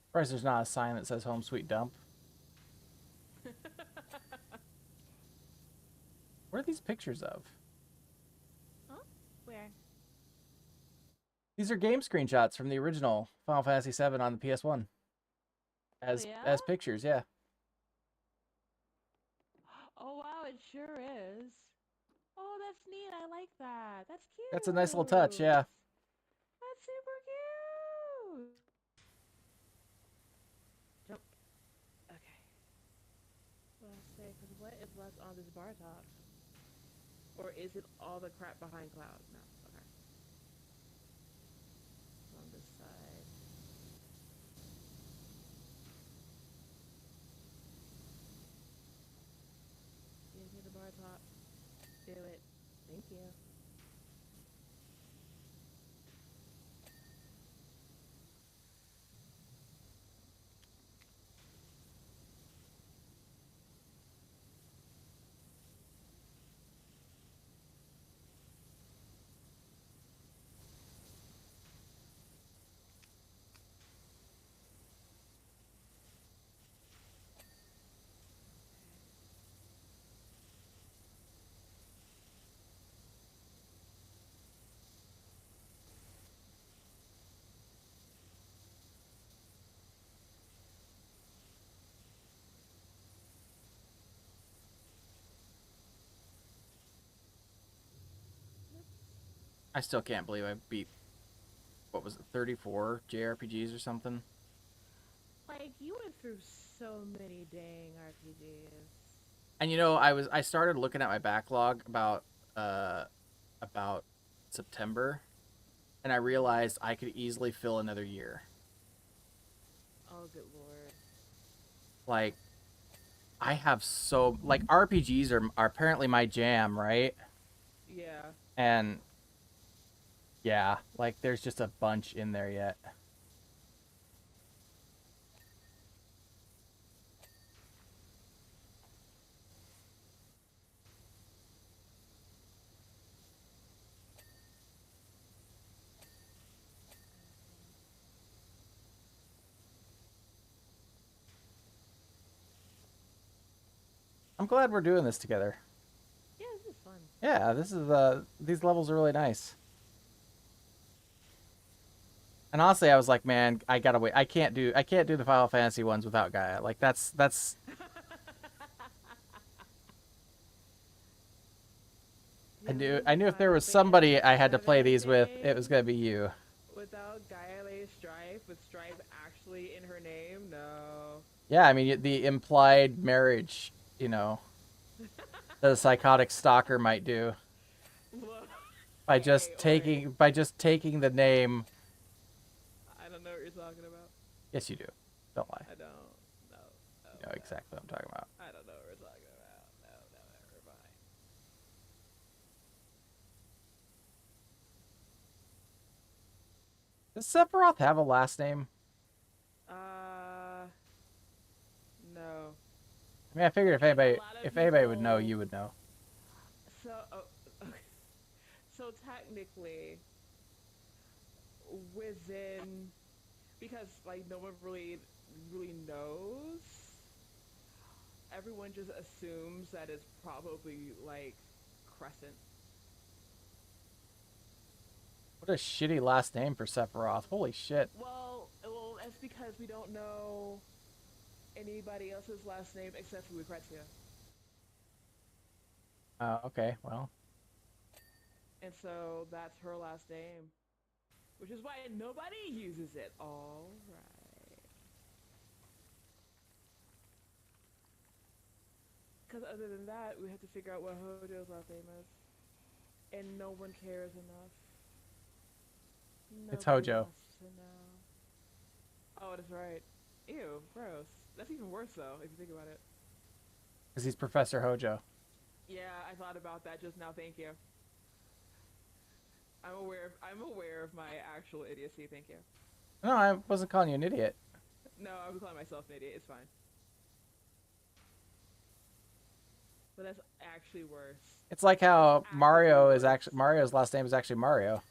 Surprised there's not a sign that says "Home Sweet Dump." What are these pictures of?
Huh? Where?
These are game screenshots from the original Final Fantasy VII on the PS1. As
yeah?
pictures, yeah.
Oh wow, it sure is. Oh, that's neat. I like that. That's cute.
That's a nice little touch, yeah.
That's super cute. Jump. Okay. Well, I'll say, because what is left on this bar top? Or is it all the crap behind cloud? No. Okay. On this side. Give me the bar top. Do it. Thank you.
I still can't believe I beat, what was it, 34 JRPGs or something?
Like, you went through so many dang RPGs.
And you know, I started looking at my backlog about September, and I realized I could easily fill another year.
Oh, good lord.
Like, I have like RPGs are apparently my jam, right?
Yeah.
And yeah, like there's just a bunch in there yet. I'm glad we're doing this together.
Yeah, this is fun.
Yeah, this is these levels are really nice. And honestly, I was like, man, I gotta wait. I can't do the Final Fantasy ones without Gaia. Like that's I knew if there was somebody I had to play these with, it was gonna be you.
Without Gaia Strife, with Strife actually in her name, no.
Yeah, I mean the implied marriage, you know, that a psychotic stalker might do by just taking the name.
I don't know what you're talking about.
Yes, you do. Don't lie.
I don't. No.
You know exactly what I'm talking about.
I don't know what we're talking about. No, never mind.
Does Sephiroth have a last name?
No.
I mean, I figured if anybody would know, you would know.
So, okay. So technically, within, because like no one really knows, everyone just assumes that it's probably like Crescent.
What a shitty last name for Sephiroth. Holy shit.
Well, that's because we don't know anybody else's last name except for Lucrezia.
Okay, well.
And so that's her last name. Which is why nobody uses it. All right. Because other than that, we have to figure out what Hojo's last name is. And no one cares enough.
It's
Nobody
Hojo.
wants to know. Oh, that's right. Ew, gross. That's even worse though, if you think about it.
Because he's Professor Hojo.
Yeah, I thought about that just now. Thank you. I'm aware of my actual idiocy. Thank you.
No, I wasn't calling you an idiot.
No, I was calling myself an idiot. It's fine. But that's actually worse.
It's like how Mario's last name is actually Mario.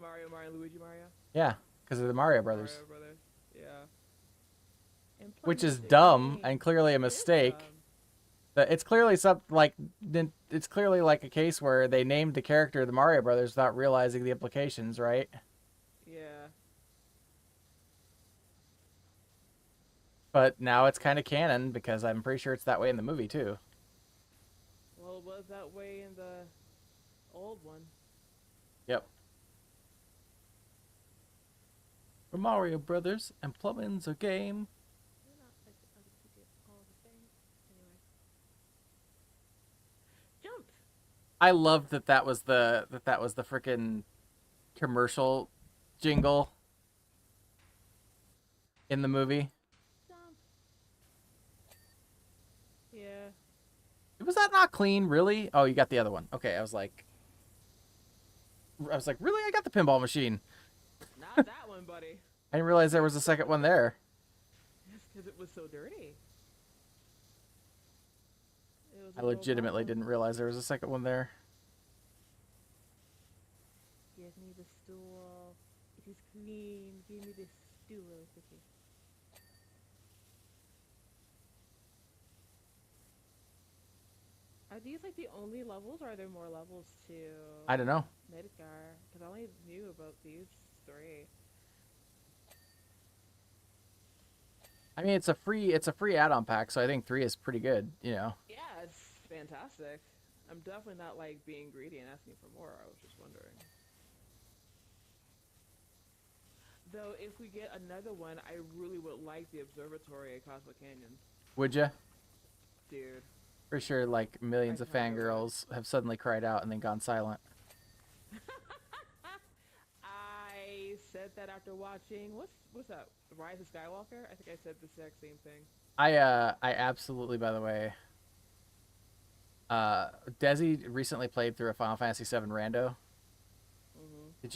Mario, Luigi, Mario.
Yeah, because of the Mario Brothers.
Mario Brothers. Yeah.
Which is dumb and clearly a mistake. It's clearly it's clearly like a case where they named the character the Mario Brothers without realizing the implications, right?
Yeah.
But now it's kind of canon because I'm pretty sure it's that way in the movie too.
Well, it was that way in the old one.
Yep. The Mario Brothers and plumbing's a game.
Jump.
I loved that was the frickin' commercial jingle in the movie.
Jump. Yeah.
Was that not clean, really? Oh, you got the other one. Okay, I was like, really? I got the pinball machine.
Not that one, buddy.
I didn't realize there was a second one there.
Yes, because it was so dirty.
I legitimately didn't realize there was a second one there.
Give me the stool. It is clean. Give me the stool. Okay. Are these like the only levels, or are there more levels to
I don't know.
Midgar? Because I only knew about these three.
I mean, it's a free add-on pack, so I think 3 is pretty good, you know.
Yeah, it's fantastic. I'm definitely not like being greedy and asking for more. I was just wondering. Though, if we get another one, I really would like the observatory at Cosmo Canyon.
Would ya?
Dude.
For sure, like millions of fangirls have suddenly cried out and then gone silent.
I said that after watching what's that? Rise of Skywalker? I think I said the exact same thing.
I absolutely, by the way, Desi recently played through a Final Fantasy VII rando. Did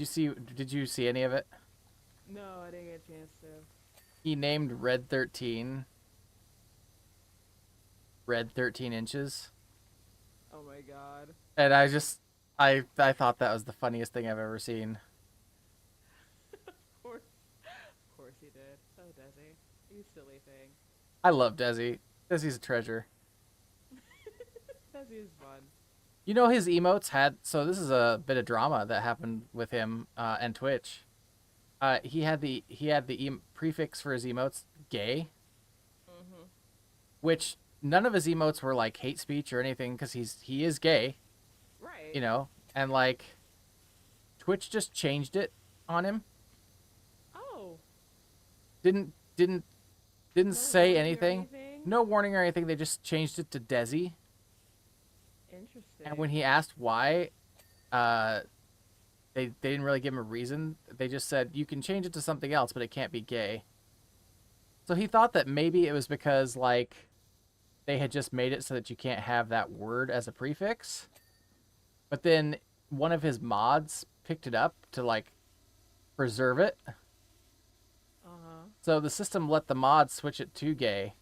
you see any of it?
No, I didn't get a chance to.
He named Red 13 Red 13 inches.
Oh my god.
And I thought that was the funniest thing I've ever seen.
Of course he did. Oh, Desi. You silly thing.
I love Desi. Desi's a treasure.
Desi is fun.
You know his emotes had, so this is a bit of drama that happened with him and Twitch. He had the prefix for his emotes gay, which none of his emotes were like hate speech or anything because he is gay,
Right.
you know, and like Twitch just changed it on him.
Oh.
Didn't
No
say
warning or
anything. No warning or anything. They just changed it to Desi.
Interesting.
And when he asked why, they didn't really give him a reason. They just said you can change it to something else, but it can't be gay. So he thought that maybe it was because like they had just made it so that you can't have that word as a prefix. But then one of his mods picked it up to like preserve it. So the system let the mod switch it to gay.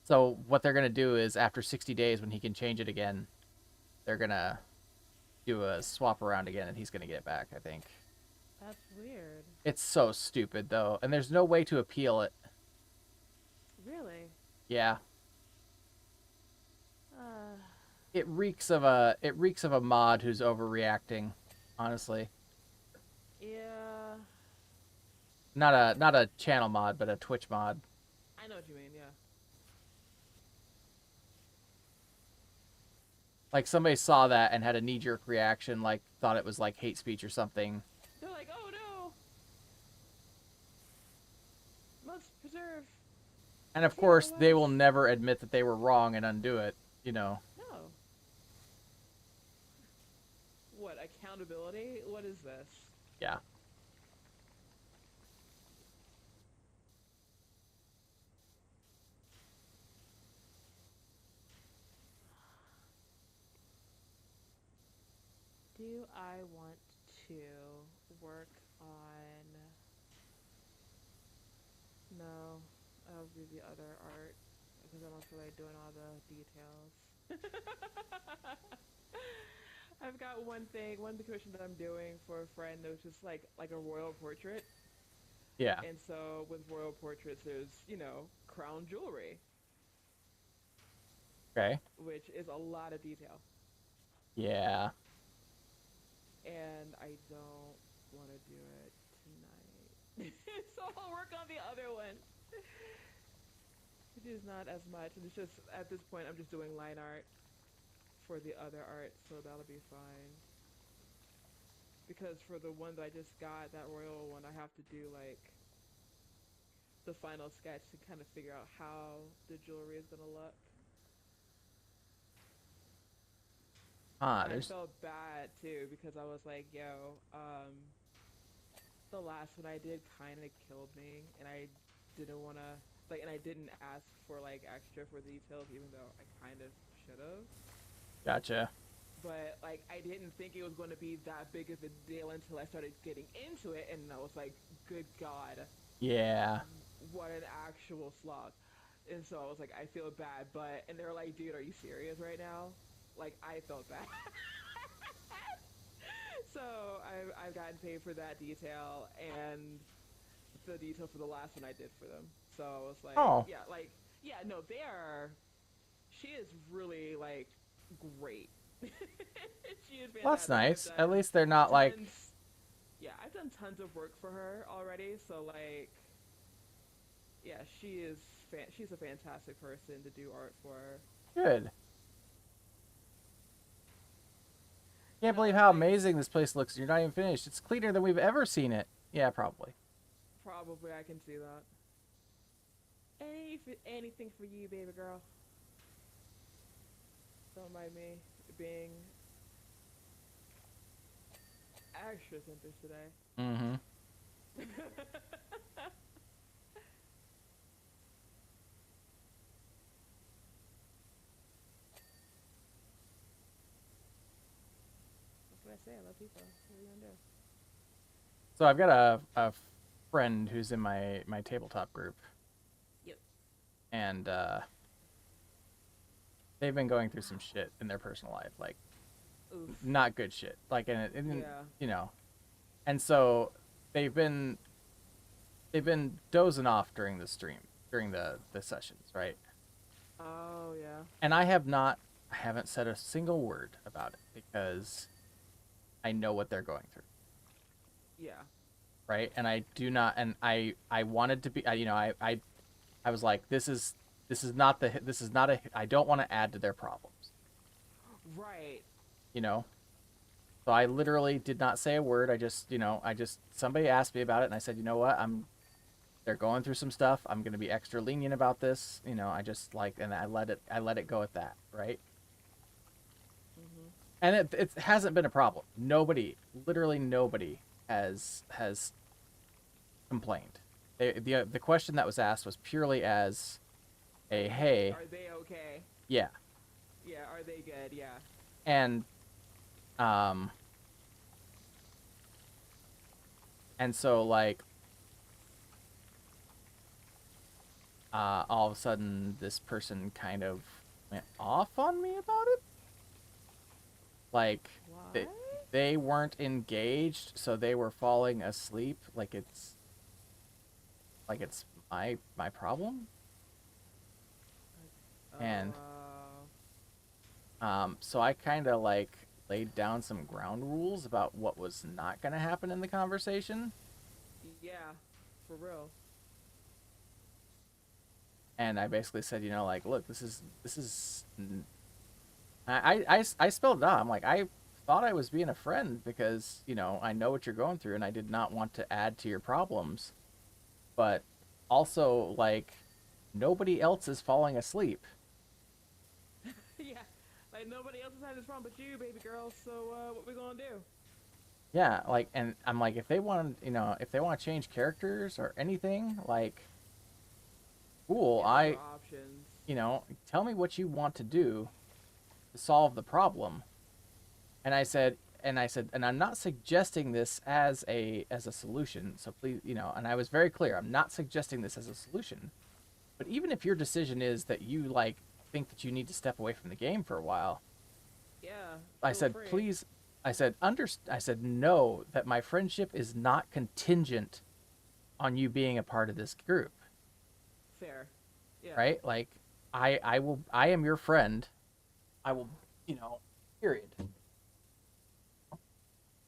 So what they're gonna do is after 60 days, when he can change it again, they're gonna do a swap around again, and he's gonna get it back. I think.
That's weird.
It's so stupid though, and there's no way to appeal it.
Really?
Yeah. It reeks of a mod who's overreacting, honestly.
Yeah.
Not a channel mod, but a Twitch mod.
I know what you mean, yeah.
Like somebody saw that and had a knee-jerk reaction, like thought it was like hate speech or something.
They're like, oh no! Must preserve.
And of course, they will never admit that they were wrong and undo it, you know.
No. What, accountability? What is this?
Yeah.
Do I want to work on... No, I'll do the other art because I don't feel like doing all the details. I've got one commission that I'm doing for a friend that was just like a royal portrait.
Yeah.
And so with royal portraits, there's, you know, crown jewelry.
Okay.
Which is a lot of detail.
Yeah.
And I don't want to do it tonight. So I'll work on the other one. Which is not as much. And it's just, at this point, I'm just doing line art for the other art, so that'll be fine. Because for the one that I just got, that royal one, I have to do, like, the final sketch to kind of figure out how the jewelry is going to look.
Ah,
I felt bad too because I was like, yo, the last one I did kind of killed me, and I didn't want to, like, and I didn't ask for, like, extra for the details, even though I kind of should have.
Gotcha.
But, like, I didn't think it was going to be that big of a deal until I started getting into it, and I was like, good God.
Yeah.
What an actual slog. And so I was like, I feel bad, but, and they were like, dude, are you serious right now? Like, I felt bad. So I've gotten paid for that detail and the detail for the last one I did for them. So I was like, yeah, like, yeah, no, she is really, like, great. She is fantastic.
Well, that's nice. At least they're not like...
Yeah, I've done tons of work for her already, so, like, yeah, she's a fantastic person to do art for.
Good. Can't believe how amazing this place looks. You're not even finished. It's cleaner than we've ever seen it. Yeah, probably.
Probably, I can see that. Anything for you, baby girl. Don't mind me being extra selfish today.
Mm-hmm.
What I say, I love people. What are you gonna do?
So I've got a friend who's in my tabletop group.
Yep.
And they've been going through some shit in their personal life, like
Oof.
not good shit, like
yeah.
you know, and so they've been dozing off during during the sessions, right?
Oh yeah.
And I haven't said a single word about it because I know what they're going through.
Yeah.
Right? And I do not, and I wanted to be, I was like, this is not a, I don't want to add to their problems.
Right.
You know? So I literally did not say a word. Somebody asked me about it and I said, you know what? They're going through some stuff. I'm going to be extra lenient about this. And I let it go at that. Right.
Mm-hmm.
And it hasn't been a problem. Literally nobody has complained. The question that was asked was purely as a, hey,
are they okay?
Yeah.
Yeah. Are they good? Yeah.
And so like all of a sudden this person kind of went off on me about it. Like they weren't engaged, so they were falling asleep. Like it's my problem. And so I kind of like laid down some ground rules about what was not going to happen in the conversation.
Yeah, for real.
And I basically said, like, look, this is I spelled it out. I'm like, I thought I was being a friend because, I know what you're going through and I did not want to add to your problems. But also, like, nobody else is falling asleep.
Yeah, like nobody else is having this problem but you, baby girl. So what we gonna do?
Yeah, like, and I'm like, if they want to change characters or anything, like, cool.
Options.
Tell me what you want to do to solve the problem. And I said, and I'm not suggesting this as a solution. So please, and I was very clear, I'm not suggesting this as a solution. But even if your decision is that you like think that you need to step away from the game for a while,
yeah,
I said,
free.
please, I said, know that my friendship is not contingent on you being a part of this group.
Fair. Yeah.
Right? Like, I am your friend. I will, period.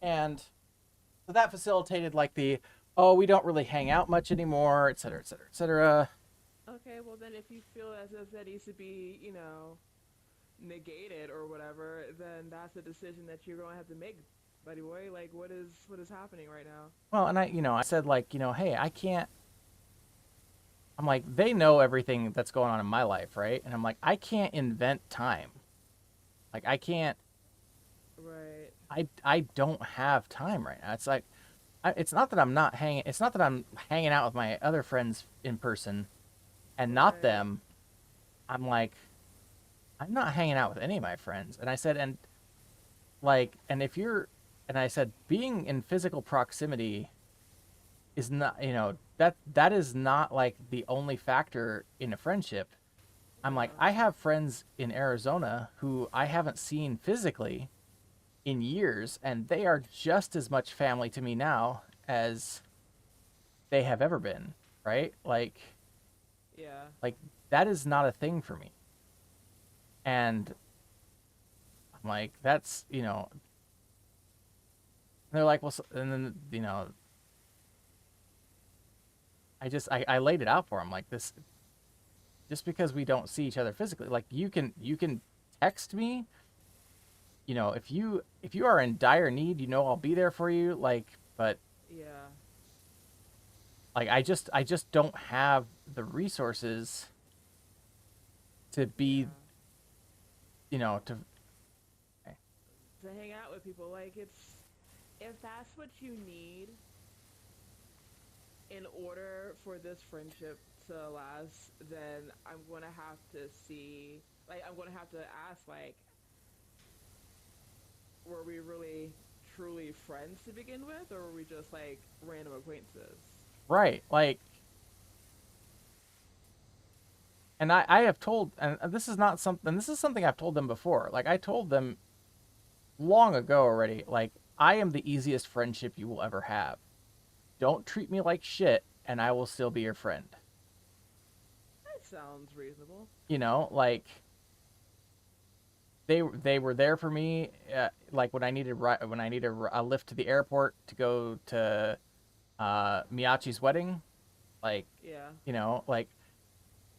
And so that facilitated like we don't really hang out much anymore, et cetera, et cetera, et cetera.
Okay, well then if you feel as if that needs to be, negated or whatever, then that's a decision that you're going to have to make, buddy boy. Like, what is happening right now?
Well, and I said, like, hey, I can't. I'm like, they know everything that's going on in my life, right? And I'm like, I can't invent time. Like, I can't.
Right.
I don't have time right now. It's like, it's not that I'm not hanging. It's not that I'm hanging out with my other friends in person, and not them. I'm like, I'm not hanging out with any of my friends. And I said, and I said, being in physical proximity is not, that is not like the only factor in a friendship. I'm like, I have friends in Arizona who I haven't seen physically in years, and they are just as much family to me now as they have ever been, right? Like,
yeah,
like that is not a thing for me. And I'm like, that's, and they're like, well, and then, I laid it out for them like this, just because we don't see each other physically, like you can text me, if you are in dire need, I'll be there for you, like, but
yeah,
like I just don't have the resources to be, to
hang out with people. Like, if that's what you need in order for this friendship to last, then I'm going to have to see, like, I'm going to have to ask, like, were we really truly friends to begin with, or were we just like random acquaintances?
Right, like, and I have told, and this is something I've told them before. Like, I told them long ago already, like, I am the easiest friendship you will ever have. Don't treat me like shit, and I will still be your friend.
sounds reasonable.
You know, like they were there for me, like when I needed a lift to the airport to go to Miyachi's wedding, like
Yeah.
you know, like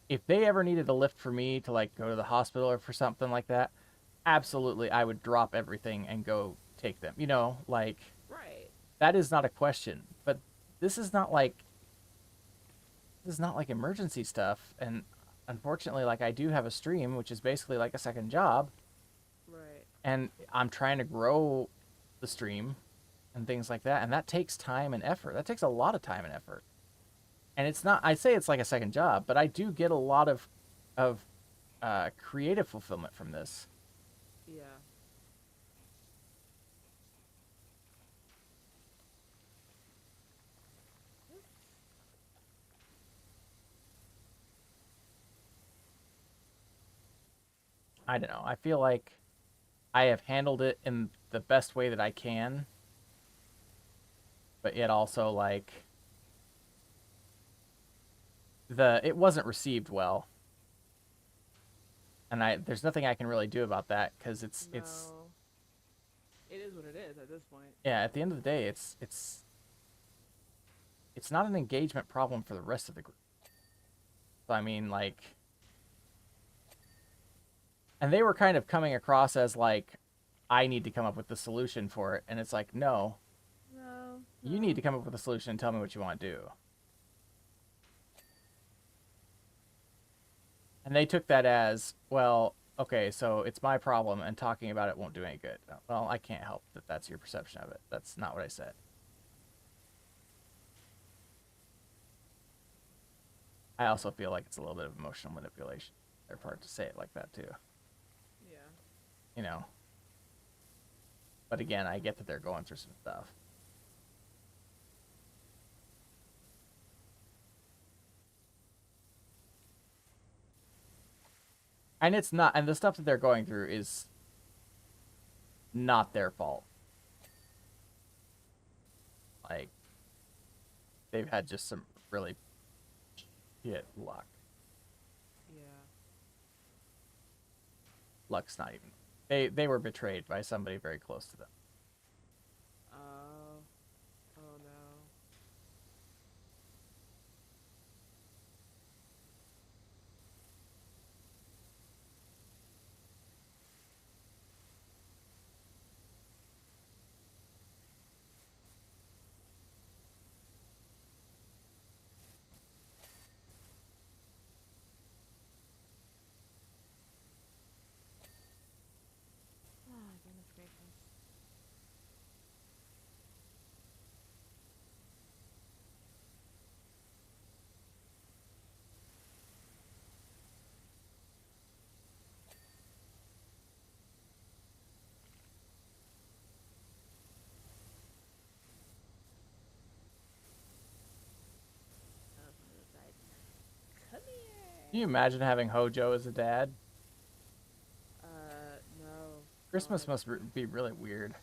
if they ever needed a lift for me to like go to the hospital or for something like that, absolutely I would drop everything and go take them. You know, like
Right.
that is not a question. But this is not like emergency stuff, and unfortunately, like I do have a stream, which is basically like a second job,
Right.
and I'm trying to grow the stream and things like that, and that takes time and effort. That takes a lot of time and effort. And it's not, I say it's like a second job, but I do get a lot of creative fulfillment from this.
Yeah.
I don't know. I feel like I have handled it in the best way that I can, but yet also like it wasn't received well. And there's nothing I can really do about that because it's
It is what it is at this point.
yeah, at the end of the day, it's not an engagement problem for the rest of the group. So I mean, like, and they were kind of coming across as like, I need to come up with the solution for it, and it's like, no, you need to come up with a solution and tell me what you want to do. And they took that as, well, okay, so it's my problem, and talking about it won't do any good. Well, I can't help that that's your perception of it. That's not what I said. I also feel like it's a little bit of emotional manipulation on their part to say it like that, too.
Yeah.
You know? But again, I get that they're going through some stuff. And it's not, and the stuff that they're going through is not their fault. Like, they've had just some really shit luck.
Yeah.
Luck's not even. They were betrayed by somebody very close to them.
Oh. Oh no. Oh, goodness gracious. Come here.
Can you imagine having Hojo as a dad?
No.
Christmas
God.
must be really weird.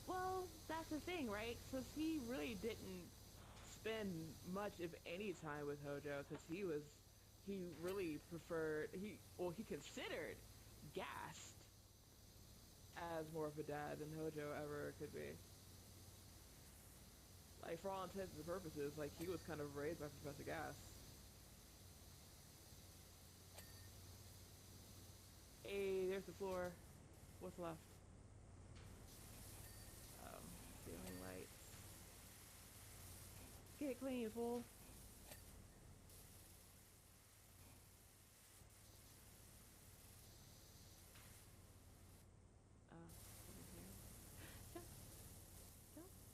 Well, that's the thing, right? Since he really didn't spend much, if any, time with Hojo, because he really preferred, he considered Gast as more of a dad than Hojo ever could be. Like, for all intents and purposes, like, he was kind of raised by Professor Gast. Hey, there's the floor. What's left? Ceiling lights. Get it clean, fool. Over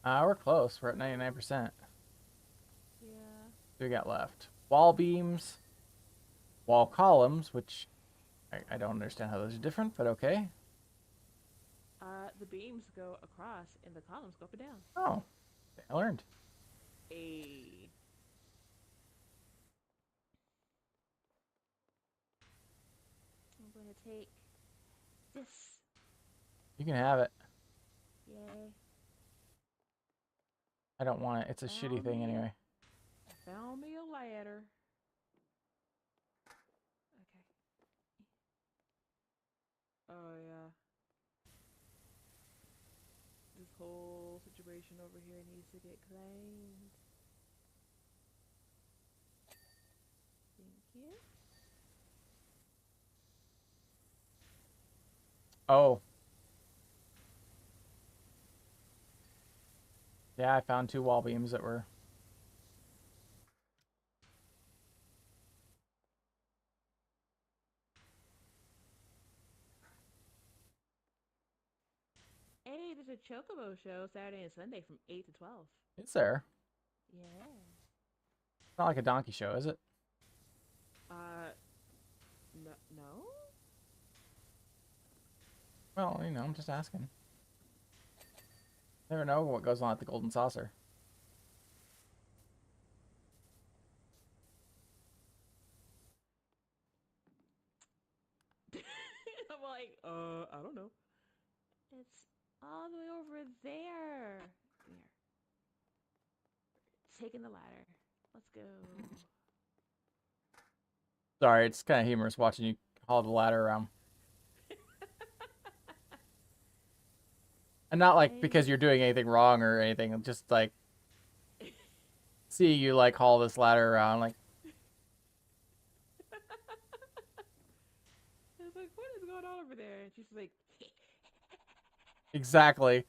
here.
We're close. We're at 99%.
Yeah.
What do we got left? Wall beams, wall columns, which I don't understand how those are different, but okay.
The beams go across and the columns go up and down.
Oh, I learned.
A. I'm gonna take this.
You can have it.
Yay.
I don't want it. It's a shitty thing anyway.
I found me a ladder. whole situation over here needs to get cleaned. Thank you.
Oh. Yeah, I found 2 wall beams that were...
Hey, there's a Chocobo show Saturday and Sunday from 8 to 12.
Is there?
Yeah.
It's not like a donkey show, is it?
No? No?
Well, you know, I'm just asking. Never know what goes on at the Golden Saucer.
I'm like, I don't know. It's all the way over there. Here. Taking the ladder. Let's go.
Sorry, it's kind of humorous watching you haul the ladder around. And not like because you're doing anything wrong or anything, just like seeing you like haul this ladder around, like.
I was like, what is going on over there? And she's like,
Exactly.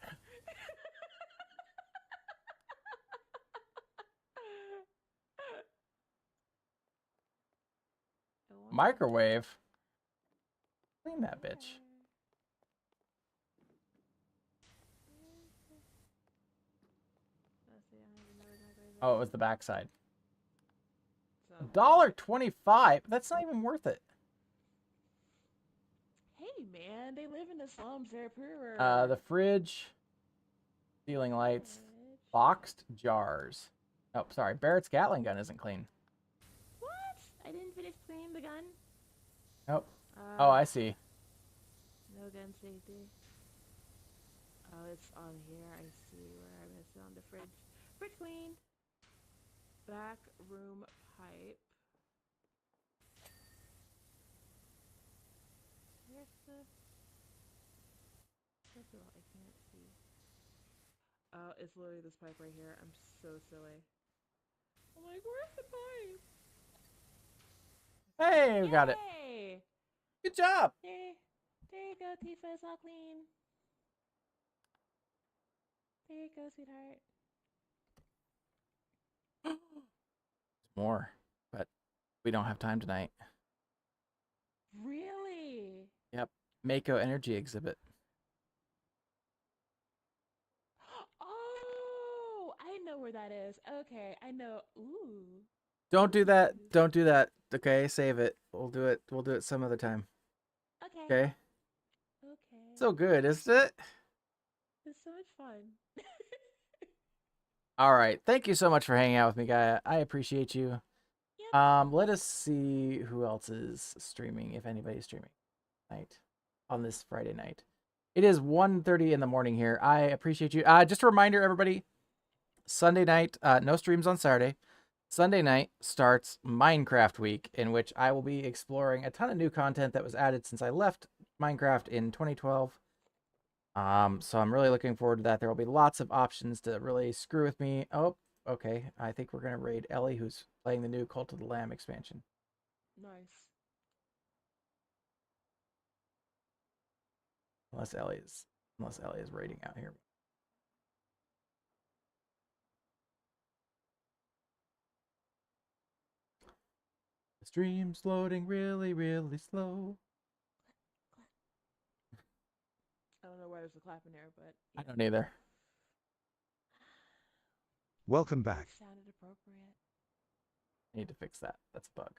Microwave. Clean that bitch. Oh, it was the backside. $1.25. That's not even worth it.
Hey man, they live in the slums. They're poor.
The fridge, ceiling lights, boxed jars. Oh, sorry. Barrett's Gatling gun isn't clean.
What? I didn't finish cleaning the gun.
Nope. Oh, I see.
No gun safety. Oh, it's on here. I see where I missed it on the fridge. Fridge cleaned. Back room pipe. Where's the... First of all, I can't see. Oh, it's literally this pipe right here. I'm so silly. I'm like, where's the pipe?
Hey, we got it.
Yay!
Good job.
There you go, Tifa. It's all clean. There you go, sweetheart.
More, but we don't have time tonight.
Really?
Yep. Mako Energy Exhibit.
Oh, I know where that is. Okay, I know. Ooh.
Don't do that. Don't do that. Okay, save it. We'll do it. We'll do it some other time.
Okay.
Okay.
Okay.
So good, isn't it?
It's so much fun.
All right. Thank you so much for hanging out with me, Gaia. I appreciate you.
Yep.
Let us see who else is streaming, if anybody's streaming tonight on this Friday night. It is 1:30 in the morning here. I appreciate you. Just a reminder, everybody, Sunday night, no streams on Saturday. Sunday night starts Minecraft Week, in which I will be exploring a ton of new content that was added since I left Minecraft in 2012. So I'm really looking forward to that. There will be lots of options to really screw with me. Oh, okay. I think we're gonna raid Ellie, who's playing the new Cult of the Lamb expansion.
Nice.
Unless Ellie is raiding out here. The stream's loading really, really slow.
I don't know why there's a clap in there, but
I don't either.
Welcome back.
It sounded appropriate.
I need to fix that. That's a bug.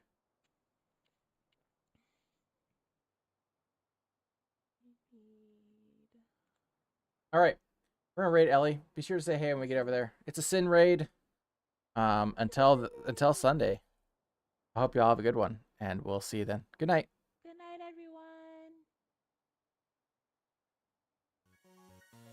All right. We're gonna raid Ellie. Be sure to say hey when we get over there. It's a sin raid. Until Sunday. I hope you all have a good one, and we'll see you then. Good night.
Good night, everyone. Oh, okay.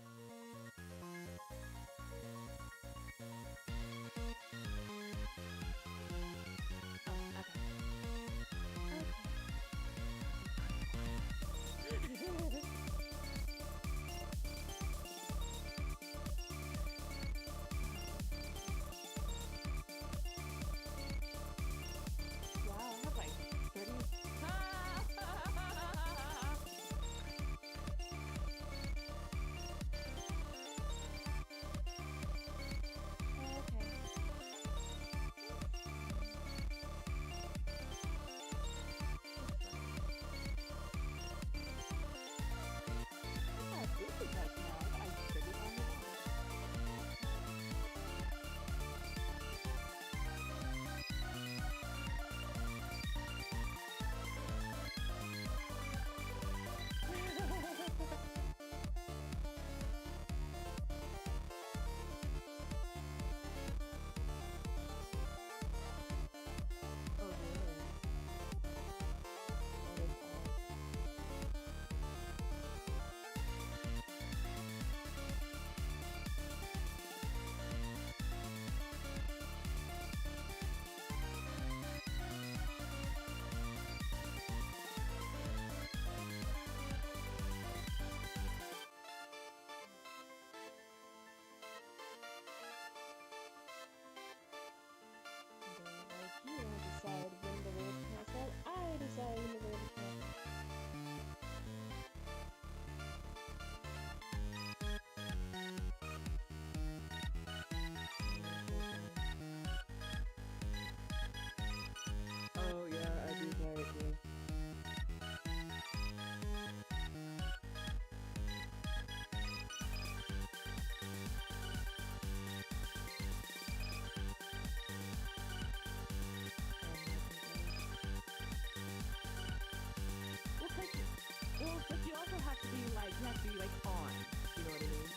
But you also have to be like, you have to be like on. You know what I mean?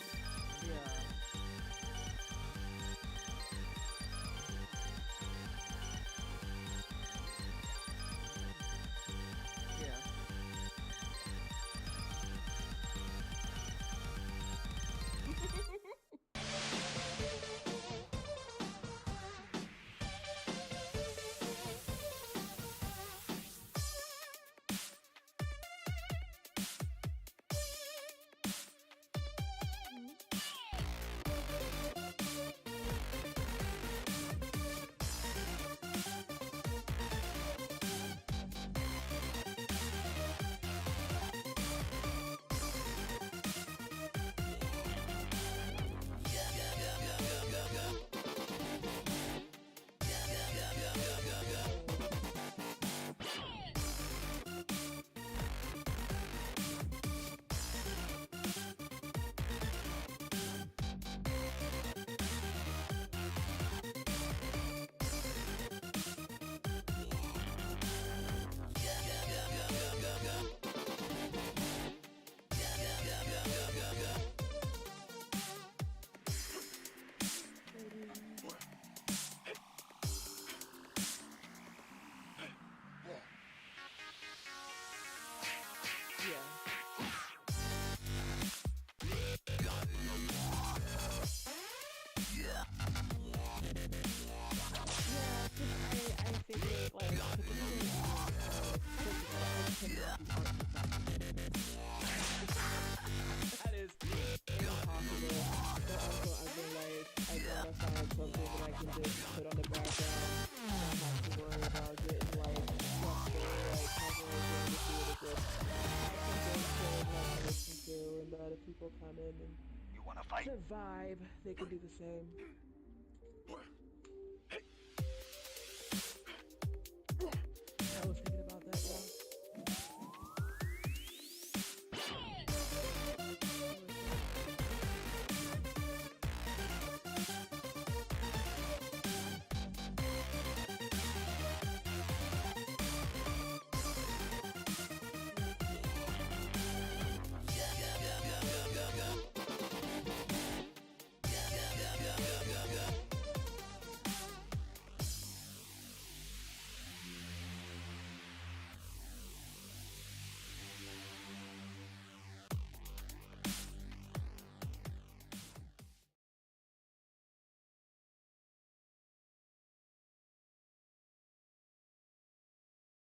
Yeah. Yeah. That is impossible. But also, I've been like, I gotta find something that I can just put on the background. Not have to worry about getting like frustrated, like having a game to see it just have something chill that I can listen to, and that if people come in and survive, they can do the same.